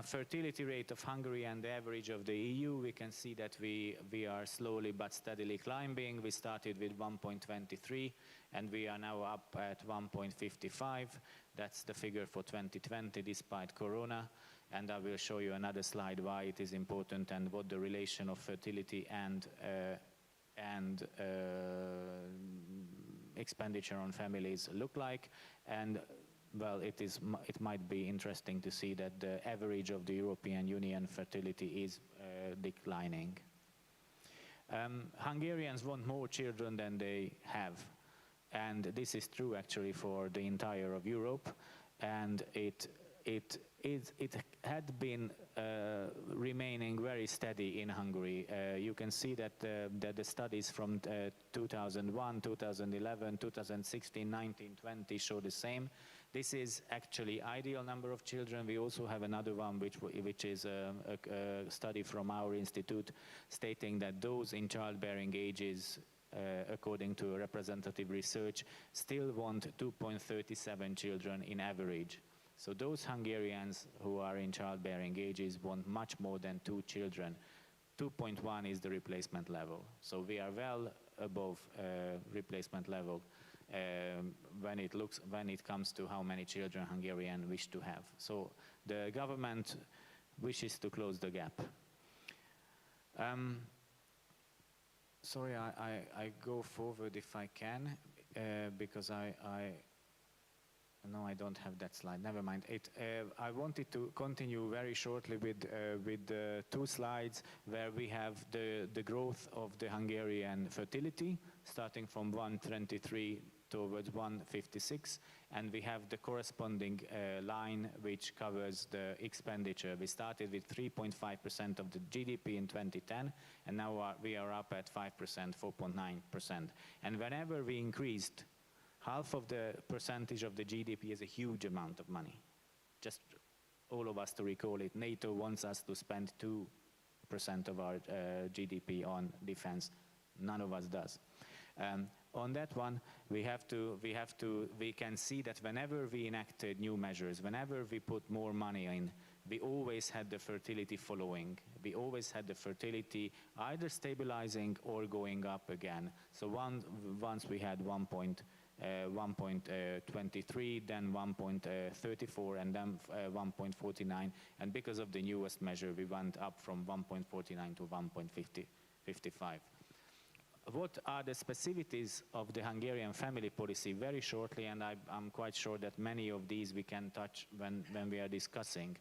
Fertility rate of Hungary and the average of the EU, we can see that we are slowly but steadily climbing. We started with 1.23 and we are now up at 1.55. That's the figure for 2020 despite Corona. And I will show you another slide why it is important and what the relation of fertility and expenditure on families look like. And well, it might be interesting to see that the average of the European Union fertility is declining. Hungarians want more children than they have, and this is true actually for the entire of Europe, and it had been remaining very steady in Hungary. You can see that the studies from 2001, 2011, 2016, 19, 20 show the same. This is actually ideal number of children. We also have another one which is a study from our institute stating that those in childbearing ages, according to representative research, still want 2.37 children in average. So those Hungarians who are in childbearing ages want much more than 2 children. 2.1 is the replacement level. So we are well above replacement level when it comes to how many children Hungarians wish to have. So the government wishes to close the gap. Sorry, I go forward if I can, because no, I don't have that slide. Never mind. I wanted to continue very shortly with 2 slides where we have the growth of the Hungarian fertility, starting from 123 towards 156, and we have the corresponding line which covers the expenditure. We started with 3.5% of the GDP in 2010, and now we are up at 5%, 4.9%. And whenever we increased half of the percentage of the GDP is a huge amount of money. Just all of us to recall it, NATO wants us to spend 2% of our GDP on defense. None of us does. On that one, we can see that whenever we enacted new measures, whenever we put more money in, we always had the fertility following. We always had the fertility either stabilizing or going up again. So once we had 1.23, then 1.34, and then 1.49. And because of the newest measure, we went up from 1.49 to 1.55. What are the specificities of the Hungarian family policy? Very shortly, and I'm quite sure that many of these we can touch when we are discussing.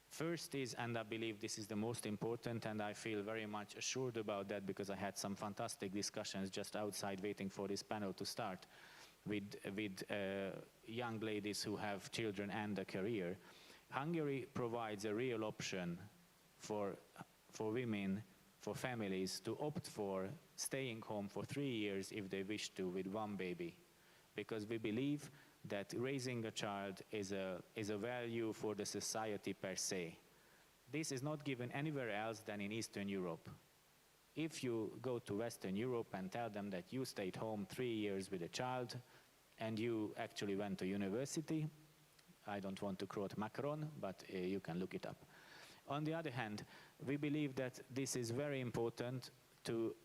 First is, and I believe this is the most important, and I feel very much assured about that because I had some fantastic discussions just outside waiting for this panel to start with young ladies who have children and a career. Hungary provides a real option for women, for families to opt for staying home for 3 years if they wish to with 1 baby, because we believe that raising a child is a value for the society per se. This is not given anywhere else than in Eastern Europe. If you go to Western Europe and tell them that you stayed home 3 years with a child and you actually went to university, I don't want to quote Macron, but you can look it up. On the other hand, we believe that this is very important to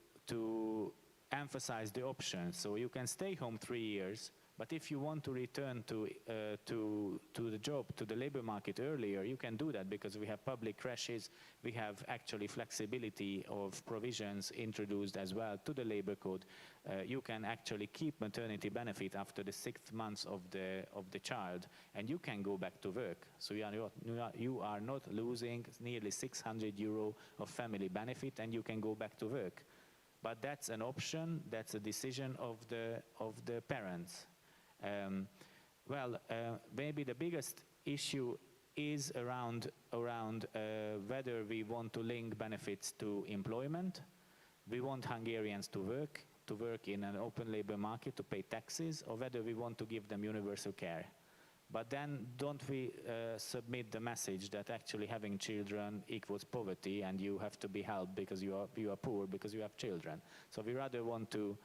emphasize the option. So you can stay home 3 years, but if you want to return to the job, to the labor market earlier, you can do that because we have public crashes, we have actually flexibility of provisions introduced as well to the labor code. You can actually keep maternity benefit after the 6th month of the child, and you can go back to work. So you are not losing nearly 600 euro of family benefit, and you can go back to work. But that's an option, that's a decision of the parents. Maybe the biggest issue is around whether we want to link benefits to employment. We want Hungarians to work in an open labor market, to pay taxes, or whether we want to give them universal care. But then don't we submit the message that actually having children equals poverty and you have to be helped because you are poor because you have children. So we rather want to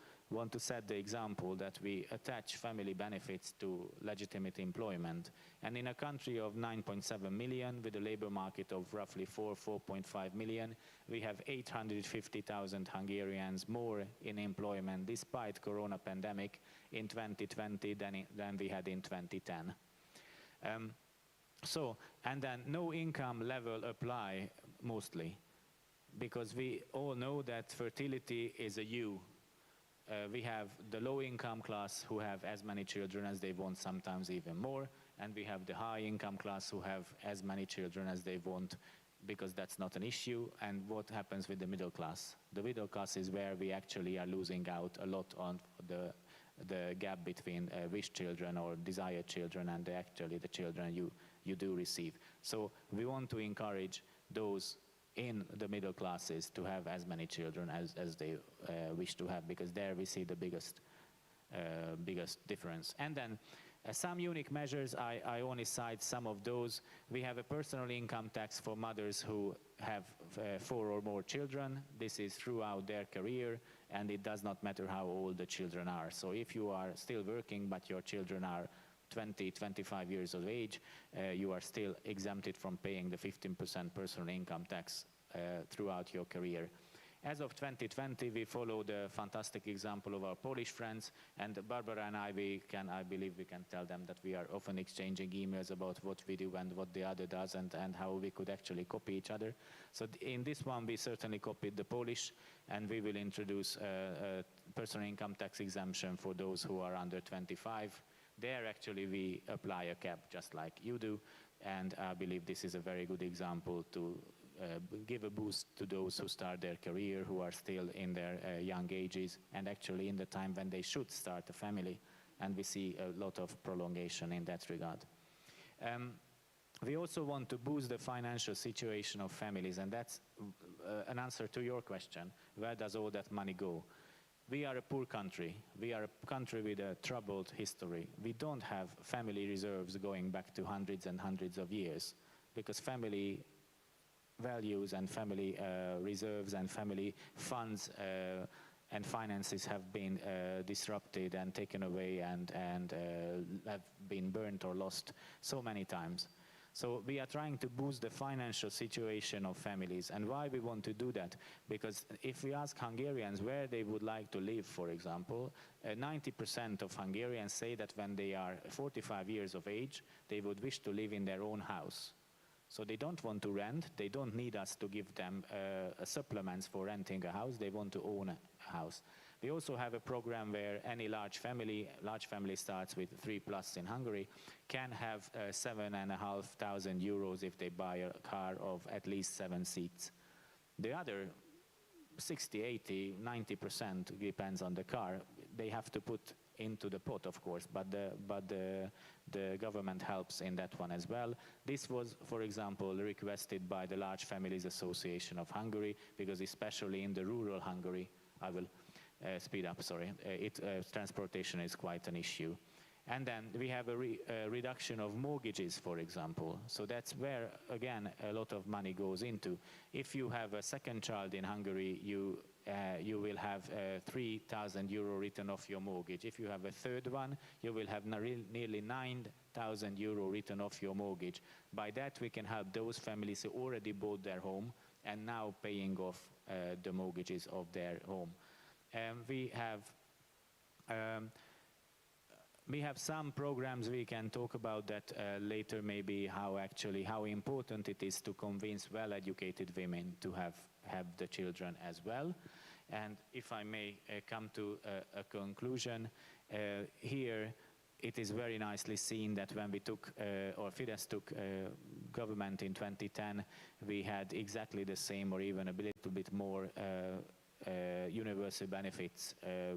set the example that we attach family benefits to legitimate employment. And in a country of 9.7 million with a labor market of roughly 4.5 million, we have 850,000 Hungarians more in employment despite corona pandemic in 2020 than we had in 2010. And then no income level apply mostly, because we all know that fertility is a U. We have the low income class who have as many children as they want, sometimes even more, and we have the high income class who have as many children as they want, because that's not an issue. And what happens with the middle class? The middle class is where we actually are losing out a lot on the gap between wish children or desired children and actually the children you do receive. So we want to encourage those in the middle classes to have as many children as they wish to have, because there we see the biggest difference. And then some unique measures, I only cite some of those. We have a personal income tax for mothers who have 4 or more children. This is throughout their career, and it does not matter how old the children are. So if you are still working but your children are 20, 25 years of age, you are still exempted from paying the 15% personal income tax throughout your career. As of 2020, we follow the fantastic example of our Polish friends, and Barbara and I believe we can tell them that we are often exchanging emails about what we do and what the other does, and how we could actually copy each other. So in this one, we certainly copied the Polish, and we will introduce a personal income tax exemption for those who are under 25. There, actually, we apply a cap just like you do, and I believe this is a very good example to give a boost to those who start their career, who are still in their young ages, and actually in the time when they should start a family, and we see a lot of prolongation in that regard. We also want to boost the financial situation of families, and that's an answer to your question, where does all that money go? We are a poor country. We are a country with a troubled history. We don't have family reserves going back to hundreds and hundreds of years, because family values and family reserves and family funds and finances have been disrupted and taken away and have been burnt or lost so many times. So we are trying to boost the financial situation of families. And why we want to do that? Because if we ask Hungarians where they would like to live, for example, 90% of Hungarians say that when they are 45 years of age, they would wish to live in their own house. So they don't want to rent, they don't need us to give them supplements for renting a house, they want to own a house. We also have a program where any large family starts with 3+ in Hungary, can have 7,500 euros if they buy a car of at least 7 seats. The other 60, 80, 90%, depends on the car, they have to put into the pot, of course, but the government helps in that one as well. This was, for example, requested by the Large Families Association of Hungary, because especially in the rural Hungary, I will speed up, sorry, transportation is quite an issue. And then we have a reduction of mortgages, for example. So that's where, again, a lot of money goes into. If you have a second child in Hungary, you will have 3,000 euro written off your mortgage. If you have a third one, you will have nearly 9,000 euro written off your mortgage. By that, we can help those families who already bought their home and now paying off the mortgages of their home. We have some programs, we can talk about that later, maybe how important it is to convince well-educated women to have the children as well. And if I may come to a conclusion, here it is very nicely seen that when we took, or Fidesz took government in 2010, we had exactly the same or even a little bit more universal benefits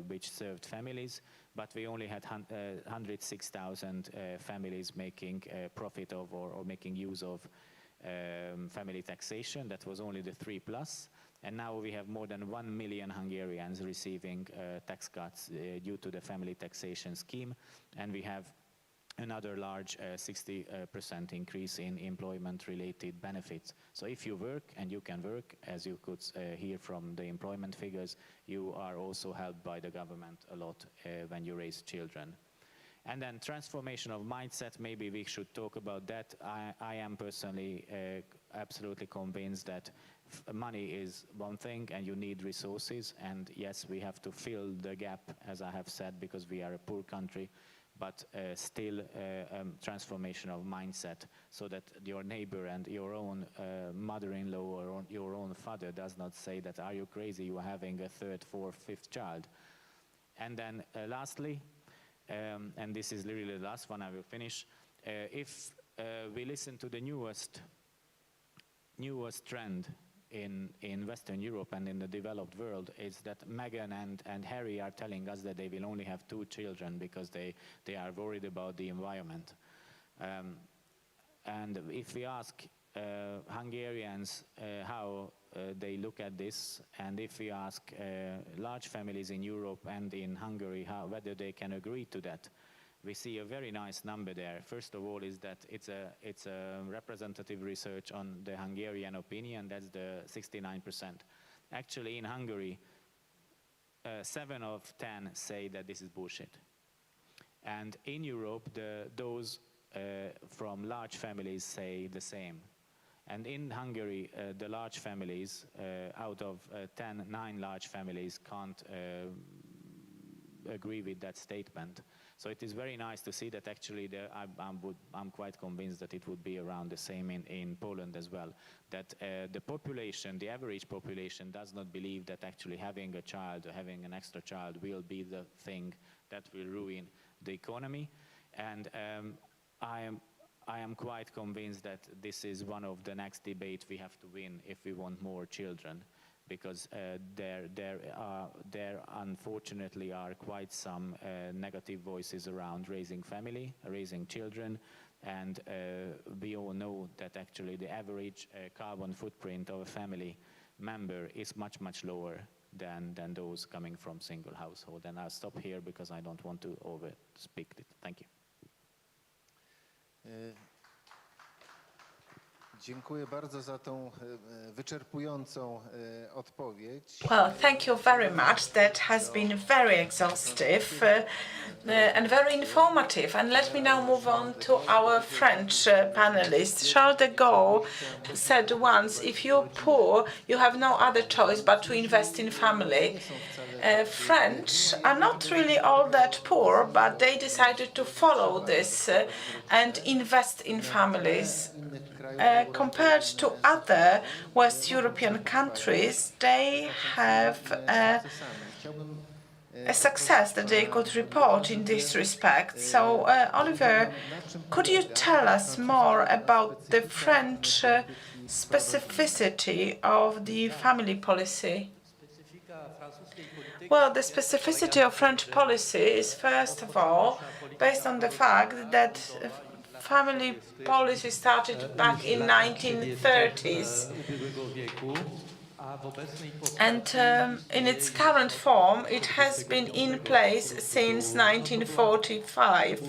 which served families, but we only had 106,000 families making profit of or making use of family taxation. That was only the 3+. And now we have more than 1 million Hungarians receiving tax cuts due to the family taxation scheme. And we have another large 60% increase in employment-related benefits. So if you work, and you can work, as you could hear from the employment figures, you are also helped by the government a lot when you raise children. And then transformation of mindset, maybe we should talk about that. I am personally absolutely convinced that money is one thing and you need resources. And yes, we have to fill the gap, as I have said, because we are a poor country, but still transformation of mindset so that your neighbor and your own mother-in-law or your own father does not say that, are you crazy, you are having a third, fourth, fifth child. And then lastly, and this is really the last one, I will finish. If we listen to the newest trend in Western Europe and in the developed world, is that Meghan and Harry are telling us that they will only have 2 children because they are worried about the environment. And if we ask Hungarians how they look at this, and if we ask large families in Europe and in Hungary whether they can agree to that, we see a very nice number there. First of all is that it's a representative research on the Hungarian opinion, that's the 69%. Actually in Hungary, 7 of 10 say that this is bullshit. And in Europe, those from large families say the same. And in Hungary, the large families, out of 10, 9 large families can't agree with that statement. So it is very nice to see that actually I'm quite convinced that it would be around the same in Poland as well. That the population, the average population, does not believe that actually having a child or having an extra child will be the thing that will ruin the economy. And I am quite convinced that this is one of the next debates we have to win if we want more children, because there unfortunately are quite some negative voices around raising family, raising children, and we all know that actually the average carbon footprint of a family member is much, much lower than those coming from single household. And I'll stop here because I don't want to overspeak it. Thank you. Dziękuję bardzo za tą wyczerpującą odpowiedź. Well, thank you very much. That has been very exhaustive and very informative. And let me now move on to our French panelist. Charles de Gaulle said once, if you're poor, you have no other choice but to invest in family. French are not really all that poor, but they decided to follow this and invest in families. Compared to other West European countries, they have a success that they could report in this respect. So, Oliver, could you tell us more about the French specificity of the family policy? Well, the specificity of French policy is, first of all, based on the fact that family policy started back in 1930s. And in its current form, it has been in place since 1945.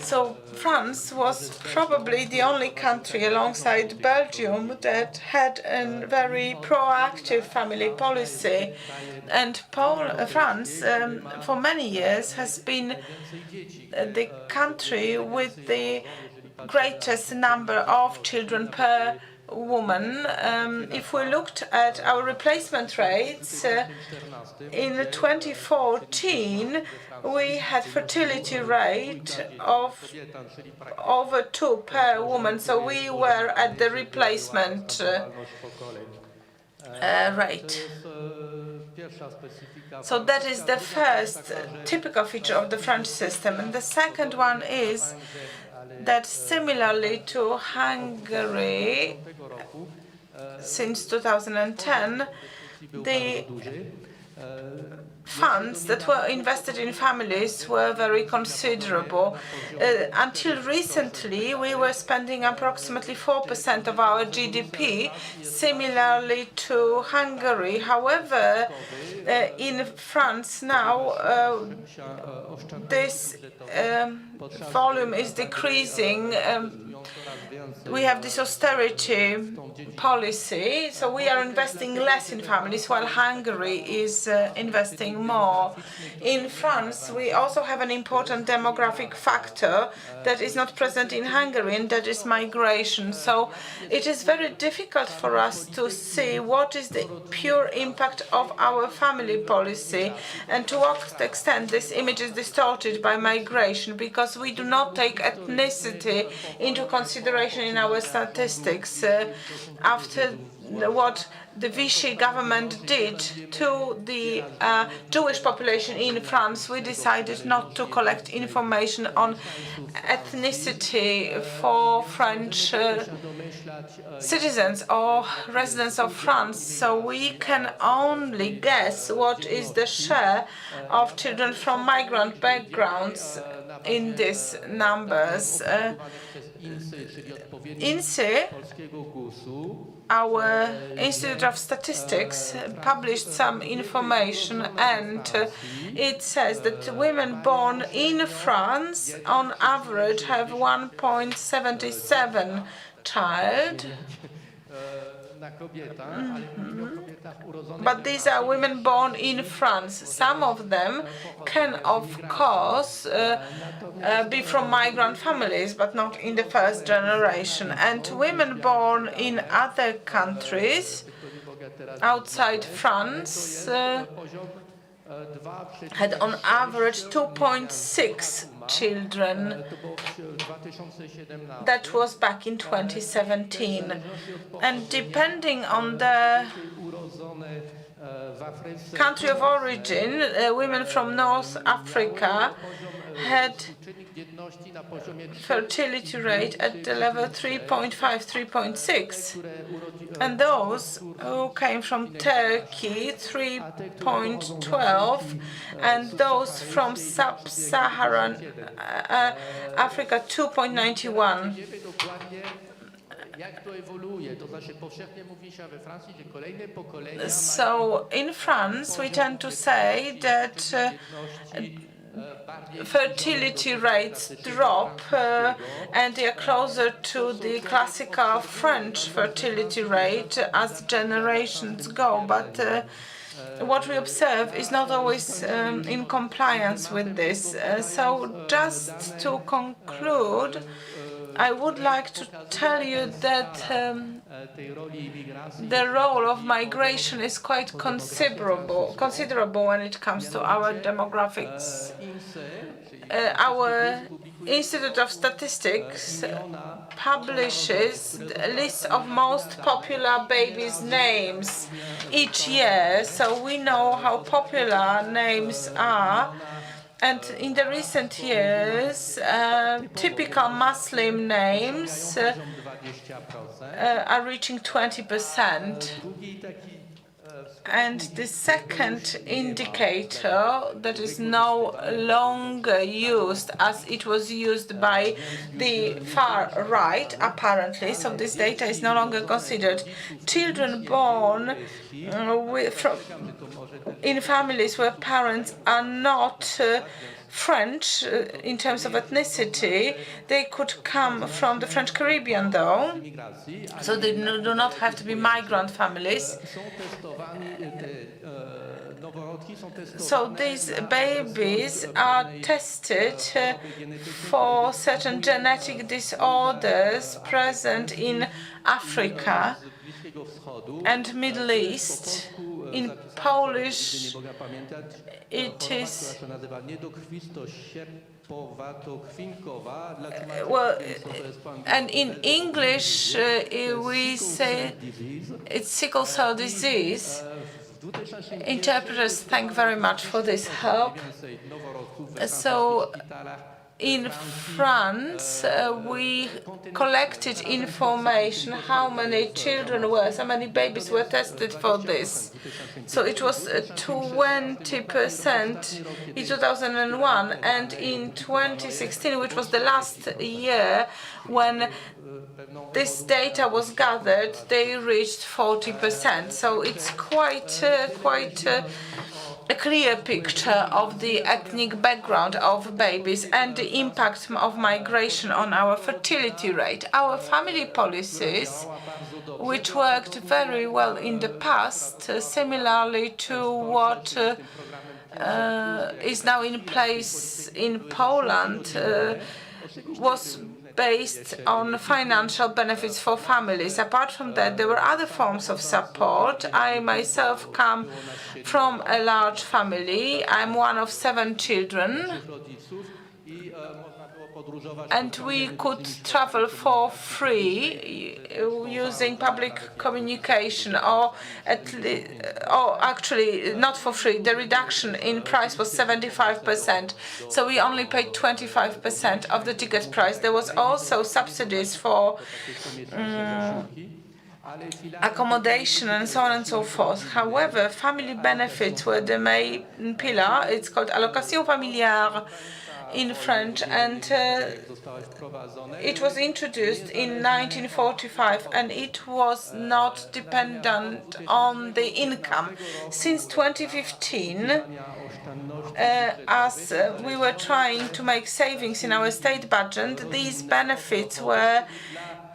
So France was probably the only country alongside Belgium that had a very proactive family policy. And France, for many years, has been the country with the greatest number of children per woman. If we looked at our replacement rates, in 2014 we had fertility rate of over 2 per woman, so we were at the replacement rate. So that is the first typical feature of the French system. And the second one is that similarly to Hungary, since 2010, the funds that were invested in families were very considerable. Until recently, we were spending approximately 4% of our GDP, similarly to Hungary. However, in France now, this volume is decreasing. We have this austerity policy, so we are investing less in families, while Hungary is investing more. In France, we also have an important demographic factor that is not present in Hungary, and that is migration. So it is very difficult for us to see what is the pure impact of our family policy and to what extent this image is distorted by migration, because we do not take ethnicity into consideration in our statistics. After what the Vichy government did to the Jewish population in France, we decided not to collect information on ethnicity for French citizens or residents of France. So we can only guess what is the share of children from migrant backgrounds in these numbers. INSEE, our Institute of Statistics, published some information, and it says that women born in France on average have 1.77 child. But these are women born in France. Some of them can, of course, be from migrant families, but not in the first generation. And women born in other countries outside France had on average 2.6 children. That was back in 2017. And depending on the country of origin, women from North Africa had fertility rate at the level 3.5, 3.6. And those who came from Turkey, 3.12, and those from sub-Saharan Africa, 2.91. So in France, we tend to say that fertility rates drop and they are closer to the classical French fertility rate as generations go. But what we observe is not always in compliance with this. So just to conclude, I would like to tell you that the role of migration is quite considerable when it comes to our demographics. Our Institute of Statistics publishes a list of most popular babies' names each year, so we know how popular names are. And in the recent years, typical Muslim names are reaching 20%. And the second indicator that is no longer used, as it was used by the far right, apparently, so this data is no longer considered. Children born in families where parents are not French in terms of ethnicity. They could come from the French Caribbean, though, so they do not have to be migrant families. So these babies are tested for certain genetic disorders present in Africa and Middle East. In Polish, it is well, and in English we say it's sickle cell disease. Interpreters, thank very much for this help. So In France, we collected information how many children were, how many babies were tested for this. So it was 20% in 2001, and in 2016, which was the last year when this data was gathered, they reached 40%. So it's quite a clear picture of the ethnic background of babies and the impact of migration on our fertility rate. Our family policies, which worked very well in the past, similarly to what is now in place in Poland, was based on financial benefits for families. Apart from that, there were other forms of support. I myself come from a large family. I'm one of 7 children. And we could travel for free using public communication, or actually not for free. The reduction in price was 75%, so we only paid 25% of the ticket price. There was also subsidies for accommodation and so on and so forth. However, family benefits were the main pillar. It's called allocation familiale in French, and it was introduced in 1945, and it was not dependent on the income. Since 2015, as we were trying to make savings in our state budget, these benefits were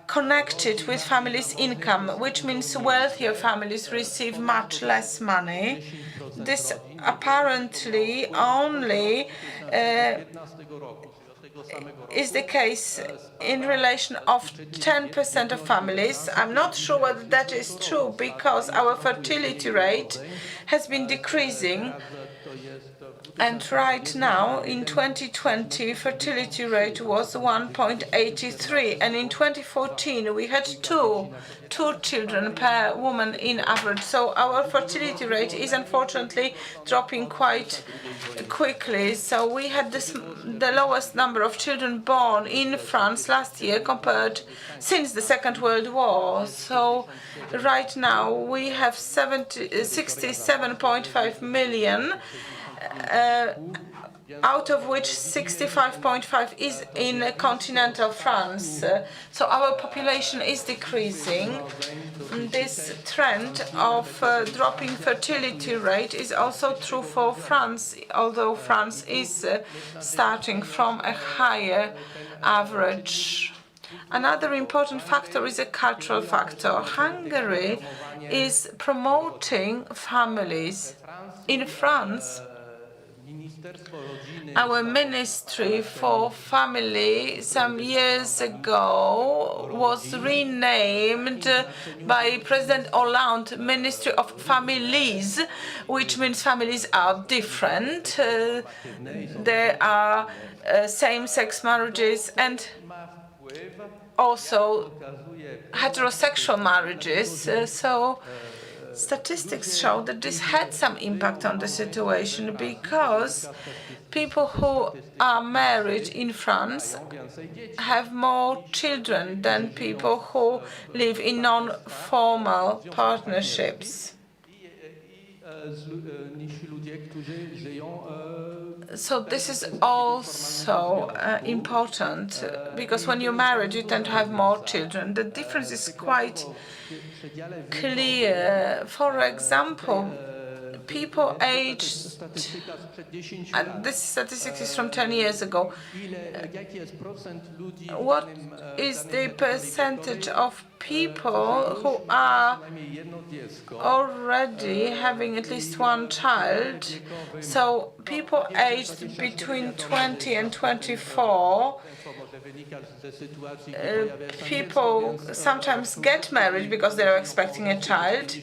connected with families' income, which means wealthier families receive much less money. This apparently only is the case in relation of 10% of families. I'm not sure whether that is true, because our fertility rate has been decreasing. And right now, in 2020, fertility rate was 1.83, and in 2014 we had two children per woman in average. So our fertility rate is unfortunately dropping quite quickly. So we had the lowest number of children born in France last year since the Second World War. So right now we have 67.5 million. Out of which 65.5 is in continental France. So our population is decreasing. This trend of dropping fertility rate is also true for France, although France is starting from a higher average. Another important factor is a cultural factor. Hungary is promoting families. In France, our Ministry for Family some years ago was renamed by President Hollande Ministry of Families, which means families are different. There are same-sex marriages and also heterosexual marriages. So statistics show that this had some impact on the situation, because people who are married in France have more children than people who live in non-formal partnerships. So this is also important, because when you're married, you tend to have more children. The difference is quite clear. For example, people aged, and this statistic is from 10 years ago, what is the percentage of people who are already having at least one child? So people aged between 20 and 24, people sometimes get married because they're expecting a child.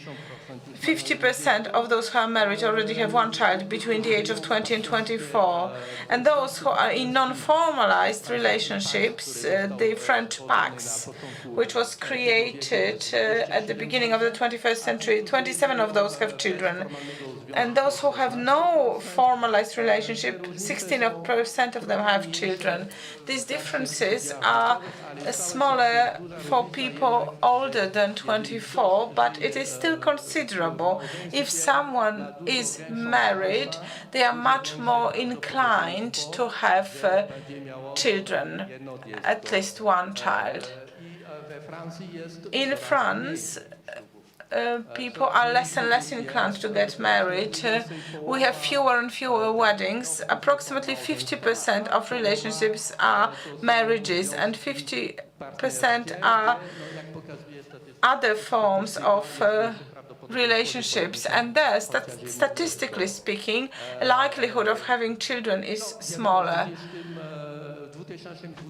50% of those who are married already have one child between the age of 20 and 24. And those who are in non-formalized relationships, the French Pax, which was created at the beginning of the 21st century, 27 of those have children. And those who have no formalized relationship, 16% of them have children. These differences are smaller for people older than 24, but it is still considerable. If someone is married, they are much more inclined to have children, at least one child. In France, people are less and less inclined to get married. We have fewer and fewer weddings. Approximately 50% of relationships are marriages, and 50% are other forms of relationships. And there, statistically speaking, likelihood of having children is smaller.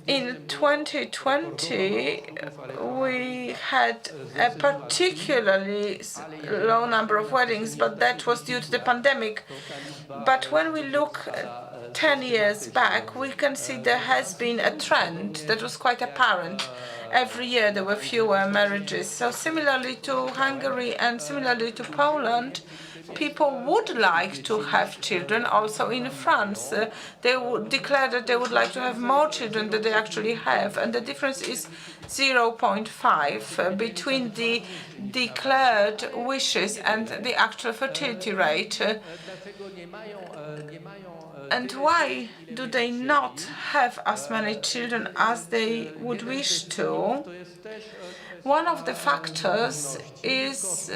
In 2020, we had a particularly low number of weddings, but that was due to the pandemic. But when we look 10 years back, we can see there has been a trend that was quite apparent. Every year there were fewer marriages. So similarly to Hungary and similarly to Poland, people would like to have children. Also in France, they would declare that they would like to have more children than they actually have, and the difference is 0.5 between the declared wishes and the actual fertility rate. And why do they not have as many children as they would wish to? One of the factors is,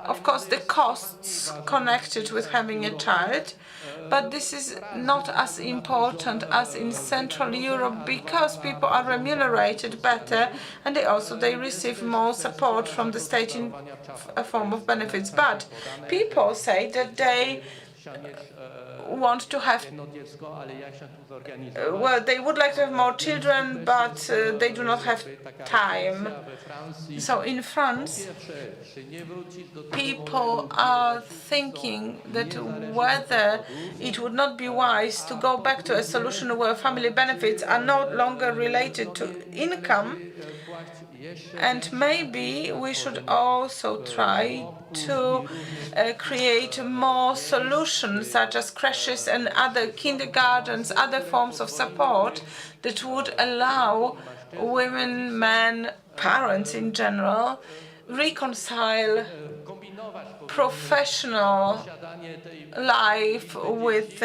of course, the costs connected with having a child, but this is not as important as in Central Europe because people are remunerated better and they receive more support from the state in a form of benefits. But people say that they want to have, well, they would like to have more children, but they do not have time. So in France, people are thinking that whether it would not be wise to go back to a solution where family benefits are no longer related to income, and maybe we should also try to create more solutions such as creches and other kindergartens, other forms of support that would allow women, men, parents in general, reconcile professional life with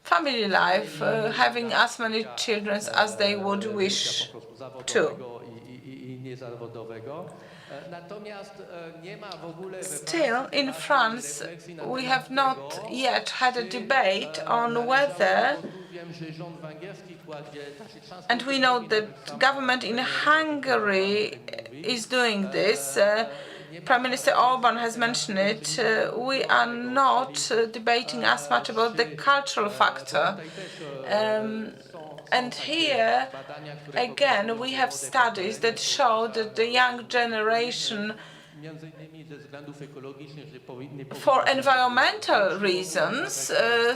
family life, having as many children as they would wish to. Still, in France, we have not yet had a debate on whether, and we know that government in Hungary is doing this, Prime Minister Orban has mentioned it, we are not debating as much about the cultural factor. And here, again, we have studies that show that the young generation, for environmental reasons,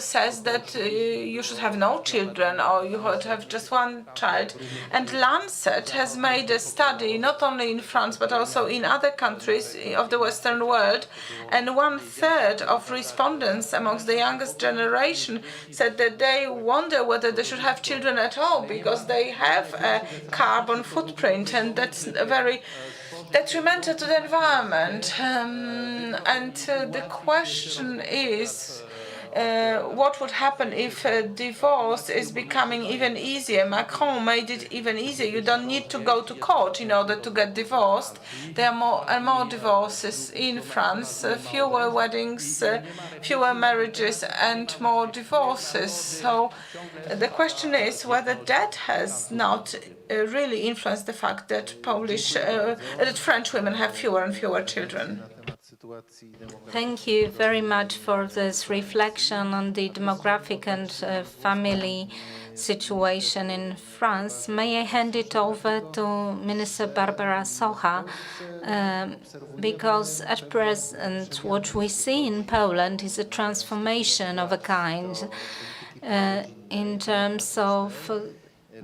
says that you should have no children or you should have just one child. And Lancet has made a study, not only in France, but also in other countries of the Western world, and 1/3 of respondents amongst the youngest generation said that they wonder whether they should have children at all because they have a carbon footprint, and that's very detrimental to the environment. The question is, what would happen if divorce is becoming even easier? Macron made it even easier. You don't need to go to court in order to get divorced. There are more and more divorces in France, fewer weddings, fewer marriages, and more divorces. So the question is whether that has not really influenced the fact that French women have fewer and fewer children. sytuacji demograficznej. Thank you very much for this reflection on the demographic and family situation in France. May I hand it over to Minister Barbara Socha, because at present what we see in Poland is a transformation of a kind in terms of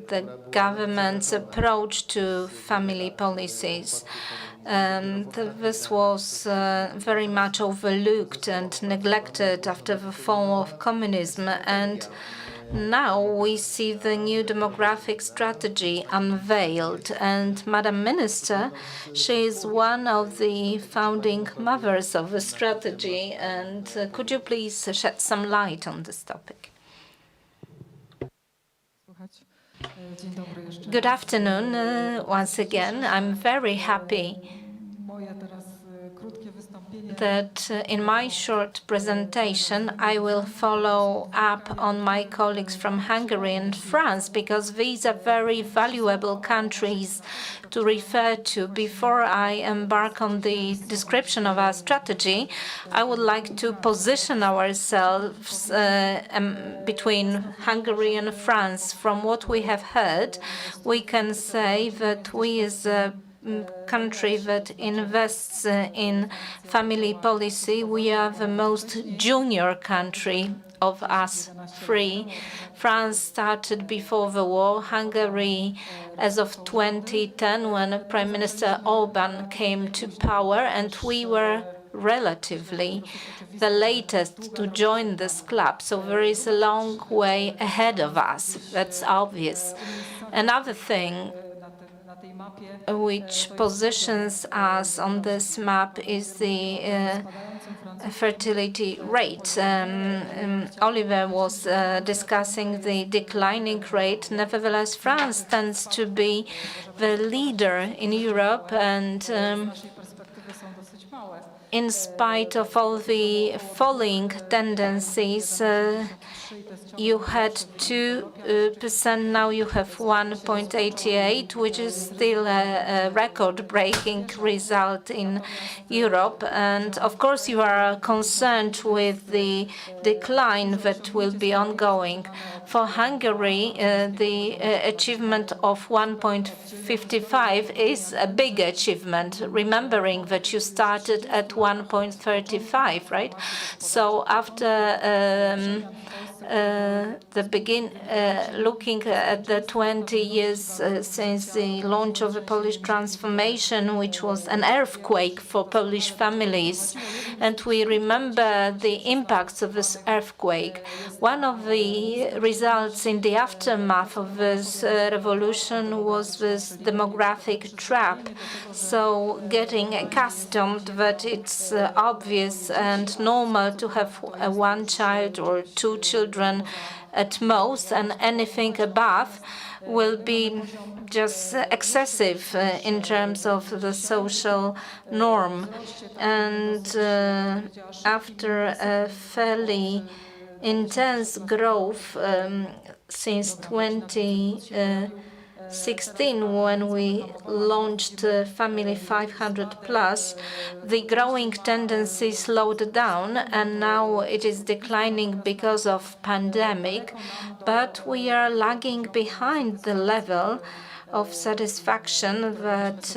the government's approach to family policies. This was very much overlooked and neglected after the fall of communism, and now we see the new demographic strategy unveiled. And Madam Minister, she is one of the founding mothers of the strategy, and could you please shed some light on this topic? Good afternoon once again. I'm very happy that in my short presentation I will follow up on my colleagues from Hungary and France, because these are very valuable countries to refer to. Before I embark on the description of our strategy, I would like to position ourselves between Hungary and France. From what we have heard, we can say that we as a country that invests in family policy, we are the most junior country of us three. France started before the war, Hungary as of 2010 when Prime Minister Orban came to power, and we were relatively the latest to join this club. So there is a long way ahead of us, that's obvious. Another thing which positions us on this map is the fertility rate. Oliver was discussing the declining rate. Nevertheless, France tends to be the leader in Europe, and in spite of all the falling tendencies, you had 2%, now you have 1.88, which is still a record-breaking result in Europe. And of course, you are concerned with the decline that will be ongoing. For Hungary, the achievement of 1.55 is a big achievement, remembering that you started at 1.35, right? So after looking at the 20 years since the launch of the Polish transformation, which was an earthquake for Polish families, and we remember the impacts of this earthquake. One of the results in the aftermath of this revolution was this demographic trap. So getting accustomed that it's obvious and normal to have one child or two children at most, and anything above will be just excessive in terms of the social norm. And after a fairly intense growth since 2016, when we launched Family 500+, the growing tendency slowed down, and now it is declining because of pandemic. But we are lagging behind the level of satisfaction that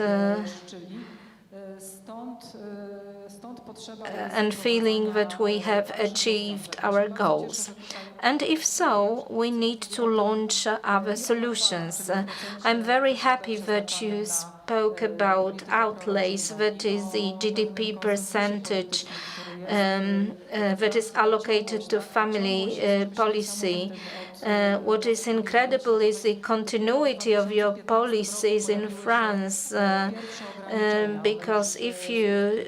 and feeling that we have achieved our goals. And if so, we need to launch other solutions. I'm very happy that you spoke about outlays, that is the GDP percentage that is allocated to family policy. What is incredible is the continuity of your policies in France, because if you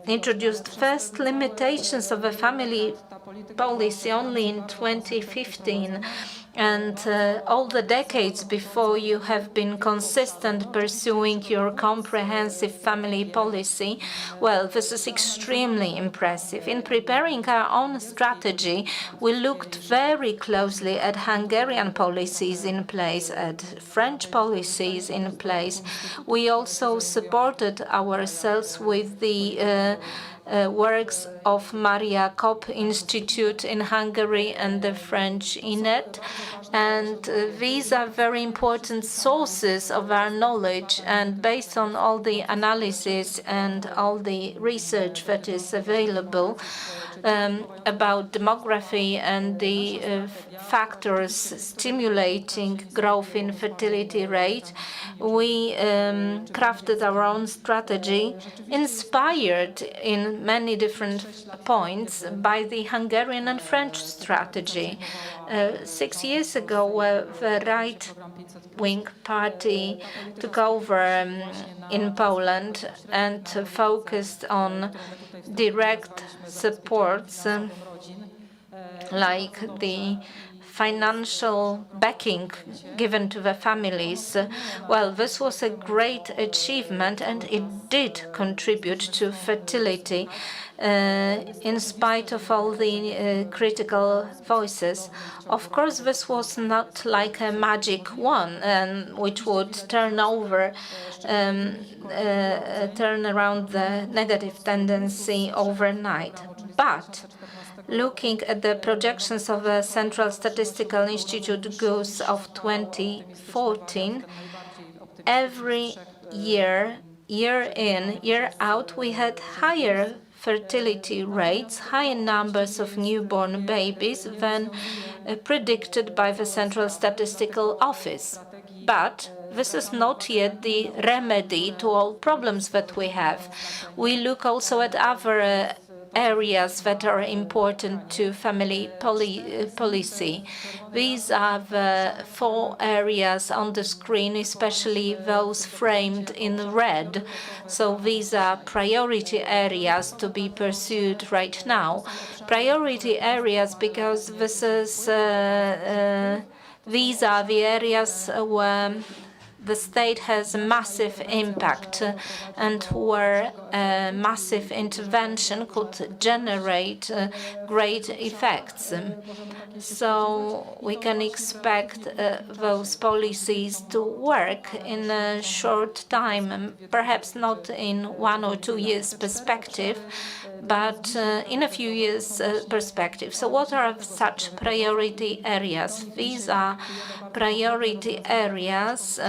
introduced first limitations of a family policy only in 2015, and all the decades before you have been consistent pursuing your comprehensive family policy, well, this is extremely impressive. In preparing our own strategy, we looked very closely at Hungarian policies in place, at French policies in place. We also supported ourselves with the works of Maria Kopp Institute in Hungary and the French INET. And these are very important sources of our knowledge. And based on all the analysis and all the research that is available about demography and the factors stimulating growth in fertility rate, we crafted our own strategy, inspired in many different points by the Hungarian and French strategy. 6 years ago, the right-wing party took over in Poland and focused on direct supports like the financial backing given to the families. Well, this was a great achievement and it did contribute to fertility in spite of all the critical voices. Of course, this was not like a magic wand which would turn around the negative tendency overnight. But looking at the projections of the Central Statistical Institute GUS of 2014, every year, year in, year out, we had higher fertility rates, higher numbers of newborn babies than predicted by the Central Statistical Office. But this is not yet the remedy to all problems that we have. We look also at other areas that are important to family policy. These are the 4 areas on the screen, especially those framed in red. So these are priority areas to be pursued right now. Priority areas because this is these are the areas where the state has a massive impact and where a massive intervention could generate great effects. So we can expect those policies to work in a short time, perhaps not in 1 or 2 years perspective, but in a few years perspective. So what are such priority areas? These are priority areas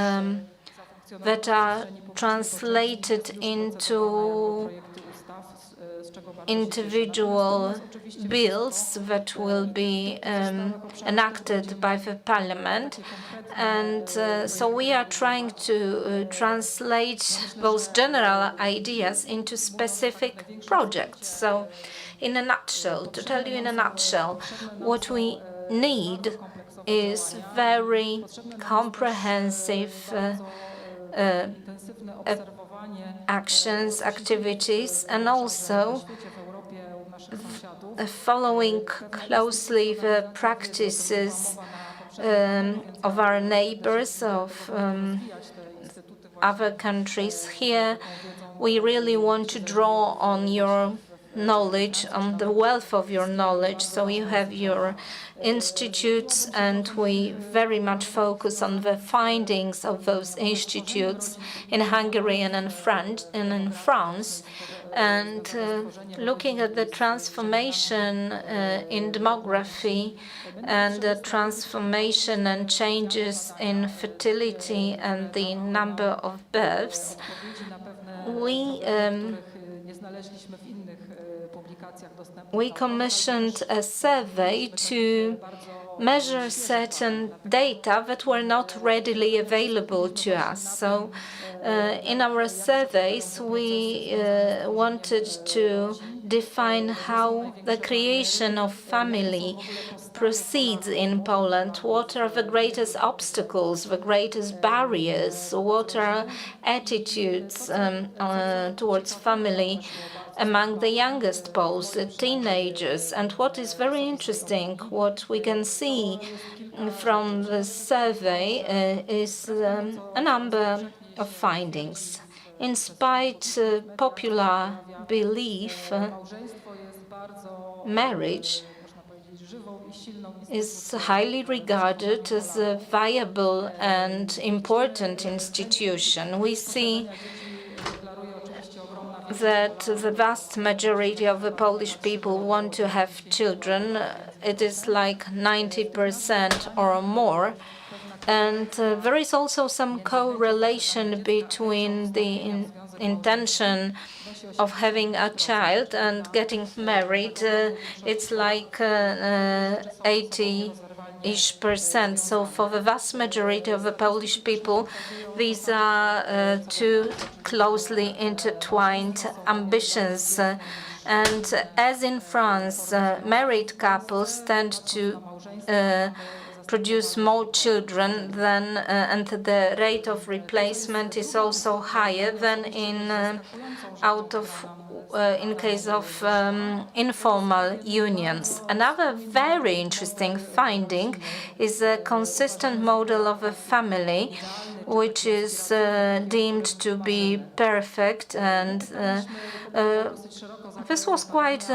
that are translated into individual bills that will be enacted by the parliament. And so we are trying to translate those general ideas into specific projects. So in a nutshell, to tell you in a nutshell, what we need is very comprehensive actions, activities, and also following closely the practices of our neighbors, of other countries. Here, we really want to draw on your knowledge, on the wealth of your knowledge. So you have your institutes, and we very much focus on the findings of those institutes in Hungary and in France. And looking at the transformation in demography and the transformation and changes in fertility and the number of births, we commissioned a survey to measure certain data that were not readily available to us. So in our surveys, we wanted to define how the creation of family proceeds in Poland. What are the greatest obstacles, the greatest barriers? What are attitudes towards family? among the youngest Poles, the teenagers. And what is very interesting, what we can see from the survey is a number of findings. In spite of popular belief, marriage is highly regarded as a viable and important institution. We see that the vast majority of the Polish people want to have children. It is like 90% or more. And there is also some correlation between the intention of having a child and getting married. It's like 80-ish%. So for the vast majority of the Polish people, these are two closely intertwined ambitions. And as in France, married couples tend to produce more children than, and the rate of replacement is also higher than in case of informal unions. Another very interesting finding is a consistent model of a family, which is deemed to be perfect, and this was quite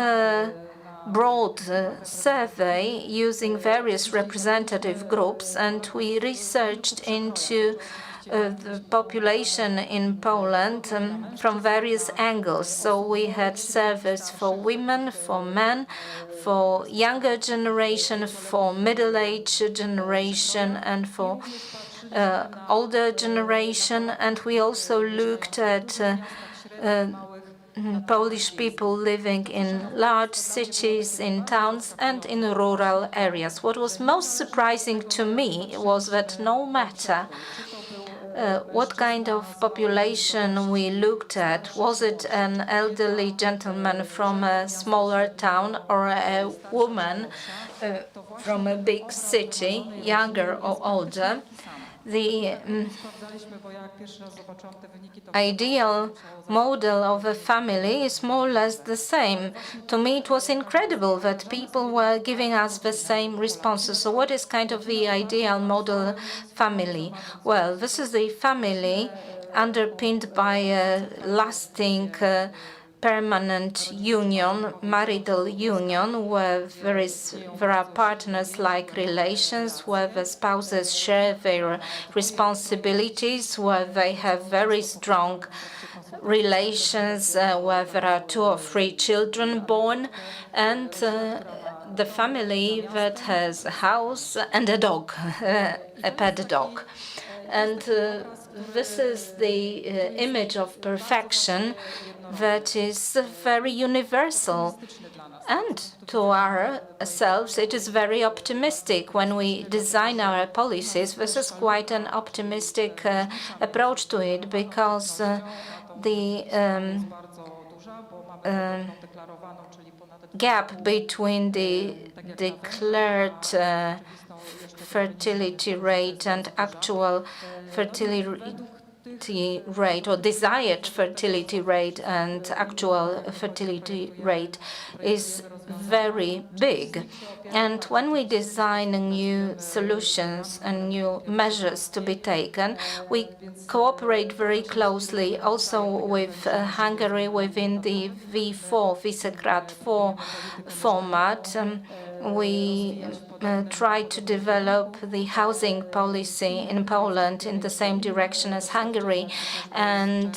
broad survey using various representative groups, and we researched into the population in Poland from various angles. So we had surveys for women, for men, for younger generation, for middle-aged generation, and for older generation. And we also looked at Polish people living in large cities, in towns, and in rural areas. What was most surprising to me was that no matter what kind of population we looked at, was it an elderly gentleman from a smaller town or a woman from a big city, younger or older, the ideal model of a family is more or less the same. To me, it was incredible that people were giving us the same responses. So what is kind of the ideal model family? Well, this is the family underpinned by a lasting permanent union, marital union, where there are partners-like relations, where the spouses share their responsibilities, where they have very strong relations, where there are 2 or 3 children born, and the family that has a house and a dog, a pet dog. And this is the image of perfection that is very universal. And to ourselves, it is very optimistic. When we design our policies, this is quite an optimistic approach to it, because the gap between the declared fertility rate and actual fertility rate, or desired fertility rate and actual fertility rate, is very big. And when we design new solutions and new measures to be taken, we cooperate very closely also with Hungary within the V4, Visegrad 4 format. We try to develop the housing policy in Poland in the same direction as Hungary, and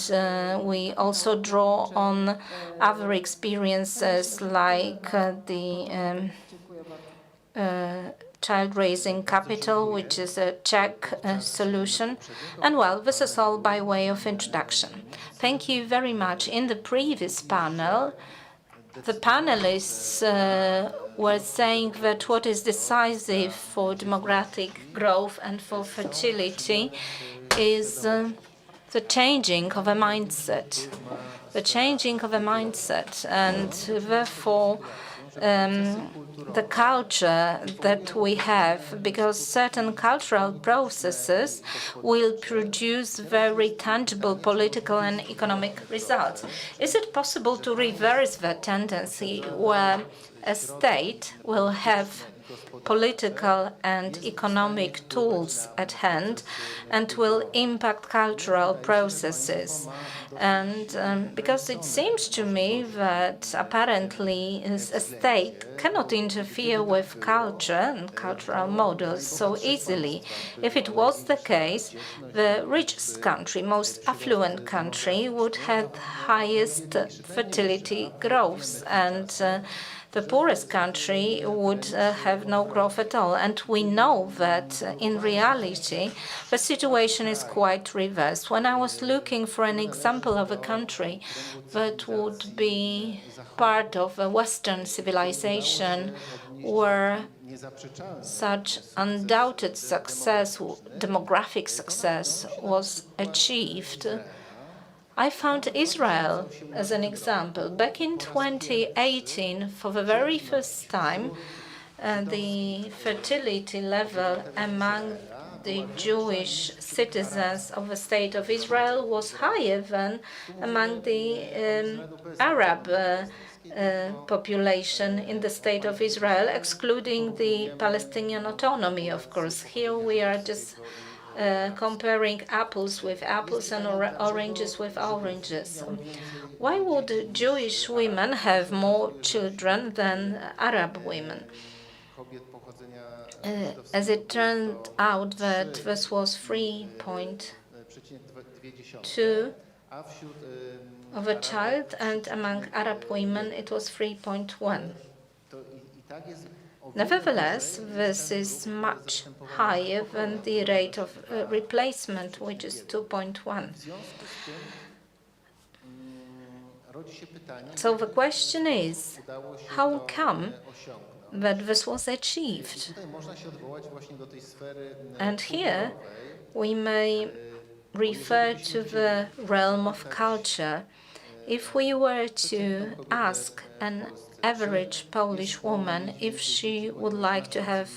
we also draw on other experiences like the child raising capital, which is a Czech solution. And well, this is all by way of introduction. Thank you very much. In the previous panel, the panelists were saying that what is decisive for demographic growth and for fertility is the changing of a mindset. The changing of a mindset, and therefore the culture that we have, because certain cultural processes will produce very tangible political and economic results. Is it possible to reverse that tendency where a state will have political and economic tools at hand and will impact cultural processes? And because it seems to me that apparently a state cannot interfere with culture and cultural models so easily. If it was the case, the richest country, most affluent country, would have highest fertility growths, and the poorest country would have no growth at all. And we know that in reality, the situation is quite reversed. When I was looking for an example of a country that would be part of a Western civilization where such undoubted success, demographic success, was achieved, I found Israel as an example. Back in 2018, for the very first time, the fertility level among the Jewish citizens of the State of Israel was higher than among the Arab population in the State of Israel, excluding the Palestinian autonomy, of course. Here we are just comparing apples with apples and oranges with oranges. Why would Jewish women have more children than Arab women? As it turned out that this was 3.2 of a child, and among Arab women it was 3.1. Nevertheless, this is much higher than the rate of replacement, which is 2.1. So the question is, how come that this was achieved? And here we may refer to the realm of culture. If we were to ask an average Polish woman if she would like to have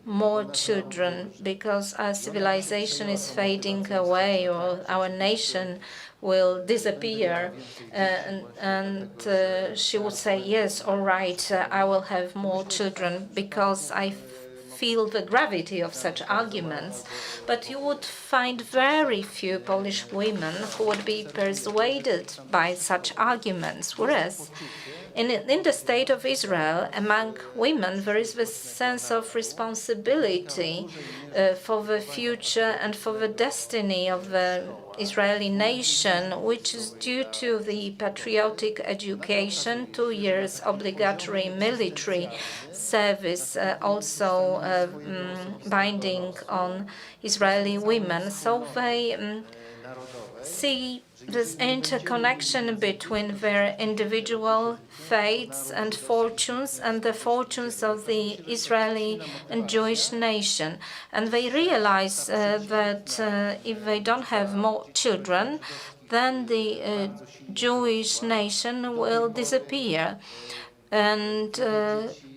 more children because our civilization is fading away or our nation will disappear, and she would say, yes, all right, I will have more children because I feel the gravity of such arguments. But you would find very few Polish women who would be persuaded by such arguments, whereas in the State of Israel, among women, there is this sense of responsibility for the future and for the destiny of the Israeli nation, which is due to the patriotic education, 2 years obligatory military service, also binding on Israeli women. So they see this interconnection between their individual fates and fortunes and the fortunes of the Israeli and Jewish nation. And they realize that if they don't have more children, then the Jewish nation will disappear. And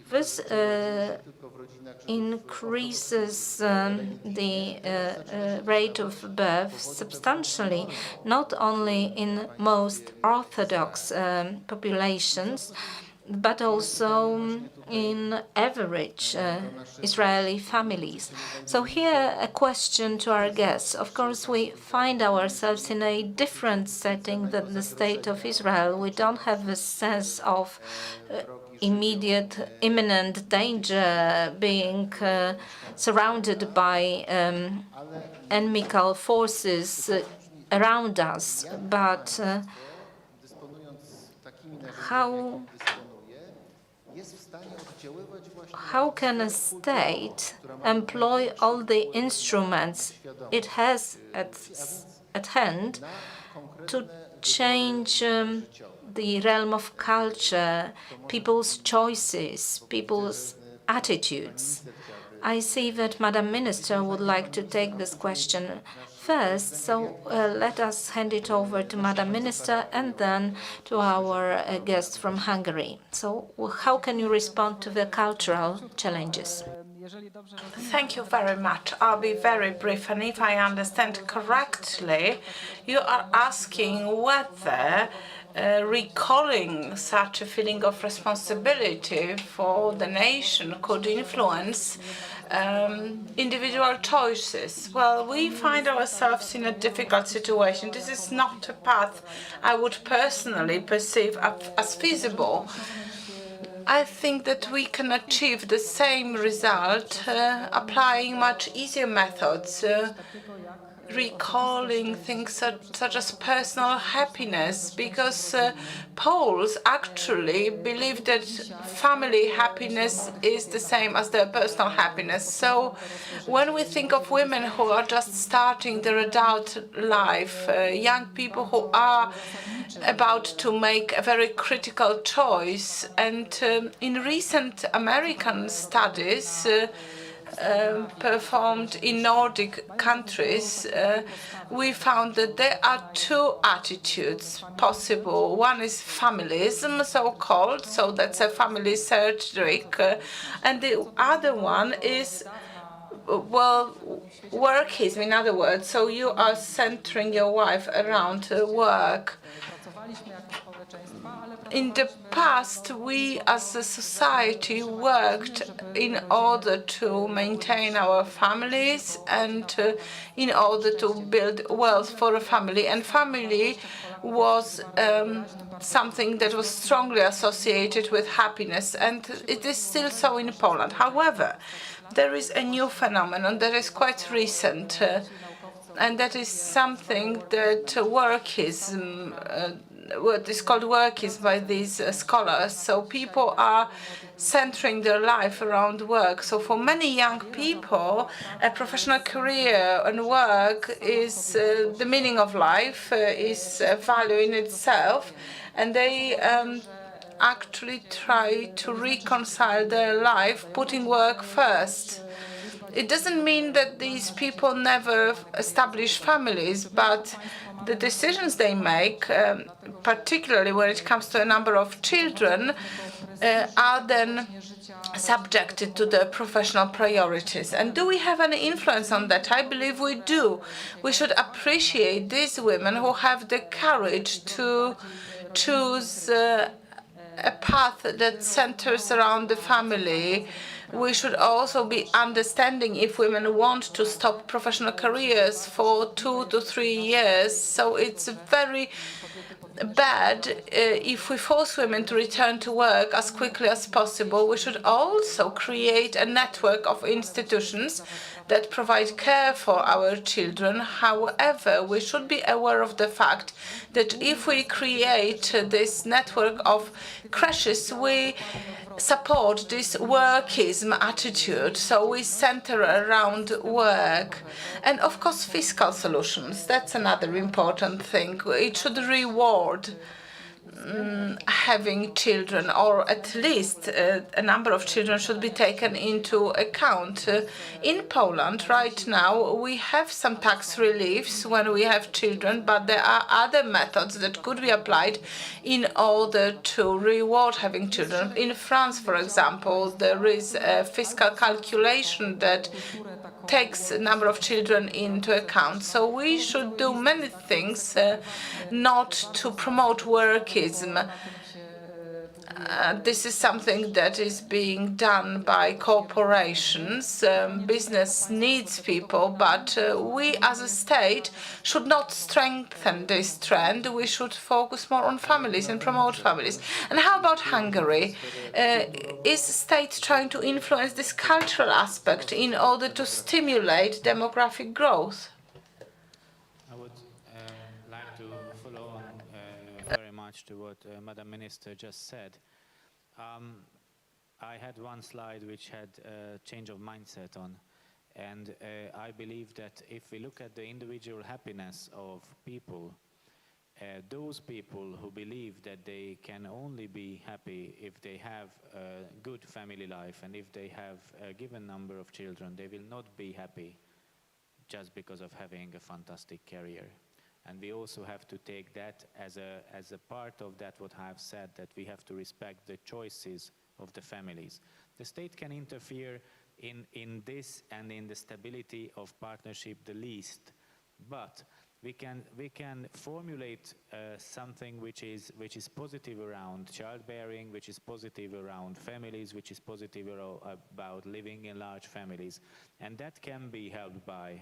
this increases the rate of birth substantially, not only in most Orthodox populations, but also in average Israeli families. So here a question to our guests. Of course, we find ourselves in a different setting than the State of Israel. We don't have the sense of immediate, imminent danger, being surrounded by enemical forces around us. But how can a state employ all the instruments it has at hand to change the realm of culture, people's choices, people's attitudes? I see that Madam Minister would like to take this question first, so let us hand it over to Madam Minister and then to our guest from Hungary. So how can you respond to the cultural challenges? Thank you very much. I'll be very brief, and if I understand correctly, you are asking whether recalling such a feeling of responsibility for the nation could influence individual choices. Well, we find ourselves in a difficult situation. This is not a path I would personally perceive as feasible. I think that we can achieve the same result applying much easier methods, recalling things such as personal happiness, because Poles actually believe that family happiness is the same as their personal happiness. So when we think of women who are just starting their adult life, young people who are about to make a very critical choice, and in recent American studies performed in Nordic countries, we found that there are two attitudes possible. One is familism, so-called, so that's a family-centric, and the other one is, well, workism, in other words. So you are centering your wife around work. In the past, we as a society worked in order to maintain our families and in order to build wealth for a family. And family was something that was strongly associated with happiness, and it is still so in Poland. However, there is a new phenomenon that is quite recent, and that is something that workism, what is called workism by these scholars. So people are centering their life around work. So for many young people, a professional career and work is the meaning of life, is a value in itself, and they actually try to reconcile their life, putting work first. It doesn't mean that these people never establish families, but the decisions they make, particularly when it comes to a number of children, are then subjected to the professional priorities. And do we have any influence on that? I believe we do. We should appreciate these women who have the courage to choose a path that centers around the family. We should also be understanding if women want to stop professional careers for 2 to 3 years. So it's very bad if we force women to return to work as quickly as possible. We should also create a network of institutions that provide care for our children. However, we should be aware of the fact that if we create this network of creches, we support this workism attitude, so we center around work. And of course, fiscal solutions, that's another important thing. It should reward having children, or at least a number of children should be taken into account. In Poland right now, we have some tax reliefs when we have children, but there are other methods that could be applied in order to reward having children. In France, for example, there is a fiscal calculation that takes a number of children into account. So we should do many things not to promote workism. This is something that is being done by corporations. Business needs people, but we as a state should not strengthen this trend. We should focus more on families and promote families. And how about Hungary? Is the state trying to influence this cultural aspect in order to stimulate demographic growth? I would like to follow on very much to what Madam Minister just said. I had one slide which had a change of mindset on, and I believe that if we look at the individual happiness of people, those people who believe that they can only be happy if they have a good family life and if they have a given number of children, they will not be happy just because of having a fantastic career. And we also have to take that as a part of that, what I've said, that we have to respect the choices of the families. The state can interfere in this and in the stability of partnership the least, but we can formulate something which is positive around childbearing, which is positive around families, which is positive about living in large families, and that can be held by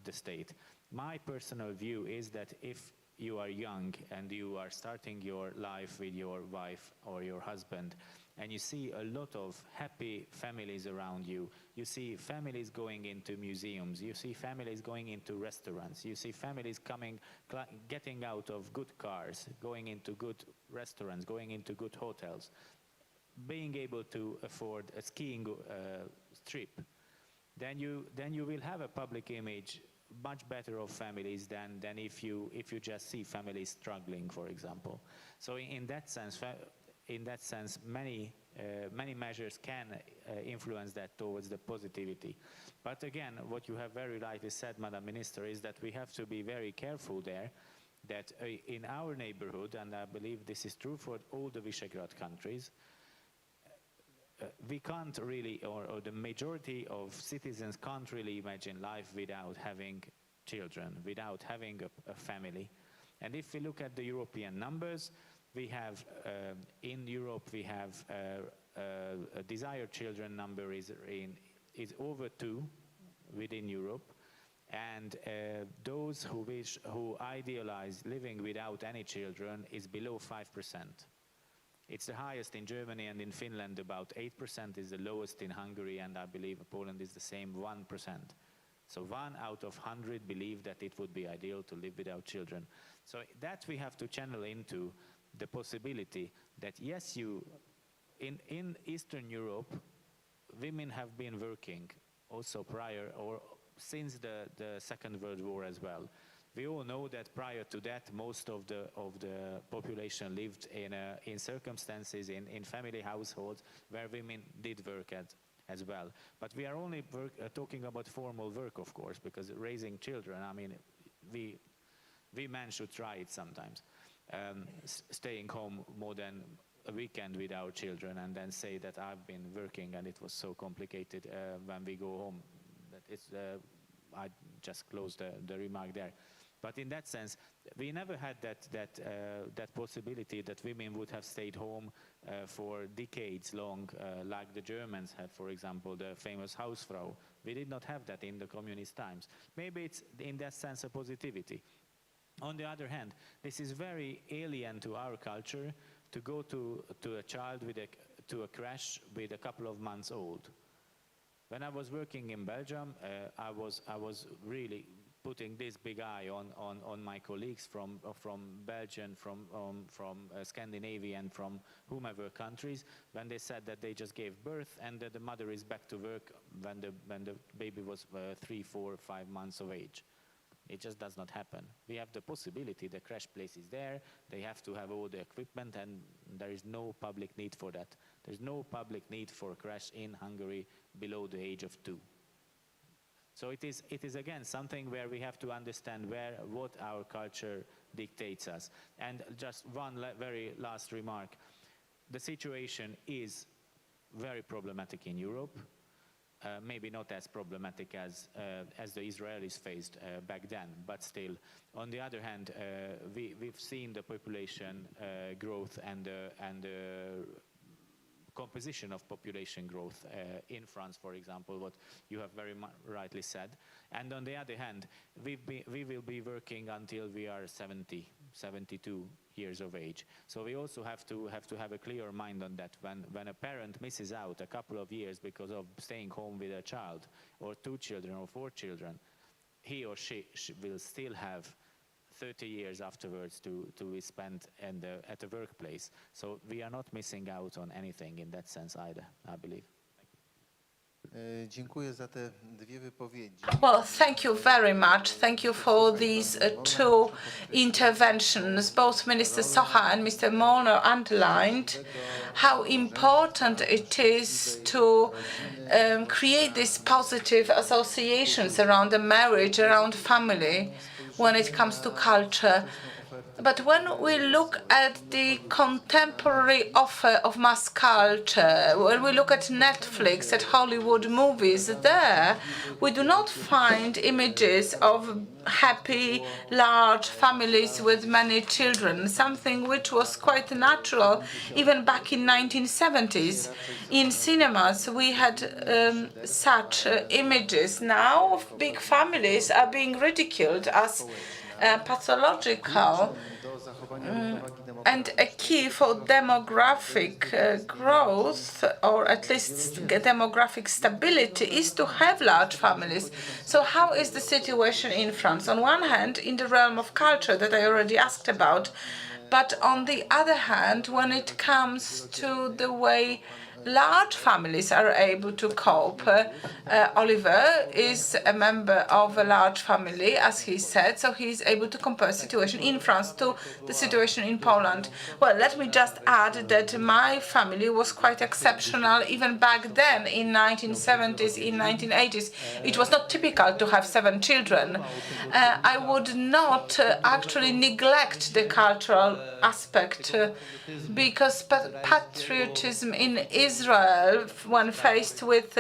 the state. My personal view is that if you are young and you are starting your life with your wife or your husband, and you see a lot of happy families around you, you see families going into museums, you see families going into restaurants, you see families getting out of good cars, going into good restaurants, going into good hotels, being able to afford a skiing trip, then you will have a public image much better of families than if you just see families struggling, for example. So in that sense, many measures can influence that towards the positivity. But again, what you have very rightly said, Madam Minister, is that we have to be very careful there, that in our neighborhood, and I believe this is true for all the Visegrad countries, we can't really, or the majority of citizens can't really imagine life without having children, without having a family. And if we look at the European numbers, we have, in Europe, we have a desired children number is over 2 within Europe, and those who idealize living without any children is below 5%. It's the highest in Germany, and in Finland about 8% is the lowest in Hungary, and I believe Poland is the same, 1%. So 1 out of 100 believe that it would be ideal to live without children. So that we have to channel into the possibility that yes, in Eastern Europe, women have been working also prior or since the Second World War as well. We all know that prior to that, most of the population lived in circumstances, in family households, where women did work as well. But we are only talking about formal work, of course, because raising children, I mean, we men should try it sometimes. Staying home more than a weekend with our children and then say that I've been working and it was so complicated when we go home. That it's, I just closed the remark there. But in that sense, we never had that possibility that women would have stayed home for decades long, like the Germans had, for example, the famous Hausfrau. We did not have that in the communist times. Maybe it's in that sense a positivity. On the other hand, this is very alien to our culture to go to a child to a crash with a couple of months old. When I was working in Belgium, I was really putting this big eye on my colleagues from Belgium, from Scandinavia, and from whomever countries, when they said that they just gave birth and that the mother is back to work when the baby was 3, 4, 5 months of age. It just does not happen. We have the possibility, the crash place is there, they have to have all the equipment, and there is no public need for that. There's no public need for a crash in Hungary below the age of 2. So it is again something where we have to understand what our culture dictates us. And just one very last remark. The situation is very problematic in Europe. Maybe not as problematic as the Israelis faced back then, but still. On the other hand, we've seen the population growth and the composition of population growth in France, for example, what you have very rightly said. And on the other hand, we will be working until we are 70, 72 years of age. So we also have to have a clear mind on that. When a parent misses out a couple of years because of staying home with a child, or 2 children or 4 children, he or she will still have 30 years afterwards to be spent at the workplace. So we are not missing out on anything in that sense either, I believe. Dziękuję za te dwie wypowiedzi. Well, thank you very much. Thank you for these two interventions. Both Minister Socha and Mr. Molnar underlined how important it is to create these positive associations around the marriage, around family, when it comes to culture. But when we look at the contemporary offer of mass culture, when we look at Netflix, at Hollywood movies, there we do not find images of happy, large families with many children, something which was quite natural even back in 1970s. In cinemas, we had such images. Now, big families are being ridiculed as pathological, and a key for demographic growth, or at least demographic stability, is to have large families. So how is the situation in France? On one hand, in the realm of culture that I already asked about, but on the other hand, when it comes to the way large families are able to cope. Oliver is a member of a large family, as he said, so he is able to compare situation in France to the situation in Poland. Well, let me just add that my family was quite exceptional even back then in 1970s, in 1980s. It was not typical to have 7 children. I would not actually neglect the cultural aspect because patriotism in Israel, when faced with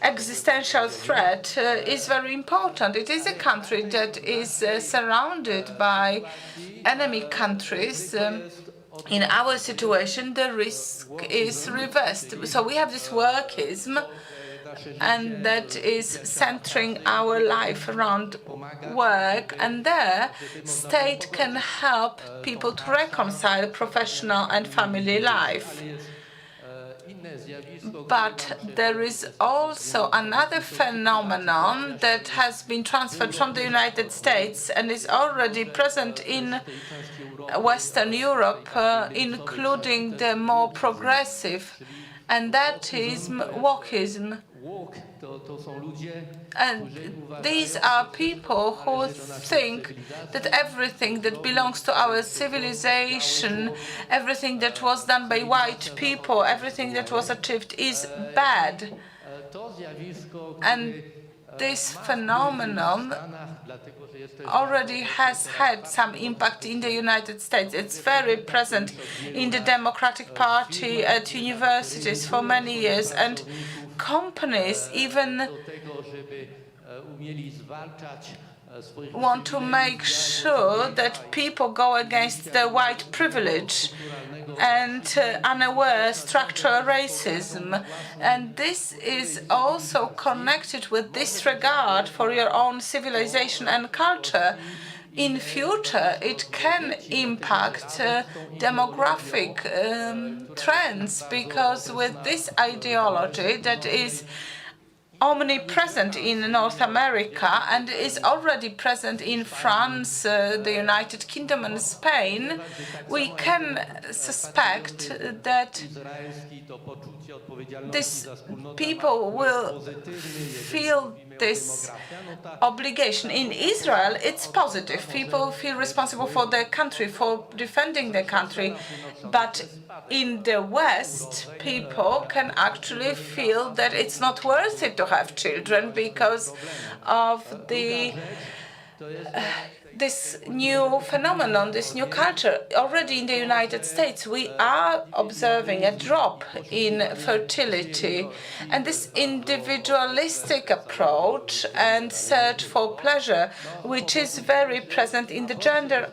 existential threat, is very important. It is a country that is surrounded by enemy countries. In our situation, the risk is reversed. So we have this workism, and that is centering our life around work, and there state can help people to reconcile professional and family life. But there is also another phenomenon that has been transferred from the United States and is already present in Western Europe, including the more progressive, and that is wokeism. And these are people who think that everything that belongs to our civilization, everything that was done by white people, everything that was achieved is bad. And this phenomenon already has had some impact in the United States. It's very present in the Democratic Party, at universities for many years, and companies even want to make sure that people go against their white privilege and unaware structural racism. And this is also connected with disregard for your own civilization and culture. In future, it can impact demographic trends, because with this ideology that is omnipresent in North America and is already present in France, the United Kingdom and Spain, we can suspect that these people will feel this obligation. In Israel, it's positive. People feel responsible for their country, for defending their country. But in the West, people can actually feel that it's not worth it to have children because of this new phenomenon, this new culture. Already in the United States, we are observing a drop in fertility, and this individualistic approach and search for pleasure, which is very present in the gender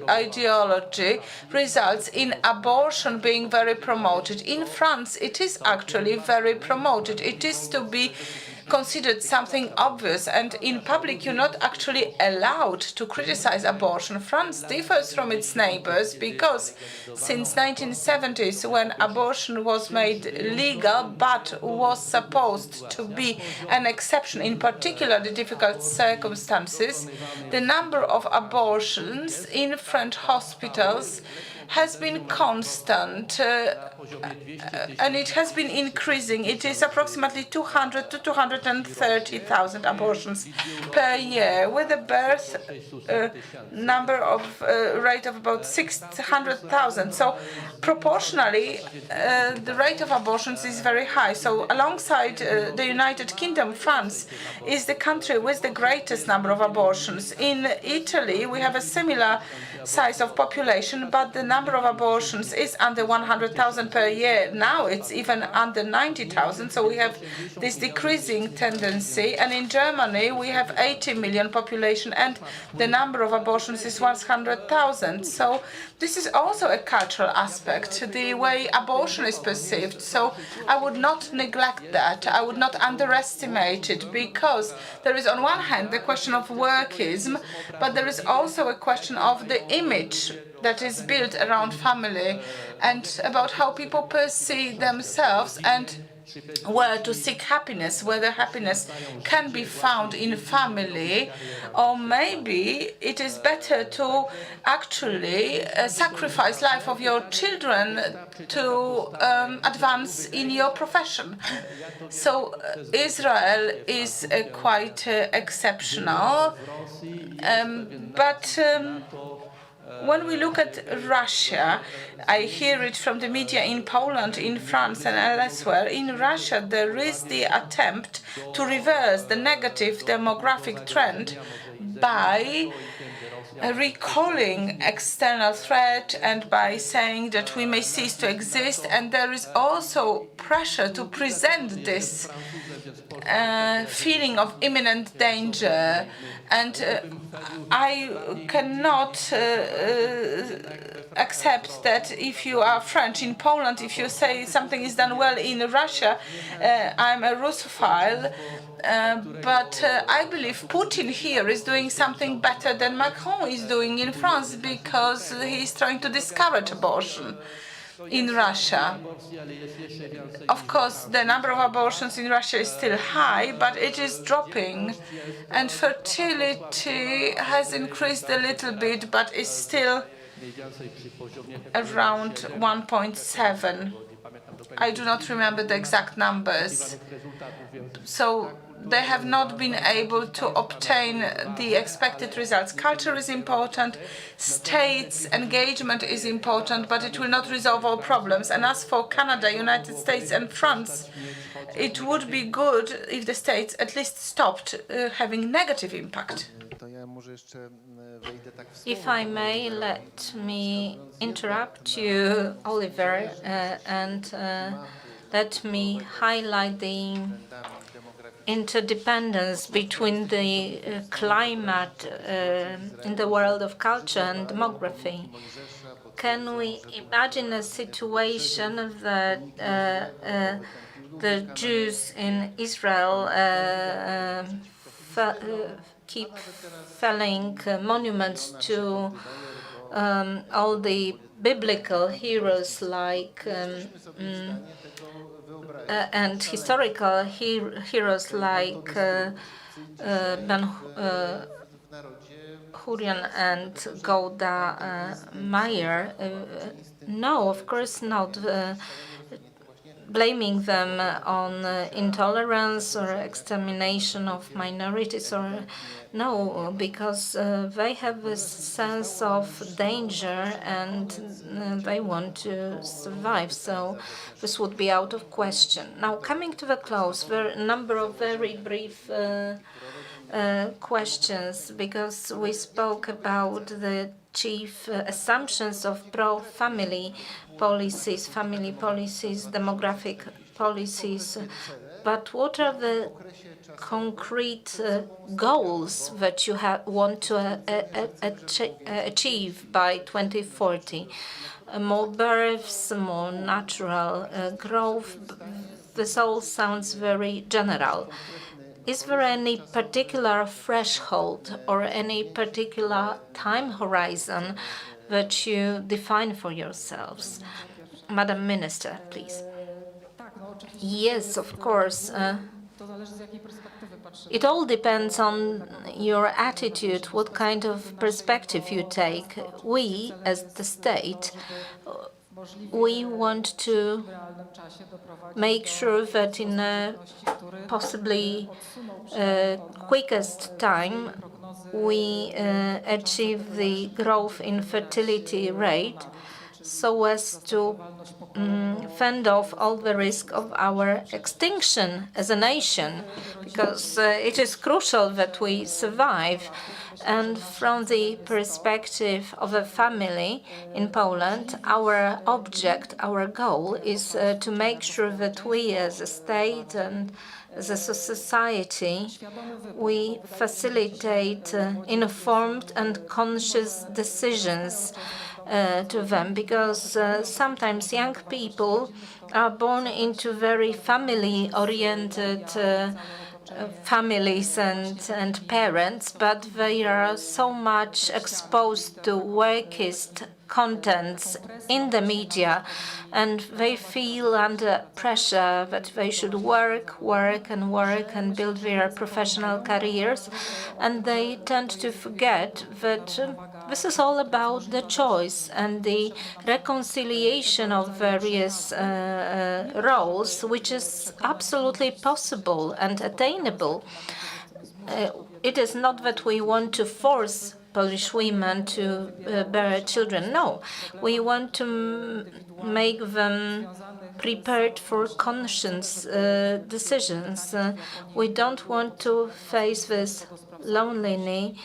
ideology, results in abortion being very promoted. In France, it is actually very promoted. It is to be considered something obvious, and in public you're not actually allowed to criticize abortion. France differs from its neighbors because since 1970s, when abortion was made legal but was supposed to be an exception in particularly difficult circumstances, the number of abortions in French hospitals has been constant and it has been increasing. It is approximately 200 to 230,000 abortions per year, with a birth number of rate of about 600,000. So proportionally, the rate of abortions is very high. So alongside the United Kingdom, France is the country with the greatest number of abortions. In Italy, we have a similar size of population, but the number of abortions is under 100,000 per year. Now it's even under 90,000, so we have this decreasing tendency. And in Germany, we have 80 million population, and the number of abortions is 100,000. So this is also a cultural aspect, the way abortion is perceived. So I would not neglect that. I would not underestimate it, because there is on one hand the question of workism, but there is also a question of the image that is built around family and about how people perceive themselves and where to seek happiness, whether happiness can be found in family, or maybe it is better to actually sacrifice life of your children to advance in your profession. So Israel is quite exceptional, but when we look at Russia, I hear it from the media in Poland, in France and elsewhere. In Russia, there is the attempt to reverse the negative demographic trend by recalling external threat and by saying that we may cease to exist. And there is also pressure to present this feeling of imminent danger. And I cannot accept that if you are French in Poland, if you say something is done well in Russia, I'm a Russophile. But I believe Putin here is doing something better than Macron is doing in France, because he's trying to discourage abortion in Russia. Of course, the number of abortions in Russia is still high, but it is dropping, and fertility has increased a little bit, but is still around 1.7. I do not remember the exact numbers. So they have not been able to obtain the expected results. Culture is important, states' engagement is important, but it will not resolve all problems. And as for Canada, United States and France, it would be good if the states at least stopped having negative impact. If I may, let me interrupt you, Oliver, and let me highlight the interdependence between the climate in the world of culture and demography. Can we imagine a situation that the Jews in Israel keep felling monuments to all the biblical heroes like and historical heroes like Ben Hurion and Golda Meir? No, of course not. Blaming them on intolerance or extermination of minorities, or no, because they have a sense of danger and they want to survive. So this would be out of question. Now, coming to the close, there are a number of very brief questions, because we spoke about the chief assumptions of pro-family policies, demographic policies. But what are the concrete goals that you want to achieve by 2040? More births, more natural growth. This all sounds very general. Is there any particular threshold or any particular time horizon that you define for yourselves? Madam Minister, please. Yes, of course. It all depends on your attitude, what kind of perspective you take. We, as the state, we want to make sure that in a possibly quickest time we achieve the growth in fertility rate so as to fend off all the risk of our extinction as a nation, because it is crucial that we survive. And from the perspective of a family in Poland, our object, our goal is to make sure that we as a state and as a society, we facilitate informed and conscious decisions to them, because sometimes young people are born into very family-oriented families and parents, but they are so much exposed to workist contents in the media, and they feel under pressure that they should work and build their professional careers, and they tend to forget that this is all about the choice and the reconciliation of various roles, which is absolutely possible and attainable. It is not that we want to force Polish women to bear children. No, we want to make them prepared for conscious decisions. We don't want to face this loneliness.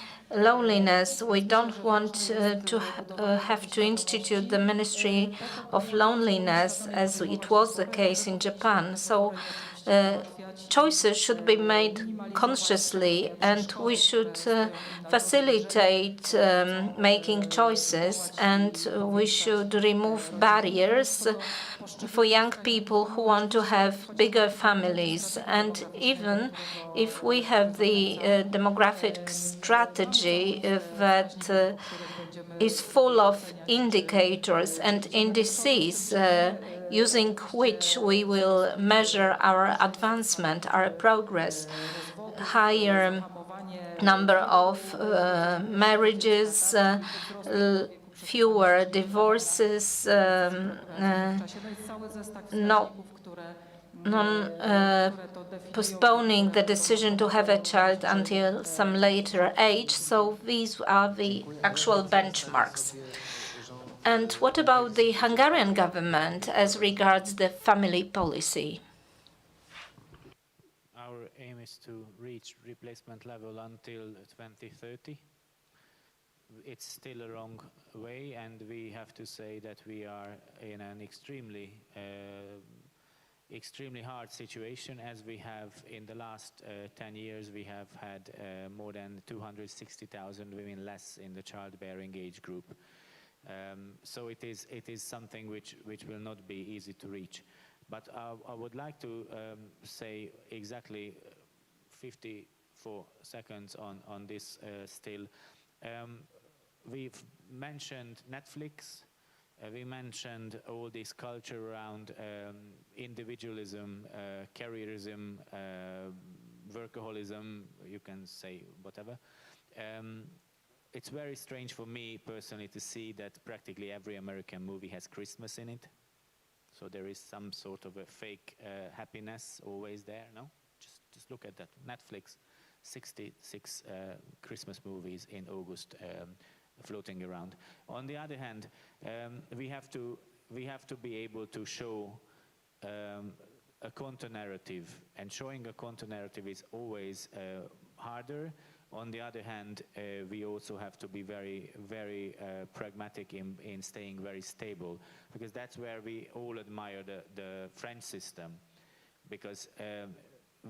We don't want to have to institute the Ministry of Loneliness, as it was the case in Japan. So choices should be made consciously, and we should facilitate making choices, and we should remove barriers for young people who want to have bigger families. And even if we have the demographic strategy that is full of indicators and indices using which we will measure our advancement, our progress, higher number of marriages, fewer divorces, postponing the decision to have a child until some later age. So these are the actual benchmarks. And what about the Hungarian government as regards the family policy? Our aim is to reach replacement level until 2030. It's still a long way, and we have to say that we are in an extremely hard situation, as we have in the last 10 years, we have had more than 260,000 women less in the childbearing age group. So it is something which will not be easy to reach. But I would like to say exactly 54 seconds on this still. We've mentioned Netflix. We mentioned all this culture around individualism, careerism, workaholism, you can say whatever. It's very strange for me personally to see that practically every American movie has Christmas in it. So there is some sort of a fake happiness always there, no? Just look at that. Netflix, 66 Christmas movies in August floating around. On the other hand, we have to be able to show a counter-narrative, and showing a counter-narrative is always harder. On the other hand, we also have to be very, very pragmatic in staying very stable, because that's where we all admire the French system, because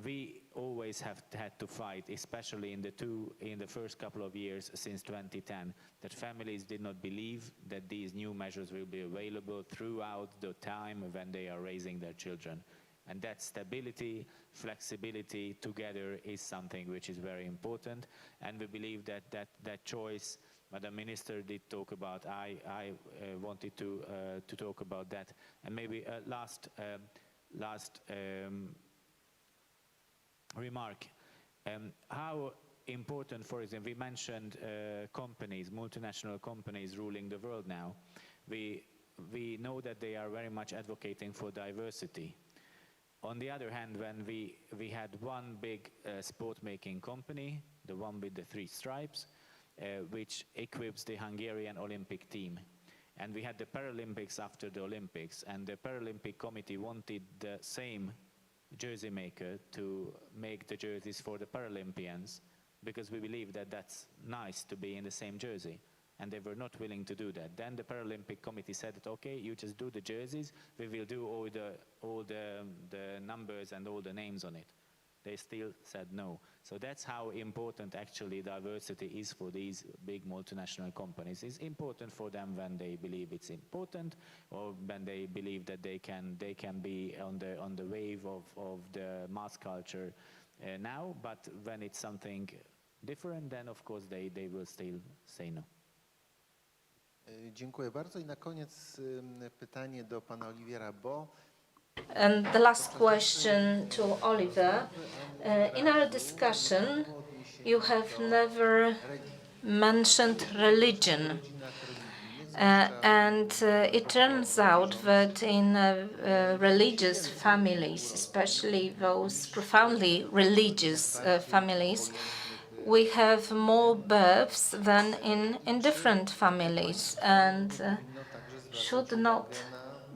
we always have had to fight, especially in the first couple of years since 2010, that families did not believe that these new measures will be available throughout the time when they are raising their children. And that stability, flexibility together is something which is very important. And we believe that choice, Madam Minister did talk about, I wanted to talk about that. And maybe last remark. How important, for example, we mentioned companies, multinational companies ruling the world now. We know that they are very much advocating for diversity. On the other hand, when we had one big sport-making company, the one with the 3 stripes, which equips the Hungarian Olympic team. And we had the Paralympics after the Olympics, and the Paralympic Committee wanted the same jersey maker to make the jerseys for the Paralympians, because we believe that that's nice to be in the same jersey. And they were not willing to do that. Then the Paralympic Committee said that, okay, you just do the jerseys, we will do all the numbers and all the names on it. They still said no. So that's how important actually diversity is for these big multinational companies. It's important for them when they believe it's important, or when they believe that they can be on the wave of the mass culture now, but when it's something different, then of course they will still say no. Dziękuję bardzo. I na koniec pytanie do pana Oliviera Bo. And the last question to Oliver. In our discussion, you have never mentioned religion. And it turns out that in religious families, especially those profoundly religious families, we have more births than in different families. And should not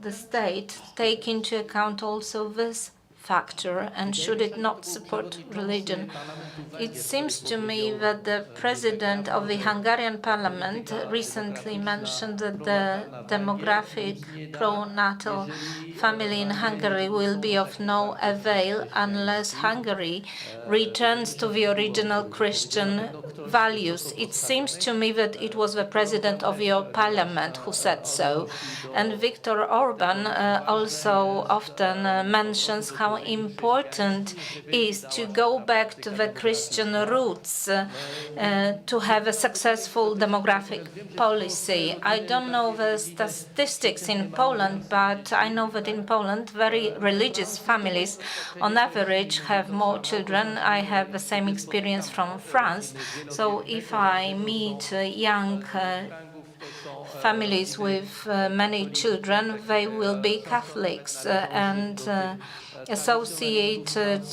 the state take into account also this factor, and should it not support religion? It seems to me that the president of the Hungarian parliament recently mentioned that the demographic pro-natal family in Hungary will be of no avail unless Hungary returns to the original Christian values. It seems to me that it was the president of your parliament who said so. And Viktor Orban also often mentions how important is to go back to the Christian roots to have a successful demographic policy. I don't know the statistics in Poland, but I know that in Poland, very religious families on average have more children. I have the same experience from France. So if I meet young families with many children, they will be Catholics and associated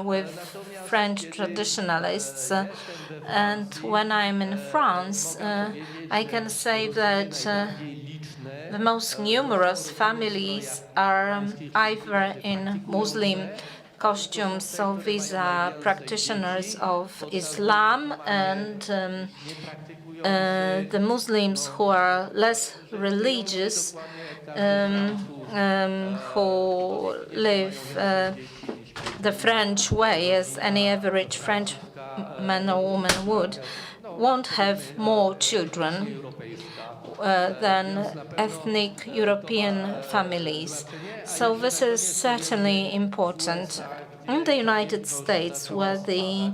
with French traditionalists. And when I'm in France, I can say that the most numerous families are either in Muslim costumes, so these are practitioners of Islam, and the Muslims who are less religious, who live the French way, as any average French man or woman would, won't have more children than ethnic European families. So this is certainly important. In the United States, where the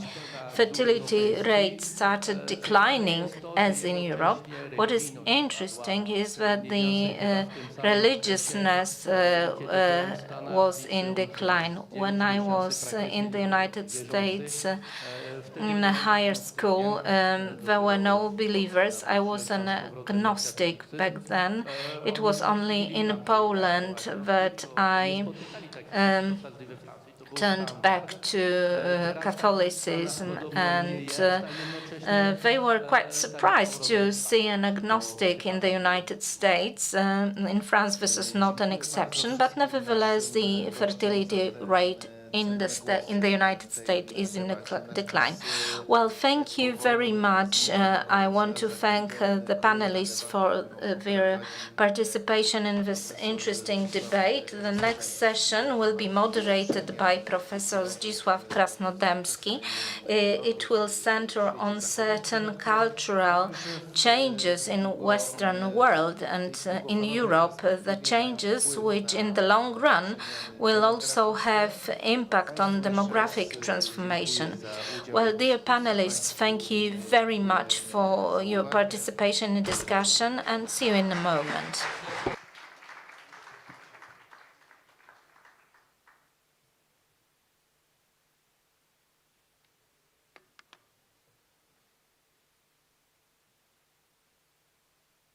fertility rate started declining, as in Europe, what is interesting is that the religiousness was in decline. When I was in the United States in a higher school, there were no believers. I was an agnostic back then. It was only in Poland that I turned back to Catholicism, and they were quite surprised to see an agnostic in the United States. In France, this is not an exception, but nevertheless, the fertility rate in the United States is in decline. Well, thank you very much. I want to thank the panelists for their participation in this interesting debate. The next session will be moderated by Professor Zdzisław Krasnodębski. It will center on certain cultural changes in Western world and in Europe, the changes which in the long run will also have impact on demographic transformation. Well, dear panelists, thank you very much for your participation in the discussion, and see you in a moment.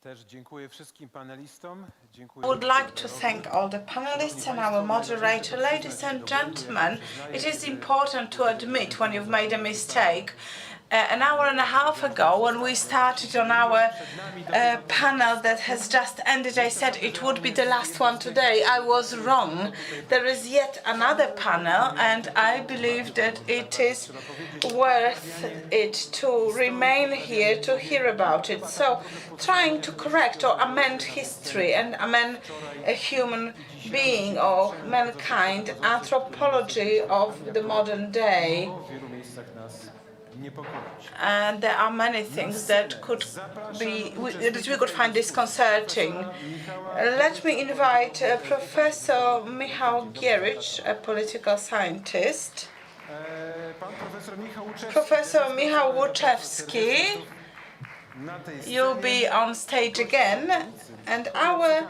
Też dziękuję wszystkim panelistom. I would like to thank all the panelists and our moderator. Ladies and gentlemen, it is important to admit when you've made a mistake. An hour and a half ago, when we started on our panel that has just ended, I said it would be the last one today. I was wrong. There is yet another panel, and I believe that it is worth it to remain here to hear about it. So, trying to correct or amend history and amend a human being or mankind, anthropology of the modern day. And there are many things that could be that we could find disconcerting. Let me invite Professor Michał Gierycz, a political scientist. Professor Michał Łuczewski, you'll be on stage again, and our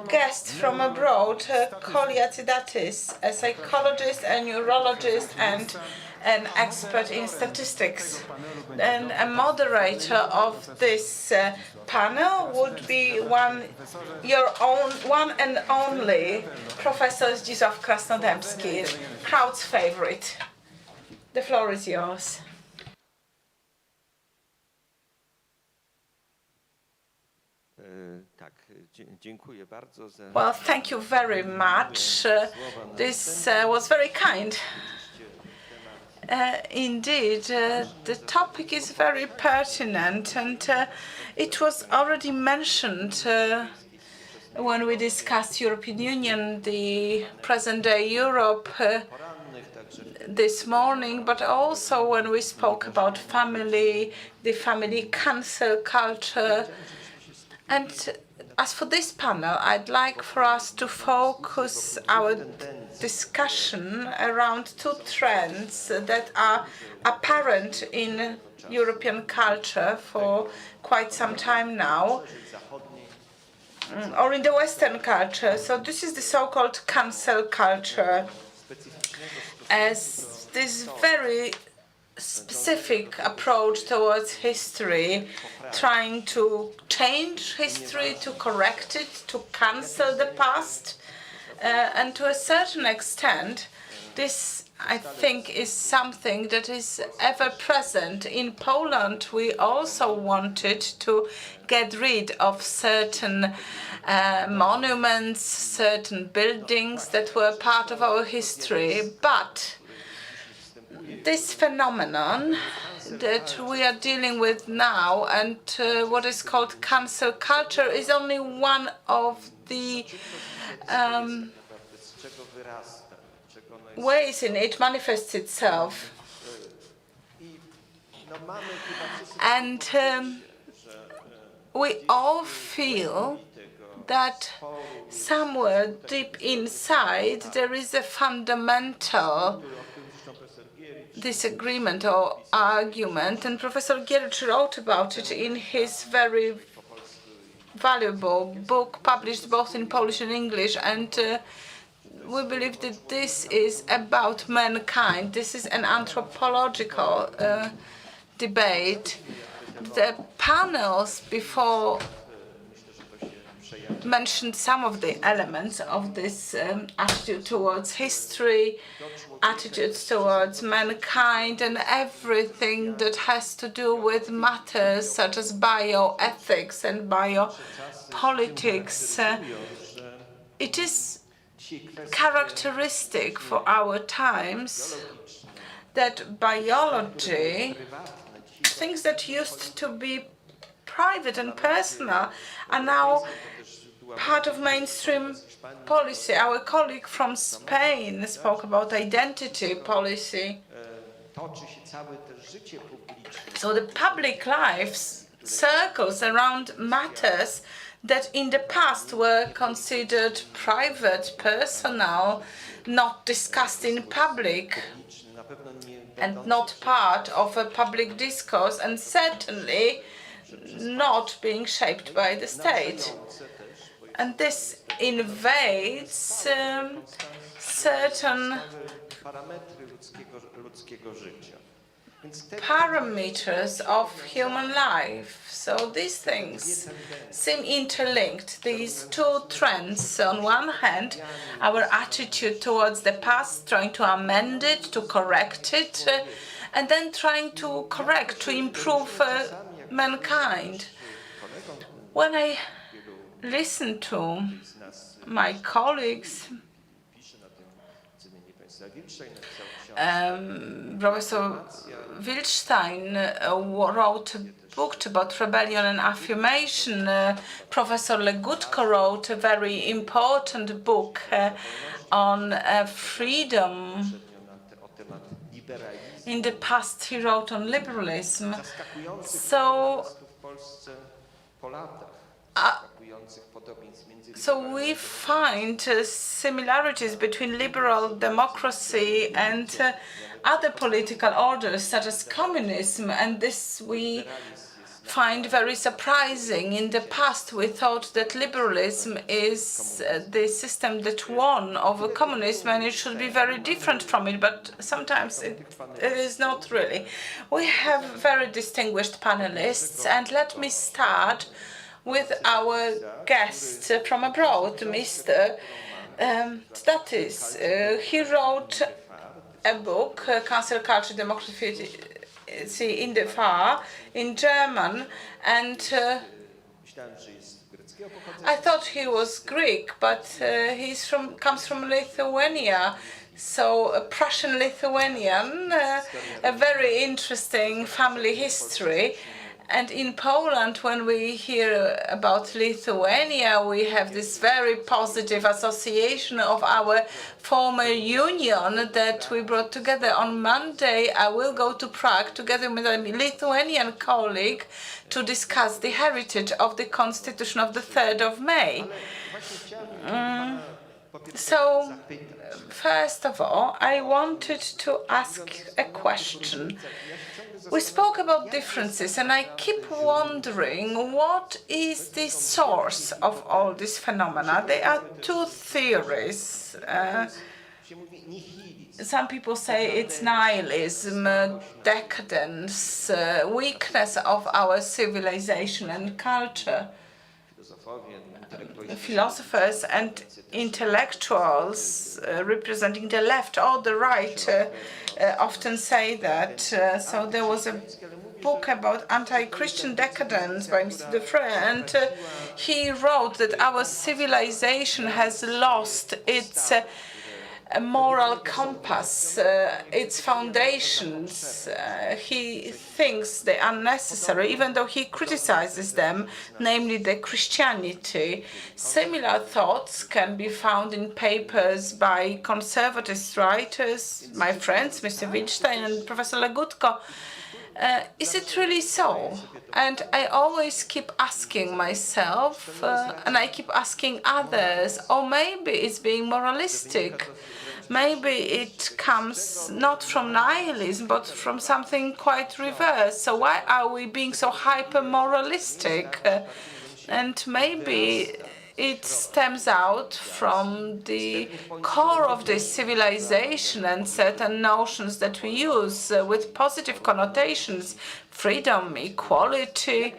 guest from abroad, Kolya Tsidatis, a psychologist, a neurologist, and an expert in statistics. And a moderator of this panel would be one and only Professor Zdzisław Krasnodębski, crowd's favorite. The floor is yours. Well, thank you very much. This was very kind. Indeed, the topic is very pertinent, and it was already mentioned when we discussed European Union, the present-day Europe, this morning, but also when we spoke about family, the family cancel culture. And as for this panel, I'd like for us to focus our discussion around two trends that are apparent in European culture for quite some time now, or in the Western culture. So this is the so-called cancel culture, as this very specific approach towards history, trying to change history, to correct it, to cancel the past. And to a certain extent, this, I think, is something that is ever present. In Poland, we also wanted to get rid of certain monuments, certain buildings that were part of our history. But this phenomenon that we are dealing with now, and what is called cancel culture, is only one of the ways in it manifests itself. And we all feel that somewhere deep inside there is a fundamental disagreement or argument, and Professor Gierycz wrote about it in his very valuable book, published both in Polish and English, and we believe that this is about mankind. This is an anthropological debate. The panels before mentioned some of the elements of this attitude towards history, attitudes towards mankind, and everything that has to do with matters such as bioethics and biopolitics. It is characteristic for our times that biology, things that used to be private and personal, are now part of mainstream policy. Our colleague from Spain spoke about identity policy. So the public life circles around matters that in the past were considered private, personal, not discussed in public, and not part of a public discourse, and certainly not being shaped by the state. And this invades certain parameters of human life. So these things seem interlinked, these two trends. On one hand, our attitude towards the past, trying to amend it, to correct it, and then trying to correct, to improve mankind. When I listen to my colleagues, Professor Wilstein wrote a book about rebellion and affirmation. Professor Legutko wrote a very important book on freedom. In the past, he wrote on liberalism. So we find similarities between liberal democracy and other political orders, such as communism, and this we find very surprising. In the past, we thought that liberalism is the system that won over communism, and it should be very different from it, but sometimes it is not really. We have very distinguished panelists, and let me start with our guest from abroad, Mr. Statis. He wrote a book, Cancel Culture, Democracy in the Far, in German, and I thought he was Greek, but comes from Lithuania, so a Prussian Lithuanian, a very interesting family history. And in Poland, when we hear about Lithuania, we have this very positive association of our former union that we brought together. On Monday, I will go to Prague together with a Lithuanian colleague to discuss the heritage of the Constitution of the 3rd of May. So, first of all, I wanted to ask a question. We spoke about differences, and I keep wondering what is the source of all these phenomena. There are two theories. Some people say it's nihilism, decadence, weakness of our civilization and culture. Philosophers and intellectuals representing the left or the right often say that. So there was a book about anti-Christian decadence by Mr. Defray, and he wrote that our civilization has lost its moral compass, its foundations. He thinks they are necessary, even though he criticizes them, namely the Christianity. Similar thoughts can be found in papers by conservatist writers, my friends, Mr. Wilstein and Professor Legutko. Is it really so? And I always keep asking myself, and I keep asking others, or maybe it's being moralistic. Maybe it comes not from nihilism, but from something quite reverse. So why are we being so hyper-moralistic? And maybe it stems out from the core of this civilization and certain notions that we use with positive connotations, freedom, equality.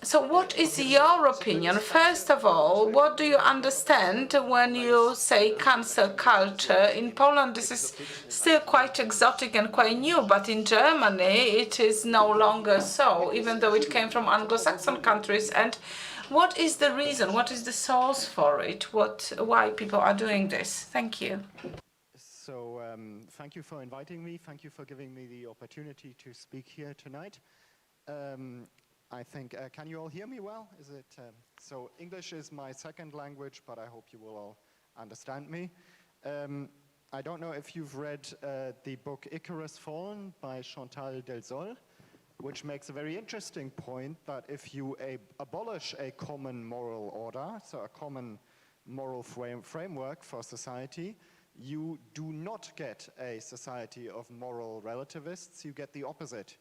So what is your opinion? First of all, what do you understand when you say cancel culture? In Poland, this is still quite exotic and quite new, but in Germany, it is no longer so, even though it came from Anglo-Saxon countries. And what is the reason? What is the source for it? Why people are doing this? Thank you. So thank you for inviting me. Thank you for giving me the opportunity to speak here tonight. I think, can you all hear me well? Is it, so English is my second language, but I hope you will all understand me. I don't know if you've read the book Icarus Fallen by Chantal Delsol, which makes a very interesting point that if you abolish a common moral order, so a common moral framework for society, you do not get a society of moral relativists, you get the opposite.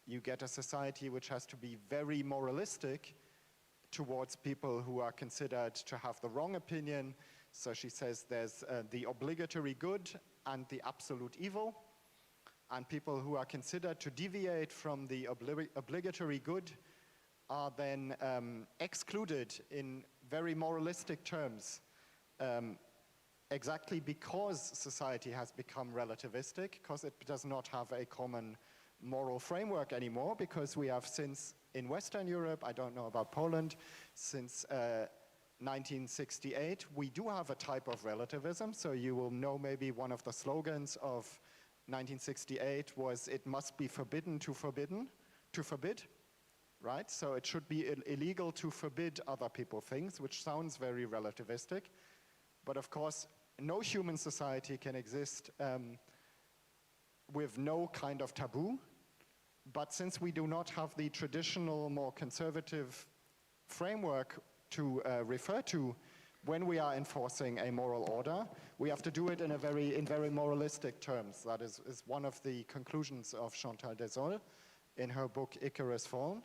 You get a society which has to be very moralistic towards people who are considered to have the wrong opinion. So she says there's the obligatory good and the absolute evil. and people who are considered to deviate from the obligatory good are then excluded in very moralistic terms, exactly because society has become relativistic, because it does not have a common moral framework anymore, because we have since, in Western Europe, I don't know about Poland, since 1968, we do have a type of relativism. So you will know maybe one of the slogans of 1968 was, "It must be forbidden to forbid," right? So it should be illegal to forbid other people things, which sounds very relativistic. But of course, no human society can exist with no kind of taboo. But since we do not have the traditional, more conservative framework to refer to when we are enforcing a moral order, we have to do it in very moralistic terms. That is one of the conclusions of Chantal Dessol in her book Icarus Fallen.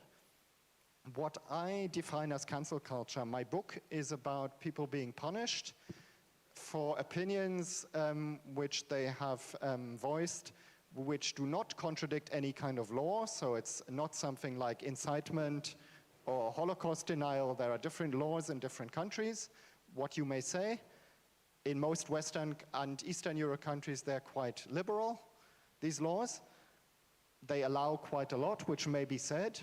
What I define as cancel culture, my book is about people being punished for opinions which they have voiced, which do not contradict any kind of law. So it's not something like incitement or Holocaust denial. There are different laws in different countries. What you may say, in most Western and Eastern Europe countries, they're quite liberal, these laws. They allow quite a lot, which may be said.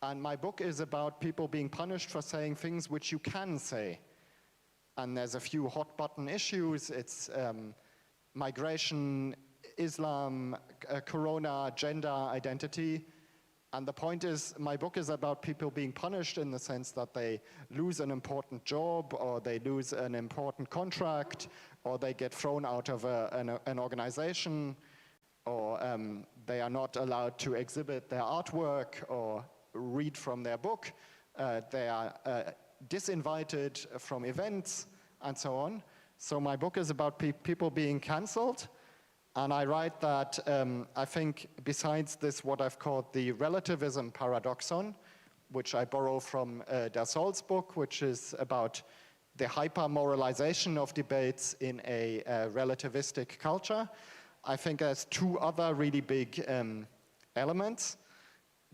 And my book is about people being punished for saying things which you can say. And there's a few hot button issues. It's migration, Islam, corona, gender identity. And the point is, my book is about people being punished in the sense that they lose an important job, or they lose an important contract, or they get thrown out of an organization, or they are not allowed to exhibit their artwork or read from their book. They are disinvited from events, and so on. So my book is about people being cancelled. And I write that I think besides this, what I've called the relativism paradoxon, which I borrow from Dassault's book, which is about the hyper-moralization of debates in a relativistic culture, I think there's two other really big elements.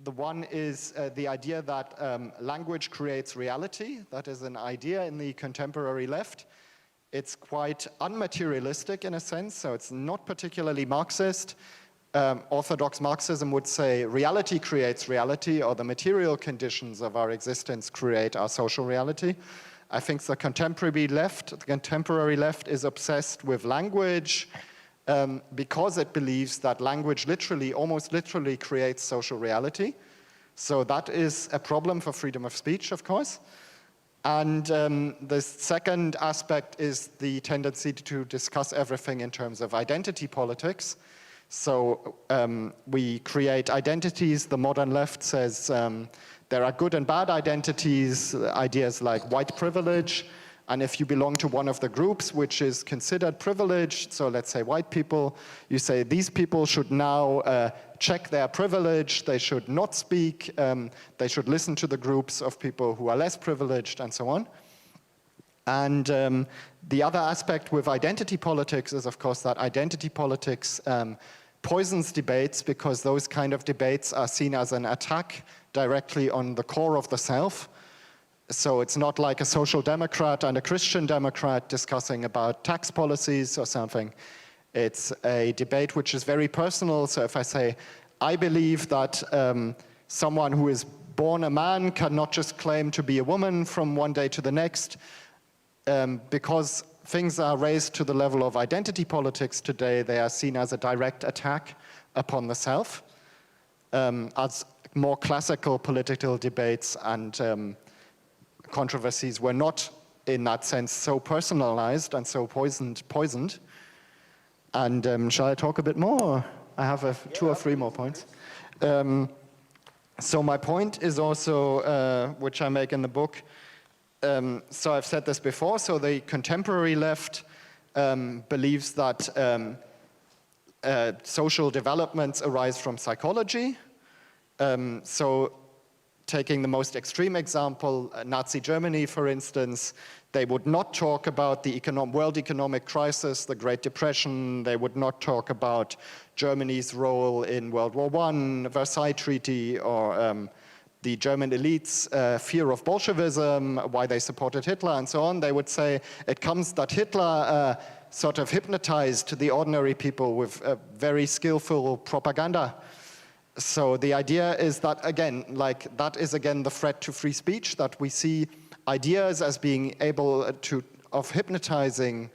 The one is the idea that language creates reality. That is an idea in the contemporary left. It's quite unmaterialistic in a sense, so it's not particularly Marxist. Orthodox Marxism would say reality creates reality, or the material conditions of our existence create our social reality. I think the contemporary left is obsessed with language because it believes that language almost literally creates social reality. So that is a problem for freedom of speech, of course. And the second aspect is the tendency to discuss everything in terms of identity politics. So we create identities. The modern left says there are good and bad identities, ideas like white privilege. And if you belong to one of the groups which is considered privileged, so let's say white people, you say these people should now check their privilege, they should not speak, they should listen to the groups of people who are less privileged, and so on. And the other aspect with identity politics is, of course, that identity politics poisons debates, because those kind of debates are seen as an attack directly on the core of the self. So it's not like a social democrat and a Christian democrat discussing about tax policies or something. It's a debate which is very personal. So if I say, I believe that someone who is born a man cannot just claim to be a woman from one day to the next, because things are raised to the level of identity politics today, they are seen as a direct attack upon the self, as more classical political debates and controversies were not, in that sense, so personalized and so poisoned. And shall I talk a bit more? I have two or three more points. So my point is also, which I make in the book, so I've said this before, so the contemporary left believes that social developments arise from psychology. So taking the most extreme example, Nazi Germany, for instance, they would not talk about the world economic crisis, the Great Depression. They would not talk about Germany's role in World War I, Versailles Treaty, or the German elites' fear of Bolshevism, why they supported Hitler, and so on. They would say it comes that Hitler sort of hypnotized the ordinary people with very skillful propaganda. So the idea is that, again, that is again the threat to free speech, that we see ideas as being able of hypnotizing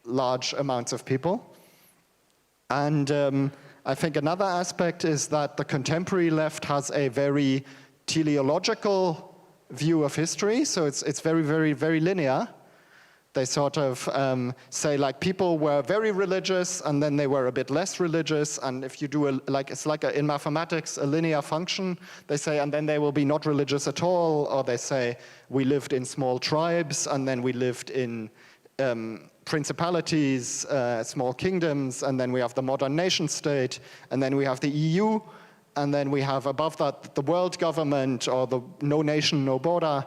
large amounts of people. And I think another aspect is that the contemporary left has a very teleological view of history, so it's very, very, very linear. They sort of say people were very religious and then they were a bit less religious, and if you do in mathematics a linear function, they say, and then they will be not religious at all, or they say we lived in small tribes and then we lived in principalities, small kingdoms, and then we have the modern nation state, and then we have the EU, and then we have above that the world government, or the no nation, no border.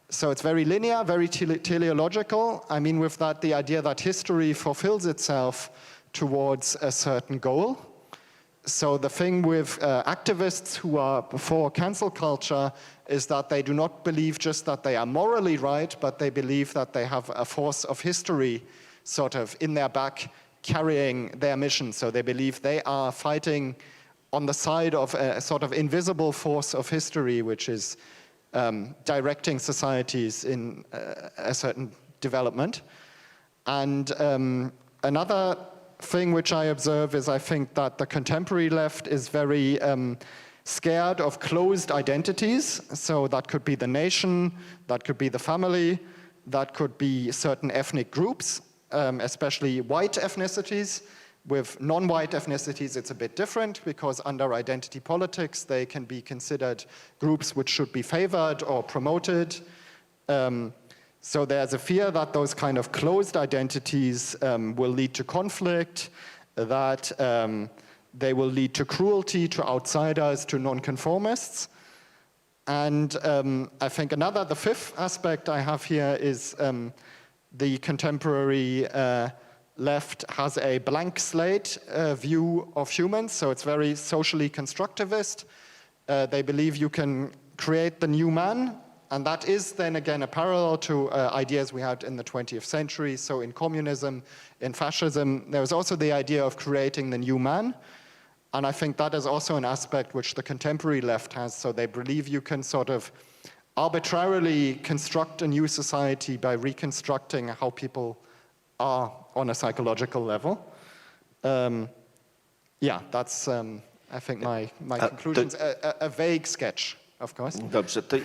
So it's very linear, very teleological. I mean, with that, the idea that history fulfills itself towards a certain goal. So the thing with activists who are for cancel culture is that they do not believe just that they are morally right, but they believe that they have a force of history sort of in their back carrying their mission. So they believe they are fighting on the side of a sort of invisible force of history, which is directing societies in a certain development. And another thing which I observe is I think that the contemporary left is very scared of closed identities. So that could be the nation, that could be the family, that could be certain ethnic groups, especially white ethnicities. With non-white ethnicities, it's a bit different, because under identity politics, they can be considered groups which should be favored or promoted. So there's a fear that those kind of closed identities will lead to conflict, that they will lead to cruelty to outsiders, to nonconformists. And I think the fifth aspect I have here is the contemporary left has a blank slate view of humans, so it's very socially constructivist. They believe you can create the new man, and that is then again a parallel to ideas we had in the 20th century. So in communism, in fascism, there was also the idea of creating the new man, and I think that is also an aspect which the contemporary left has. So they believe you can sort of arbitrarily construct a new society by reconstructing how people are on a psychological level. That's I think my conclusions. A vague sketch, of course. Dobrze, to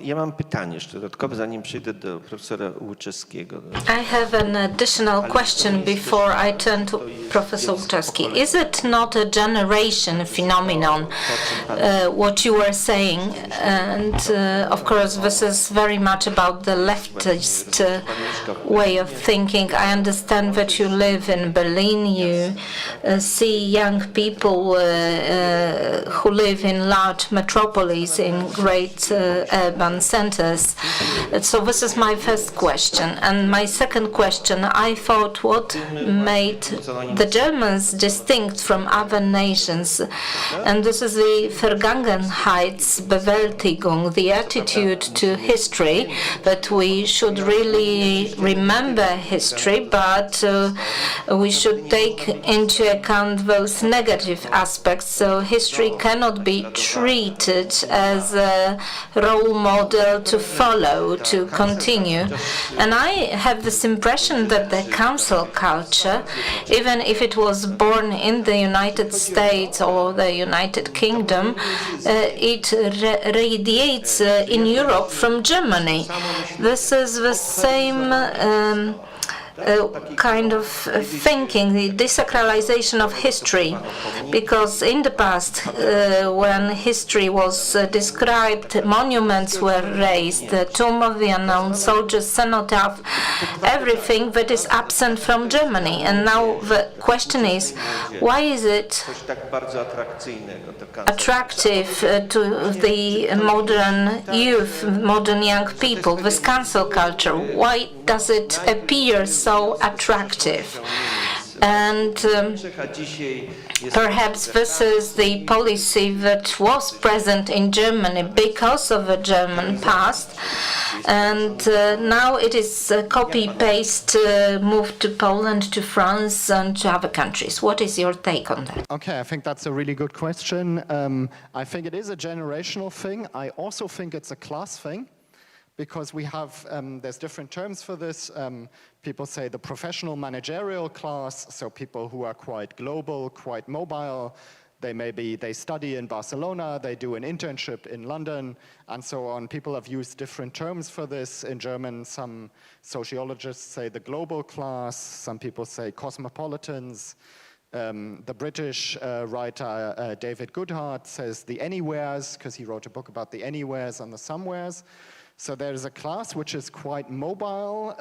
ja mam pytanie jeszcze dodatkowe, zanim przejdę do profesora Łuczewskiego. I have an additional question before I turn to Professor Łuczewski. Is it not a generation phenomenon, what you were saying? And of course, this is very much about the leftist way of thinking. I understand that you live in Berlin. You see young people who live in large metropolises, in great urban centers. So this is my first question. And my second question, I thought what made the Germans distinct from other nations, and this is the Vergangenheitsbewältigung, the attitude to history, that we should really remember history, but we should take into account those negative aspects. So history cannot be treated as a role model to follow, to continue. And I have this impression that the cancel culture, even if it was born in the United States or the United Kingdom, it radiates in Europe from Germany. This is the same kind of thinking, the desacralization of history, because in the past, when history was described, monuments were raised, the tomb of the unknown soldiers, cenotaph, everything that is absent from Germany. And now the question is, why is it attractive to the modern youth, modern young people, this cancel culture? Why does it appear so attractive? And perhaps this is the policy that was present in Germany because of the German past, and now it is copy-paste, moved to Poland, to France, and to other countries. What is your take on that? Okay, I think that's a really good question. I think it is a generational thing. I also think it's a class thing, because we have, there's different terms for this. People say the professional managerial class, so people who are quite global, quite mobile. They study in Barcelona, they do an internship in London, and so on. People have used different terms for this. In German, some sociologists say the global class, some people say cosmopolitans. The British writer David Goodhart says the anywheres, because he wrote a book about the anywheres and the somewheres. So there's a class which is quite mobile,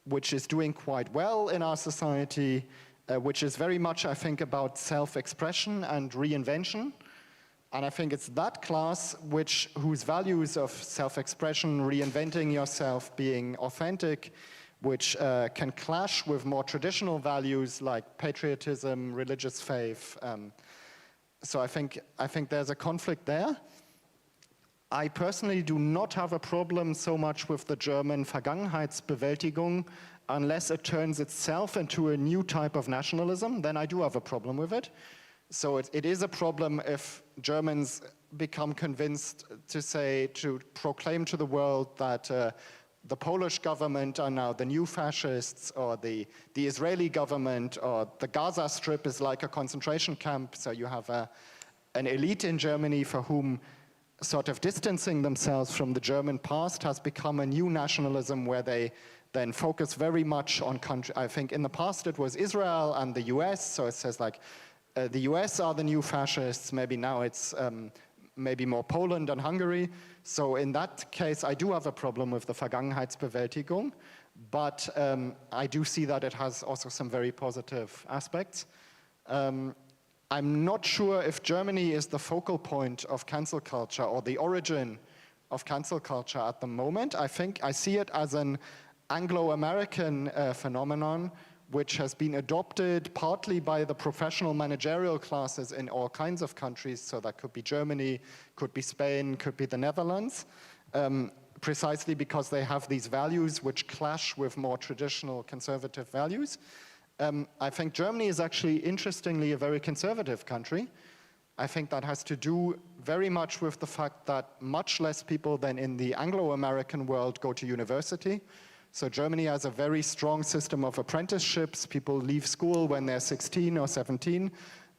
which is doing quite well in our society, which is very much, I think, about self-expression and reinvention. And I think it's that class whose values of self-expression, reinventing yourself, being authentic, which can clash with more traditional values like patriotism, religious faith. So I think there's a conflict there. I personally do not have a problem so much with the German Vergangenheitsbewältigung unless it turns itself into a new type of nationalism. Then I do have a problem with it. So it is a problem if Germans become convinced to proclaim to the world that the Polish government are now the new fascists, or the Israeli government, or the Gaza Strip is like a concentration camp. So you have an elite in Germany for whom sort of distancing themselves from the German past has become a new nationalism where they then focus very much on country. I think in the past it was Israel and the US, so it says like the US are the new fascists, maybe now it's maybe more Poland and Hungary. So in that case, I do have a problem with the Vergangenheitsbewältigung, but I do see that it has also some very positive aspects. I'm not sure if Germany is the focal point of cancel culture or the origin of cancel culture at the moment. I think I see it as an Anglo-American phenomenon which has been adopted partly by the professional managerial classes in all kinds of countries. So that could be Germany, could be Spain, could be the Netherlands, precisely because they have these values which clash with more traditional conservative values. I think Germany is actually, interestingly, a very conservative country. I think that has to do very much with the fact that much less people than in the Anglo-American world go to university. So Germany has a very strong system of apprenticeships. People leave school when they're 16 or 17.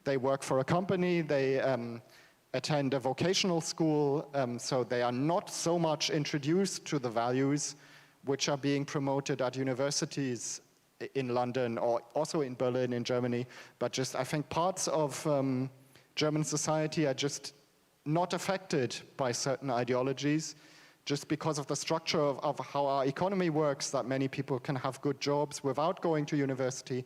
They work for a company. They attend a vocational school. So they are not so much introduced to the values which are being promoted at universities in London or also in Berlin, in Germany. But just, I think parts of German society are just not affected by certain ideologies, just because of the structure of how our economy works, that many people can have good jobs without going to university.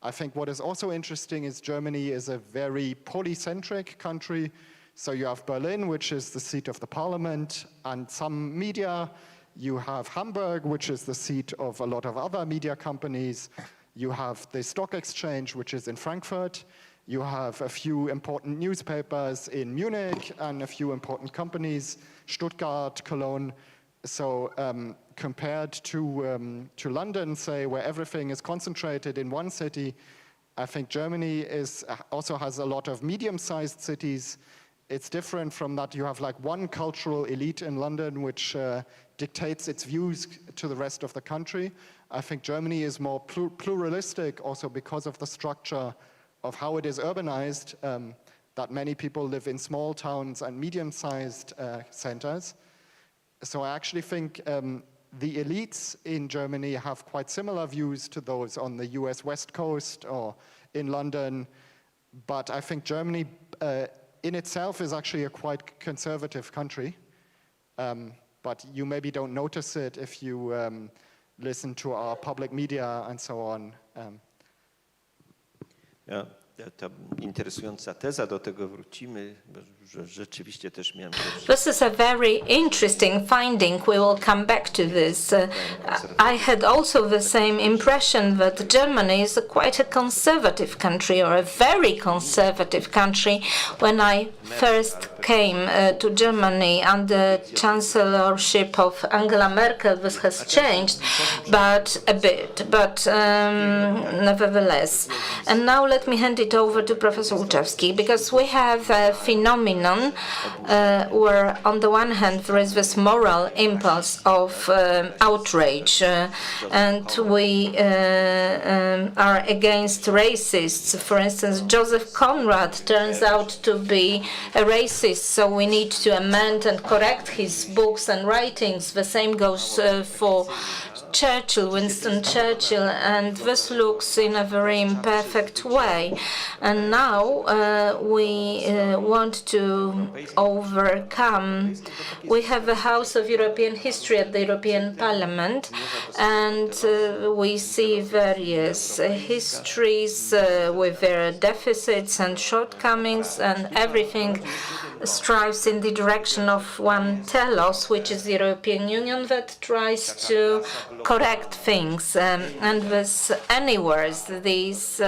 I think what is also interesting is Germany is a very polycentric country. So you have Berlin, which is the seat of the parliament, and some media. You have Hamburg, which is the seat of a lot of other media companies. You have the stock exchange, which is in Frankfurt. You have a few important newspapers in Munich and a few important companies, Stuttgart, Cologne. So compared to London, say, where everything is concentrated in one city, I think Germany also has a lot of medium-sized cities. It's different from that. You have like one cultural elite in London, which dictates its views to the rest of the country. I think Germany is more pluralistic also because of the structure of how it is urbanized, that many people live in small towns and medium-sized centers. So I actually think the elites in Germany have quite similar views to those on the US West Coast or in London. But I think Germany in itself is actually a quite conservative country. But you maybe don't notice it if you listen to our public media and so on. To interesująca teza, do tego wrócimy, że rzeczywiście też miałem... This is a very interesting finding. We will come back to this. I had also the same impression that Germany is quite a conservative country, or a very conservative country. When I first came to Germany under chancellorship of Angela Merkel, this has changed, but a bit, but nevertheless. And now let me hand it over to Professor Łuczewski, because we have a phenomenon where on the one hand there is this moral impulse of outrage, and we are against racists. For instance, Joseph Conrad turns out to be a racist, so we need to amend and correct his books and writings. The same goes for Churchill, Winston Churchill, and this looks in a very imperfect way. And now we want to overcome. We have a House of European History at the European Parliament, and we see various histories with their deficits and shortcomings, and everything strives in the direction of one telos, which is the European Union, that tries to correct things. And this anywheres, these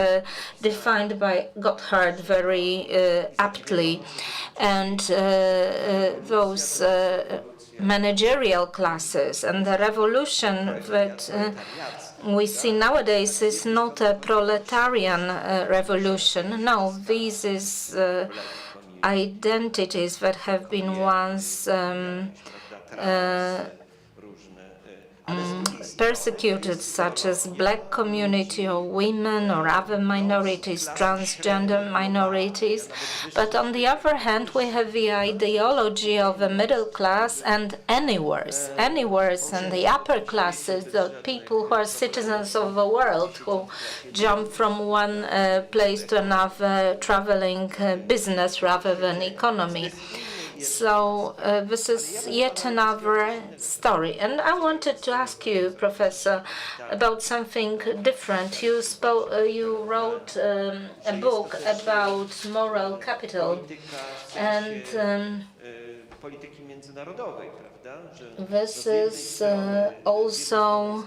defined by Gotthard very aptly, and those managerial classes, and the revolution that we see nowadays is not a proletarian revolution. No, these is identities that have been once persecuted, such as black community or women or other minorities, transgender minorities. But on the other hand, we have the ideology of the middle class and anywheres and the upper classes, the people who are citizens of the world, who jump from one place to another, traveling business rather than economy. So this is yet another story. And I wanted to ask you, Professor, about something different. You wrote a book about moral capital, and this is also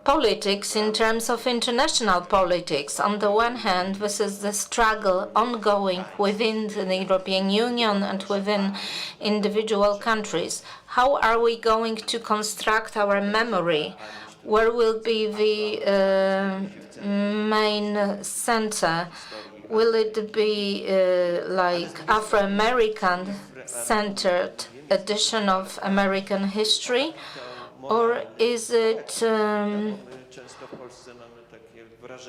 politics in terms of international politics. On the one hand, this is the struggle ongoing within the European Union and within individual countries. How are we going to construct our memory? Where will be the main center? Will it be like Afro-American centered edition of American history? Or is it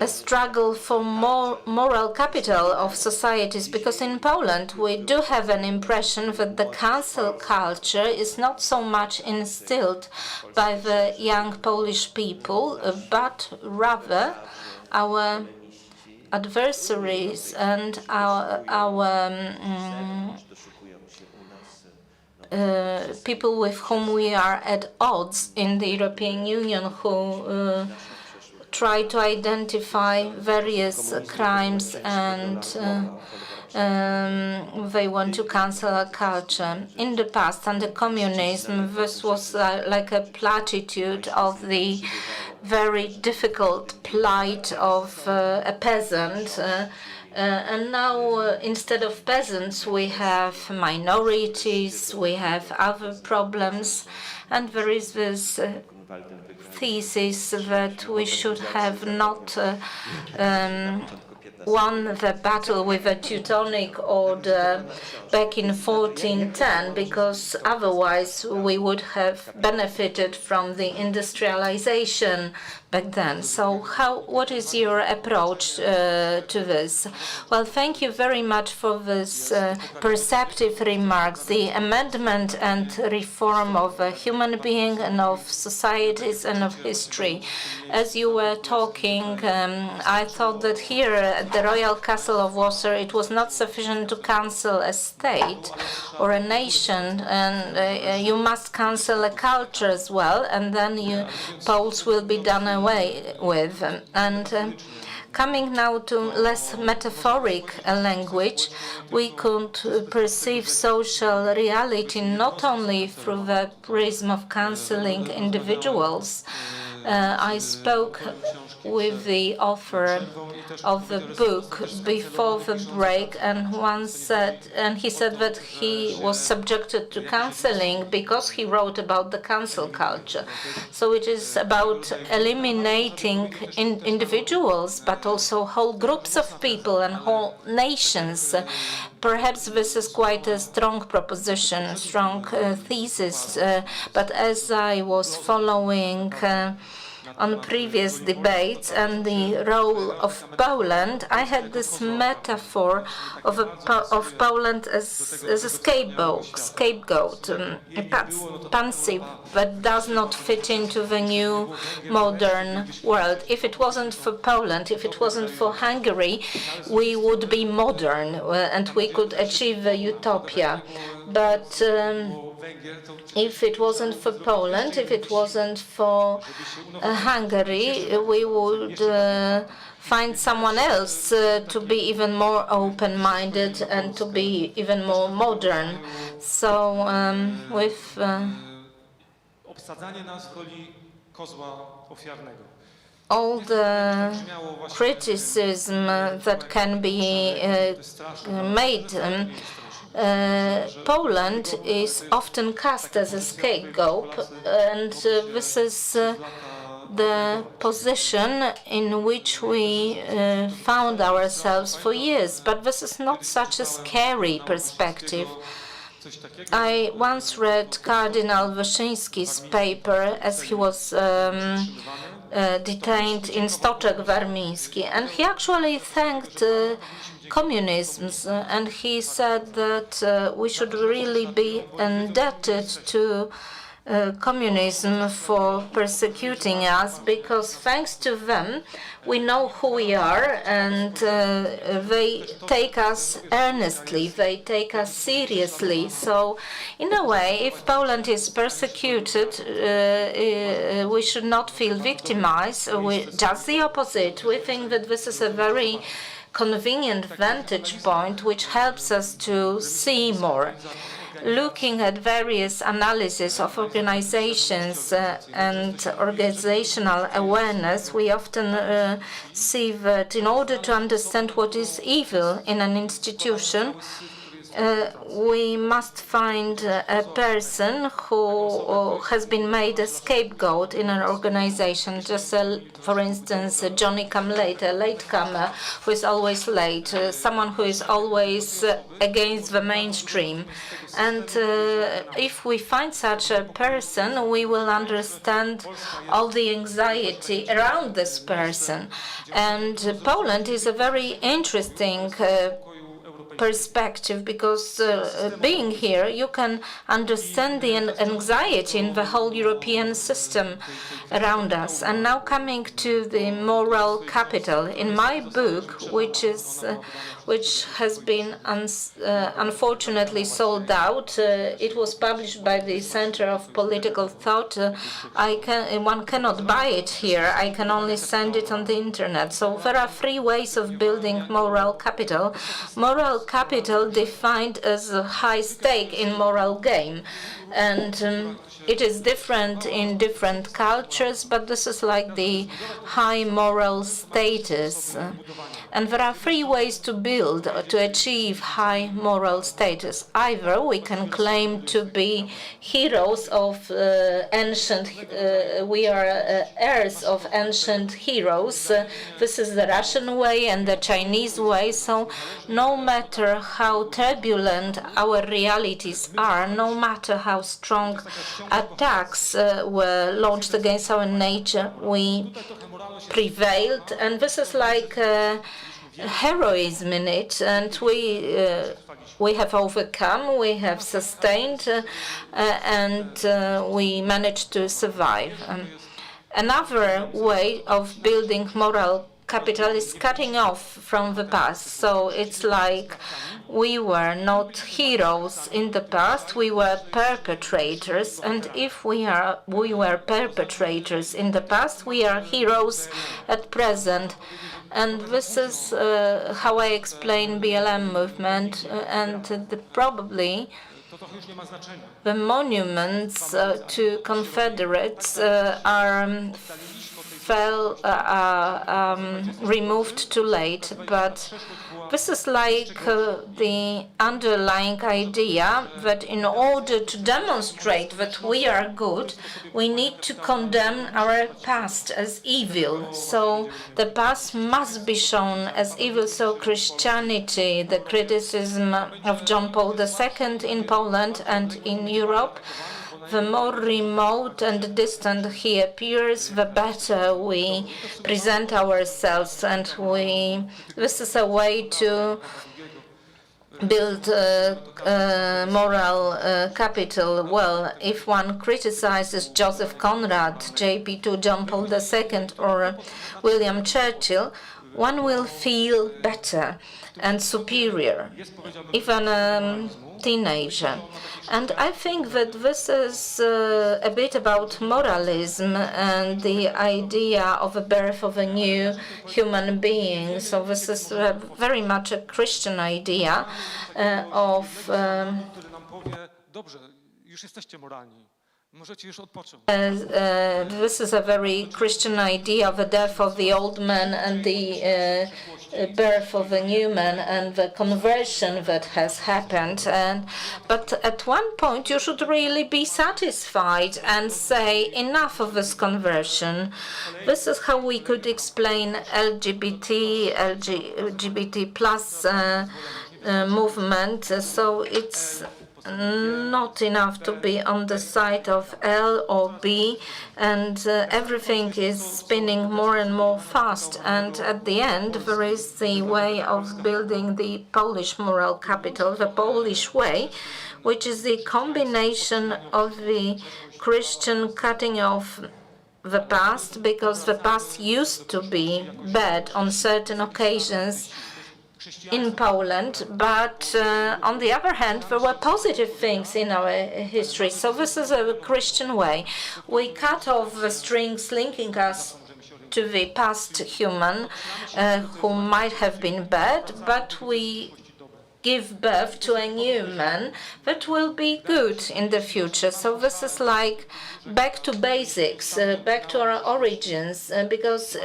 a struggle for more moral capital of societies? Because in Poland we do have an impression that the cancel culture is not so much instilled by the young Polish people, but rather our adversaries and our people with whom we are at odds in the European Union, who try to identify various crimes, and they want to cancel a culture. In the past, under communism, this was like a platitude of the very difficult plight of a peasant. And now, instead of peasants, we have minorities, we have other problems, and there is this thesis that we should have not won the battle with the Teutonic Order back in 1410, because otherwise we would have benefited from the industrialization back then. So what is your approach to this? Well, thank you very much for this perceptive remarks. The amendment and reform of a human being and of societies and of history. As you were talking, I thought that here at the Royal Castle of Warsaw, it was not sufficient to cancel a state or a nation, and you must cancel a culture as well, and then Poles will be done away with. And coming now to less metaphoric language, we could perceive social reality not only through the prism of cancelling individuals. I spoke with the author of the book before the break, and he said that he was subjected to cancelling because he wrote about the cancel culture. So it is about eliminating individuals, but also whole groups of people and whole nations. Perhaps this is quite a strong proposition, strong thesis, but as I was following on previous debates and the role of Poland, I had this metaphor of Poland as a scapegoat, a pansy that does not fit into the new modern world. If it wasn't for Poland, if it wasn't for Hungary, we would be modern and we could achieve a utopia. But if it wasn't for Poland, if it wasn't for Hungary, we would find someone else to be even more open-minded and to be even more modern. So with all the criticism that can be made, Poland is often cast as a scapegoat, and this is the position in which we found ourselves for years. But this is not such a scary perspective. I once read Cardinal Wyszyński's paper as he was detained in Stoczek Warmiński, and he actually thanked communism, and he said that we should really be indebted to communism for persecuting us, because thanks to them we know who we are, and they take us earnestly, they take us seriously. So in a way, if Poland is persecuted, we should not feel victimized. Just the opposite. We think that this is a very convenient vantage point which helps us to see more. Looking at various analyses of organizations and organizational awareness, we often see that in order to understand what is evil in an institution, we must find a person who has been made a scapegoat in an organization. Just for instance, Johnny come late, a latecomer who is always late, someone who is always against the mainstream. And if we find such a person, we will understand all the anxiety around this person. And Poland is a very interesting perspective, because being here, you can understand the anxiety in the whole European system around us. And now coming to the moral capital, in my book, which has been unfortunately sold out, it was published by the Center of Political Thought. One cannot buy it here. I can only send it on the internet. So there are 3 ways of building moral capital. Moral capital defined as a high stake in moral game, and it is different in different cultures, but this is like the high moral status. And there are 3 ways to build, to achieve high moral status. Either we can claim to be heroes of ancient, we are heirs of ancient heroes. This is the Russian way and the Chinese way. So no matter how turbulent our realities are, no matter how strong attacks were launched against our nature, we prevailed, and this is like heroism in it, and we have overcome, we have sustained, and we managed to survive. Another way of building moral capital is cutting off from the past. So it's like we were not heroes in the past, we were perpetrators, and if we were perpetrators in the past, we are heroes at present. And this is how I explain BLM movement, and probably the monuments to Confederates are removed too late, but this is like the underlying idea that in order to demonstrate that we are good, we need to condemn our past as evil. So the past must be shown as evil. So Christianity, the criticism of John Paul II in Poland and in Europe, the more remote and distant he appears, the better we present ourselves, and this is a way to build moral capital. Well, if one criticizes Joseph Conrad, JP2, John Paul II, or William Churchill, one will feel better and superior, even a teenager. And I think that this is a bit about moralism and the idea of a birth of a new human being. So this is very much a Christian idea of this is a very Christian idea of the death of the old man and the birth of a new man and the conversion that has happened. But at one point you should really be satisfied and say enough of this conversion. This is how we could explain LGBT plus movement. So it's not enough to be on the side of L or B, and everything is spinning more and more fast. And at the end, there is the way of building the Polish moral capital, the Polish way, which is the combination of the Christian cutting off the past, because the past used to be bad on certain occasions in Poland, but on the other hand, there were positive things in our history. So this is a Christian way. We cut off the strings linking us to the past human who might have been bad, but we give birth to a new man that will be good in the future. So this is like back to basics, back to our origins, because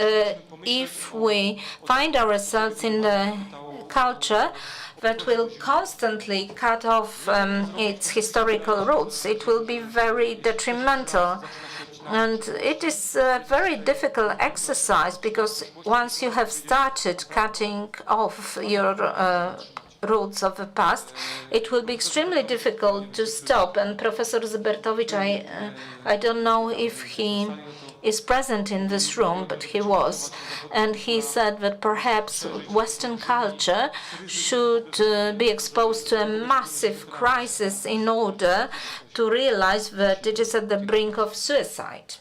if we find ourselves in the culture that will constantly cut off its historical roots, it will be very detrimental. And it is a very difficult exercise, because once you have started cutting off your roots of the past, it will be extremely difficult to stop. And Professor Zybertowicz, I don't know if he is present in this room, but he was, and he said that perhaps Western culture should be exposed to a massive crisis in order to realize that it is at the brink of suicide.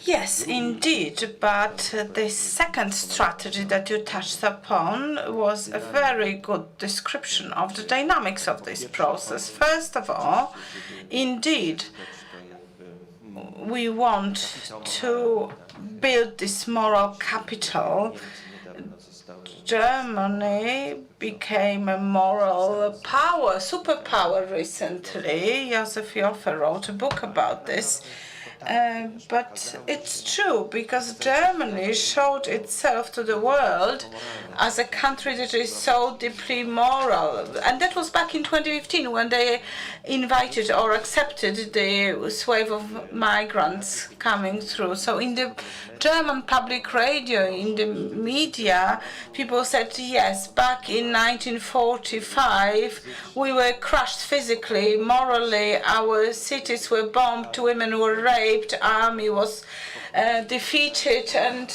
Yes, indeed, but the second strategy that you touched upon was a very good description of the dynamics of this process. First of all, indeed, we want to build this moral capital. Germany became a moral power, superpower recently. Josef Joffe wrote a book about this. But it's true, because Germany showed itself to the world as a country that is so deeply moral. And that was back in 2015 when they invited or accepted the wave of migrants coming through. So in the German public radio, in the media, people said, yes, back in 1945, we were crushed physically, morally, our cities were bombed, women were raped, army was defeated, and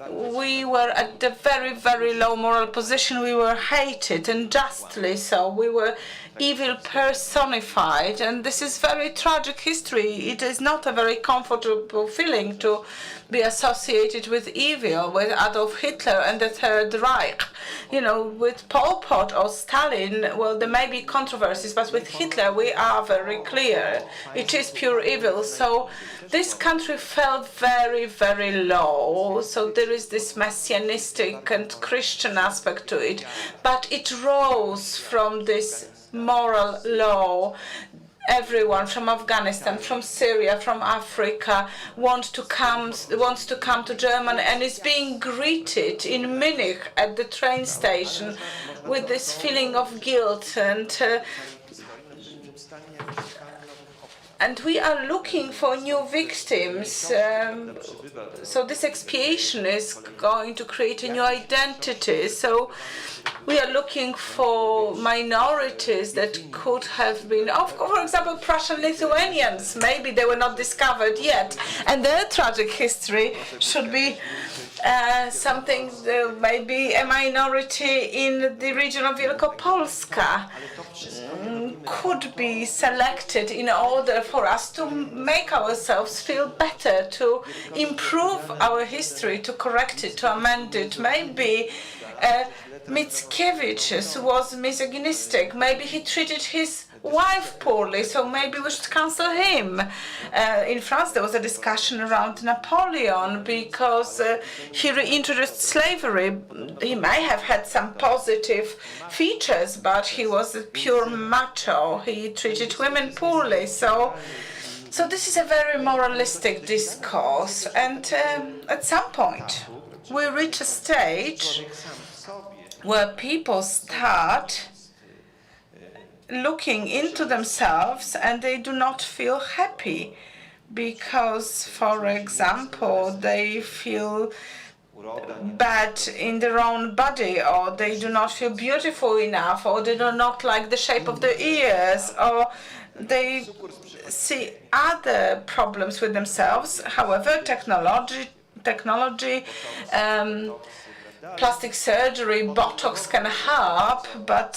we were at the very, very low moral position. We were hated, and justly so. We were evil personified, and this is very tragic history. It is not a very comfortable feeling to be associated with evil, with Adolf Hitler and the Third Reich. You know, with Pol Pot or Stalin, well, there may be controversies, but with Hitler we are very clear. It is pure evil. So this country fell very, very low. So there is this messianistic and Christian aspect to it, but it rose from this moral law. Everyone from Afghanistan, from Syria, from Africa wants to come to Germany, and is being greeted in Munich at the train station with this feeling of guilt, and we are looking for new victims. So this expiation is going to create a new identity. So we are looking for minorities that could have been, for example, Prussian Lithuanians. Maybe they were not discovered yet, and their tragic history should be something, maybe a minority in the region of Wielkopolska could be selected in order for us to make ourselves feel better, to improve our history, to correct it, to amend it. Maybe Mickiewicz was misogynistic. Maybe he treated his wife poorly, so maybe we should cancel him. In France, there was a discussion around Napoleon because he reintroduced slavery. He may have had some positive features, but he was a pure macho. He treated women poorly. So this is a very moralistic discourse. And at some point, we reach a stage where people start looking into themselves and they do not feel happy because, for example, they feel bad in their own body, or they do not feel beautiful enough, or they do not like the shape of their ears, or they see other problems with themselves. However, technology, plastic surgery, Botox can help, but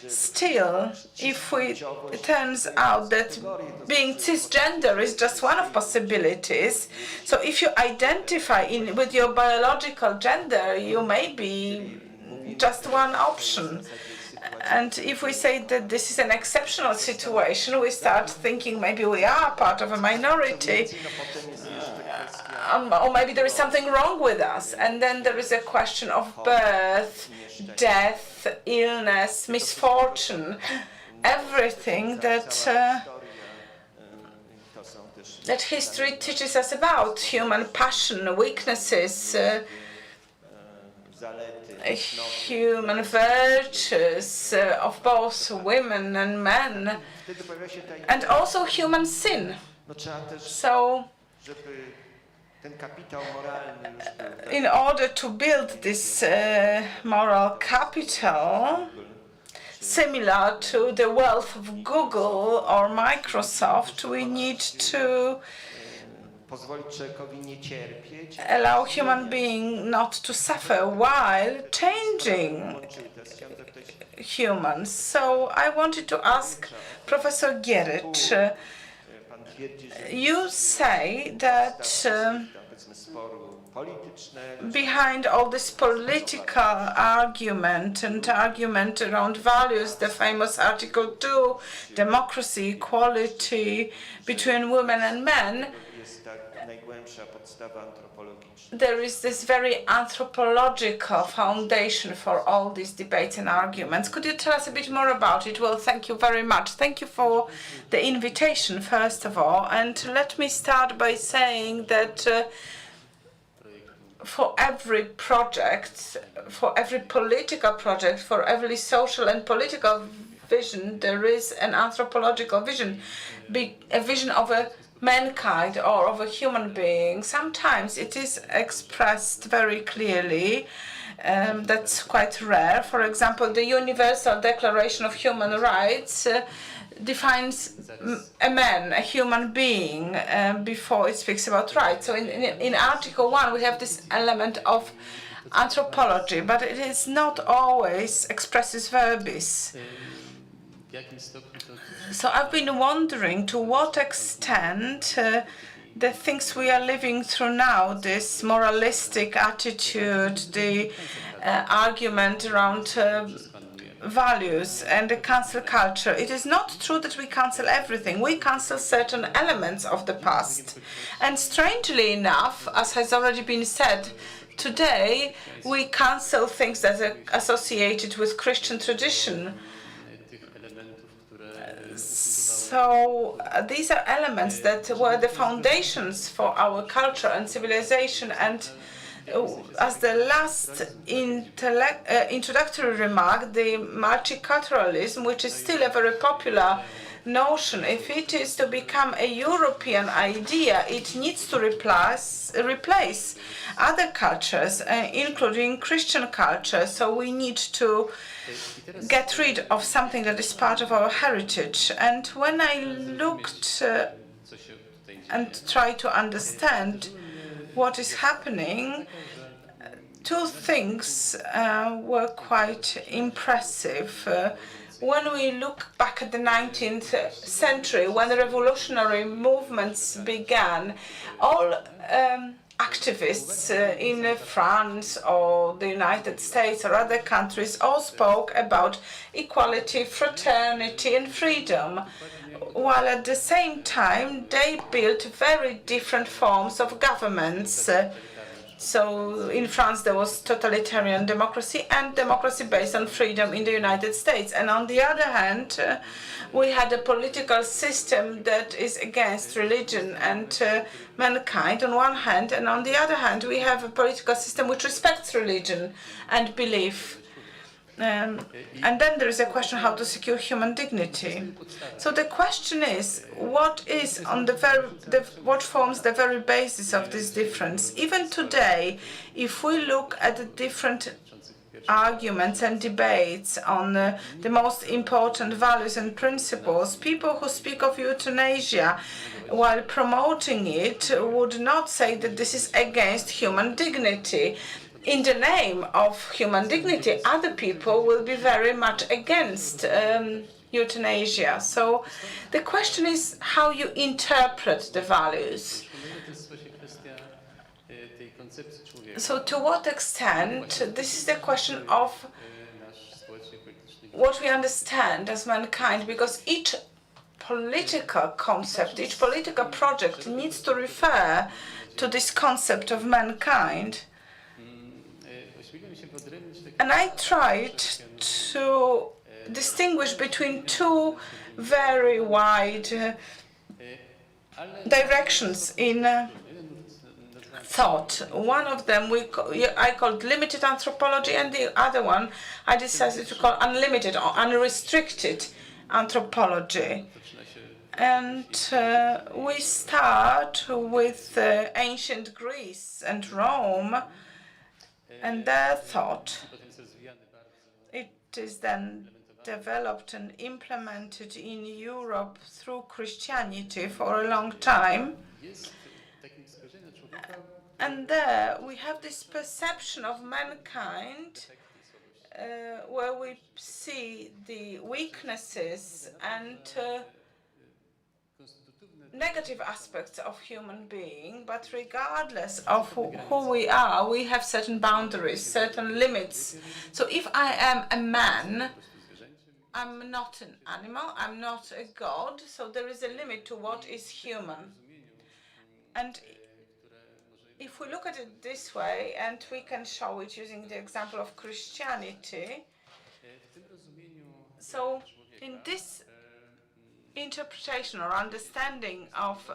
still, it turns out that being cisgender is just one of possibilities. So if you identify with your biological gender, you may be just one option. And if we say that this is an exceptional situation, we start thinking maybe we are part of a minority, or maybe there is something wrong with us. And then there is a question of birth, death, illness, misfortune, everything that history teaches us about: human passion, weaknesses, human virtues of both women and men, and also human sin. So in order to build this moral capital, similar to the wealth of Google or Microsoft, we need to allow human being not to suffer while changing humans. So I wanted to ask Professor Gierycz, you say that behind all this political argument and argument around values, the famous Article 2, democracy, equality between women and men, jest ta najgłębsza podstawa antropologiczna. There is this very anthropological foundation for all these debates and arguments. Could you tell us a bit more about it? Well, thank you very much. Thank you for the invitation, first of all. And let me start by saying that for every project, for every political project, for every social and political vision, there is an anthropological vision, a vision of a mankind or of a human being. Sometimes it is expressed very clearly. That's quite rare. For example, the Universal Declaration of Human Rights defines a man, a human being, before it speaks about rights. So in Article 1 we have this element of anthropology, but it is not always expressis verbis. So I've been wondering to what extent the things we are living through now, this moralistic attitude, the argument around values and the cancel culture. It is not true that we cancel everything. We cancel certain elements of the past. And strangely enough, as has already been said, today we cancel things that are associated with Christian tradition. So these are elements that were the foundations for our culture and civilization. And as the last introductory remark, the multiculturalism, which is still a very popular notion, if it is to become a European idea, it needs to replace other cultures, including Christian culture. So we need to get rid of something that is part of our heritage. And when I looked and tried to understand what is happening, two things were quite impressive. When we look back at the 19th century, when the revolutionary movements began, all activists in France or the United States or other countries all spoke about equality, fraternity and freedom, while at the same time they built very different forms of governments. So in France there was totalitarian democracy and democracy based on freedom in the United States. And on the other hand, we had a political system that is against religion and mankind on one hand, and on the other hand we have a political system which respects religion and belief. And then there is a question how to secure human dignity. So the question is, what is on what forms the very basis of this difference? Even today, if we look at the different arguments and debates on the most important values and principles, people who speak of euthanasia while promoting it would not say that this is against human dignity. In the name of human dignity, other people will be very much against euthanasia. So the question is how you interpret the values. So to what extent this is the question of what we understand as mankind, because each political concept, each political project needs to refer to this concept of mankind. And I tried to distinguish between two very wide directions in thought. One of them I called limited anthropology, and the other one I decided to call unlimited or unrestricted anthropology. And we start with ancient Greece and Rome and their thought. It is then developed and implemented in Europe through Christianity for a long time. And there we have this perception of mankind where we see the weaknesses and negative aspects of human being, but regardless of who we are, we have certain boundaries, certain limits. So if I am a man, I'm not an animal, I'm not a god, so there is a limit to what is human. And if we look at it this way, and we can show it using the example of Christianity, so in this interpretation or understanding of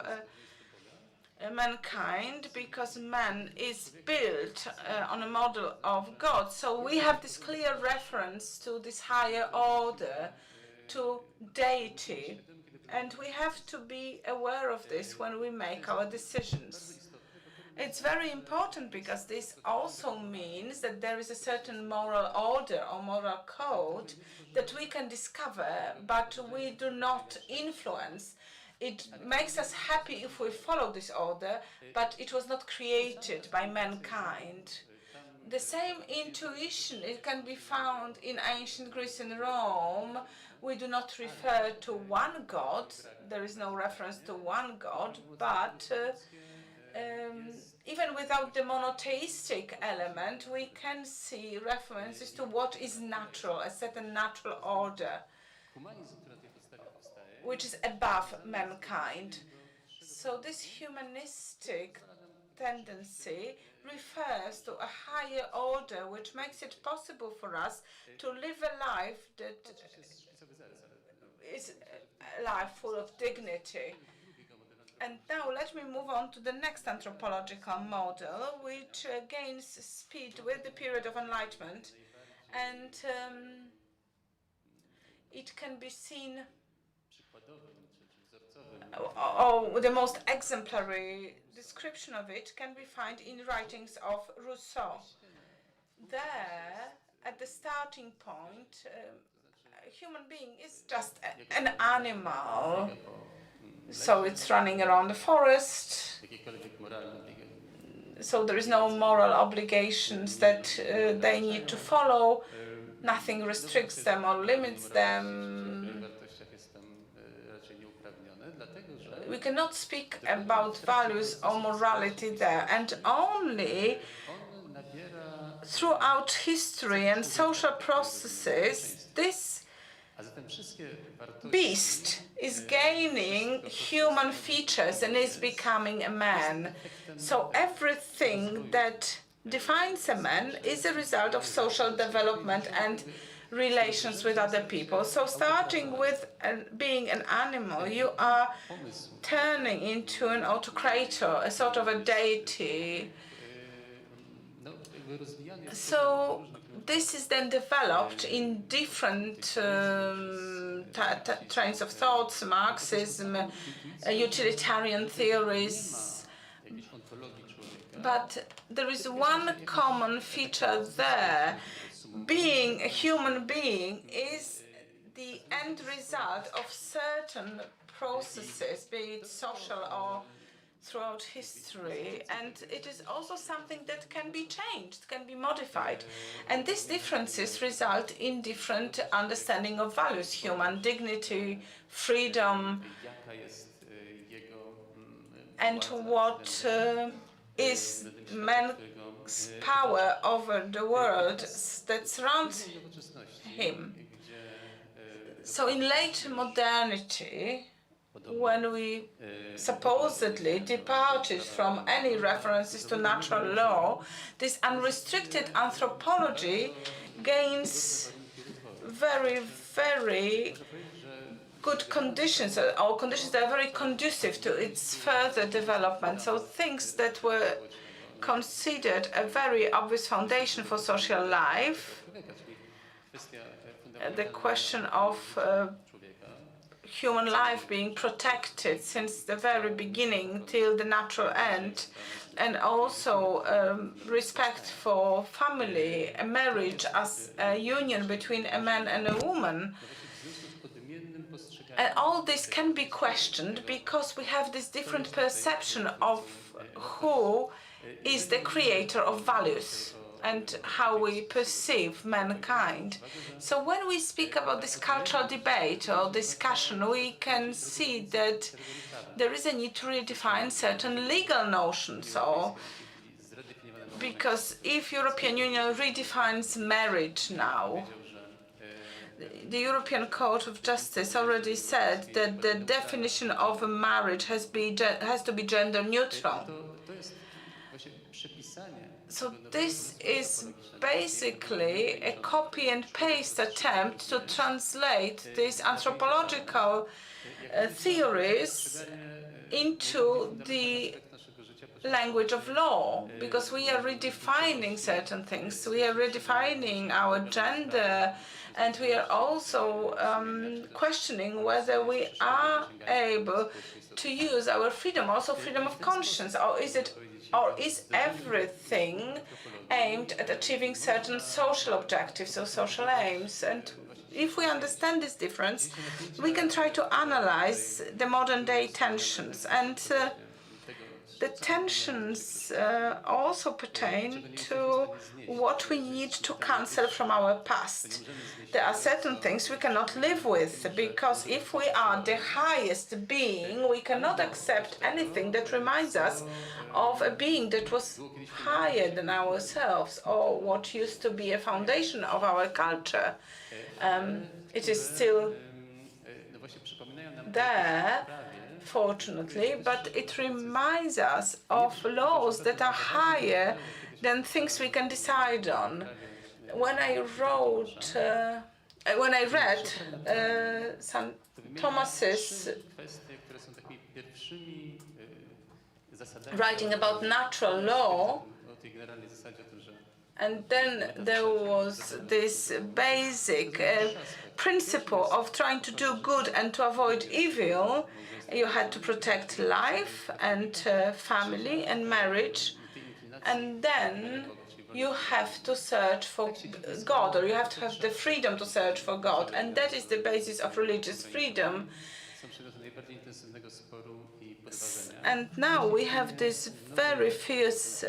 mankind, because man is built on a model of God, so we have this clear reference to this higher order, to deity, and we have to be aware of this when we make our decisions. It's very important because this also means that there is a certain moral order or moral code that we can discover, but we do not influence. It makes us happy if we follow this order, but it was not created by mankind. The same intuition, it can be found in ancient Greece and Rome. We do not refer to one God, there is no reference to one God, but even without the monotheistic element, we can see references to what is natural, a certain natural order, which is above mankind. So this humanistic tendency refers to a higher order which makes it possible for us to live a life that is a life full of dignity. And now let me move on to the next anthropological model, which gains speed with the period of enlightenment. And it can be seen, or the most exemplary description of it can be found in writings of Rousseau. There, at the starting point, a human being is just an animal. So it's running around the forest. So there is no moral obligations that they need to follow. Nothing restricts them or limits them. We cannot speak about values or morality there, and only throughout history and social processes, this beast is gaining human features and is becoming a man. So everything that defines a man is a result of social development and relations with other people. So starting with being an animal, you are turning into an autocrator, a sort of a deity. So this is then developed in different trains of thoughts, Marxism, utilitarian theories. But there is one common feature there. Being a human being is the end result of certain processes, be it social or throughout history, and it is also something that can be changed, can be modified. And these differences result in different understanding of values, human dignity, freedom, and what is man's power over the world that surrounds him. So in late modernity, when we supposedly departed from any references to natural law, this unrestricted anthropology gains very, very good conditions, or conditions that are very conducive to its further development. So things that were considered a very obvious foundation for social life, the question of human life being protected since the very beginning till the natural end, and also respect for family, a marriage as a union between a man and a woman. And all this can be questioned because we have this different perception of who is the creator of values and how we perceive mankind. So when we speak about this cultural debate or discussion, we can see that there is a need to redefine certain legal notions, or because if European Union redefines marriage now, the European Court of Justice already said that the definition of a marriage has to be gender neutral. So this is basically a copy and paste attempt to translate these anthropological theories into the language of law, because we are redefining certain things. We are redefining our gender, and we are also questioning whether we are able to use our freedom, also freedom of conscience, or is everything aimed at achieving certain social objectives or social aims? And if we understand this difference, we can try to analyze the modern day tensions. And the tensions also pertain to what we need to cancel from our past. There are certain things we cannot live with, because if we are the highest being, we cannot accept anything that reminds us of a being that was higher than ourselves, or what used to be a foundation of our culture. It is still there, fortunately, but it reminds us of laws that are higher than things we can decide on. When I read St. Thomas's writing about natural law, and then there was this basic principle of trying to do good and to avoid evil. You had to protect life and family and marriage, and then you have to search for God, or you have to have the freedom to search for God, and that is the basis of religious freedom. And now we have this very fierce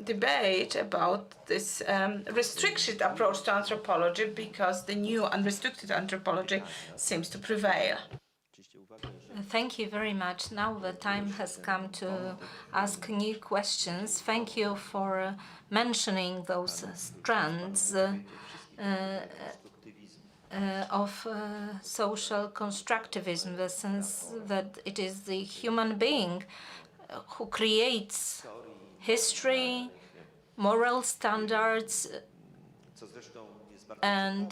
debate about this restricted approach to anthropology, because the new unrestricted anthropology seems to prevail. Thank you very much. Now the time has come to ask new questions. Thank you for mentioning those strands of social constructivism, the sense that it is the human being who creates history, moral standards, and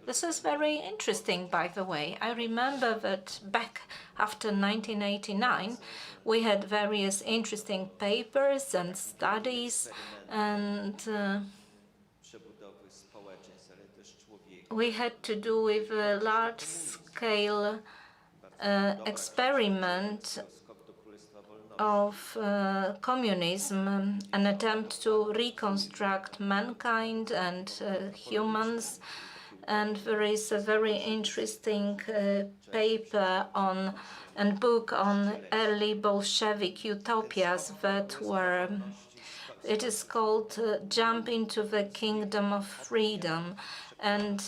this is very interesting, by the way. I remember that back after 1989, we had various interesting papers and studies, and we had to do with a large-scale experiment of communism, an attempt to reconstruct mankind and humans. And there is a very interesting paper and book on early Bolshevik utopias that were, it is called Jump into the Kingdom of Freedom. And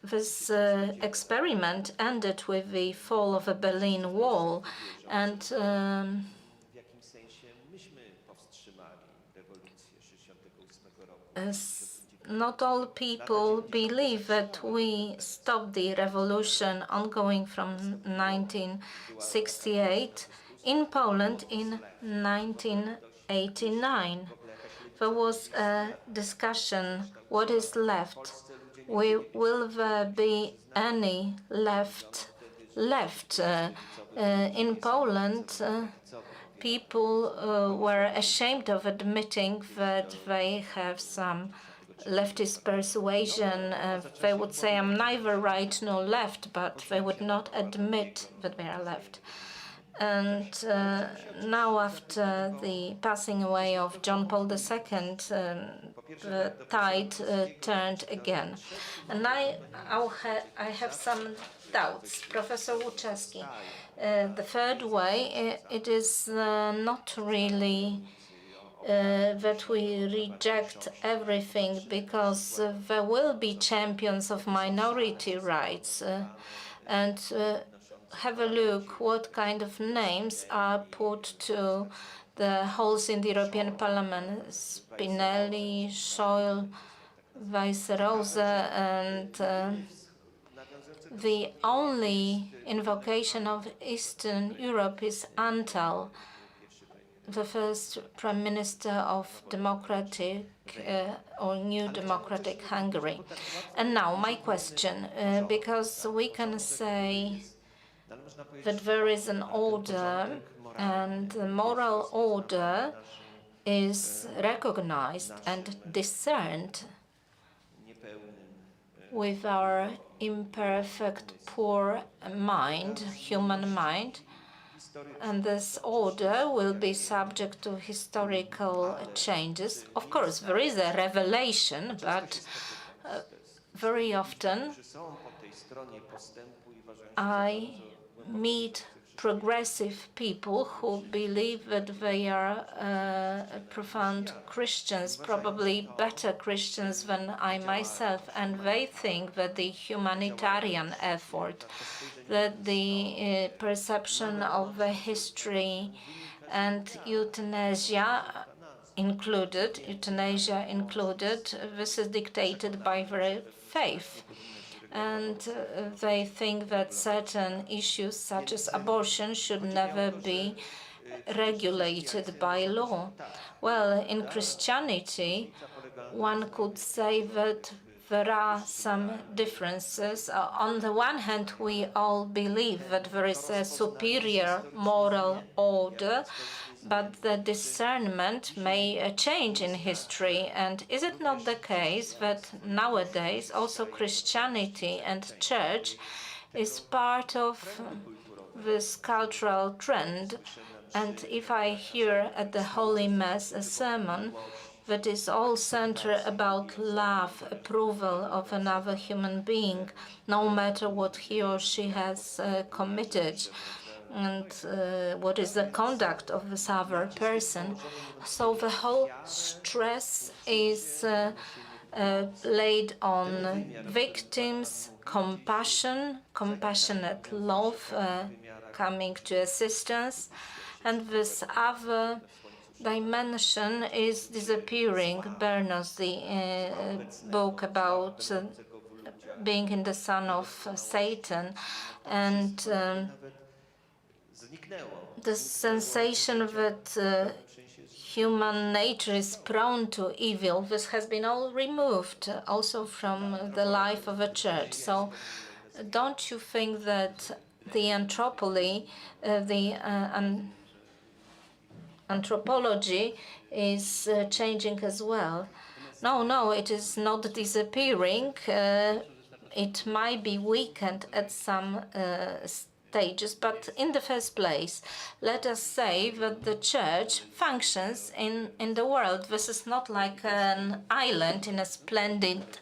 this experiment ended with the fall of the Berlin Wall, and not all people believe that we stopped the revolution ongoing from 1968 in Poland in 1989. There was a discussion, what is left? Will there be any left? In Poland, people were ashamed of admitting that they have some leftist persuasion. They would say, I'm neither right nor left, but they would not admit that they are left. And now, after the passing away of John Paul II, the tide turned again. And I have some doubts. Professor Łuczewski, the third way, it is not really that we reject everything, because there will be champions of minority rights. And have a look what kind of names are put to the halls in the European Parliament. Spinelli, Schäuble, Vice Rosa, and the only invocation of Eastern Europe is Antal, the first Prime Minister of democratic or new democratic Hungary. And now my question, because we can say that there is an order, and the moral order is recognized and discerned with our imperfect, poor mind, human mind, and this order will be subject to historical changes. Of course, there is a revelation, but very often I meet progressive people who believe that they are profound Christians, probably better Christians than I myself, and they think that the humanitarian effort, that the perception of the history and euthanasia included, this is dictated by their faith. And they think that certain issues, such as abortion, should never be regulated by law. Well, in Christianity, one could say that there are some differences. On the one hand, we all believe that there is a superior moral order, but the discernment may change in history. And is it not the case that nowadays also Christianity and church is part of this cultural trend? And if I hear at the Holy Mass a sermon that is all centered about love, approval of another human being, no matter what he or she has committed, and what is the conduct of this other person. So the whole stress is laid on victims, compassion, compassionate love, coming to assistance, and this other dimension is disappearing. Bernos, the book about being in the son of Satan, and the sensation that human nature is prone to evil, this has been all removed also from the life of a church. So don't you think that the anthropology is changing as well? No, it is not disappearing. It might be weakened at some stages, but in the first place, let us say that the church functions in the world. This is not like an island in a splendid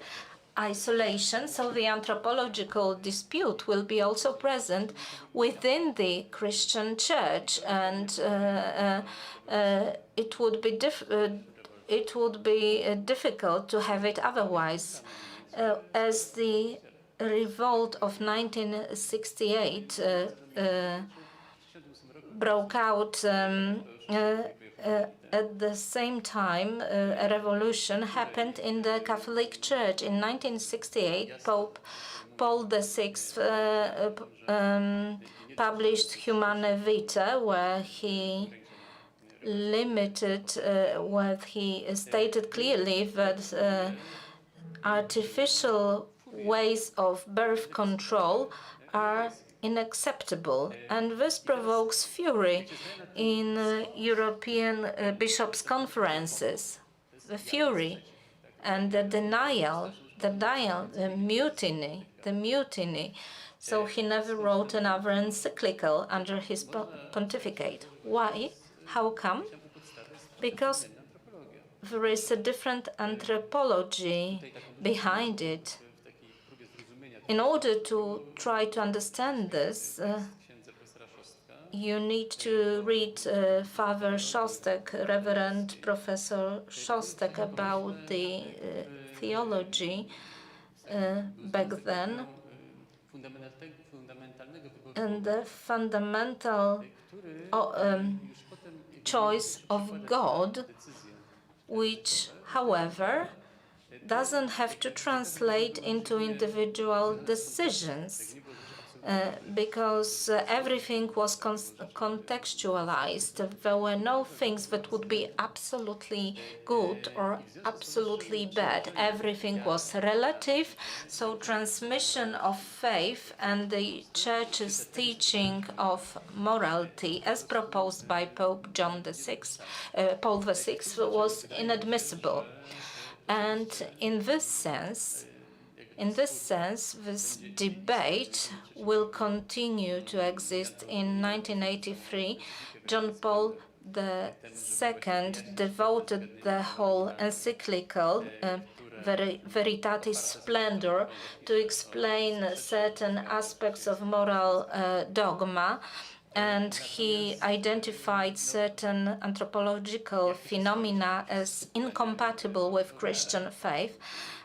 isolation, so the anthropological dispute will be also present within the Christian church, and it would be difficult to have it otherwise. As the revolt of 1968 broke out, at the same time, a revolution happened in the Catholic Church. In 1968, Pope Paul VI published Humane Vitae, where he stated clearly that artificial ways of birth control are unacceptable, and this provokes fury in European bishops' conferences. The fury and the denial, the mutiny. So he never wrote another encyclical under his pontificate. Why? How come? Because there is a different anthropology behind it. In order to try to understand this, you need to read Father Szostek, Reverend Professor Szostek, about the theology back then, and the fundamental choice of God, which, however, doesn't have to translate into individual decisions. Because everything was contextualized. There were no things that would be absolutely good or absolutely bad. Everything was relative, so transmission of faith and the Church's teaching of morality, as proposed by Pope Paul VI, was inadmissible. And in this sense, this debate will continue to exist. In 1983, John Paul II devoted the whole encyclical Veritatis Splendor to explain certain aspects of moral dogma, and he identified certain anthropological phenomena as incompatible with Christian faith.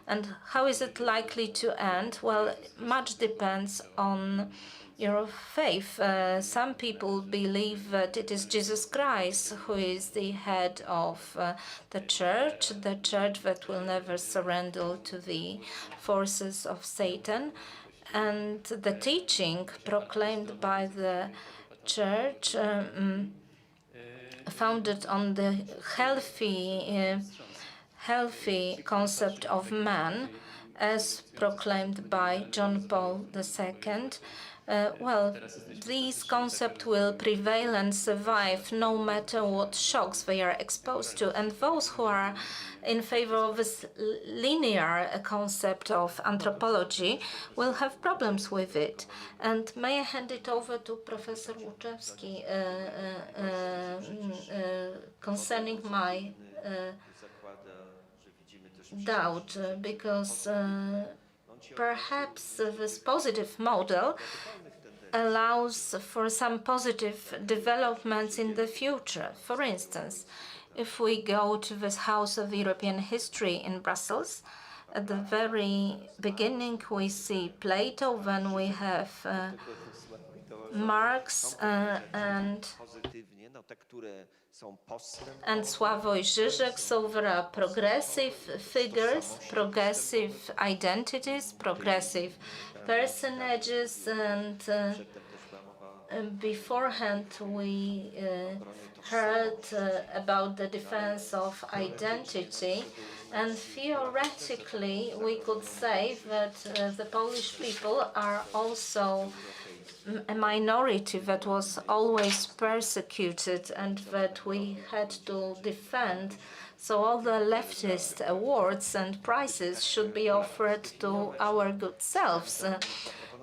And how is it likely to end? Well, much depends on your faith. Some people believe that it is Jesus Christ who is the head of the church that will never surrender to the forces of Satan. And the teaching proclaimed by the church, founded on the healthy concept of man, as proclaimed by John Paul II. These concepts will prevail and survive no matter what shocks they are exposed to. And those who are in favor of this linear concept of anthropology will have problems with it. And may I hand it over to Professor Łuczewski concerning my doubt, because perhaps this positive model allows for some positive developments in the future. For instance, if we go to this House of European History in Brussels, at the very beginning we see Plato, then we have Marx and Sławoj Žižek. So there are progressive figures, progressive identities, progressive personages, and beforehand we heard about the defense of identity, and theoretically we could say that the Polish people are also a minority that was always persecuted and that we had to defend. So all the leftist awards and prizes should be offered to our good selves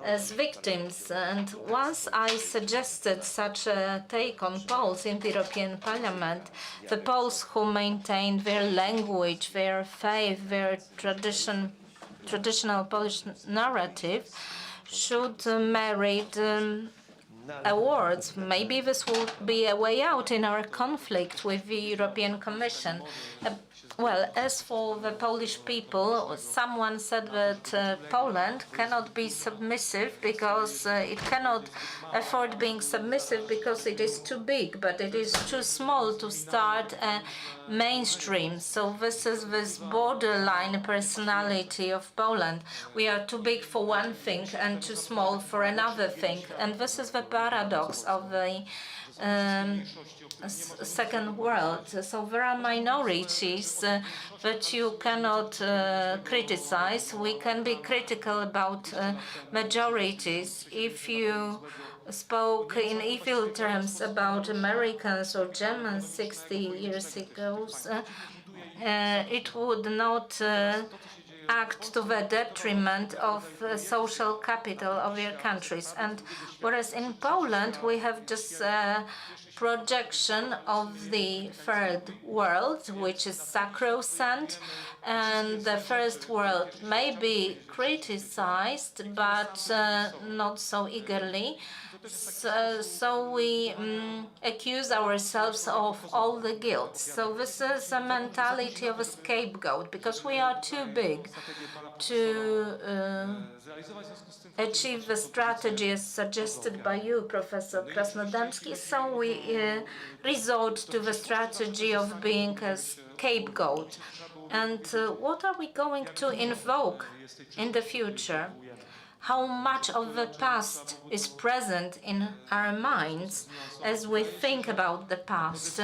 as victims. And once I suggested such a take on Poles in the European Parliament, the Poles who maintained their language, their faith, their traditional Polish narrative, should merit awards. Maybe this would be a way out in our conflict with the European Commission. Well, as for the Polish people, someone said that Poland cannot be submissive because it cannot afford being submissive because it is too big, but it is too small to start a mainstream. So this is this borderline personality of Poland. We are too big for one thing and too small for another thing. And this is the paradox of the second world. So there are minorities that you cannot criticize. We can be critical about majorities. If you spoke in evil terms about Americans or Germans 60 years ago, it would not act to the detriment of social capital of your countries. And whereas in Poland we have just projection of the third world, which is sacrosanct, and the first world may be criticized, but not so eagerly. So we accuse ourselves of all the guilt. So this is a mentality of a scapegoat, because we are too big to achieve the strategy as suggested by you, Professor Krasnodębski, so we resort to the strategy of being a scapegoat. And what are we going to invoke in the future? How much of the past is present in our minds as we think about the past?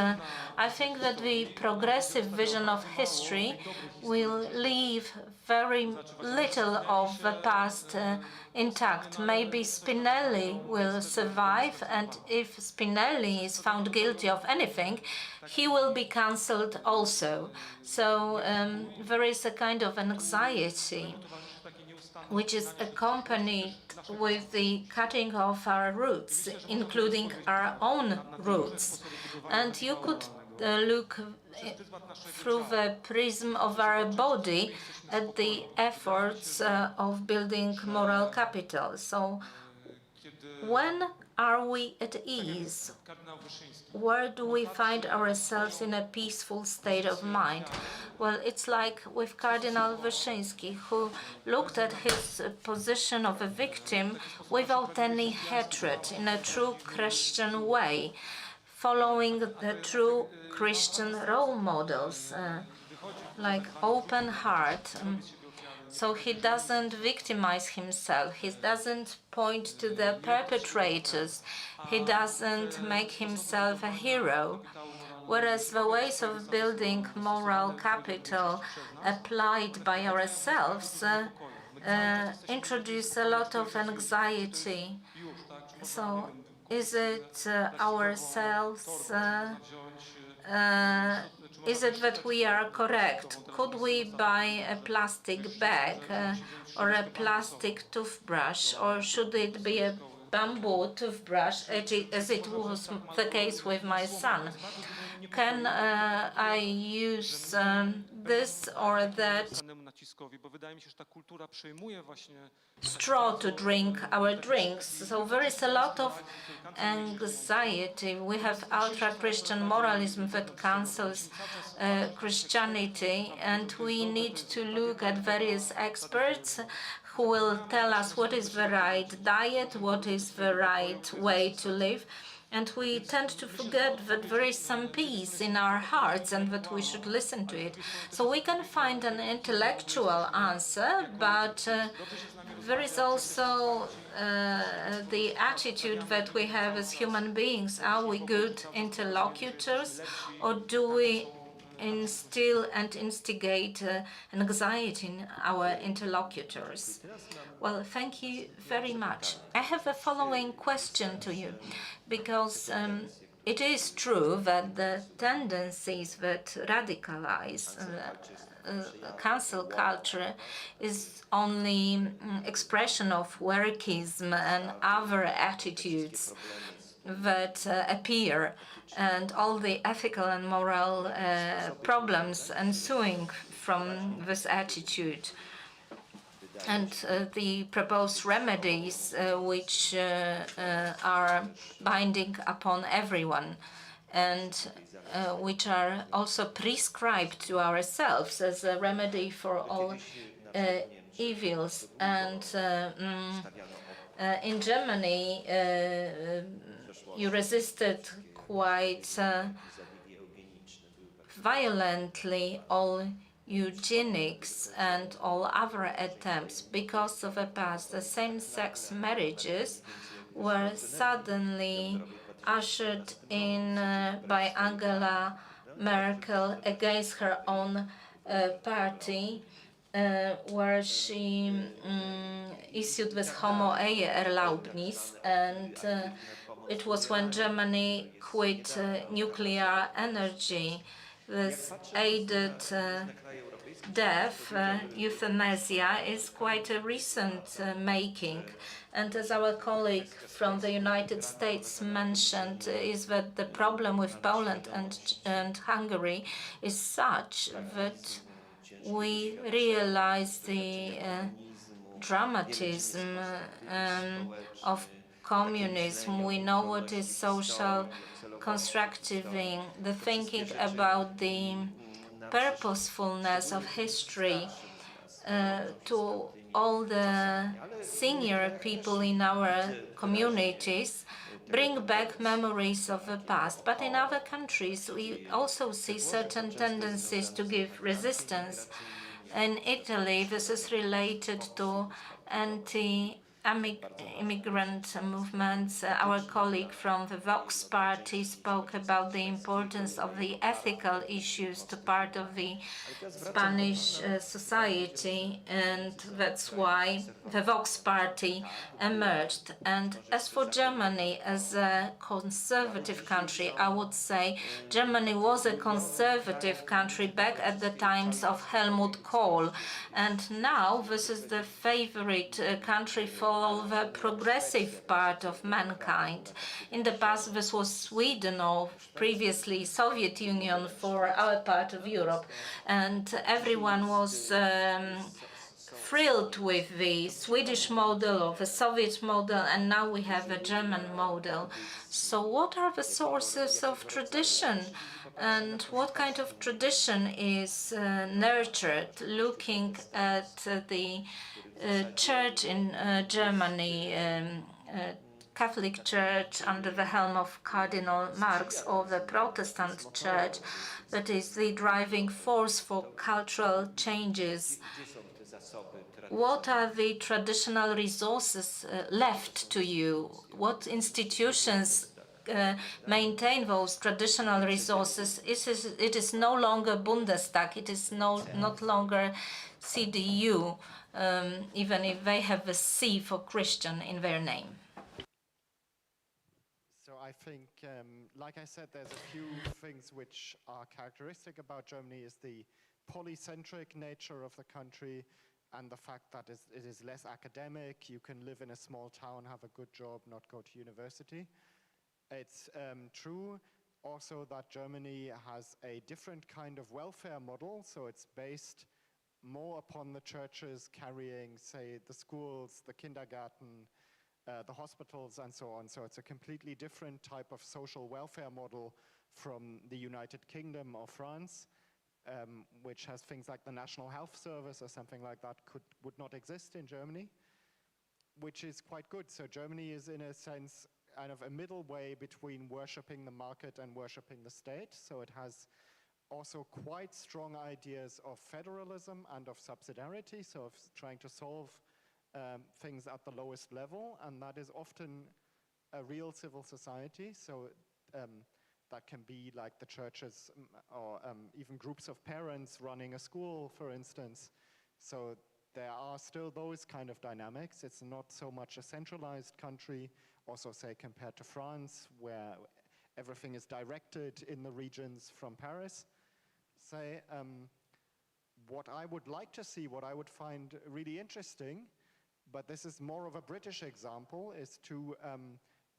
I think that the progressive vision of history will leave very little of the past intact. Maybe Spinelli will survive, and if Spinelli is found guilty of anything, he will be cancelled also. So there is a kind of anxiety which is accompanied with the cutting off our roots, including our own roots. And you could look through the prism of our body at the efforts of building moral capital. So when are we at ease? Where do we find ourselves in a peaceful state of mind? Well, it's like with Cardinal Wyszyński, who looked at his position of a victim without any hatred, in a true Christian way, following the true Christian role models, like open heart. So he doesn't victimize himself, he doesn't point to the perpetrators, he doesn't make himself a hero. Whereas the ways of building moral capital applied by ourselves introduce a lot of anxiety. So is it ourselves? Is it that we are correct? Could we buy a plastic bag or a plastic toothbrush, or should it be a bamboo toothbrush, as it was the case with my son? Can I use this or that straw to drink our drinks? So there is a lot of anxiety. We have ultra-Christian moralism that cancels Christianity, and we need to look at various experts who will tell us what is the right diet, what is the right way to live. And we tend to forget that there is some peace in our hearts and that we should listen to it. So we can find an intellectual answer, but there is also the attitude that we have as human beings. Are we good interlocutors, or do we instill and instigate anxiety in our interlocutors? Well, thank you very much. I have a following question to you, because it is true that the tendencies that radicalize cancel culture is only expression of workism and other attitudes that appear, and all the ethical and moral problems ensuing from this attitude, and the proposed remedies which are binding upon everyone, and which are also prescribed to ourselves as a remedy for all evils. And in Germany, you resisted quite violently all eugenics and all other attempts because of the past. The same-sex marriages were suddenly ushered in by Angela Merkel against her own party, where she issued this Homo-Ehe-Erlaubnis, and it was when Germany quit nuclear energy. This aided death, euthanasia, is quite a recent making. And as our colleague from the United States mentioned, is that the problem with Poland and Hungary is such that we realize the dramatism of communism. We know what is social constructiving, the thinking about the purposefulness of history, to all the senior people in our communities, bring back memories of the past. But in other countries, we also see certain tendencies to give resistance. In Italy, this is related to anti-immigrant movements. Our colleague from the Vox party spoke about the importance of the ethical issues to part of the Spanish society, and that's why the Vox party emerged. And as for Germany, as a conservative country, I would say Germany was a conservative country back at the times of Helmut Kohl, and now this is the favorite country for the progressive part of mankind. In the past, this was Sweden, or previously Soviet Union for our part of Europe, and everyone was thrilled with the Swedish model or the Soviet model, and now we have a German model. So what are the sources of tradition, and what kind of tradition is nurtured? Looking at the church in Germany, Catholic Church under the helm of Cardinal Marx, or the Protestant Church, that is the driving force for cultural changes. What are the traditional resources left to you? What institutions maintain those traditional resources? It is no longer Bundestag, it is not longer CDU, even if they have a C for Christian in their name. So I think, like I said, there's a few things which are characteristic about Germany is the polycentric nature of the country and the fact that it is less academic. You can live in a small town, have a good job, not go to university. It's true also that Germany has a different kind of welfare model, so it's based more upon the churches carrying, say, the schools, the kindergarten, the hospitals and so on. So it's a completely different type of social welfare model from the United Kingdom or France, which has things like the National Health Service or something like that would not exist in Germany, which is quite good. So Germany is in a sense kind of a middle way between worshipping the market and worshipping the state. So it has also quite strong ideas of federalism and of subsidiarity, so of trying to solve things at the lowest level, and that is often a real civil society. So that can be like the churches or even groups of parents running a school, for instance. So there are still those kind of dynamics. It's not so much a centralized country, also say compared to France, where everything is directed in the regions from Paris. Say, what I would like to see, what I would find really interesting, but this is more of a British example, is to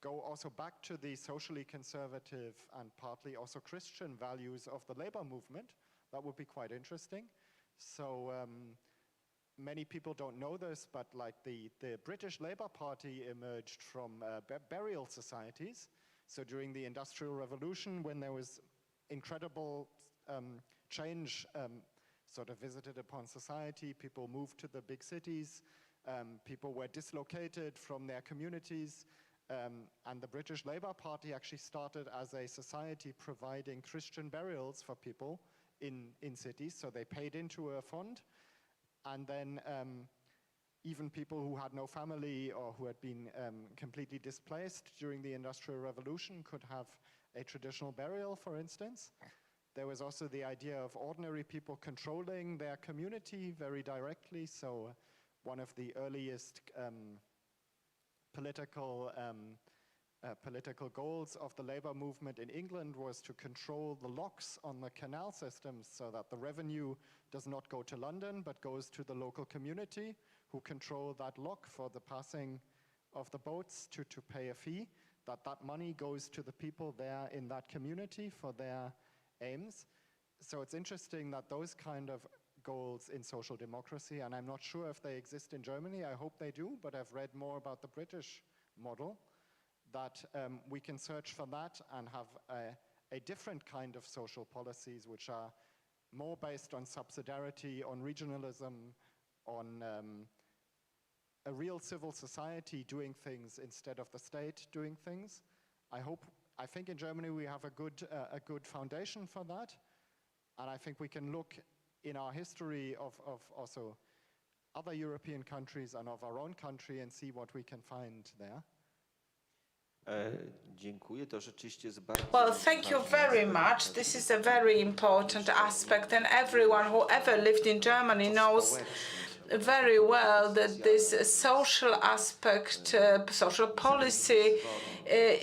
go also back to the socially conservative and partly also Christian values of the labor movement. That would be quite interesting. So many people don't know this, but like the British Labour Party emerged from burial societies. So during the Industrial Revolution, when there was incredible change sort of visited upon society, people moved to the big cities, people were dislocated from their communities, and the British Labour Party actually started as a society providing Christian burials for people in cities. So they paid into a fund, and then even people who had no family or who had been completely displaced during the Industrial Revolution could have a traditional burial, for instance. There was also the idea of ordinary people controlling their community very directly. So one of the earliest political goals of the labor movement in England was to control the locks on the canal systems so that the revenue does not go to London but goes to the local community, who control that lock for the passing of the boats to pay a fee, that money goes to the people there in that community for their aims. So it's interesting that those kind of goals in social democracy, and I'm not sure if they exist in Germany, I hope they do, but I've read more about the British model, that we can search for that and have a different kind of social policies which are more based on subsidiarity, on regionalism, on a real civil society doing things instead of the state doing things. I think in Germany we have a good foundation for that, and I think we can look in our history of also other European countries and of our own country and see what we can find there. Dziękuję, to rzeczywiście jest bardzo Well, thank you very much. This is a very important aspect, and everyone who ever lived in Germany knows very well that this social aspect, social policy,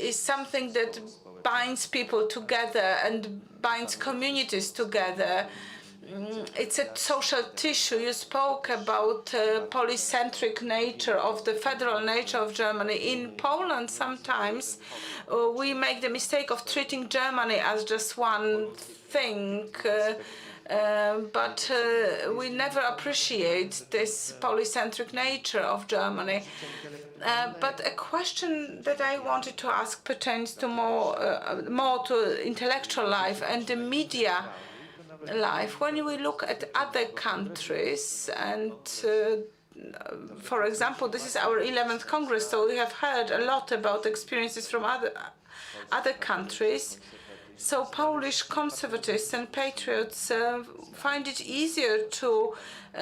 is something that binds people together and binds communities together. It's a social tissue. You spoke about polycentric nature of the federal nature of Germany. In Poland, sometimes we make the mistake of treating Germany as just one thing, but we never appreciate this polycentric nature of Germany. But a question that I wanted to ask pertains to more to intellectual life and the media life. When we look at other countries, and for example, this is our 11th Congress, so we have heard a lot about experiences from other countries. So Polish conservatives and patriots find it easier to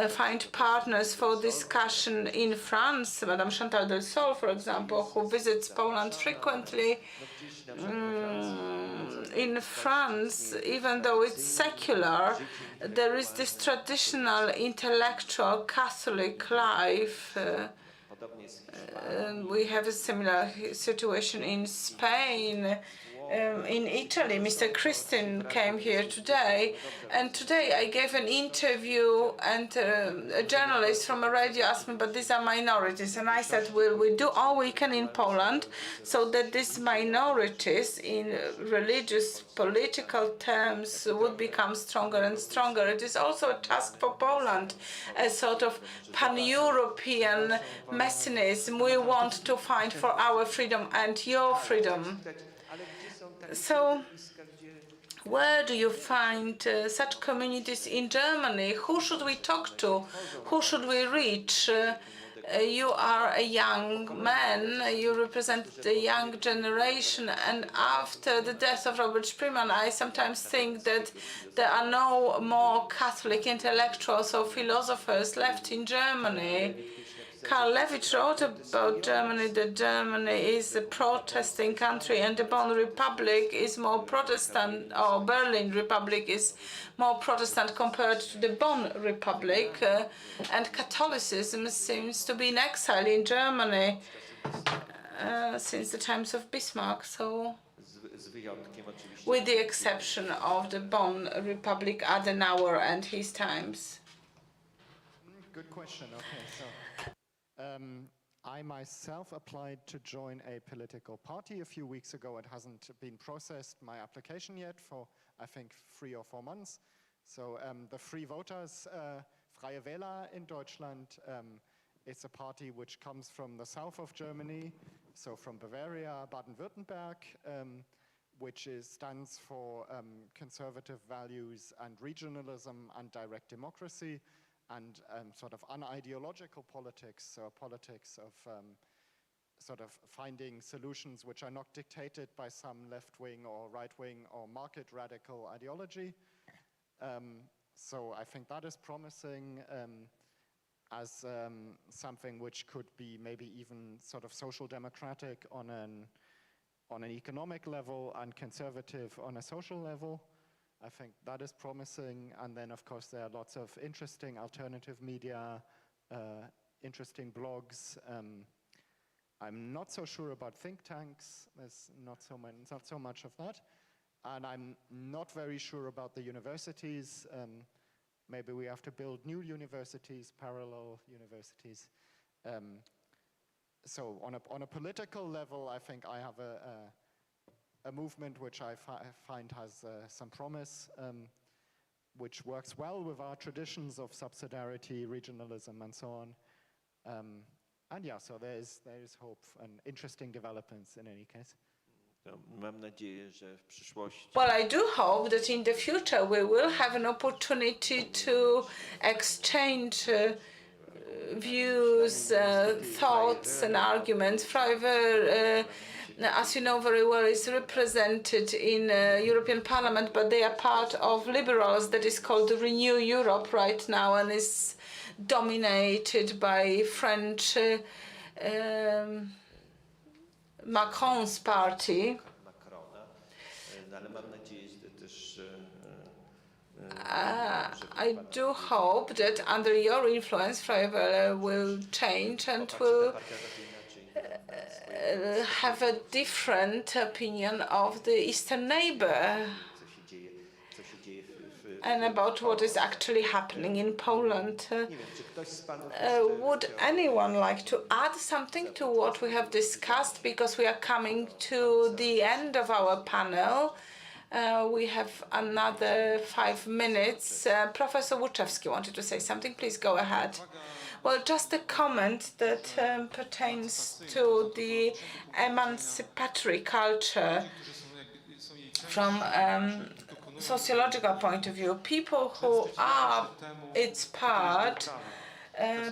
find partners for discussion in France. Madame Chantal del Sol, for example, who visits Poland frequently. In France, even though it's secular, there is this traditional intellectual Catholic life. We have a similar situation in Spain. In Italy, Mr. Christin came here today, and today I gave an interview, and a journalist from a radio asked me, but these are minorities, and I said, well, we do all we can in Poland so that these minorities in religious, political terms would become stronger and stronger. It is also a task for Poland, a sort of pan-European messianism we want to find for our freedom and your freedom. So, where do you find such communities in Germany? Who should we talk to? Who should we reach? You are a young man, you represent the young generation, and after the death of Robert Spreeman, I sometimes think that there are no more Catholic intellectuals or philosophers left in Germany. Karl Lewitz wrote about Germany, that Germany is a protesting country and the Bonn Republic is more Protestant, or Berlin Republic is more Protestant compared to the Bonn Republic, and Catholicism seems to be in exile in Germany since the times of Bismarck, so with the exception of the Bonn Republic, Adenauer and his times. Good question. Okay, so I myself applied to join a political party a few weeks ago. It hasn't been processed, my application yet, for I think 3 or 4 months. So the Free Voters, Freie Wähler in Deutschland, it's a party which comes from the south of Germany, so from Bavaria, Baden-Württemberg, which stands for conservative values and regionalism and direct democracy, and sort of unideological politics, so politics of sort of finding solutions which are not dictated by some left-wing or right-wing or market radical ideology. So I think that is promising as something which could be maybe even sort of social democratic on an economic level and conservative on a social level. I think that is promising, and then of course there are lots of interesting alternative media, interesting blogs. I'm not so sure about think tanks. There's not so much of that, and I'm not very sure about the universities. Maybe we have to build new universities, parallel universities. So on a political level, I think I have a movement which I find has some promise, which works well with our traditions of subsidiarity, regionalism, and so on. And yeah, so there is hope and interesting developments in any case. Well, I do hope that in the future we will have an opportunity to exchange views, thoughts and arguments. Freiberg, as you know very well, is represented in European Parliament, but they are part of liberals that is called Renew Europe right now and is dominated by French Macron's party. I do hope that under your influence, Freiberg will change and will have a different opinion of the eastern neighbor and about what is actually happening in Poland. Would anyone like to add something to what we have discussed? Because we are coming to the end of our panel. We have another 5 minutes. Professor Łuczewski wanted to say something. Please go ahead. Well, just a comment that pertains to the emancipatory culture from sociological point of view. People who are its part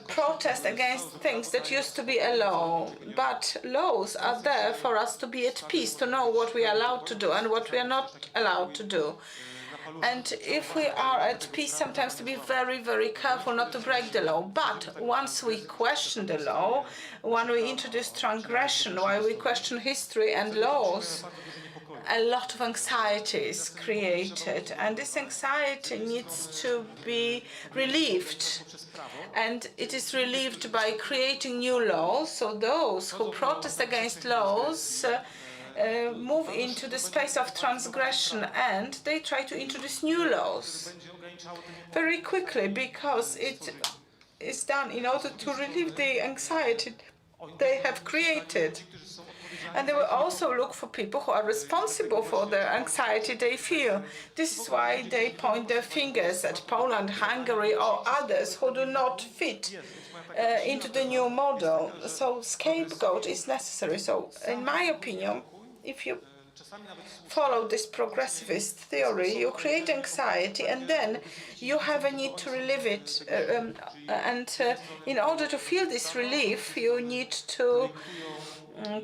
protest against things that used to be a law, but laws are there for us to be at peace, to know what we are allowed to do and what we are not allowed to do. And if we are at peace, sometimes to be very, very careful not to break the law. But once we question the law, when we introduce transgression, while we question history and laws, a lot of anxiety is created, and this anxiety needs to be relieved. And it is relieved by creating new laws, so those who protest against laws move into the space of transgression and they try to introduce new laws very quickly, because it is done in order to relieve the anxiety they have created. And they will also look for people who are responsible for the anxiety they feel. This is why they point their fingers at Poland, Hungary, or others who do not fit into the new model. So scapegoat is necessary. So in my opinion, if you follow this progressivist theory, you create anxiety and then you have a need to relieve it. In order to feel this relief, you need to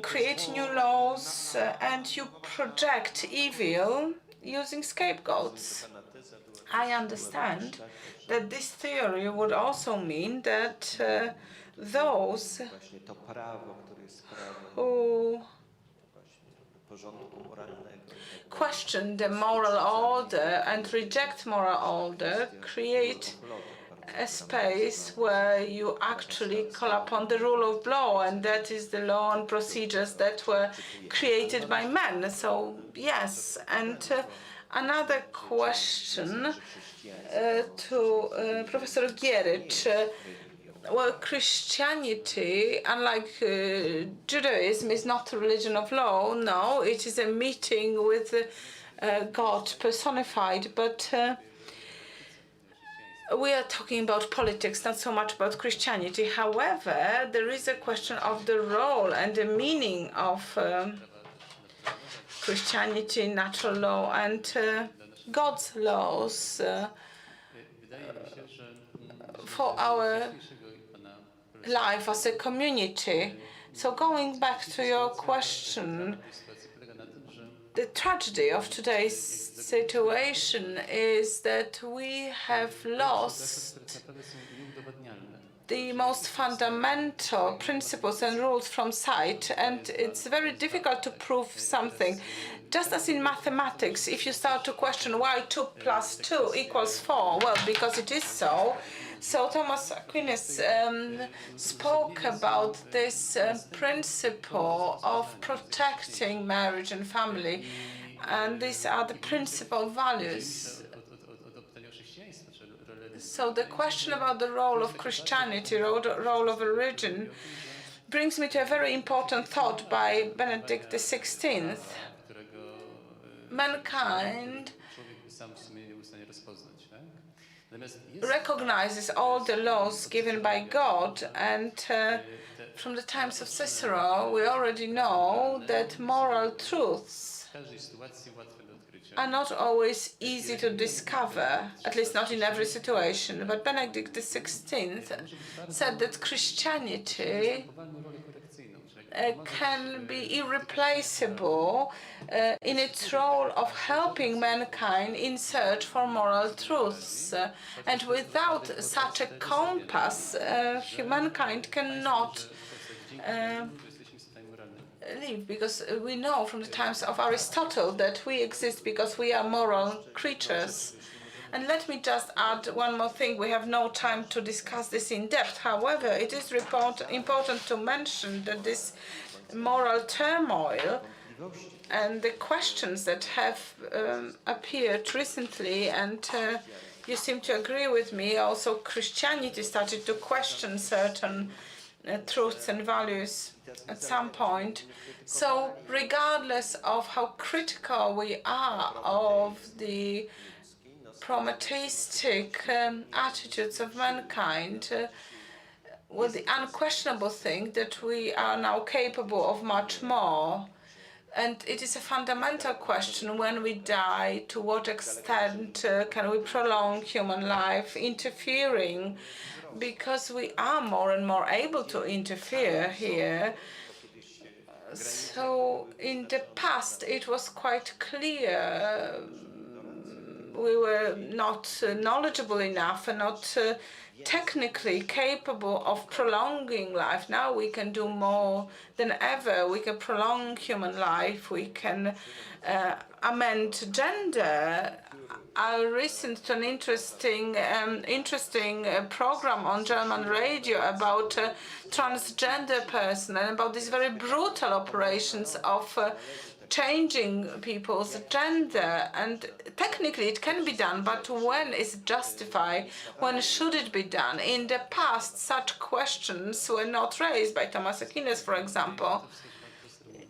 create new laws and you project evil using scapegoats. I understand that this theory would also mean that those who question the moral order and reject moral order create a space where you actually call upon the rule of law, and that is the law and procedures that were created by men. So yes, and another question to Professor Gierycz. Well, Christianity, unlike Judaism, is not a religion of law. No, it is a meeting with God personified, but we are talking about politics, not so much about Christianity. However, there is a question of the role and the meaning of Christianity, natural law, and God's laws for our life as a community. So going back to your question, the tragedy of today's situation is that we have lost the most fundamental principles and rules from sight, and it's very difficult to prove something. Just as in mathematics, if you start to question why 2 + 2 = 4, well, because it is so. So Thomas Aquinas spoke about this principle of protecting marriage and family, and these are the principal values. So the question about the role of Christianity, role of religion, brings me to a very important thought by Benedict XVI. Mankind recognizes all the laws given by God, and from the times of Cicero we already know that moral truths are not always easy to discover, at least not in every situation. But Benedict XVI said that Christianity can be irreplaceable in its role of helping mankind in search for moral truths. And without such a compass, humankind cannot live, because we know from the times of Aristotle that we exist because we are moral creatures. And let me just add one more thing. We have no time to discuss this in depth. However, it is important to mention that this moral turmoil and the questions that have appeared recently, and you seem to agree with me, also Christianity started to question certain truths and values at some point. So regardless of how critical we are of the prometheistic attitudes of mankind, well, the unquestionable thing that we are now capable of much more. And it is a fundamental question: when we die, to what extent can we prolong human life interfering? Because we are more and more able to interfere here. So in the past, it was quite clear we were not knowledgeable enough and not technically capable of prolonging life. Now we can do more than ever. We can prolong human life. We can amend gender. I listened to an interesting program on German radio about transgender person and about these very brutal operations of changing people's gender. And technically it can be done, but when is it justified? When should it be done? In the past, such questions were not raised by Thomas Aquinas, for example.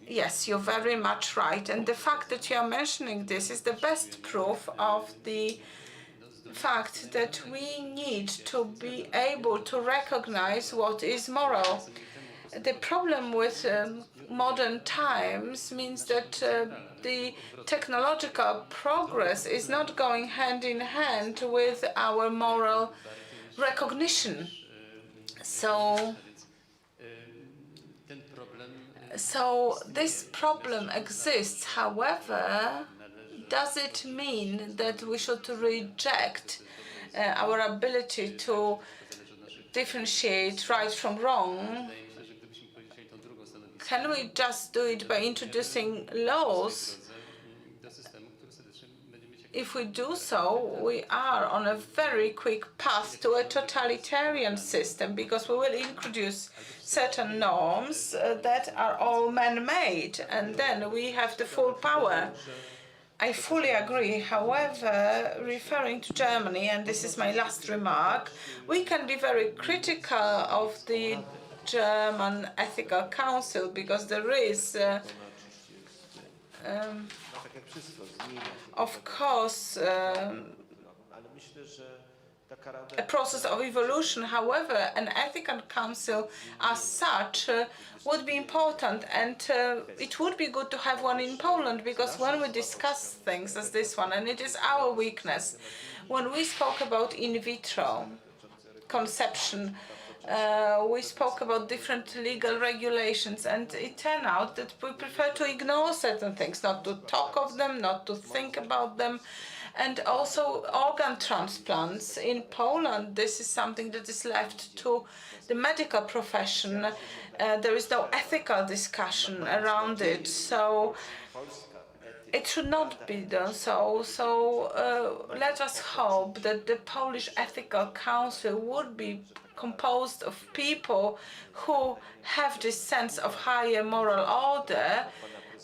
Yes, you're very much right. And the fact that you are mentioning this is the best proof of the fact that we need to be able to recognize what is moral. The problem with modern times means that the technological progress is not going hand in hand with our moral recognition. So this problem exists. However, does it mean that we should reject our ability to differentiate right from wrong? Can we just do it by introducing laws? If we do so, we are on a very quick path to a totalitarian system, because we will introduce certain norms that are all man-made, and then we have the full power. I fully agree. However, referring to Germany, and this is my last remark, we can be very critical of the German Ethical Council, because there is of course a process of evolution. However, an ethical council as such would be important, and it would be good to have one in Poland, because when we discuss things as this one, and it is our weakness, when we spoke about in vitro conception, we spoke about different legal regulations, and it turned out that we prefer to ignore certain things, not to talk of them, not to think about them. And also organ transplants in Poland, this is something that is left to the medical profession. There is no ethical discussion around it, so it should not be done so. Let us hope that the Polish Ethical Council would be composed of people who have this sense of higher moral order.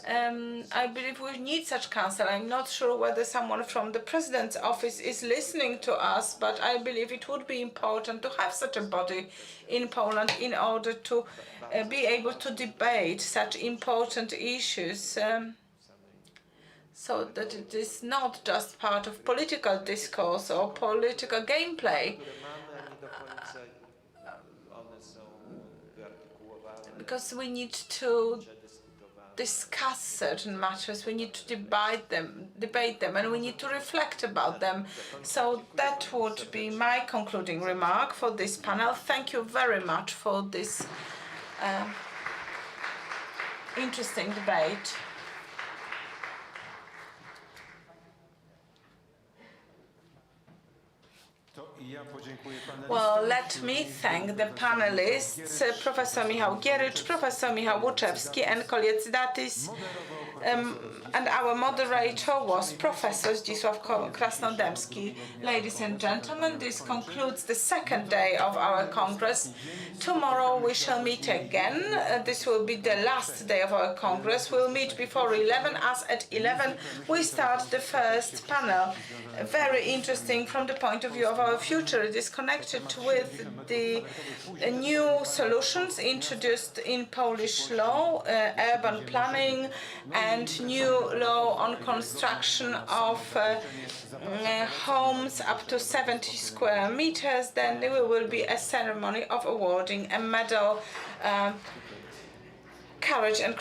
I believe we need such council. I'm not sure whether someone from the president's office is listening to us, but I believe it would be important to have such a body in Poland in order to be able to debate such important issues, so that it is not just part of political discourse or political gameplay. Because we need to discuss certain matters. We need to debate them, and we need to reflect about them. So that would be my concluding remark for this panel. Thank you very much for this interesting debate. Well, let me thank the panelists, Professor Michał Gierycz, Professor Michał Łuczewski, and Koledzy Datis. And our moderator was Professor Zdzisław Krasnodębski. Ladies and gentlemen, this concludes the second day of our Congress. Tomorrow we shall meet again. This will be the last day of our Congress. We'll meet before 11, as at 11 we start the first panel. Very interesting from the point of view of our future. It is connected with the new solutions introduced in Polish law, urban planning, and new law on construction of homes up to 70 square meters. Then there will be a ceremony of awarding a medal, Courage and